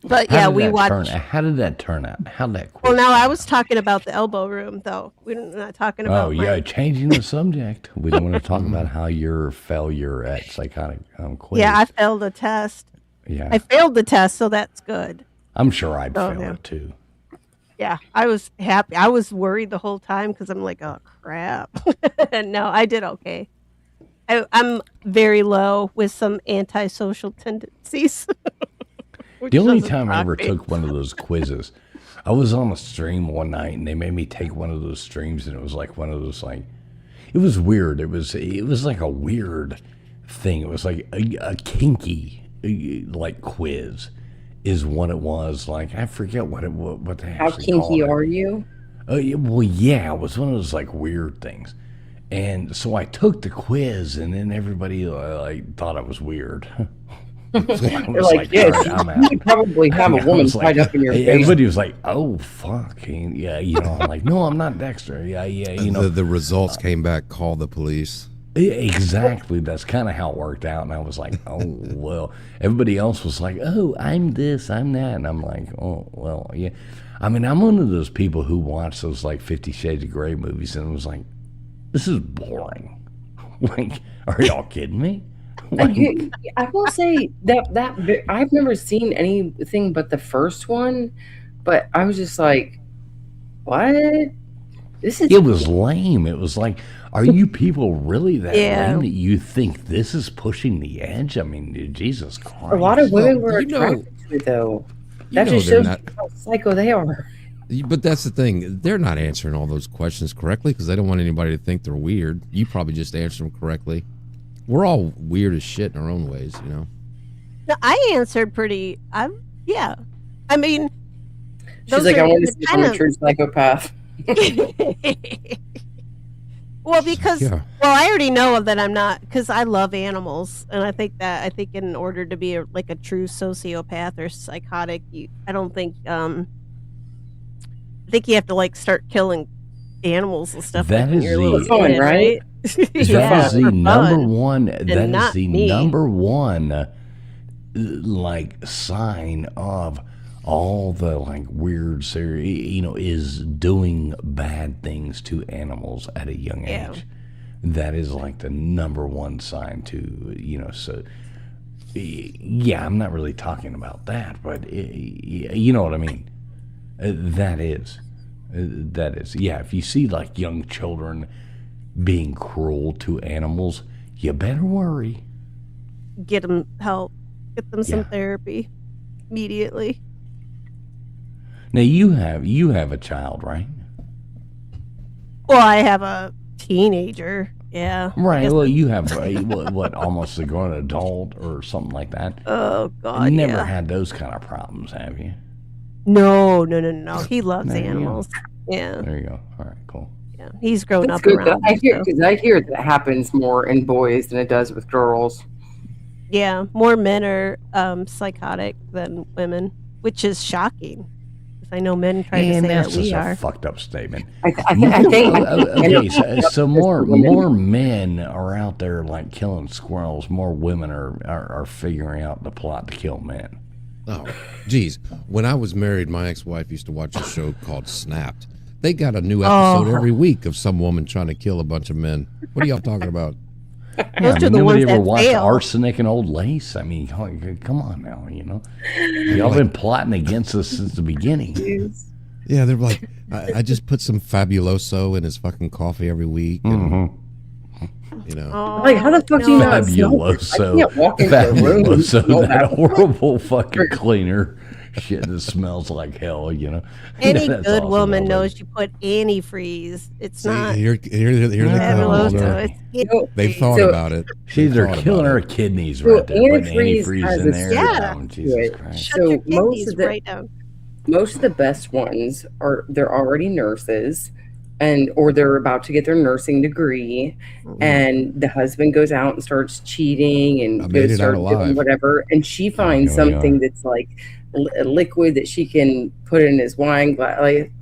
But yeah, we watched. How did that turn out? How did that? Well, now I was talking about the elbow room, though. We're not talking about. Oh yeah, changing the subject. We don't want to talk about how your failure at psychotic quiz. Yeah, I failed a test. Yeah, I failed the test, so that's good. I'm sure I'd Oh, fail yeah. it too. Yeah, I was happy. I was worried the whole time because I'm like, oh crap. No, I did okay. I'm very low with some antisocial tendencies. which The only doesn't time I shock ever me. took one of those quizzes, I was on a stream one night and they made me take one of those streams, and it was like one of those like, it was weird. It was like a weird thing. It was like a kinky like quiz, is what it was. Like I forget what they How actually called kinky it. are you? Well, yeah, it was one of those like weird things. And so I took the quiz, and then everybody like thought I was weird. So I They're was like, yes, "All right, I'm out." you probably have a I woman was tied up in your face. Everybody was like, "Oh fuck," and, yeah, I'm like, "No, I'm not Dexter." Yeah, the results came back. Call the police. Exactly. That's kind of how it worked out, and I was like, "Oh well." Everybody else was like, "Oh, I'm this, I'm that," and I'm like, "Oh well, yeah." I mean, I'm one of those people who watch those like 50 Shades of Grey movies, and was like, "This is boring." Like, are y'all kidding me? I will say that I've never seen anything but the first one, but I was just like, "What? This is." It was lame. It was like, are you people really that Yeah. lame that you think this is pushing the edge? I mean, Jesus Christ. A lot of women were you know- attracted to it, though. You That know just they're shows not- you how psycho they are. But that's the thing. They're not answering all those questions correctly because they don't want anybody to think they're weird. You probably just answered them correctly. We're all weird as shit in our own ways, you know. No, I answered pretty. Yeah. I mean, She's those like, are "I want to see if I'm a kind true psychopath." Well, because Yeah. well, I already know that I'm not, because I love animals, and I think in order to be like a true sociopath or psychotic, I don't think I think you have to like start killing animals and stuff. That like when is you're a little the- Fun, kid, right? That Yeah, is the for number fun. one. That not is the me. number one, like sign of all the like weird, is doing bad things to animals at a young Yeah. age. That is like the number one sign to So, yeah, I'm not really talking about that, but you know what I mean. That is. Yeah, if you see like young children being cruel to animals, you better worry. Get them help. Get them some Yeah. therapy immediately. Now you have a child, right? Well, I have a teenager. Yeah. I Right. guess Well, you have what almost a grown adult or something like that. Oh God. You never yeah. had those kind of problems, have you? No. He loves There you go. animals. Yeah. There you go. All right, cool. Yeah. He's grown That's up good. around. I me, hear so. because I hear that happens more in boys than it does with girls. Yeah, more men are psychotic than women, which is shocking. I know men try to And say that's that we just a are. fucked up statement. I think. Okay, so more men are out there like killing squirrels. More women are figuring out the plot to kill men. Oh, geez. When I was married, my ex-wife used to watch a show called Snapped. They got a new episode every week of some woman trying to kill a bunch of men. What are y'all talking about? Yeah, Those are the nobody ones ever that watched fail. Arsenic and Old Lace. I mean, come on now, y'all been plotting against us since the beginning. Yeah, they're like, I just put some Fabuloso in his fucking coffee every week, and Like, how the fuck do you not smell? Fabuloso, I can't walk into a room and smell Fabuloso, that that. horrible fucking cleaner shit that smells like hell. Any That's good awesome, woman Elvis. knows you put antifreeze. It's not here they come. Fabuloso. They've thought about it. See, they're killing her kidneys right there, putting antifreeze in there. Yeah. Oh, Jesus Christ. Shut your So most kidneys of the right down. most of the best ones they're already nurses, or they're about to get their nursing degree, and the husband goes out and starts cheating and made goes it out start doing alive. whatever, and she finds Here we something are. that's like a liquid that she can put in his wine glass. Like,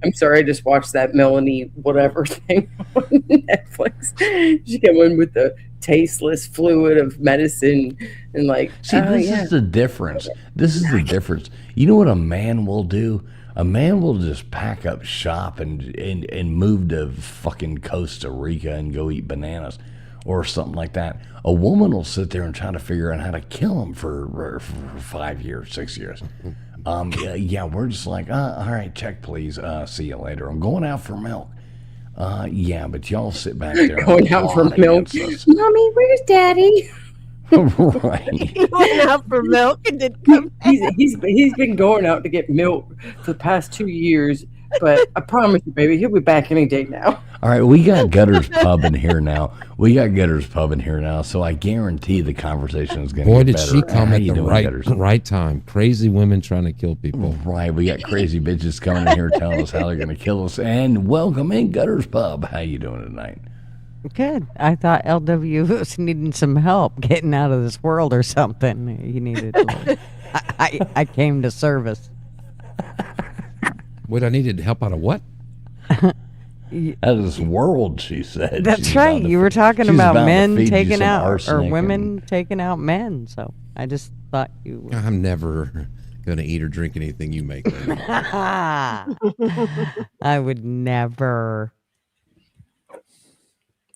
I'm sorry, I just watched that Melanie whatever thing on Netflix. She came in with the tasteless fluid of medicine and like, See, this is the difference. This is the difference. You know what a man will do? A man will just pack up shop and move to fucking Costa Rica and go eat bananas or something like that. A woman will sit there and try to figure out how to kill him for 5 years, 6 years. Yeah, we're just like, all right, check please. See you later. I'm going out for milk. Yeah, but y'all sit back there. Going out for plot milk. against us. Mommy, where's Daddy? Right. He went out for milk and didn't come back. He's been going out to get milk for the past 2 years, but I promise you, baby, he'll be back any day now. All right, we got Gutter's Pub in here now. So I guarantee the conversation is going to Boy, get did better. she come How at you the doing, right Gutters? right time. Crazy women trying to kill people. Right, we got crazy bitches coming in here telling us how they're going to kill us. And welcome in Gutter's Pub. How you doing tonight? Good. I thought LW was needing some help getting out of this world or something. He needed. I came to service. Wait, I needed help out of what? Out of this world, she said. That's She's right. about to You were fe- talking she's about to men feed you taking some out or arsenic women taking out men. So I just thought you were. I'm never gonna eat or drink anything you make. Lady. I would never.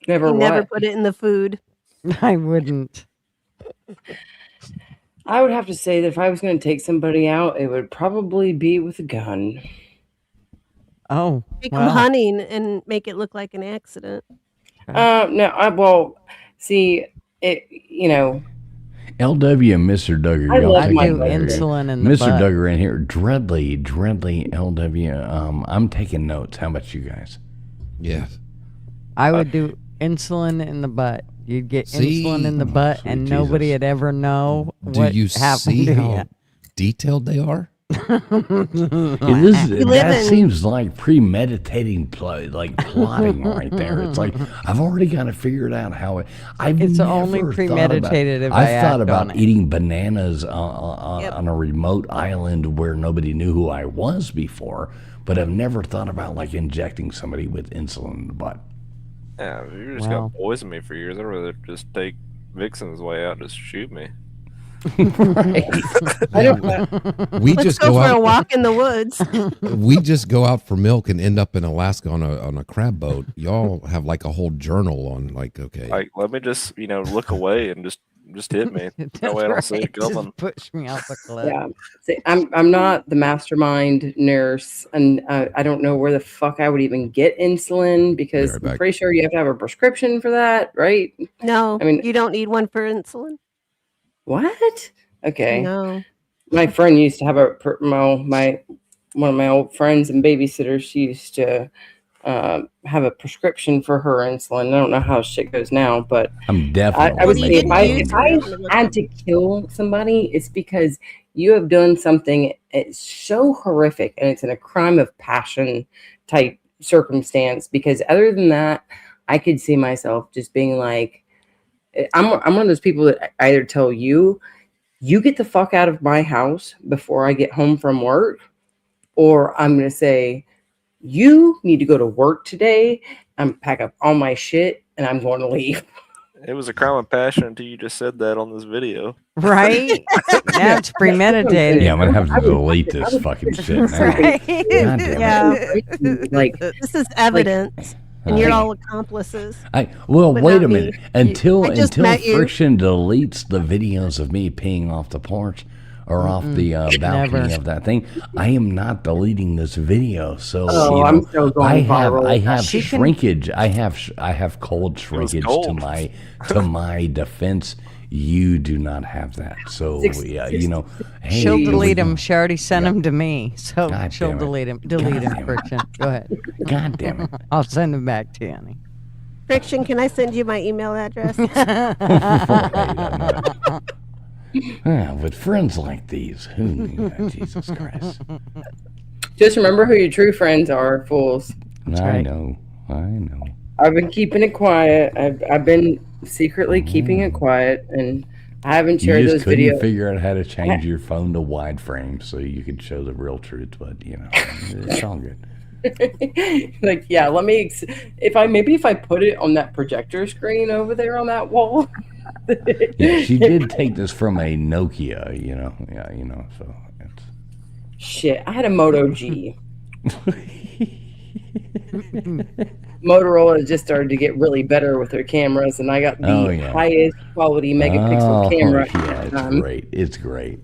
Never He what? never put it in the food. I wouldn't. I would have to say that if I was going to take somebody out, it would probably be with a gun. Oh, Take them hunting and make it look like an accident. No, see, it, LW and Mr. Duggar. I y'all love take my it Duggar. there. Insulin in the Mr. butt. Duggar in here. Dreadly LW. I'm taking notes. How about you guys? Yes. I would do insulin in the butt. You'd get See? insulin in the butt, sweet and nobody Jesus. would ever know Do what you happened see to how you. detailed they are? That seems like premeditating, plotting right there. It's like I've already got to figure it out how it. It's only premeditated if I thought act about on it. eating bananas on a remote island where nobody knew who I was before, but I've never thought about like injecting somebody with insulin in the butt. Yeah, if you just Wow. got poisoned me for years, I'd rather just take Vixen's way out and just shoot me. I don't. We Let's just go go for a out. walk in the woods. We just go out for milk and end up in Alaska on a crab boat. Y'all have like a whole journal on like okay. Like, let me just look away and just hit me. That way I don't see it Just coming. push me off the cliff. Yeah, see, I'm not the mastermind nurse, and I don't know where the fuck I would even get insulin because right I'm back. pretty sure you have to have a prescription for that, right? No, I mean- you don't need one for insulin. What? Okay. No. My friend used to have one of my old friends and babysitters. She used to have a prescription for her insulin. I don't know how shit goes now, but I'm definitely. I would you say didn't if use I it. had to kill somebody, it's because you have done something. It's so horrific, and it's in a crime of passion type circumstance. Because other than that, I could see myself just being like, I'm one of those people that either tell you get the fuck out of my house before I get home from work, or I'm going to say, you need to go to work today. I'm pack up all my shit and I'm going to leave. It was a crime of passion until you just said that on this video. Right? Now it's premeditated. Yeah, I'm gonna have to delete this fucking shit now. Right? God damn it. Yeah. Like, This is evidence, and you're all accomplices. Well, But wait not a me. minute. Until I just until met you. Friction deletes the videos of me peeing off the porch or off the balcony Never. of that thing, I am not deleting this video. So Oh, you know, I'm still going I have viral. I have She can- shrinkage. I have cold shrinkage cold. to my defense. You do not have that. So yeah, you know, hey, She'll we delete can- him. She already sent him to me, so God she'll damn it. delete him. Delete God him, damn it. Friction. Go ahead. God damn it. I'll send him back to you, honey. Friction, can I send you my email address? With friends like these, who knew that? Jesus Christ. just remember who your true friends are, fools. I right. know. I've been keeping it quiet. I've been secretly keeping it quiet, and I haven't You shared just those couldn't videos. figure out how to change your phone to wide frame so you could show the real truth, but you know, it's all good. Like, yeah, let me. If I put it on that projector screen over there on that wall. Yeah, she did take this from a Nokia, you know. Yeah, you know, so it's Shit, I had a Moto G. Motorola just started to get really better with their cameras, and I got the Oh, yeah. highest quality megapixel camera. Yeah, at the it's time. great. It's great.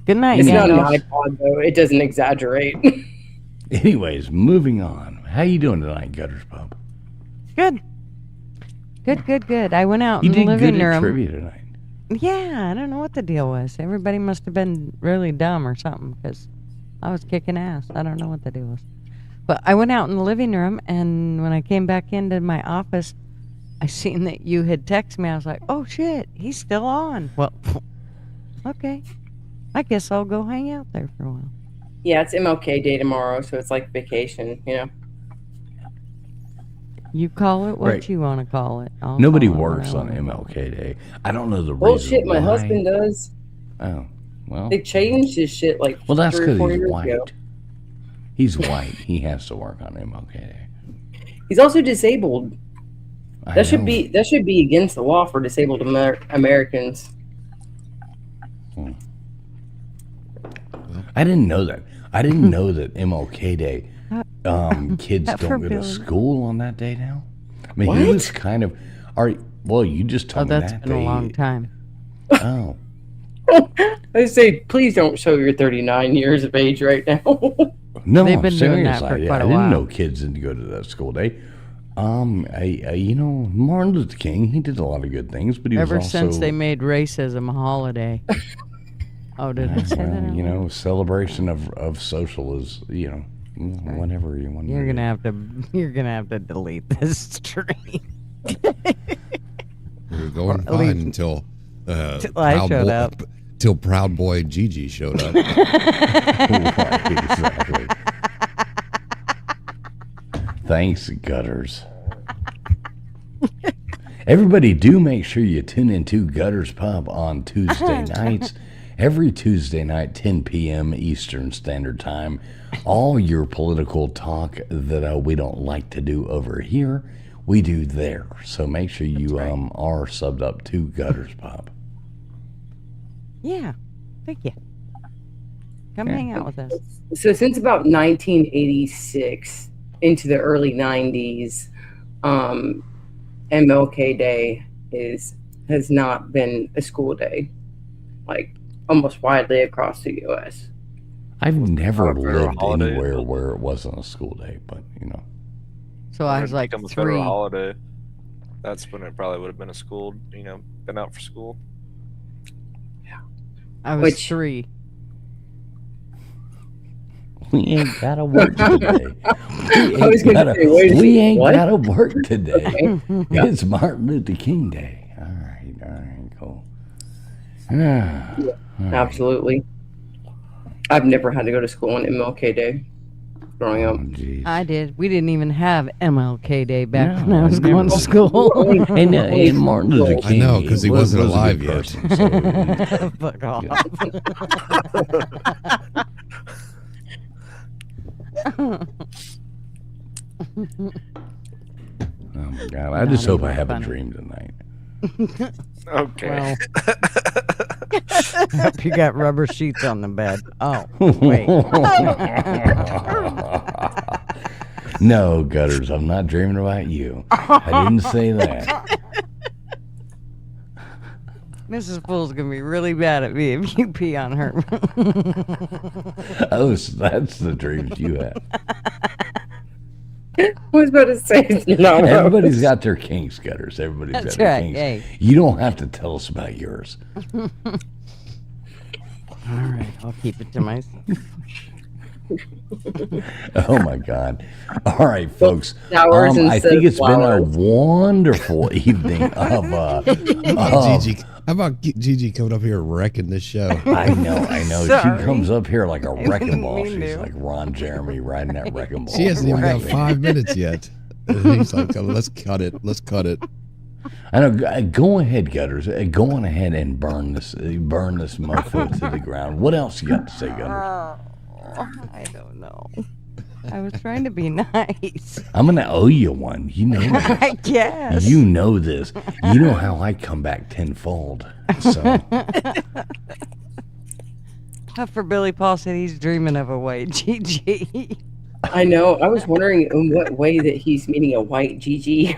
Good night, It's not an Daniel. iPod though; it doesn't exaggerate. Anyways, moving on. How you doing tonight, Gutters Pub? Good. Good. I went out You in the did living good at room. trivia tonight. Yeah, I don't know what the deal was. Everybody must have been really dumb or something because I was kicking ass. I don't know what the deal was. But I went out in the living room, and when I came back into my office, I seen that you had texted me. I was like, oh, shit, he's still on. Well, okay. I guess I'll go hang out there for a while. Yeah, it's MLK Day tomorrow, so it's like vacation, you know. You call it what Right. you want to call it. I'll Nobody call it what works I on wanna MLK Day. I don't know the reason Bullshit, my why. husband does. Oh, well. They changed his shit like Well, that's 3 or because 4 he's years white. ago. He's white. He has to work on MLK Day. He's also disabled. I That should know. be against the law for disabled Americans. I didn't know that. I didn't know that MLK Day, kids That don't go to forbidden. school on that day now. I mean, What? he was kind of. Well, you just Oh, told me that's that been a day. long time. Oh, I say, please don't show your 39 years of age right now. no, They've I'm been doing that serious. for quite I a didn't while. know kids didn't go to that school day. You know, Martin Luther King, he did a lot of good things, but he Ever was also, since they made racism a holiday. Oh, did I say that? well, out you loud? know, celebration of social is, you know, whatever you want. You're gonna have to delete this stream. We were going at fine least- until Till I showed up. Till Proud Boy Gigi showed up. Right, exactly. Thanks, Gutters. Everybody, do make sure you tune into Gutters Pub on Tuesday nights. Every Tuesday night, 10 p.m. Eastern Standard Time. All your political talk that we don't like to do over here, we do there. So make sure you are subbed up to Gutters Pub. Yeah, thank you. Come hang out with us. So since about 1986 into the early 90s, MLK Day has not been a school day, like almost widely across the U.S. I've never a federal lived holiday, anywhere but- where it wasn't a school day, but you know. So I was like become a federal 3. holiday. That's when it probably would have been a school, been out for school. I was Which- 3. We ain't gotta work today. I was gonna say, wait a We second, ain't what? gotta work today. It's Martin Luther King Day. All right, cool. Absolutely. I've never had to go to school on MLK Day growing up. Jeez. I did. We didn't even have MLK Day back No, when I was I going to never- school. And Martin Luther I King. know, 'cause he was wasn't a good alive yet. person, so- Fuck off. Oh my God! I just hope I have a dream tonight. Okay. Well, I hope you got rubber sheets on the bed. Oh, wait. No, Gutters, I'm not dreaming about you. I didn't say that. Mrs. Fool's gonna be really mad at me if you pee on her. Oh, so that's the dreams you have. I was about to say it's not Everybody's got their kinks, Gutters. Everybody's That's got their right, kinks. hey. You don't have to tell us about yours. All right, I'll keep it to myself. Oh my God! All right, folks. Flowers I instead think of it's been a flowers. wonderful evening of. Gigi, how about Gigi coming up here wrecking this show? I know. She Sorry. comes up here like a wrecking didn't ball. mean She's to. like Ron Jeremy riding that wrecking ball. She hasn't even got Right. 5 minutes yet. And he's like, oh, let's cut it. Let's cut it. I know. Go ahead, Gutters. Go on ahead and burn this mofo to the ground. What else you got to say, Gutters? I don't know. I was trying to be nice. I'm gonna owe you one. You know this. I guess. You know this. You know how I come back tenfold. So For Billy Paul said he's dreaming of a white GG. I know. I was wondering in what way that he's meaning a white GG.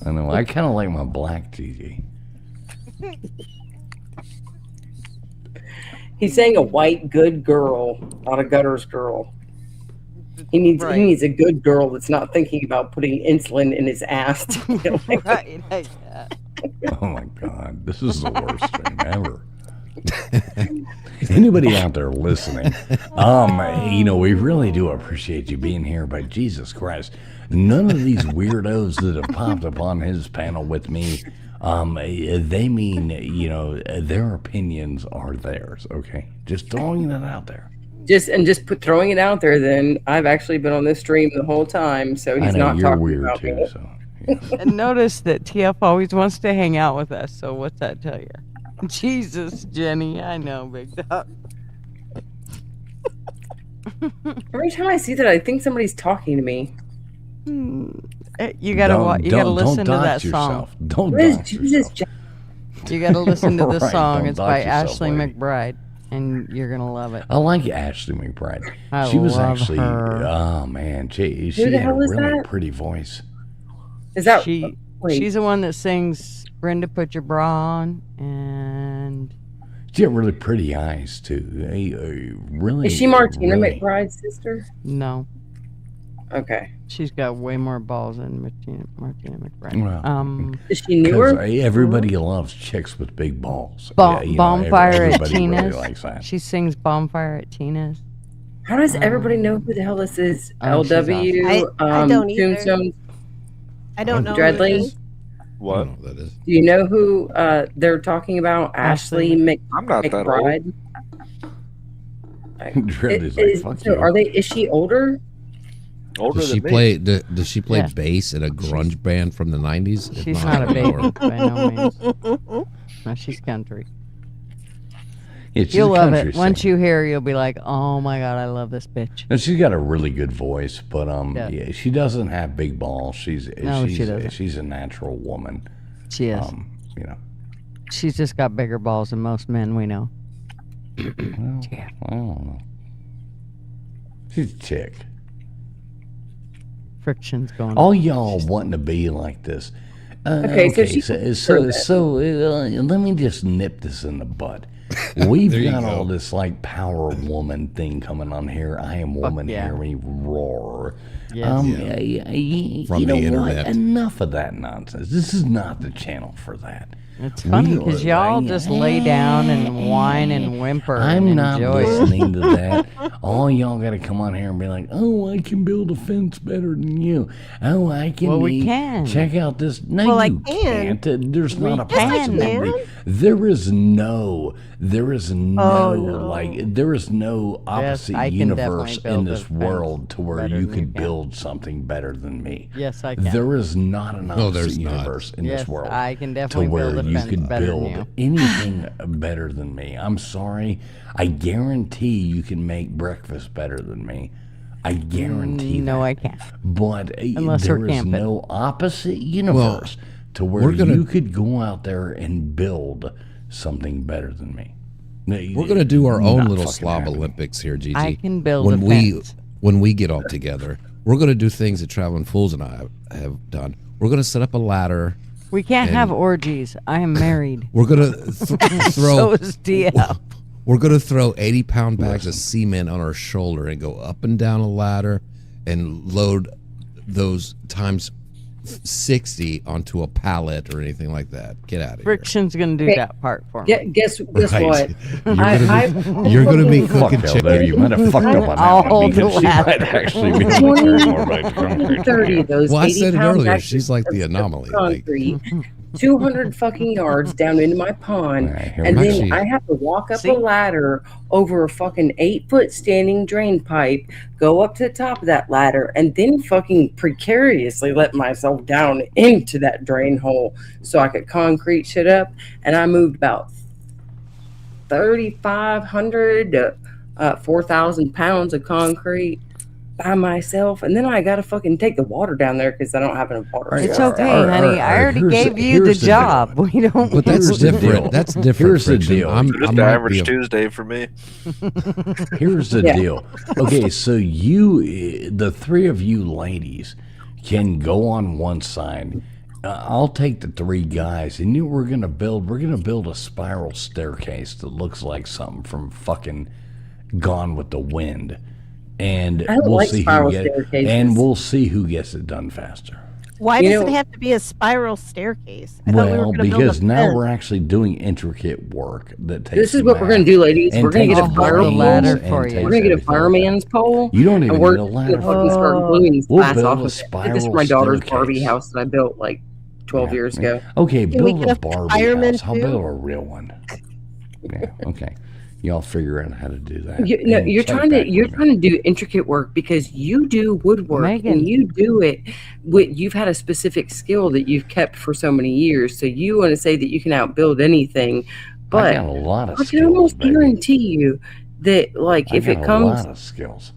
I know. I kind of like my black GG. He's saying a white good girl, not a Gutters girl. He needs a good girl that's not thinking about putting insulin in his ass. To feel like Right. I guess. Oh my God, this is the worst thing ever. Anybody out there listening, we really do appreciate you being here, but Jesus Christ, none of these weirdos that have popped up on his panel with me, they mean, their opinions are theirs, okay? Just throwing that out there. throwing it out there. Then I've actually been on this stream the whole time, so I he's know not you're talking weird about too, me. so. And notice that TF always wants to hang out with us. So what's that tell you? Jesus, Jenny, I know, big dog. Every time I see that, I think somebody's talking to me. You gotta listen to that song. Yourself. Don't What is dox Jesus? yourself. You gotta listen to the Right, song. don't It's dox by yourself, Ashley lady. McBride, and you're gonna love it. I like Ashley McBride. I She was love actually, her. oh man, she the had a hell is really that? pretty voice. Is that wait? She's the one that sings "Brenda, Put Your Bra On," and She had really pretty eyes too. Really, Is she Martina really, McBride's sister? no, Okay. she's got way more balls than Martina McBride. Well, Is she newer? everybody loves chicks with big balls. Bonfire at everybody really Tina's. likes that. She sings "Bonfire at Tina's." How does everybody know who the hell this is? Oh, she's LW, I don't either. Tombstone. I don't know. who Dreadly? it is. What? I don't know what that is. Do you know who they're talking about? Ashley I'm not that old. McBride. Dreadly's like, fuck So you. are they? Is she older? Older Does she than me. play? Does she play Yeah. bass in a grunge band from the '90s? If She's I not a don't know baby her. by no means. No, she's country. Yeah, she's You'll a love country it. Once singer. you hear her, you'll be like, "Oh my god, I love this bitch." And she's got a really good voice, but Yeah. yeah, she doesn't have big balls. No, she doesn't. She's a natural woman. She is. You know. She's just got bigger balls than most men we know. Well, Yeah. I don't know. She's a chick. Friction's going. All y'all wanting to be like this. Okay, so she- let me just nip this in the bud. We've There you got go. all this like power woman thing coming on here. I am woman, yeah. hear me roar. Yes. From you know the what? internet. Enough of that nonsense. This is not the channel for that. It's funny We because are y'all like, just lay down and whine and whimper I'm and not enjoy it. listening to that. All y'all got to come on here and be like, "Oh, I can build a fence better than you. Oh, I can." Well, we can. Check out this. No, Well, I you can. can't. There's We not a can. possibility. Yes, There is no Oh, no. like there is no opposite I can universe definitely in build a this world fence to where better you than could you can. build something better than me. Yes, I can. There is not an No, opposite there's not. universe in Yes, this world I can to definitely where build a you fence could better than build you. anything better than me. I'm sorry. I guarantee you can make breakfast better than me. I guarantee No, that. I can't. But Unless there we're is camping. no opposite universe to where you could go out there and build something better than me. We're gonna do our own Not little fucking slob happening. Olympics here, Gigi. I can build when a we fence. when we get all together. We're gonna do things that Traveling Fools and I have done. We're gonna set up a ladder. We can't And- have orgies. I am married. We're gonna throw. So is DL. We're gonna throw 80-pound bags of cement on our shoulder and go up and down a ladder and load those times 60 onto a pallet or anything like that. Get out of here. Friction's gonna do Okay. that part for me. Guess Right. what? You're gonna be Fuck cooking hell, chicken. Dave, you might have fucked up on I'll that one hold the because she ladder. might actually be able to carry more bags of concrete. 30 of those Well, I 80 said it pound earlier. bags She's like the of anomaly. Like, concrete, 200 fucking yards down into my pond, All right, here and we then go. I have to walk up See? a ladder over a fucking 8-foot standing drain pipe, go up to the top of that ladder, and then fucking precariously let myself down into that drain hole so I could concrete shit up. And I moved about 3,500 to 4,000 pounds of concrete by myself, and then I gotta fucking take the water down there because I don't have enough water. It's All okay, right, honey. I already gave you the job. We don't. but that's Here's the different. deal. That's different. Here's the Friction. deal. I'm, Just I the might be average a- Tuesday for me. Here's the Yeah. deal. Okay, so you, the three of you ladies, can go on one side. I'll take the three guys, and we're gonna build a spiral staircase that looks like something from fucking Gone with the Wind, and I don't we'll like see spiral who gets, staircases. and we'll see who gets it done faster. Why You does know- it have to be a spiral staircase? I thought we were Well, gonna build because a now fence. we're actually doing intricate work that takes. This is some what we're gonna math do, ladies. and We're gonna takes get a I'll hold fire the brains ladder and for you. takes We're gonna get a everything like fireman's pole. that. You don't even And we're need a gonna ladder. fucking start Oh. gluing We'll glass build off a of it. This is spiral my daughter's staircase. Barbie house that I built like 12 years ago. Okay, Can we build get a a Barbie fireman house. I'll too? build a real one. Yeah, okay. Y'all figure out how to do that. No, and you're check trying to back you're with me. trying to do intricate work because you do woodwork Megan. and you do it with you've had a specific skill that you've kept for so many years. So you want to say that you can outbuild anything, I but got a lot of I can skills, almost baby. guarantee you that like I if got it a comes, lot of skills.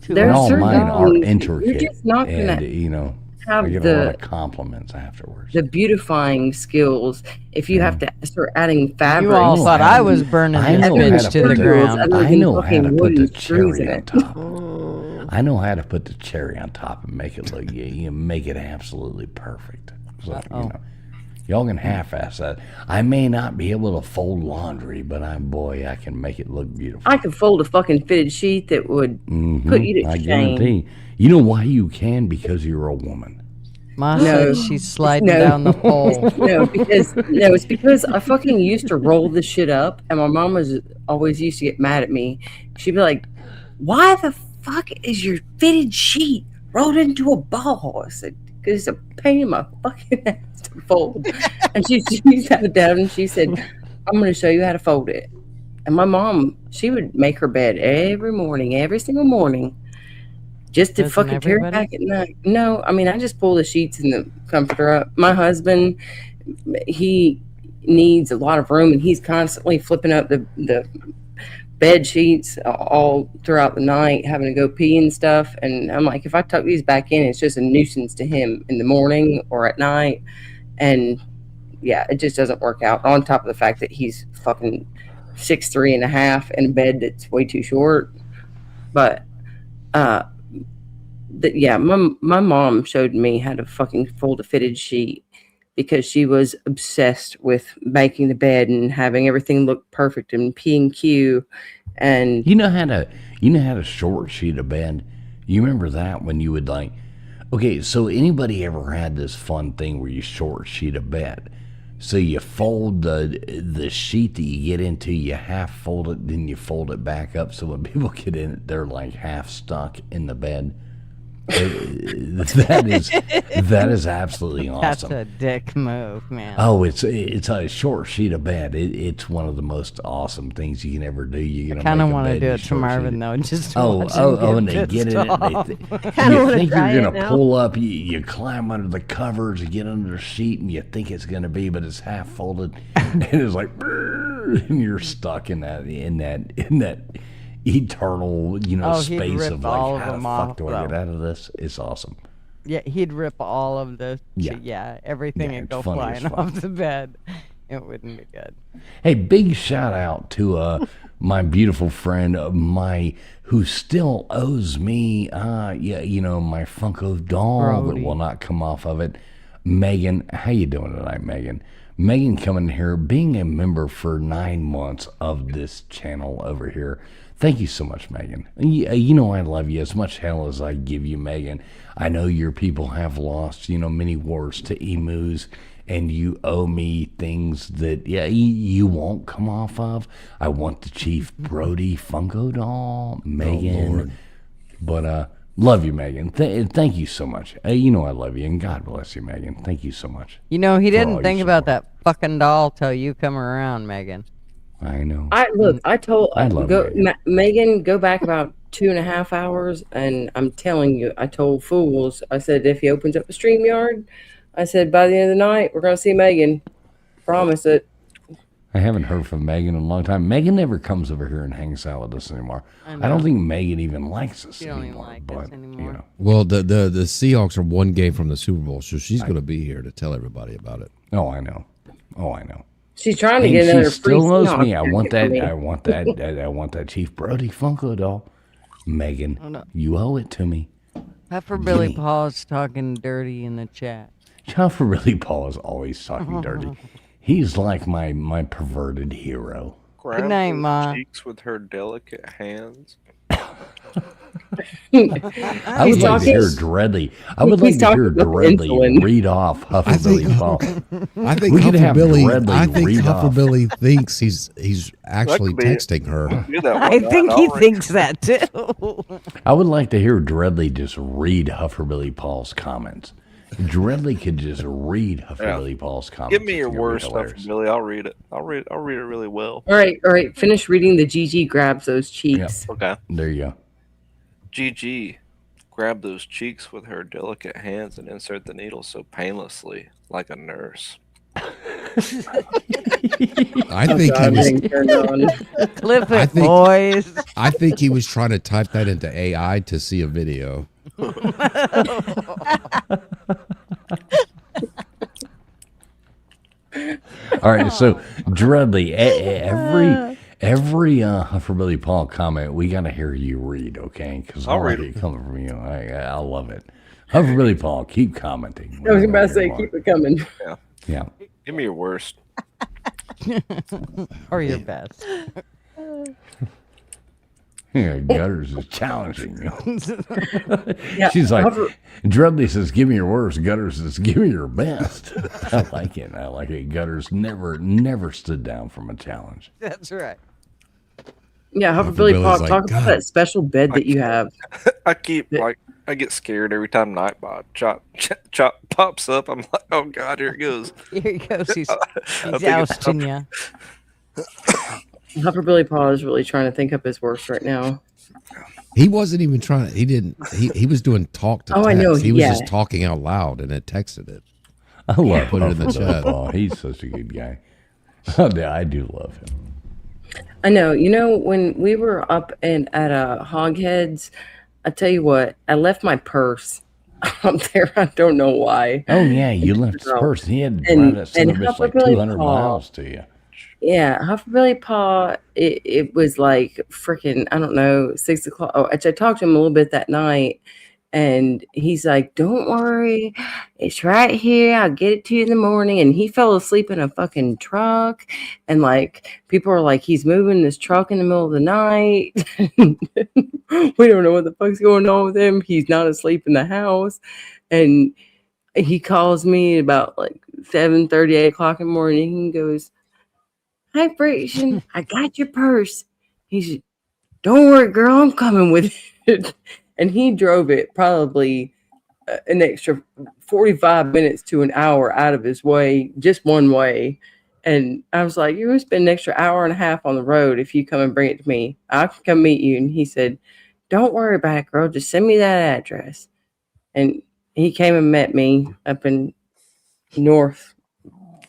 Two There's And all certain mine are things that intricate. you're just not gonna and, you know, have I get a lot of compliments afterwards. the beautifying skills if you have to start adding fabric. You all know thought how I to- was burning I this know bitch how to to the put the- ground. other I than know how to fucking put the wooden screws cherry in on it. top. Oh. I know how to put the cherry on top and make it look, you make it absolutely perfect. So, you know, y'all can half-ass that. I may not be able to fold laundry, but I can make it look beautiful. I could fold a fucking fitted sheet that would put you to I shame. guarantee. You know why you can? Because you're a woman. Ma No. said she's sliding No. down the pole. No, it's because I fucking used to roll the shit up, and my mom was always used to get mad at me. She'd be like, "Why the fuck is your fitted sheet rolled into a ball?" I said, "Because it's a pain in my fucking ass to fold." And she sat it down and she said, "I'm going to show you how to fold it." And my mom, she would make her bed every morning, every single morning, just to Doesn't fucking tear it everybody? back at night. No, I mean, I just pull the sheets and the comforter up. My husband, he needs a lot of room, and he's constantly flipping up the bed sheets all throughout the night, having to go pee and stuff. And I'm like, if I tuck these back in, it's just a nuisance to him in the morning or at night. And yeah, it just doesn't work out. On top of the fact that he's fucking 6'3.5" in a bed that's way too short. But yeah, my mom showed me how to fucking fold a fitted sheet because she was obsessed with making the bed and having everything look perfect and P and Q. And You know how to short sheet a bed? You remember that when you would like, okay, so anybody ever had this fun thing where you short sheet a bed? So you fold the sheet that you get into, you half fold it, then you fold it back up. So when people get in it, they're like half stuck in the bed. That is absolutely That's awesome. a dick move, man. Oh, it's a short sheet of bed. It's one of the most awesome things you can ever do. You're gonna Kind of want to do it to Marvin though, just to watch and him they get get in pissed it. off. Kinda You wanna think try you're it gonna now. pull up, you climb under the covers, you get under the sheet, and you think it's gonna be, but it's half folded, and it's like, and you're stuck in that eternal, Oh, he'd space rip of all like, of how the them fuck off, do I get though. out of this? It's awesome. Yeah, he'd rip all of the. Yeah. Everything Yeah, would it's go funny as flying fuck. off the bed. It wouldn't be good. Hey, big shout out to my beautiful friend, who still owes me, my Funko doll that Brody. will not come off of it. Megan, how you doing tonight, Megan? Megan coming here, being a member for 9 months of this channel over here. Thank you so much, Megan. You know I love you as much hell as I give you, Megan. I know your people have lost, many wars to emus, and you owe me things that, you won't come off of. I want the Chief Brody Funko doll, Megan. Lord. But love you, Megan. Thank you so much. You know I love you, and God bless you, Megan. Thank you so much. He for all didn't your think about support. that fucking doll till you come around, Megan. I know. I told I love go Megan. Megan, go back about 2.5 hours, and I'm telling you, I told Fools, I said if he opens up a StreamYard, I said by the end of the night we're gonna see Megan. Promise it. I haven't heard from Megan in a long time. Megan never comes over here and hangs out with us anymore. I don't think Megan even likes us She don't even anymore. like but us anymore. Well, the Seahawks are one game from the Super Bowl, so she's going to be here to tell everybody about it. Oh, I know. She's trying to And get she another free still owes Seahawks me. I want jacket that. for me. I want that. I want that Chief Brody Funko doll. Megan, no. you owe it to me. Pepper Billy Gimme. Paul's talking dirty in the chat. Chopper really Paul is always talking dirty. He's like my perverted hero. Grab night, those Ma. cheeks with her delicate hands. I would like to hear Dreadly. I would like He's to hear talking about Dreadly insulin. read off Huffabilly Paul. I think We could have Dreadly I think read off. Huffabilly thinks he's actually could be- texting her. Do that one I night, think I'll he read- thinks that too. I would like to hear Dreadly just read Huffabilly Paul's comments. Dreadly could just read Huffabilly Paul's comments. Give me your It's gonna be worst stuff, hilarious. Billy. I'll read it. I'll read it really well. All right. Finish reading the GG grabs those cheeks. Okay. There you go. GG, grab those cheeks with her delicate hands and insert the needle so painlessly, like a nurse. I Oh, think God, he was. I'm getting turned on. Clip I it, think- boys. I think he was trying to type that into AI to see a video. All right, so Dreadly, every Huffabilly Paul comment, we gotta hear you read, okay? Because I'll all read right, it. coming from you, I love it. Huffabilly Paul, keep commenting. I was about to say, keep it coming. Yeah. Give me your worst. Or your best. Yeah, Gutters is challenging you. Yeah, She's like, Huffer- Drudley says, give me your worst. Gutters says, give me your best. I like it. I like it. Gutters never stood down from a challenge. That's right. Yeah, Huffabilly's Huffabilly Pop, like, talk about God. that special bed that you have. I get scared every time Nightbot chop pops up. I'm like, oh God, here it goes. Here he goes. He's I think it's ousting you. Huffabilly Paw is really trying to think up his worst right now. He wasn't even trying. He didn't. He was doing talk to Oh, text. I know, He was yeah. just talking out loud and it texted it. I love Put it in the Huffabilly chat. Paul. He's such a good guy. Yeah, I do love him. I know. You know, when we were up and at Hogheads, I tell you what, I left my purse up there. I don't know why. Oh, yeah, you left his purse. He had to And- drive that son of a and bitch like Huffabilly 200 Paul. miles to you. Yeah, Huffabilly Paw, it was like freaking, I don't know, 6 o'clock. Oh, actually, I talked to him a little bit that night, and he's like, don't worry, it's right here. I'll get it to you in the morning. And he fell asleep in a fucking truck. And like, people are like, he's moving this truck in the middle of the night. We don't know what the fuck's going on with him. He's not asleep in the house. And he calls me about like 7:30, 8 o'clock in the morning. He goes, "Hi, Frisian, I got your purse." He said, "Don't worry, girl, I'm coming with it." And he drove it probably an extra 45 minutes to an hour out of his way, just one way. And I was like, "You're going to spend an extra hour and a half on the road if you come and bring it to me. I can come meet you." And he said, "Don't worry about it, girl. Just send me that address." And he came and met me up in North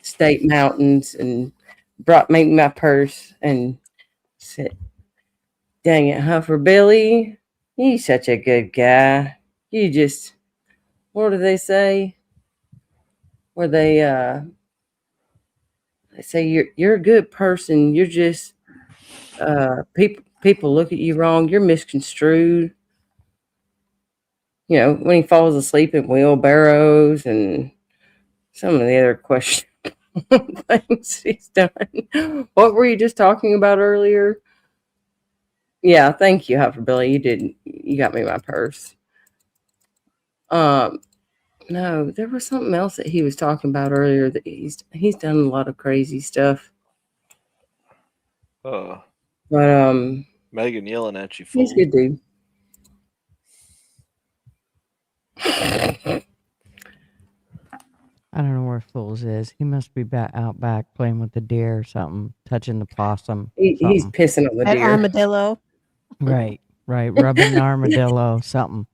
State Mountains and brought me my purse and said, Dang it, Huffer Billy. He's such a good guy. You just, what do they say? Where they say you're a good person. You're just people look at you wrong. You're misconstrued. You know, when he falls asleep in wheelbarrows and some of the other questions things he's done. What were you just talking about earlier? Yeah, thank you, Huffer Billy. You got me my purse. No, there was something else that he was talking about earlier that he's done a lot of crazy stuff. But Megan yelling at you, fool. he's a good dude. I don't know where Fools is. He must be out back playing with the deer or something, touching the possum. He's pissing on the That deer. armadillo. Right, rubbing the armadillo, something.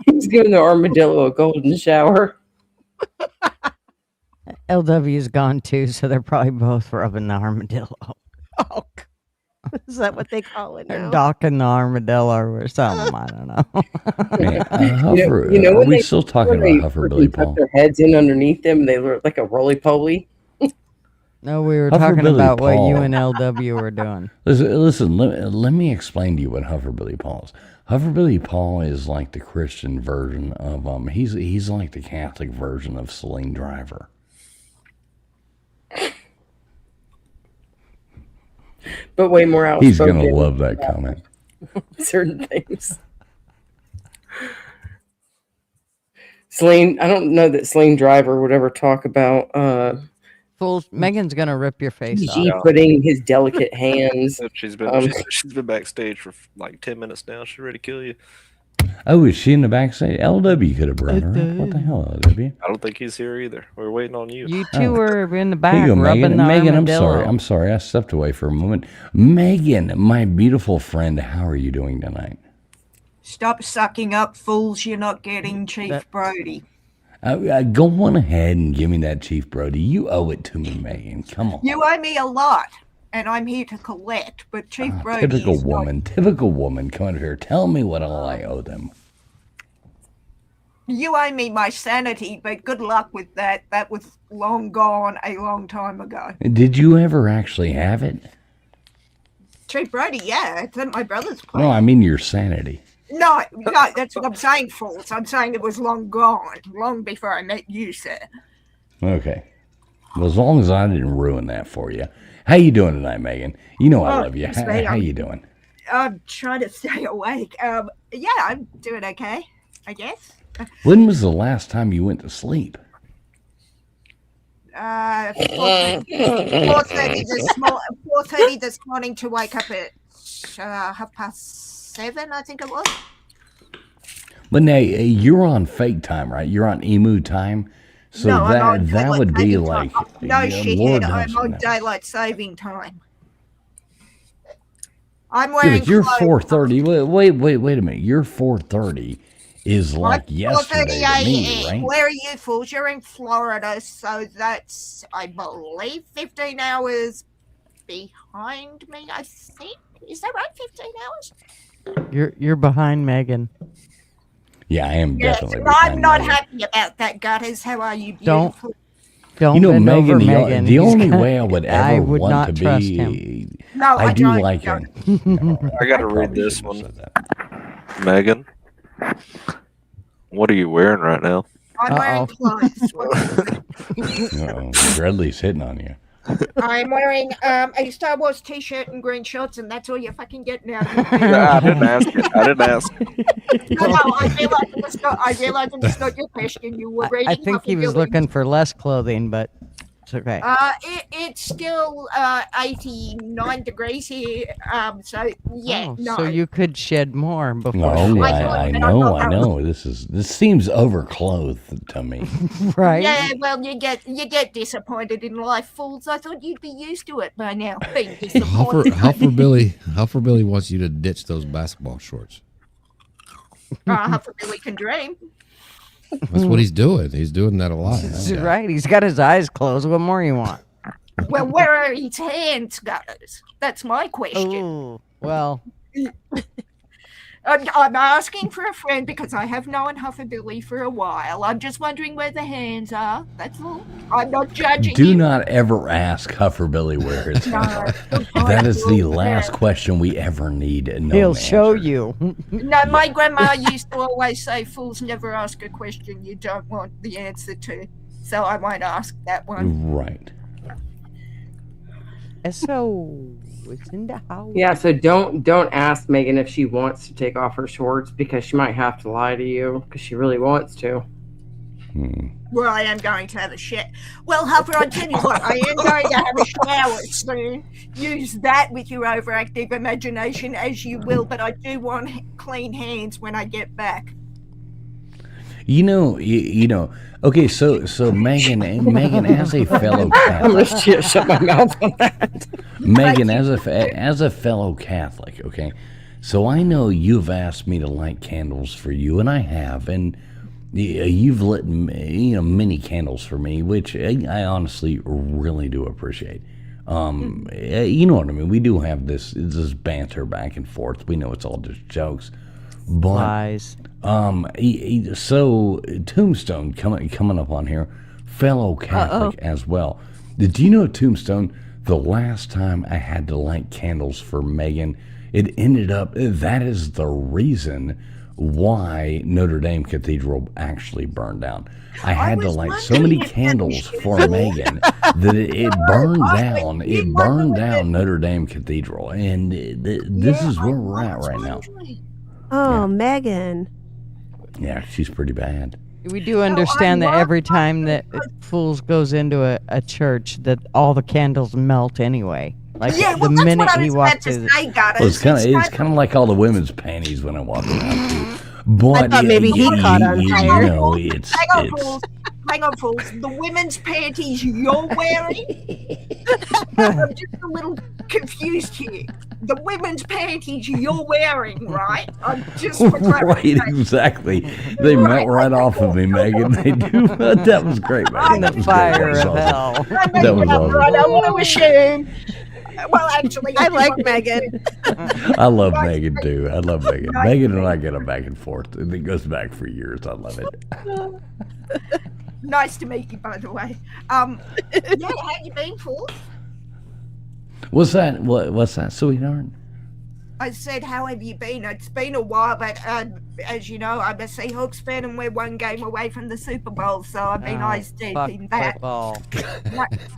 He's giving the armadillo a golden shower. LW's gone too, so they're probably both rubbing the armadillo. Oh, is that what they call it They're now? docking the armadillo or something. I don't know. Huffer, when are we they- still talking when they about Huffer Billy freaking tuck Paul? their heads in underneath them, and they look like a roly poly. No, we were Huffer talking Billy about what you Paul. and LW were doing. Listen, let me explain to you what Huffer Billy Paul is. Huffer Billy Paul is like the Christian version of he's like the Catholic version of Celine Driver. But way more outspoken. He's gonna love that comment. Certain things. Celine, I don't know that Celine Driver would ever talk about Fools, Megan's gonna rip your face G off. putting his delicate hands. She's been backstage for like 10 minutes now. She's ready to kill you. Oh, is she in the backstage? LW could have brought her in. What the hell, LW? I don't think he's here either. We're waiting on you. You two were in the back Here you go, rubbing Megan. the Megan, armadillo. I'm sorry. I stepped away for a moment. Megan, my beautiful friend, how are you doing tonight? Stop sucking up, fools. You're not getting Chief Brody. Go on ahead and give me that Chief Brody. You owe it to me, Megan. Come on. You owe me a lot, and I'm here to collect. But Chief Brody Typical is not- woman. Come over here. Tell me what all I owe them. You owe me my sanity, but good luck with that. That was long gone a long time ago. Did you ever actually have it? Chief Brody, yeah, it's at my brother's place. No, I mean your sanity. No, that's what I'm saying, fools. I'm saying it was long gone, long before I met you, sir. Okay. Well, as long as I didn't ruin that for you. How you doing tonight, Megan? You know I love you. thanks, mate. How you doing? I'm trying to stay awake. Yeah, I'm doing okay, I guess. When was the last time you went to sleep? 4:30 this morning to wake up at 7:30, I think it was. But now you're on fake time, right? You're on emu time. So No, I'm on that daylight would be saving like time. No, yeah, shithead, Lord I'm knows on now. daylight saving time. I'm Yeah, wearing but you're clothes. 4:30. Wait a minute. Your 4:30 is like I'm yesterday 4:30 to me, a.m. right? Where are you fools? You're in Florida, so that's, I believe, 15 hours behind me, I think. Is that right? 15 hours? You're behind Megan. Yeah, I am Yes, definitely. and I'm behind not Megan. happy about that, Gutters. How are you, Don't- beautiful? Don't You know, bend Megan, over, the Megan. the He's only gonna- way I would ever I would want not to trust be, him. No, I I do don't. like No. him. I got to read probably this shouldn't one. have said that. Megan, what are you wearing right now? I'm wearing clothes. Uh-oh. Bradley's hitting on you. I'm wearing a Star Wars t-shirt and green shorts, and that's all you're fucking getting out of me. I didn't ask it. I didn't ask. No, I realized it's not your question. You were reading. I think he was Hufflepuff. looking for less clothing, but it's okay. It's still 89 degrees here. So yeah, Oh, no. So you could shed more before. No, she- I know. This seems overclothed to me. Right? Yeah, well, you get disappointed in life, fools. I thought you'd be used to it by now. Being disappointed. Huffer Billy wants you to ditch those basketball shorts. Hufflepuff can dream. That's what he's doing. He's doing that a lot. That's right. He's got his eyes closed. What more you want? Well, where are his hands, guys? That's my question. Ooh, well, I'm asking for a friend because I have known Huffabilly for a while. I'm just wondering where the hands are. That's all. I'm not judging Do you. not ever ask Hufferbilly where his hands are. That is the last question we ever need. No He'll answer. show you. No, my grandma used to always say, fools never ask a question you don't want the answer to. So I won't ask that one. Right. So it's in the house. Yeah, so don't ask Megan if she wants to take off her shorts because she might have to lie to you because she really wants to. Well, I am going to have a shit. Well, Huffer, I'll tell you what, I am going to have a shower soon. Use that with your overactive imagination as you will, but I do want clean hands when I get back. You know. Okay, so Megan, as a fellow Catholic, I'm gonna shut my mouth on that. Megan, as a fellow Catholic, okay. So I know you've asked me to light candles for you, and I have, and you've lit many candles for me, which I honestly really do appreciate. You know what I mean? We do have this banter back and forth. We know it's all just jokes, but Lies. So Tombstone coming up on here, fellow Catholic as well. Did you know, Tombstone, the last time I had to light candles for Megan, it ended up that is the reason why Notre Dame Cathedral actually burned down. I had to light so many candles for Megan that it burned down. It burned down Notre Dame Cathedral, and this is where we're at right now. Oh, Yeah. Megan. Yeah, she's pretty bad. We do understand that every time that Fools goes into a church, that all the candles melt anyway. Like Yeah, the well, that's minute what I he was walks about to through. say, Goddess. Well, it's kind of like all the women's panties when I walk around too. But I thought maybe he caught on fire. You know, it's Hang on, fools. The women's panties you're wearing? I'm just a little confused here. The women's panties you're wearing, right? I'm just for right, clarification. exactly. They melt right off of me, Megan. They do. That was great, Megan. That was Fire great. of hell. That was awesome. I don't want to assume. Well, actually, I like Megan. I love Megan too. I love Megan. Megan and I get a back and forth. It goes back for years. I love it. Nice to meet you, by the way. Yeah, how you been, fools? What's that? What's that, sweetheart? I said, how have you been? It's been a while, but as you know, I'm a Seahawks fan and we're one game away from the Super Bowl, so I've been eyes deep in that. Football.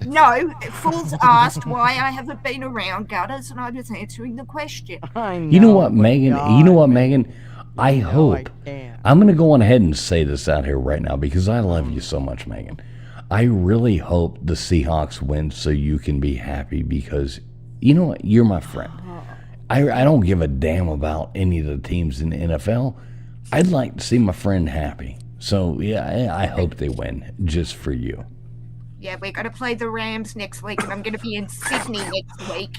No, fools asked why I haven't been around, Gutters, and I was answering the question. I know, You know what, Megan? God. You know what, Megan? I hope. I can't. I'm going to go on ahead and say this out here right now because I love you so much, Megan. I really hope the Seahawks win so you can be happy because, you know what? You're my friend. I don't give a damn about any of the teams in the NFL. I'd like to see my friend happy. So, yeah, I hope they win just for you. Yeah, we're going to play the Rams next week, and I'm going to be in Sydney next week,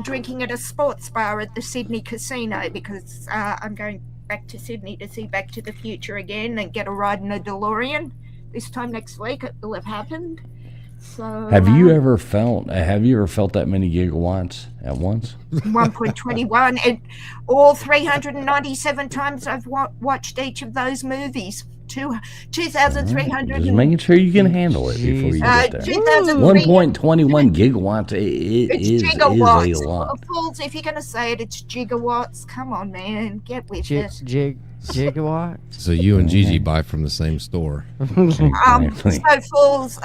drinking at a sports bar at the Sydney Casino because I'm going back to Sydney to see Back to the Future again and get a ride in a DeLorean. This time next week it will have happened. So Have you ever felt that many gigawatts at once? 1.21, and all 397 times I've watched each of those movies. 2,300. Just making sure you can handle it before you get there. 1.21 gigawatts is gigawatts. a lot. Fools, if you're going to say it, it's gigawatts. Come on, man, get with it. Gigawatt. So you and Gigi buy from the same store. Exactly. So fools,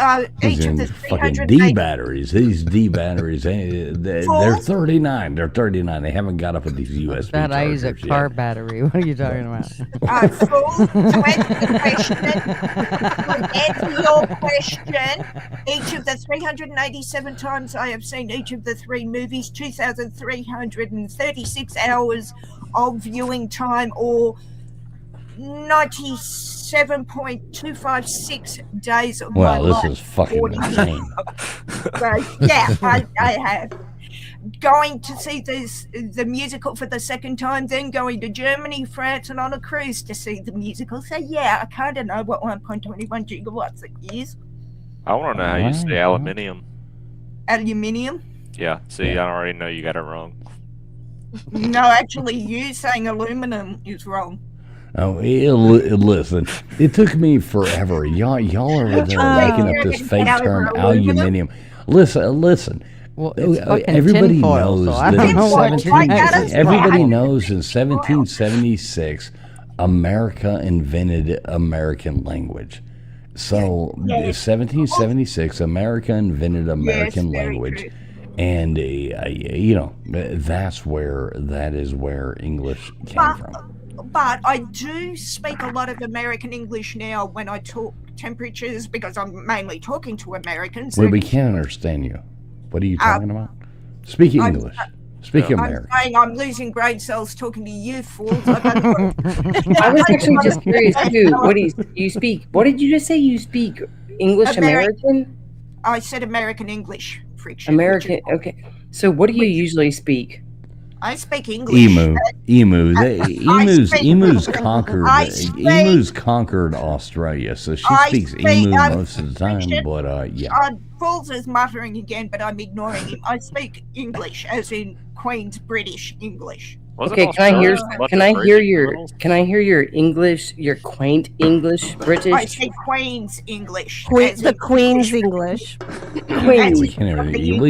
each of the fucking 300 D batteries. These D batteries, they're 39. They're 39. They haven't got up with these USB That I use a chargers car yet. battery. What are you talking about? Fools, to answer your question, each of the 387 times I have seen each of the three movies, 2,336 hours of viewing time, or 97.256 days of my Wow, life. this is fucking 40 insane. So, yeah, I have. Going to see the musical for the second time, then going to Germany, France, and on a cruise to see the musical. So, yeah, I kind of know what 1.21 gigawatts is. I want to know how you say aluminium. Aluminium? Yeah, see, I already know you got it wrong. No, actually, you saying aluminum is wrong. Oh, listen, it took me forever. Y'all over there making up this fake term aluminium. Listen. Well, it's fucking Everybody tinfoil, knows so I that don't in know what you're 17 saying. everybody knows in 1776 America invented American language. So in 1776 America invented American language. And that is where English came from. But I do speak a lot of American English now when I talk temperatures because I'm mainly talking to Americans. Well, we can't understand you. What are you talking about? Speak English. Speak American. I'm saying I'm losing brain cells talking to you fools. I was actually just curious too. What do you speak? What did you just say? You speak English American? I said American English. Friction. American. Okay. So what do you usually speak? I speak English. Emus conquered Australia, so she speaks emu most of the time. But yeah. Fools is muttering again, but I'm ignoring him. I speak English, as in Queen's British English. Okay, can I hear your English, your quaint English, British? I say Queen's English. The Queen's English. We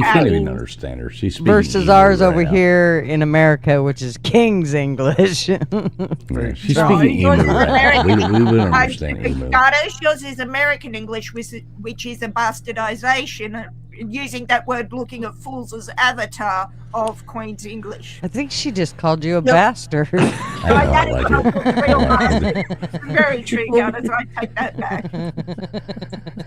can't even understand her. She's speaking versus ours over here in America, which is King's English. She's speaking emu right now. We wouldn't understand emu. Yours is American English, which is a bastardization, using that word looking at fools as avatar of Queen's English. I think she just called you a bastard. I Very true, Giannis. I take that back.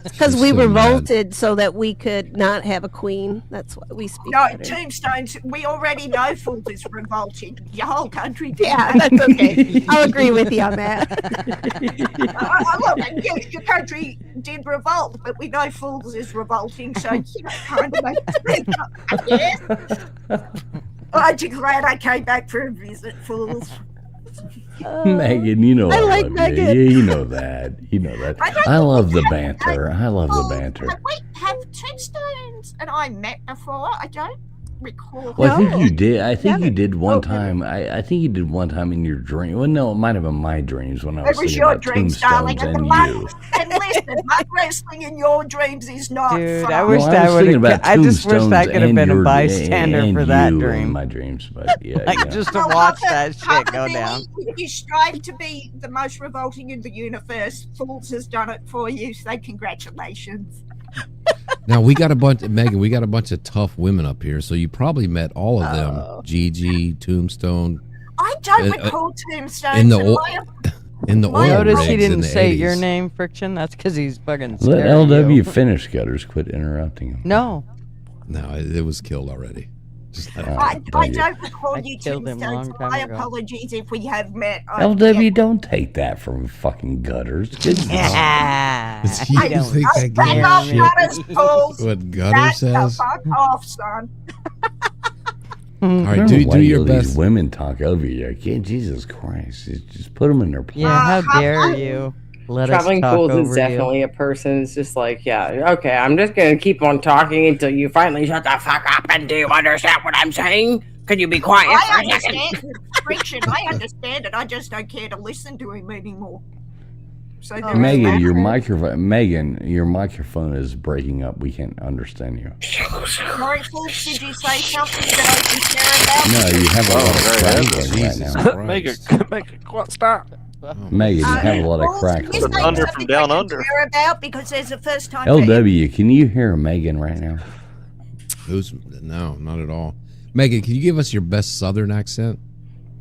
Because we revolted so that we could not have a queen. That's why we speak. No, better. Tombstones, we already know fools is revolting. Your whole country did. Yeah, that's okay. I'll agree with you on that. Look, yes, your country did revolt, but we know fools is revolting, so kind of makes sense. Yes. Aren't you glad I came back for a visit, fools? Megan, you know I I like love Megan. you. You know that. I love the banter. I love the banter. We have Tombstones and I met before. I don't recall. Well, I think you did. I think you did one time. I think you did one time in your dream. Well, no, it might have been my dreams when I was thinking your about dreams, tombstones darling. and you. And listen, mud wrestling in your dreams is not Dude, fun. I wish Well, I was would thinking have. about I just wish I tombstones could have and been a your- bystander and for that you in dream. my dreams, but yeah, Like yeah. just to watch that shit go down. If you strive to be the most revolting in the universe, Fools has done it for you, so congratulations. Now we got a bunch, Megan. We got a bunch of tough women up here, so you probably met all of them. Gigi, Tombstone, I don't recall Tombstones. in the and oil, my- in the oil Notice rigs he in didn't the say 80s. your name, Friction. That's because he's fucking Let scared LW you. finish, Gutters. Quit interrupting him. No, No, it was killed already. Just I thank you. don't recall you killed him a Tombstones. long time My ago. apologies if we have met. LW, don't take that from fucking Gutters. Good God. yeah. You I don't think I back give a off, shit Gutters, Fools. what Gutter Back the says? fuck off, son. All I right, don't do know why your these best. women talk over you. Jesus Christ. Just put them in their place. Yeah, how dare you? Let Traveling us talk fools over is definitely a person. It's just like, yeah, okay, I'm just gonna keep on talking until you finally shut the fuck up. And do you understand what I'm saying? Can you be quiet I for a second? understand. Friction, I understand it. I just don't care to listen to him anymore. So there is Megan, that. your microphone is breaking up. We can't understand you. Sorry, Fools, did you say something that I can care about? No, you have a lot of crackling right Jesus now. Make it stop. Megan, you have a lot of Fools, crackling. you say Thunder something from down I can under. care about because there's a first time. for him. LW, can you hear Megan right now? No, not at all. Megan, can you give us your best Southern accent?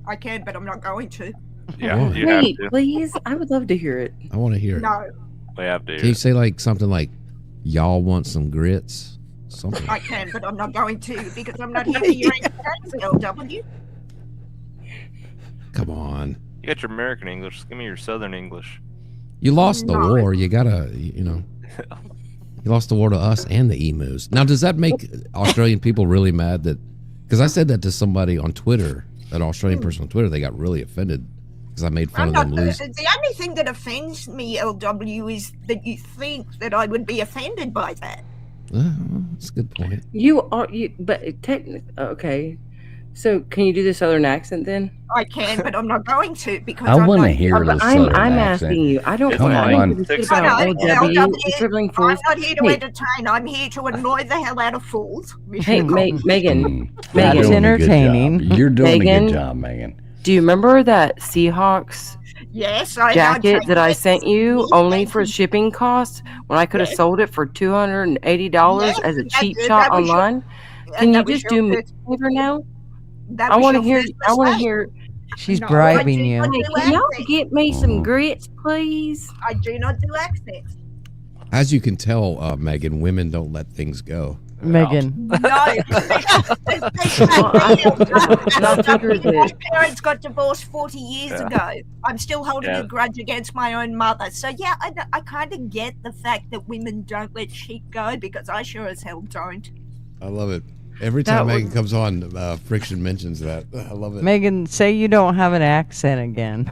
I can, but I'm not going to. Yeah, Why? you have Wait, to. please. I would love to hear it. I want to hear it. No, We have to. Can you say like something like, "Y'all want some grits"? Something. I can, but I'm not going to because I'm not here for your entertainment, LW. Come on. You got your American English. Give me your Southern English. You lost the No. war. You gotta, you lost the war to us and the emus. Now, does that make Australian people really mad that? Because I said that to somebody on Twitter, an Australian person on Twitter. They got really offended because I made fun I'm of not. them lose. The only thing that offends me, LW, is that you think that I would be offended by that. That's a good point. You are, but technically, okay. So, can you do the southern accent then? I can, but I'm not going to because I I'm want to not. hear the I'm southern accent. asking you. I don't Come I on. don't give a shit I about know, LW, LW, the sibling I'm fools. not here to Hey, entertain. I'm here to annoy the hell out of fools. hey, Michelle. Megan. You're That's doing a good entertaining. job. You're doing a Megan? good job, Megan. Do you remember that Seahawks Yes, I jacket that I yes, sent you yes, only thank for you. shipping costs when I could have Yes. sold it for $280 Yes, as a cheap that shot was your, online? Can you that was just your do me first. a favor now? That I was want to your hear. first I want to mistake. hear. She's No, I bribing do you. not Hey, do can y'all accents. get me some grits, please? I do not do accents. As you can tell, Megan, women don't let things go. Megan. No, especially Well, I figured my that. parents got divorced 40 years Yeah. ago. I'm still holding Yeah. a grudge against my own mother. So yeah, I kind of get the fact that women don't let shit go because I sure as hell don't. I love it. Every That time would- Megan comes on, Friction mentions that. I love it. Megan, say you don't have an accent again.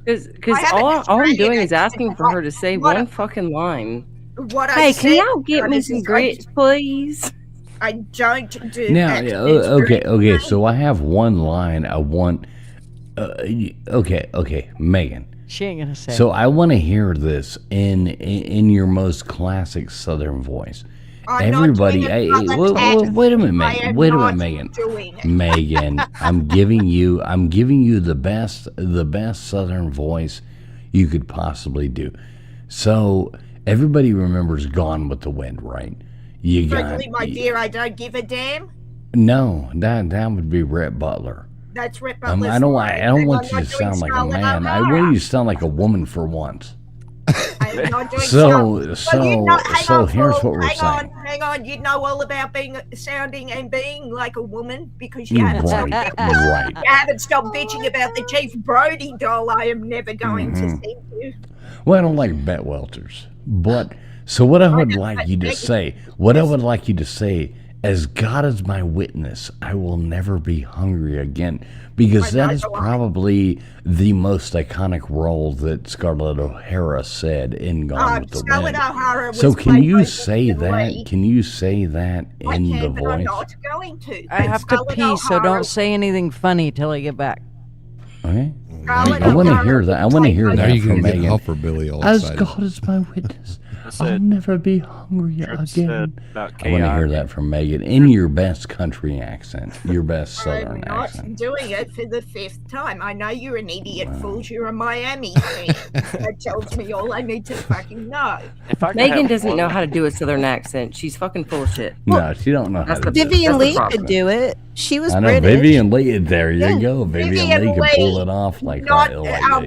Because I have an all I'm Australian doing is accent. asking for her to say What one fucking line. What I Hey, said, can y'all get me Curtis, some is grits, please? I don't do Now, accents. okay. So I have one line I want. Okay, Megan. She ain't gonna say. So I want to hear this in your most classic Southern voice. I'm not Everybody, doing hey, a Southern accent. wait a minute, I Megan. am Wait a not minute, Megan. doing it. Megan, I'm giving you the best Southern voice you could possibly do. So everybody remembers "Gone with the Wind," right? You got Frankly, my dear, I don't give a damn. no. That would be Rhett Butler. That's Rip I Butler's don't line, and want I'm you not to doing sound like a Scarlett man. I O'Hara. want you to sound like a woman for once. I'm not doing So hang on, here's fool. what we're saying. Hang on. You know all about sounding and being like a woman because you haven't Right, stopped. right. You haven't stopped bitching about the Chief Brody doll. I am never going to Mhm. send you. Well, I don't like Bet Welters, but so what I would like you to say, as God is my witness, I will never be hungry again, because that is probably the most iconic role that Scarlett O'Hara said in Gone with the Scarlett Wind. O'Hara was So can played you by say Vivian that? Leigh. Can you say that I in can, the but I'm voice? not going to. I have to Scarlett pee, so O'Hara- don't say anything funny till I get back. Okay. Scarlett I want to O'Hara hear that. I was want to played hear by Now that you're from gonna get Megan. Huffer Billy all As excited. God is my witness, I'll said- never be hungry Trip again. said about I want to hear chaotic. that from Megan in your best country accent, your best I'm Southern not accent. doing it for the 5th time. I know you're an idiot, fools. You're a Miami fan. That tells me all I need to fucking know. If I could Megan have doesn't one- know how to do a southern accent. She's fucking full of shit. No, she don't know how That's to the- do it. Vivian That's the Lee problem. could do it. She was I know British. Vivian Lee. There you Yeah, go. Vivian Vivian Lee can pull Leigh, it off like Not,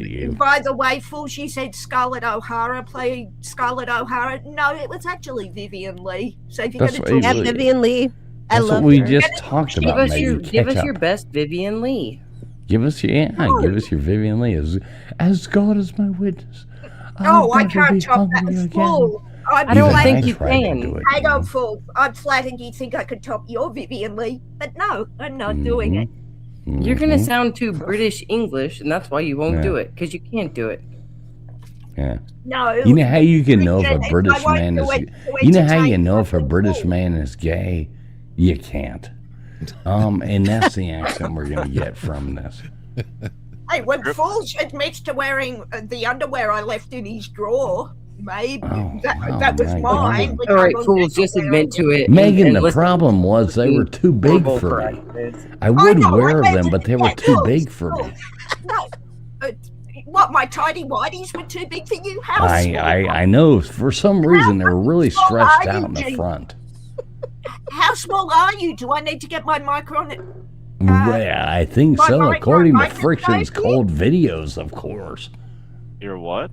you. by the way, fool, she said Scarlett O'Hara played Scarlett O'Hara. No, it was actually Vivian Lee. So if you're That's going to what talk, Yeah, Vivian Lee. I That's love what we her. just talked Give about. us Megan, give catch us your up. best Vivian Lee. Give us your give us your Vivian Lee. As God is my witness. no, I never can't be top hungry that. again. Fool. I'm I don't flattered. think you tried to can. do it, Hang you on, know. fool. I'm flattered you think I could top your Vivian Lee. But no, I'm not doing it. You're gonna Mhm. sound too British English, and that's why you won't Yeah. do it because you can't do it. Yeah. No. You know how you can know if a I British won't man do is. it to You know how you entertain know if a fucking British fools. man is gay. You can't. And that's the accent we're gonna get from this. Hey, when Fools admits to wearing the underwear I left in his drawer, maybe Oh, that was my mine. God. which All I right, will fools, never just wear admit to again. it. Megan, the listen, problem was they were too big horrible for for me. us. I would know, wear I them, but they were yeah, too fools, big for me. fools. No. What, my tidy whities were too big for you? How small? I know. For some reason, they were really small stretched are you, out in the Gene? front. How small are you? Do I need to get my micro? Well, I think my so, micro- according to microscope Friction's here? cold videos, of course. You're what?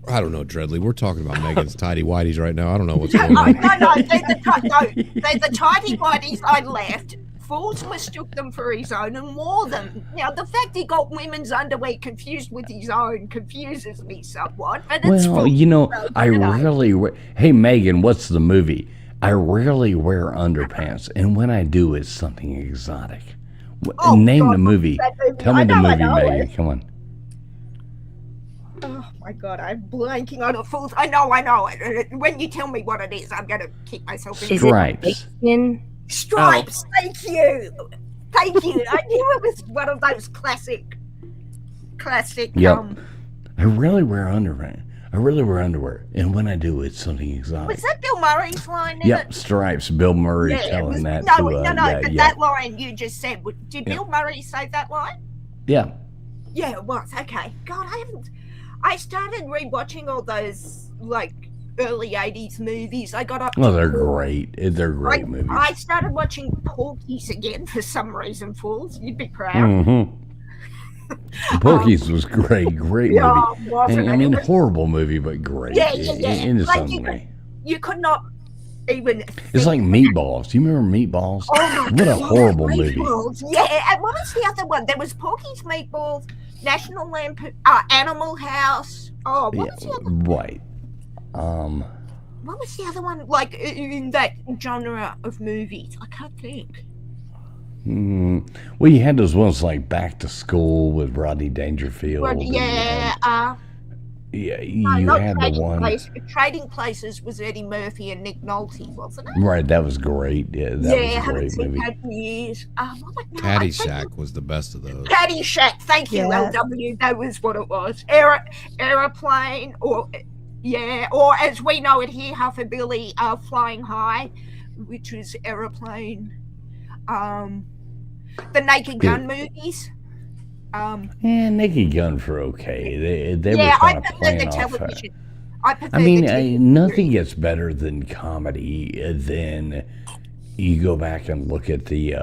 I don't know, Dreadly. We're talking about Megan's tidy whities right now. I don't know what's No, going on. they're the tidy whities I left. Fools mistook them for his own and wore them. Now, the fact he got women's underwear confused with his own confuses me somewhat, but it's Well, Fools, you know, so, I rarely wear. Hey, Megan, what's the movie? I rarely wear underpants, and when I do, it's something exotic. Oh, Name God, the movie. that movie. Tell me I the know, I movie, know Megan. it. Come on. Oh my God, I'm blanking on the Fools. I know. When you tell me what it is, I'm gonna kick myself in the Stripes. Bacon? Stripes. Thank you. Thank you. I knew it was one of those classic. Yep. I really wear underwear. And when I do, it's something Was exotic. that Bill Murray's line? In Yep, it? Stripes. Bill Murray Yeah, it telling was, that no, to but that line you just said. Did Bill Murray say that line? Yeah. Yeah, it was. Okay. God, I started rewatching all those like early '80s movies. I got up. Oh, to they're Porky. great. They're great movies. I started watching Porky's again for some reason. Fools, you'd be proud. Mm-hmm. Porky's was great movie. Yeah, wasn't I it? mean, It was- horrible movie, but great. Yeah. In its Like own way. you could not even. It's like Meatballs. Do you remember Meatballs? Oh my What a God, horrible movie. Meatballs. Yeah, and what was the other one? There was Porky's Meatballs, National Lampoon, Animal House. Oh, what was the other? Right. What was the other one? Like in that genre of movies, I can't think. Well, you had those ones like Back to School with Rodney Dangerfield. Well, and yeah. you not had the one. Trading Places was Eddie Murphy and Nick Nolte, wasn't it? Right, that was great. Yeah, that was I a haven't great seen movie. that in years. Caddyshack was the best of those. Caddyshack, thank you, Yes. LW. That was what it was. Aeroplane, or as we know it here, Huffabilly, Flying High, which is Aeroplane. The Naked Gun movies. Yeah, Naked Guns were okay. They were I kind of prefer playing the off. television. I prefer I mean, the TV nothing gets better than comedy than you go back and look at the.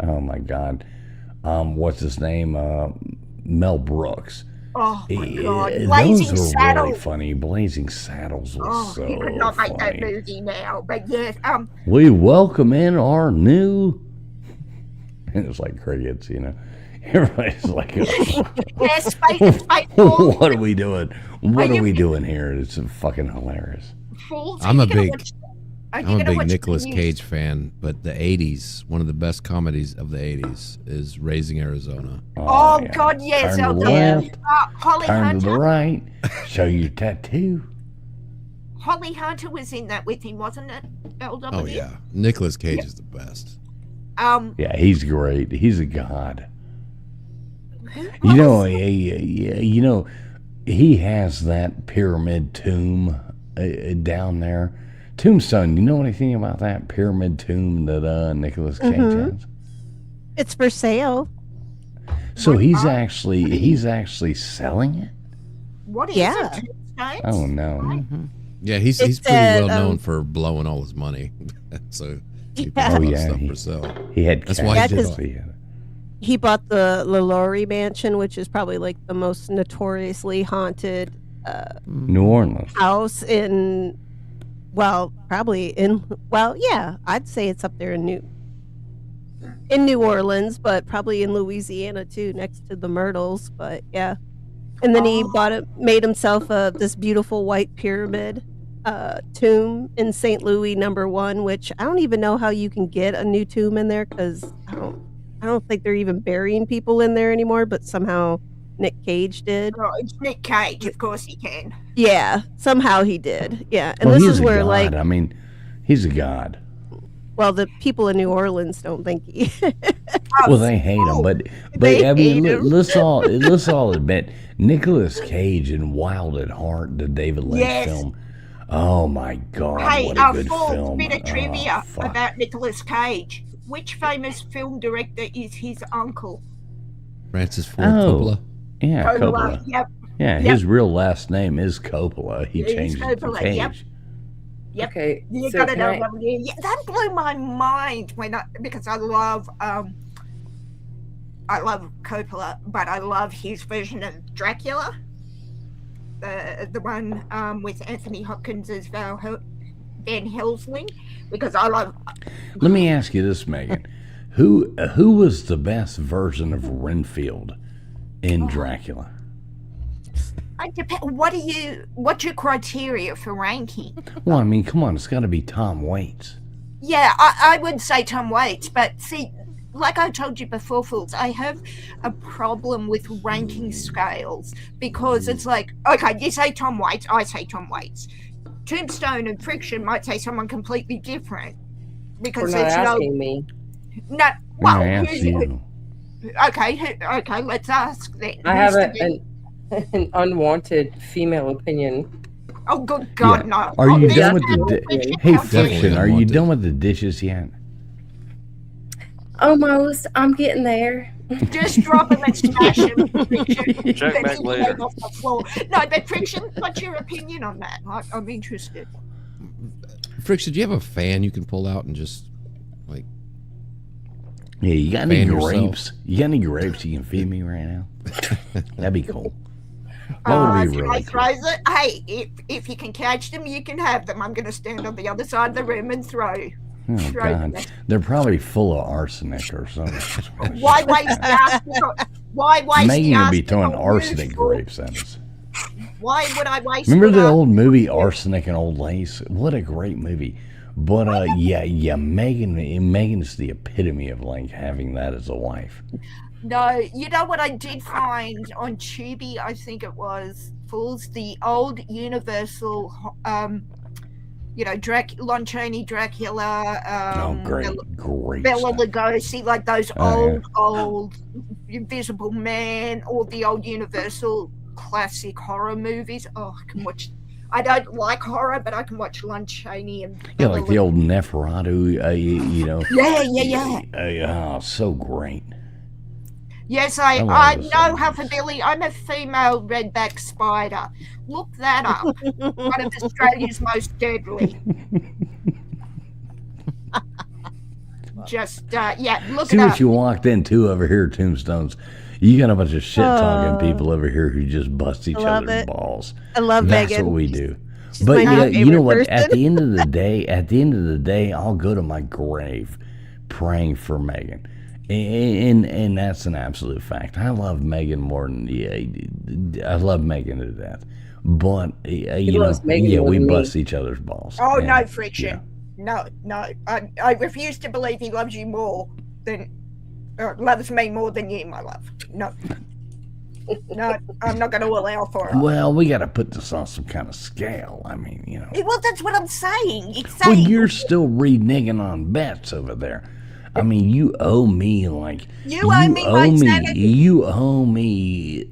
Oh my God, what's his name? Mel Brooks. Oh my God, Those Blazing were really Saddles. funny. Blazing Saddles was Oh, so you could not make that funny. movie now, but yes, We welcome in our new. And it's like crickets, you know. Everybody's like, yes, Spaceballs. what are we doing? What Are are you- we doing here? It's fucking hilarious. Fools. I'm Are a you gonna big, watch- are you I'm a gonna big watch Nicolas the news? Cage fan, but the '80s, one of the best comedies of the '80s is Raising Arizona. Oh yeah. God, yes, Turn to the LW. left, Holly turn to Hunter. the right, show your tattoo. Holly Hunter was in that with him, wasn't it? LW. Oh yeah, Nicolas Cage is the best. Yeah, he's great. He's a god. Who You know, was- you know, he has that pyramid tomb down there. Tombstone. You know anything about that pyramid tomb that Nicolas Cage has? It's for sale. So he's actually selling it. What is Yeah. it? Tombstones? Oh no! Yeah, he's It pretty said, well known for blowing all his money, so he puts Yeah. a lot Oh, of yeah, stuff he- for sale. He had That's cash. why he Yeah, did so he had- He bought the LaLaurie Mansion, which is probably like the most notoriously haunted New Orleans. house in, yeah, I'd say it's up there in New Orleans, but probably in Louisiana too, next to the Myrtles. But yeah, and then he made himself this beautiful white pyramid tomb in St. Louis #1, which I don't even know how you can get a new tomb in there because I don't think they're even burying people in there anymore. But somehow Nick Cage did. Oh, it's Nick Cage, of course he can. Yeah, somehow he did. Yeah, and Well, this he's is a where god. like, I mean, he's a god. well, the people in New Orleans don't think he. Well, they hate him, but They I mean, hate him. let's all admit, Nicolas Cage in Wild at Heart, the David Lynch Yes. film. Oh my God, Hey, what a good full film! bit of Oh, trivia fuck. about Nicolas Cage. Which famous film director is his uncle? Francis Ford Oh. Coppola. Yeah, Coppola. Yep. Yeah, Yep. his real last name is Coppola. He It's changed it to Coppola, Cage. yep. Yep. Okay, You so gotta can know I- yeah, that blew my mind because I love Coppola, but I love his version of Dracula, the one with Anthony Hopkins as Van Helsing, because I love. Let me ask you this, Megan: who was the best version of Renfield in Dracula? What's your criteria for ranking? Well, I mean, come on, it's got to be Tom Waits. Yeah, I would say Tom Waits, but see, like I told you before, Fools, I have a problem with ranking scales because it's like, okay, you say Tom Waits, I say Tom Waits. Tombstone and Friction might say someone completely different. For not asking me. No, well, I asked you. Okay, let's ask then. I have an unwanted female opinion. Oh, good God, Yeah. no. Are you done with Friction, the Hey, how dare Friction, you. are you done with the dishes yet? Almost. I'm getting there. Just drop them and smash them. Friction. Check Then back you later. get off the floor. No, but Friction, what's your opinion on that? I'm interested. Friction, do you have a fan you can pull out and just like? Yeah, you got any Fan grapes? yourself. You got any grapes you can feed me right now? That'd be cool. That would be Can I really cool. throw it? Hey, if you can catch them, you can have them. I'm going to stand on the other side of the room and throw. Oh, throw God. them. They're probably full of arsenic or something. Why waste the arsenic? Why waste Megan the would be arsenic throwing on arsenic useful? grapes at us. Why would I waste? Remember what the I- old movie Arsenic and Old Lace? What a great movie. But yeah, Megan's the epitome of like having that as a wife. No, you know what I did find on Tubi? I think it was Fools, the old Universal, Lon Chaney, Dracula, Great Bela stuff. Lugosi, like those Oh, old Invisible Man, all the old Universal classic horror movies. Oh, I can watch. I don't like horror, but I can watch Lon Chaney and Yeah, like the old Neferatu, you know. Yeah. Oh, so great. Yes, I I love those know Huffabilly. I'm a female redback spider. Look that up. One of Australia's most deadly. Just look See it what up. you walked into over here, Tombstones. You got a bunch of shit talking people over here who just bust each love other's it. balls. I love That's Megan. what we do. She's But my you know favorite what? At person. the end of the day, I'll go to my grave praying for Megan. And that's an absolute fact. I love Megan more than I love Megan to death. But you know, loves Megan yeah, more we than me. bust each other's balls. Oh, And, no, Friction. yeah. No. I refuse to believe he loves you more than, or loves me more than you, my love. No. No, I'm not going to allow for it. Well, we got to put this on some kind of scale. I mean, you know. Well, that's what I'm saying. It's Well, saying you're still reneging on bets over there. I mean, you owe me like You owe me my sanity. You owe me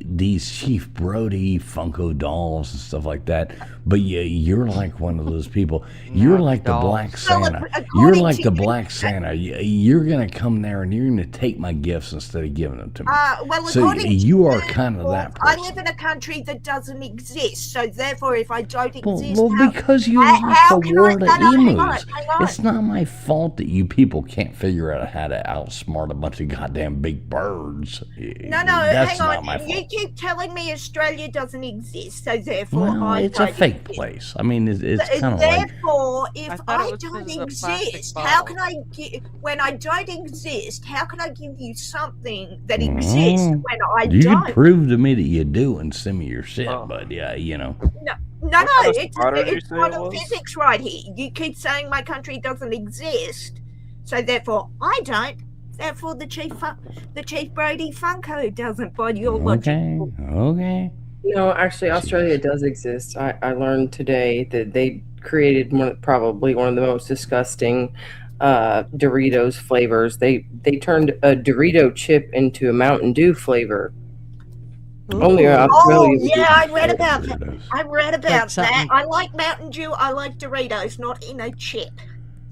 these Chief Brody Funko dolls and stuff like that. But you're like one of those people. You're like the Black Santa. You're like the Black Santa. You're gonna come there and you're gonna take my gifts instead of giving them to me. well, So according you to are kind of that I person. live in a country that doesn't exist, so therefore, if I don't exist, Well, because you how lost the can I- war to no, hang emus. on. It's not my fault that you people can't figure out how to outsmart a bunch of goddamn big birds. No, That's hang not on. my fault. You keep telling me Australia doesn't exist, so therefore Well, I it's a don't fake exist. place. I mean, it's kind of like Therefore, if thought it I was don't because of the plastic exist, how bottle. can I when I don't exist, how can I give you something that exists when I you don't? can prove to me that you do and send me your shit, Oh. but yeah, you know. No, kind of it's spider did you it's say it quantum was? physics right here. You keep saying my country doesn't exist, so therefore I don't. Therefore, the chief Brody Funko doesn't. By your logic. Okay. No, actually, Australia does exist. I learned today that they created probably one of the most disgusting Doritos flavors. They turned a Dorito chip into a Mountain Dew flavor. Only Australia. Oh yeah, I read about that. Weirdos. I read about Like that. something- I like Mountain Dew. I like Doritos, not in a chip.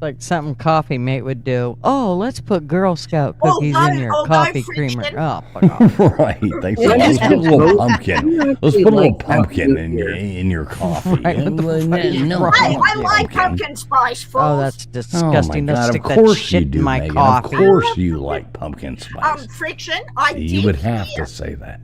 Like something Coffee Mate would do. Oh, let's put Girl Scout Oh, cookies no, in your oh, no, coffee Friction. creamer. Oh, fuck off. Right. Thanks. Yeah, Let's just put a little vote. pumpkin. You Let's actually put a little like pumpkin pumpkin in your coffee. Right, what the fuck is No, wrong Hey, I with like pumpkin spice. Fools. Oh, that's Oh disgusting. my Let's God! stick Of that course shit you do, in my Megan. coffee. Of course you like pumpkin spice. Friction. I You did would have hear, to say that.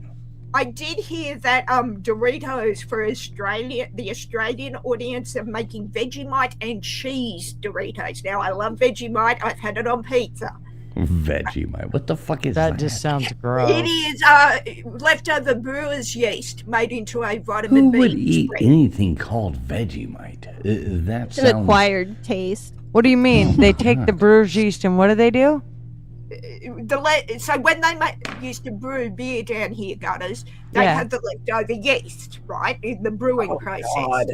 I did hear that Doritos for Australia, the Australian audience are making Vegemite and cheese Doritos. Now I love Vegemite. I've had it on pizza. Vegemite. What the fuck is That that? just sounds gross. It is leftover brewer's yeast made into a vitamin Who B. would eat spread. anything called Vegemite? That It's an sounds. acquired taste. What do you mean? They take the brewer's yeast and what do they do? So when they used to brew beer down here, gutters, they Yeah. had the leftover yeast, right, in the brewing process. God.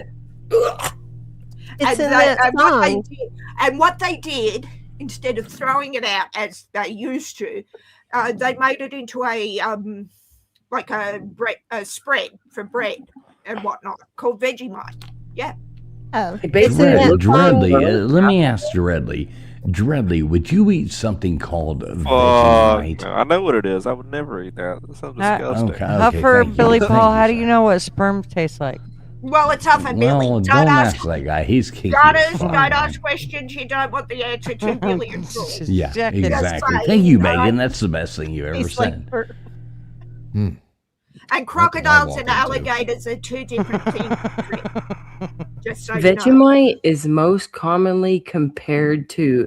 Ugh. It's in they, that song. what they did, instead of throwing it out as they used to, they made it into a like a spread for bread and whatnot called Vegemite. Yeah. Oh, Dreadly, let me ask Dreadly. Dreadly, would you eat something called Vegemite? I know what it is. I would never eat that. That sounds disgusting. Huffer, Billy Paul, how do you know what sperm tastes like? Well, it's Huff and Billy. Well, don't ask that guy. He's kinky. Don't ask questions you don't want the answer to, Billy. And Yeah, exactly. Thank you, Megan. That's the best thing you've ever said. And crocodiles and alligators are two different things. Just so Vegemite is most commonly compared to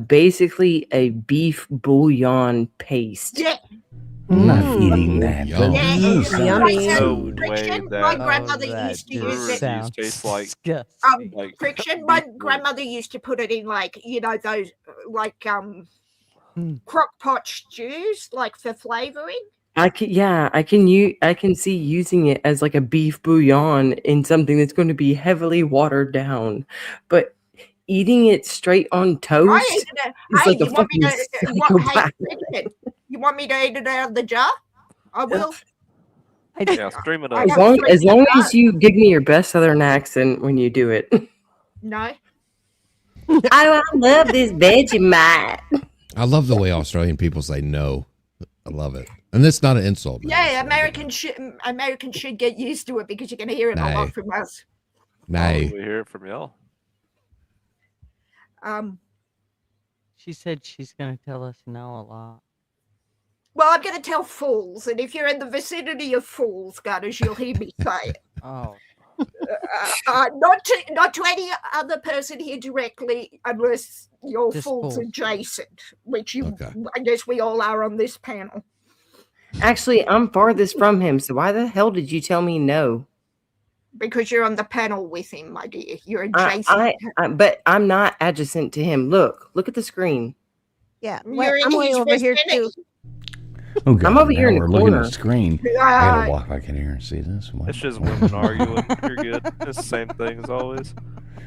basically a beef bouillon paste. Yeah. I'm not eating that. My grandmother used to use it. Tastes like Friction. My grandmother used to put it in those crock pot stews, like for flavoring. I can see using it as like a beef bouillon in something that's going to be heavily watered down, but eating it straight on toast is like a fucking psychopath. You want me to eat it out of the jar? I will. Yeah, stream it up. As long as you give me your best Southern accent when you do it. No. I love this Vegemite. I love the way Australian people say no. I love it. And that's not an insult. Man. Yeah, Americans should get used to it because you're going to hear it a lot from us. Nay. We hear it from y'all. She said she's going to tell us no a lot. Well, I'm going to tell fools, and if you're in the vicinity of fools, Gunners, you'll hear me say it. Oh. Not to any other person here directly, unless you're fools adjacent, which I guess we all are on this panel. Actually, I'm farthest from him, so why the hell did you tell me no? Because you're on the panel with him, my dear. You're adjacent. But I'm not adjacent to him. Look at the screen. Yeah, I'm way over here too. Oh, God, I'm over here in the we're looking corner. at the screen. I gotta walk back in here and see this. What? It's just women arguing. You're good. It's the same thing as always.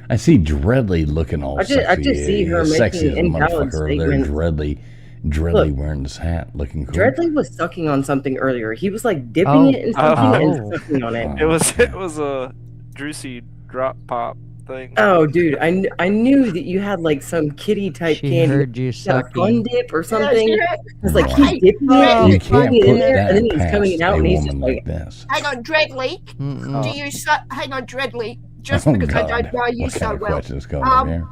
I see Dreadly looking all sexy. I just see her sexy as a making invalid motherfucker over there. statements. Dreadly wearing this hat, looking cool. Dreadly was sucking on something earlier. He was like dipping it in something and sucking on it. It was a juicy drop pop thing. Oh, dude, I knew that you had like some kitty type candy. Heard you got a fun dip or something. Yeah. It's like he's dipping it You and can't putting it in put there, that and then he's past coming out a and he's just woman like like this. Hang on, Dreadly. Hang on, Dreadly. Just Oh, because I God. don't know you What so kind of well. questions coming here?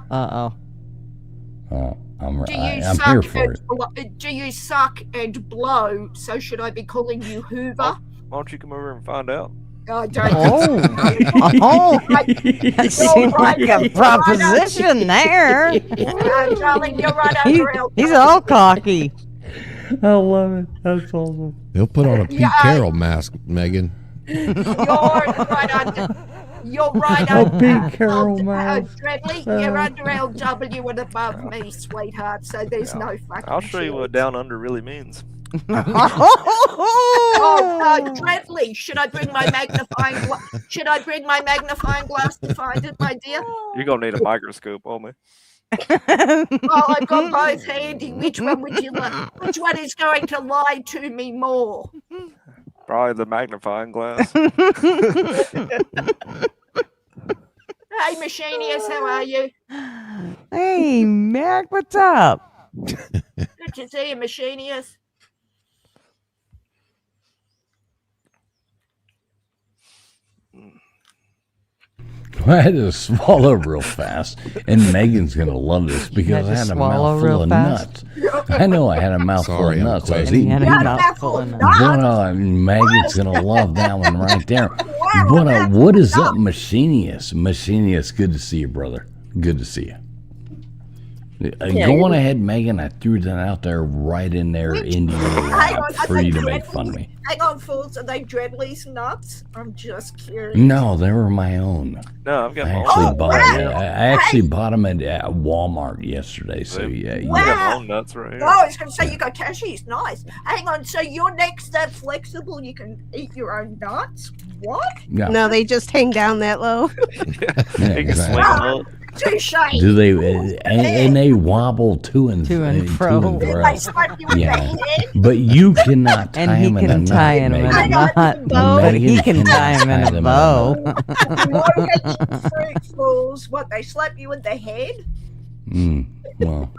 I'm here for it. Do you suck and blow? So should I be calling you Hoover? Why don't you come over and find out? Don't. That seems like a proposition there. Darling, you're right over El. He's all cocky. I love it. That's awesome. He'll put on a Pete Carroll mask, Megan. You're right under. You're right under. Pete Carroll mask. Dreadly, you're under LW and above me, sweetheart. So there's no fucking. I'll show you what down under really means. Dreadly, should I bring my magnifying glass? Should I bring my magnifying glass to find it, my dear? You're gonna need a microscope on me. Well, I've got both handy. Which one would you like? Which one is going to lie to me more? Probably the magnifying glass. Hey, Machinius, how are you? Hey, Mac, what's up? Good to see you, Machinius. I had to swallow real fast, and Megan's gonna love this because I had a mouthful of nuts. I know I had a mouthful of nuts. I was eating. But Megan's gonna love that one right there. But what is up, Machinius? Machinius, good to see you, brother. Good to see you. Go on ahead, Megan. I threw that out there right in there into your lap for you to make fun of me. Hang on, fools. Are they Dreadly's nuts? I'm just curious. No, they were my own. No, I've got I my actually own. bought them. I actually bought them at Walmart yesterday. So yeah, I you got my own nuts right here. Oh, I was going to say you got cashews. Nice. Hang on. So your neck's that flexible you can eat your own nuts? What? Yeah. No, they just hang down that low. Yeah, exactly. Touche. Do they? And they wobble to and fro. They slap you in the Yeah, head. but you cannot tie And he him in a can tie knot. him in Megan. a knot, but he can tie him in a bow. Fruit fools. What? They slap you in the head? Well.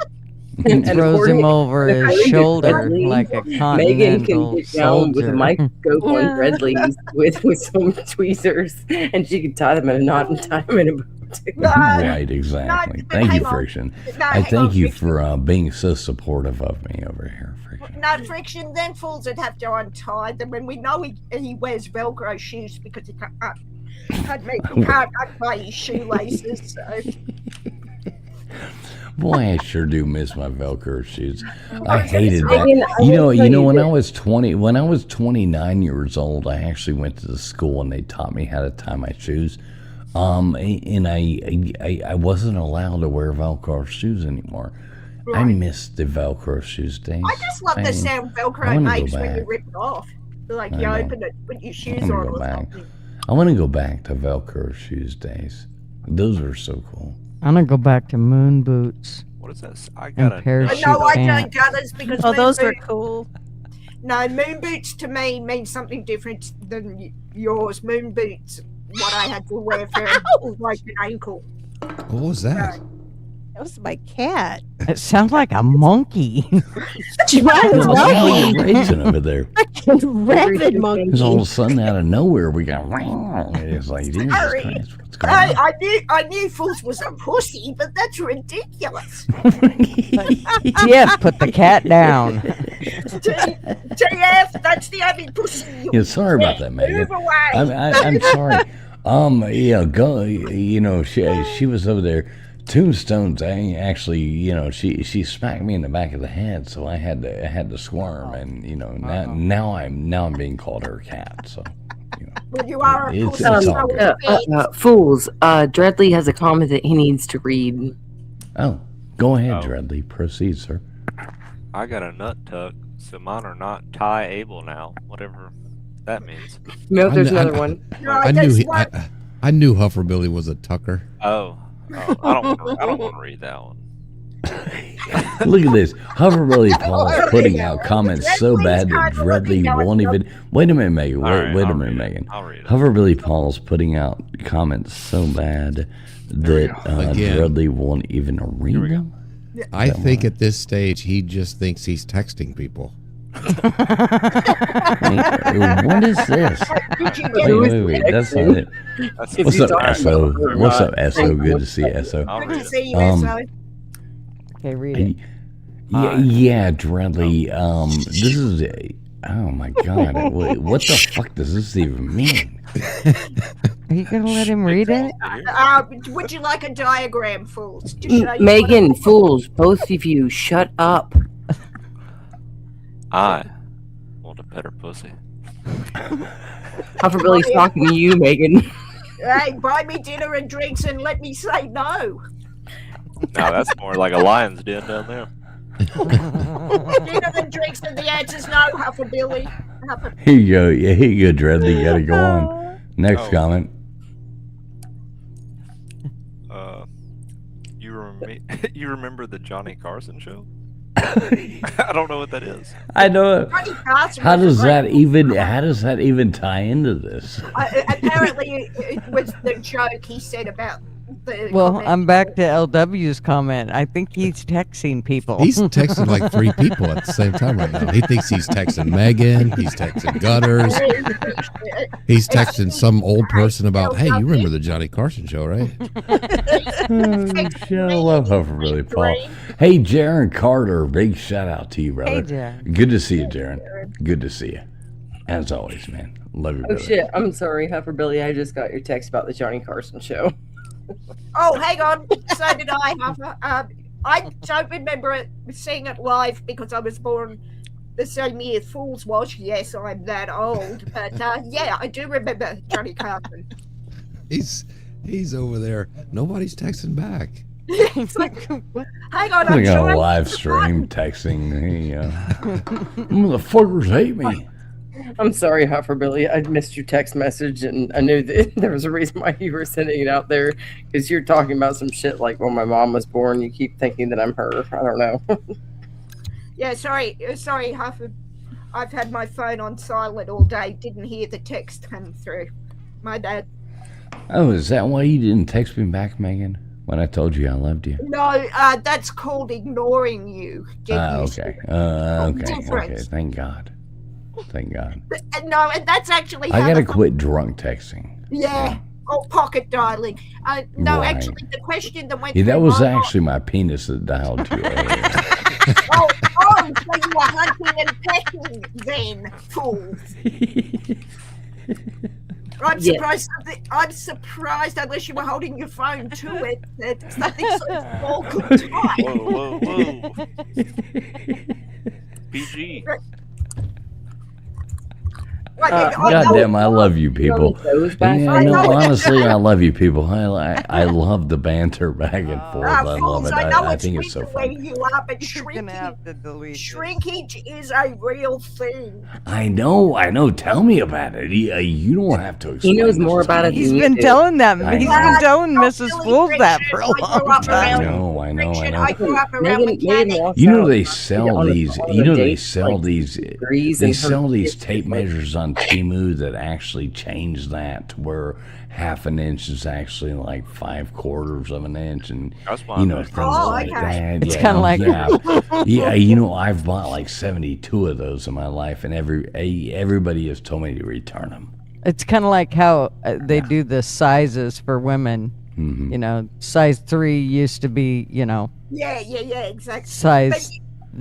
And throws him over his shoulder Dreadly, like a Megan continental can get down with a soldier. microscope on Dreadly's with some tweezers, and she can tie them in a knot and tie them in a bow. too. Right, exactly. Thank you, Friction. I thank you for being so supportive of me over here, Friction. No friction, then fools would have to untie them, and we know he wears Velcro shoes because he can't untie his shoelaces. So. Boy, I sure do miss my Velcro shoes. I hated Megan, that. I You will know, tell you when I this. was 29 years old, I actually went to the school and they taught me how to tie my shoes. And I wasn't allowed to wear Velcro shoes anymore. I miss the Velcro shoes days. I just love the sound I Velcro wanna go makes when you back. rip it off. Like I you know. open it, put your shoes I want on to go or back. something. I want to go back to Velcro shoes days. Those were so cool. I'm gonna go back to moon boots. What is this? I And got a parachute No, I don't pants. got this because Oh, moon those are boots- cool. No, moon boots to me mean something different than yours. Moon boots, what I had to wear for a broken ankle. What was that? That was my cat. It sounds like a monkey. She might as What's well wrong be. with racing over there? Rapid monkey. Because all of a sudden, out of nowhere, we got. It's like, Jesus Christ, what's going on? I knew Fools was a pussy, but that's ridiculous. Yeah, put the cat down. TF, that's the only pussy you Yeah, sorry about that, Megan. Move away. I'm sorry. Yeah, go. You know, she was over there. Tombstones. Actually, you know, she smacked me in the back of the head, so I had to squirm, and you know, now I'm being called her cat. So, you know, Well, you are a it's pussy. all good. Fools, Dreadly has a comment that he needs to read. Oh, go ahead, Oh. Dreadly. Proceed, sir. I got a nut tuck, so mine are not tie able now. Whatever that means. No, there's I- another one. No, I that's knew what- I knew Hufferbilly was a tucker. Oh, I don't want to read that one. Look at this. Hoverbilly Paul's putting out comments so bad that Dreadly won't even. Wait a minute, Megan. All right, Wait a I'll minute, read it. Megan. I'll read it. Hoverbilly Paul's putting out comments so bad that Again. Dreadly won't even read them. I think at this stage he just thinks he's texting people. What is this? Did you get Wait. That's not it. That's What's up, talking Eso? about- What's up, Eso? Good to see you, Eso. I'll Good read to it. see you, Um, SO. Okay, read it. Yeah, Dreadly. This is. Oh my God! What the fuck does this even mean? Are you gonna let him read it? Would you like a diagram, Fools? To show you what Megan, fools, both of you, shut up. I want a better pussy. Hufferbilly's talking to you, Megan. Hey, buy me dinner and drinks and let me say no. No, that's more like a lion's den down there. Dinner and drinks and the answer's no, Hufferbilly. Here you go. Yeah, here you go, Dreadly. You gotta go on. Next Oh. comment. You remember the Johnny Carson show? I don't know what that is. I know. Johnny Carson How was does a that great- even tie into this? Apparently, it was the joke he said about the. Well, comment. I'm back to LW's comment. I think he's texting people. He's texting like 3 people at the same time right now. He thinks he's texting Megan. He's texting Gutters. He's texting some old person about, hey, you remember the Johnny Carson show, right? I love Hufferbilly Paul. Hey, Jaron Carter, big shout out to you, brother. Hey, Jaron. Good to see you, Jaron. Good to see you. As always, man. Love you, Oh brother. shit, I'm sorry, Hufferbilly. I just got your text about the Johnny Carson show. Oh, hang on. So did I, Huffer. I don't remember seeing it live because I was born the same year Fools was. Yes, I'm that old. But yeah, I do remember Johnny Carson. He's over there. Nobody's texting back. It's like, hang on, I I'm got sure a live stream texting. Hey, motherfuckers hate me. I'm sorry, Billy. I missed your text message, and I knew that there was a reason why you were sending it out there, because you're talking about some shit like when my mom was born. You keep thinking that I'm her. I don't know. Yeah, sorry, I've had my phone on silent all day. Didn't hear the text come through. My bad. Oh, is that why you didn't text me back, Megan, when I told you I loved you? No, that's called ignoring you. Okay. Okay. Difference. Thank God. Thank God. No, and that's actually I how gotta the- quit drunk texting. Yeah. Oh, pocket dialing. No, Right. actually, the question that went Yeah, that through was my actually my penis that dialed to you earlier. oh, so you were hunting and pecking then, fools. I'm Yeah. surprised. I'm surprised, unless you were holding your phone to it, that something so small could type. Whoa, whoa, whoa. PG. God damn, I love you people. Yeah, no, honestly, I love you people. I love the banter back and forth. I love it. I think it's so fun. You up and shrinkage is a real thing. I know. Tell me about it. You don't have to explain. He knows this more to about me. it He's been telling them. I He's know. been telling Mrs. Fools that for a long time. I know. I grew up around mechanics. You know they sell on a- these. on You a know they date, sell like, these. degrees They and her sell these kids tape is like- measures on Temu that actually change that to where half an inch is actually like 5/4 of an inch, and That's why things Oh, like okay. that. It's Yeah, kinda like- yeah. I've bought like 72 of those in my life, and everybody has told me to return them. It's kind of like how they do the sizes for women. Mm-hmm. You know, size 3 used to be, Yeah, exactly. size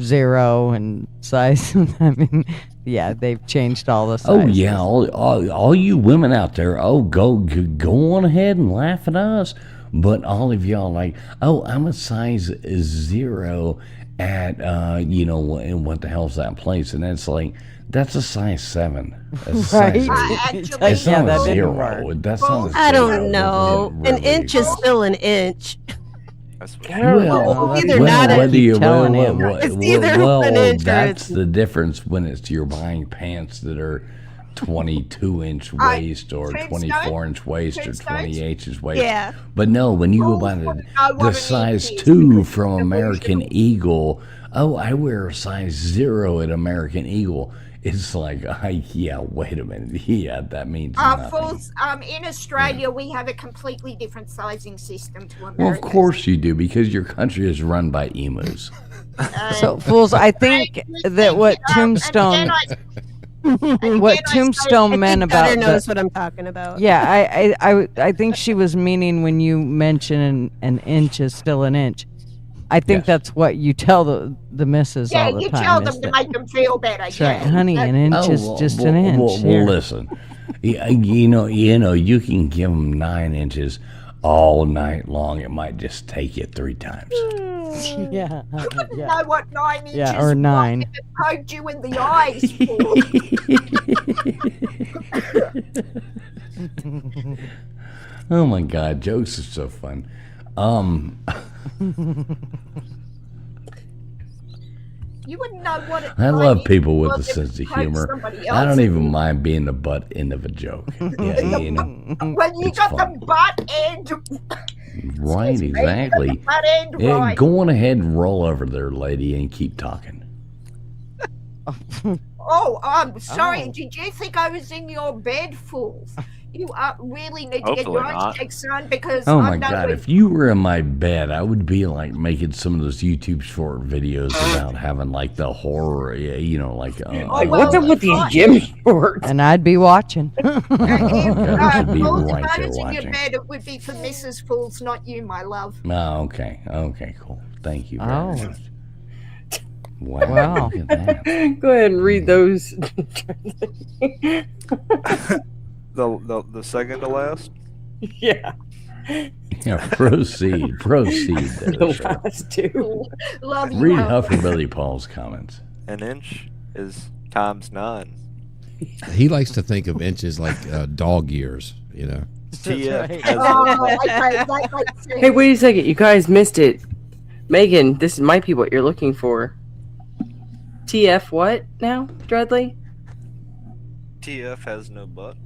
0 and size. I mean, yeah, they've changed all the Oh sizes. yeah, all you women out there, go on ahead and laugh at us. But all of y'all like, oh, I'm a size 0 at and what the hell's that place? And it's like, that's a size 7. That's a size Right? 8. It's like, It's yeah, not that a didn't 0. work. That's not a I 0. don't know. It An really inch is exists. still an inch. That's what Well, It's either not whether you telling him. It's either an inch or that's it's- the difference when you're buying pants that are 22-inch waist or Prince 24-inch waist or Prince 28-inch waist. Yeah. But no, when you go buy the size 2 from American Eagle, oh, I wear a size 0 at American Eagle. It's like, yeah, wait a minute. Yeah, that means nothing. Fools, in Australia, we have a completely different sizing system to America. Well, of course you do, because your country is run by emus. So, fools, I think that what Tombstone, what Tombstone meant about Better knows the, what I'm talking about. yeah, I think she was meaning when you mention an inch is still an inch. I think Yes. that's what you tell the missus Yeah, all the you time. tell is them to that- make them feel better. That's yeah. right, honey. An inch is just an inch. Well, Here. listen. You know, you can give them 9 inches all night long. It might just take you 3 times. Yeah, You know what 9 inches yeah, or 9. was if it poked you in the eyes for. Oh my God, jokes are so fun. You wouldn't know what it I love like people with a was if sense of it poked humor. somebody I don't else. even mind being the butt end of a joke. Yeah, you know, When you it's got fun. the butt end. Right, exactly. Butt end Yeah, right. go on ahead and roll over there, lady, and keep talking. Oh, I'm sorry. Oh. Did you think I was in your bed, fools? You really need to get Hopefully your own not. checked, son, because Oh I'm my not God, with- if you were in my bed, I would be like making some of those YouTube short videos about having like the horror, you know, like. Like, what's up with these gym shorts? And I'd be watching. God, you should be Fools, right if I there was in your watching. bed, it would be for Mrs. Fools, not you, my love. Oh, okay, cool. Thank you very Oh. much. Wow, Wow. look at that. Go ahead and read those. the second to last. Yeah. Yeah, proceed. Proceed there, The sir. last two. Love you. Read Howard. Hufferbilly Paul's comments. An inch is times 9. He likes to think of inches like dog years, you know. TF right. has Oh, okay, that makes sense. Hey, wait a second. You guys missed it. Megan, this might be what you're looking for. TF what now, Dreadly? TF has no butt.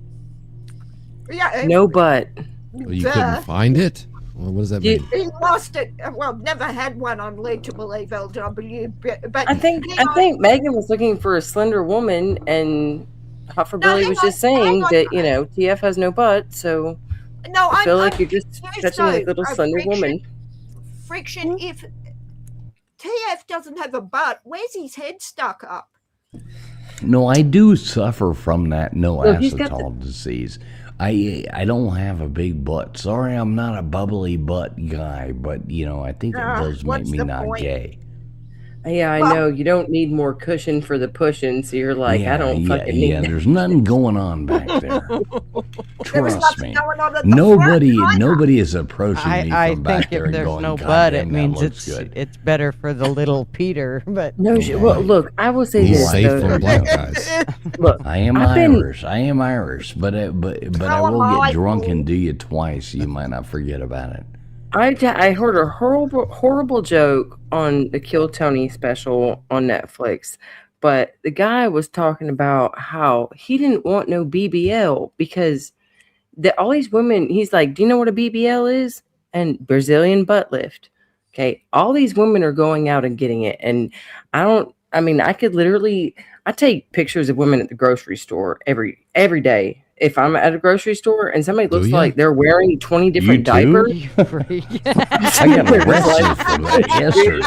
Yeah, No butt. Well, you duh. couldn't find it? Well, what does that You- mean? He lost it. Well, never had one on Lead to Believe LW, but I think Megan was looking for a slender woman, and Hufferbilly hang was on, just saying hang on. that TF has no butt, so no, I feel like I'm you're just here's touching like so, little slender friction. woman. Friction. If TF doesn't have a butt, where's his head stuck up? No, I do suffer from that no Well, he's got acetol disease. I don't have a big butt. Sorry, I'm not a bubbly butt guy, but I think it does make what's me the not point? gay. Yeah, I Well- know you don't need more cushion for the pushing, so you're like, I don't fucking need that. There's nothing going on back there. There was Trust nothing me. going on at the Nobody, front either. nobody is approaching me I from back think there if and there's going, no "God butt, it damn, that means looks good." it's better for the little Peter. But No, well, look, I will say He's this safe though. from black guys. Look, I am I've been- Irish, but I How will am I? get drunk and do you twice. You might not forget about it. I heard a horrible joke on the Kill Tony special on Netflix, but the guy was talking about how he didn't want no BBL because all these women. He's like, "Do you know what a BBL is?" And Brazilian butt lift. Okay, all these women are going out and getting it, and I mean, I could literally. I take pictures of women at the grocery store every day. If I'm at a grocery store and somebody looks ya? like they're wearing 20 different too? diapers, you freak. I got arrested for that yesterday.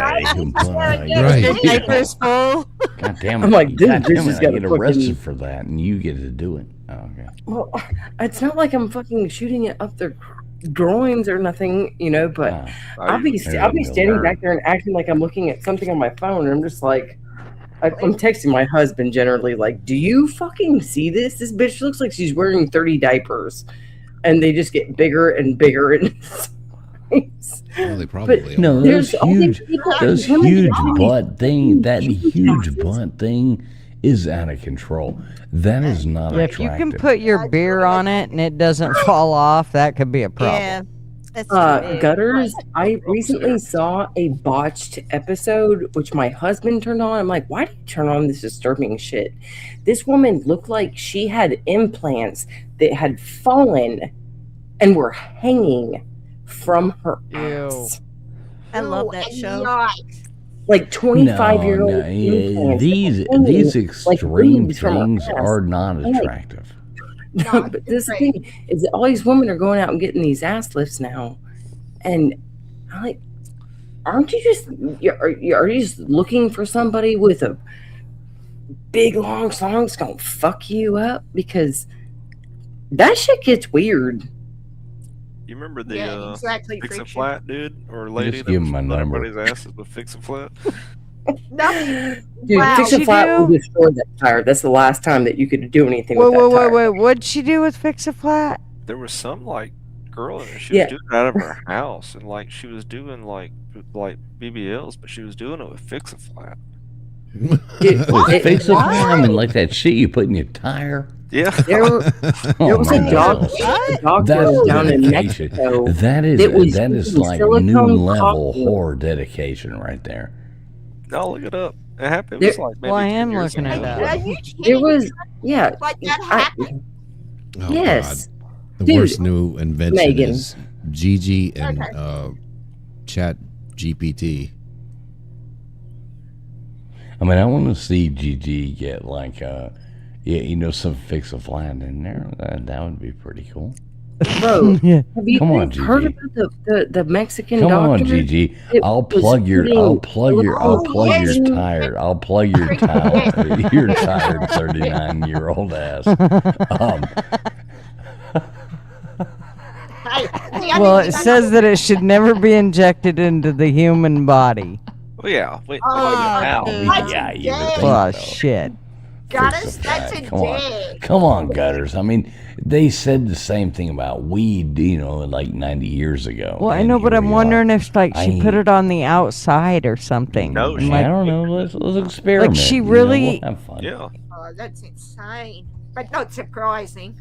Right. Diapers full. God damn it! I'm like, dude, God this damn has it, I gotta get arrested fucking- for that, and you get to do it. Oh, okay. well, it's not like I'm fucking shooting it up their groins or nothing, but Ah, I'll be standing back there and acting like I'm looking at something on my phone, and I'm just like, I'm texting my husband generally, like, do you fucking see this? This bitch looks like she's wearing 30 diapers, and they just get bigger and bigger in size. Well, they probably no, are. those There's all these huge, people- those women huge getting these butt thing. That huge huge asses. butt thing is out of control. That is not Yeah, if you attractive. can put your beer on it and it doesn't fall off, that could be a problem. Yeah. That's too big. Gutters, I recently saw a botched episode, which my husband turned on. I'm like, why do you turn on this disturbing shit? This woman looked like she had implants that had fallen and were hanging from her ass. I love that show. Yikes. Like 25-year-old No, implants. these like extreme leaves from her things ass. are not I'm like, attractive. No, but this thing is that all these women are going out and getting these ass lifts now, and I'm like, aren't you just are you just looking for somebody with a big long song that's gonna fuck you up? Because that shit gets weird. You remember the Yeah, exactly, Fix a Friction. Flat dude or lady Just that give was him my putting number. everybody's asses with Fix a Flat? Nothing. Dude, Wow. Fix a She Flat do? will destroy that tire. That's the last time that you could do anything Wait, with that wait, tire. wait, wait. What'd she do with Fix a Flat? There was some like girl in there. She Yeah. was doing it out of her house, and like she was doing like BBLs, but she was doing it with Fix a Flat. Dude, With Fix a why? Flat, I mean, like that shit you put in your tire. Yeah. There was Oh, a my doctor That's down in dedication. Mexico. That is that was using like silicone new level caulking. horror dedication right there. No, look it up. It happened. It was like maybe Well, I 10 am years looking ago. it Are up. you There kidding? was, yeah. Like that I- happened? Oh, Yes. God. The Dude, worst new invention Megan. is Gigi and Okay. Chat GPT. I mean, I want to see GG get like some Fix a Flat in there. That would be pretty cool. Bro, Yeah. have you Come on, heard Gigi. about the Mexican Come doctor? on, Gigi. It I'll was plug your putting tire. silicone I'll plug your tire. Your tired 39-year-old ass. Hey, the Well, only it thing I says know- that it should never be injected into the human body. Well, yeah. Wait, Oh, how? dude. That's Yeah, you would gay. think Oh, so. shit. Gutters, the that's flag. a Come on. dig. Come on, Gutters. I mean, they said the same thing about weed, like 90 years ago. Well, I and know, but here I'm we wondering are. if she put it on the outside or something. No, and she- I like, don't know. Let's experiment. Like, she you know, really- we'll have fun. Yeah. Oh, that's insane. But not surprising.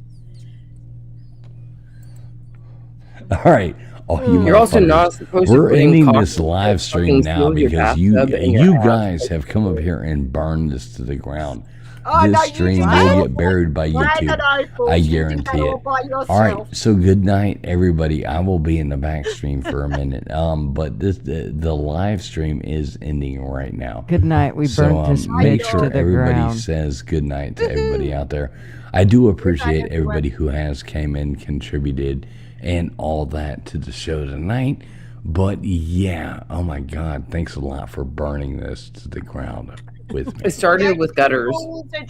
All right. Oh, You're also not supposed to We're put in ending coffee this live that stream fucking now seals your because you bathtub and your you ass. guys have come up here and burned this to the ground. Oh, This no, you stream did that will all get buried by by- YouTube. no, Bruce, I you did guarantee that it. all by All right, yourself. so good night, everybody. I will be in the back stream for a minute. But the live stream is ending right now. good night. We So burnt this make bitch sure to the everybody ground. says good night to everybody out there. I do appreciate everybody who has came in, contributed, and all that to the show tonight. But yeah, oh my God, thanks a lot for burning this to the ground with me. It started with Gutters.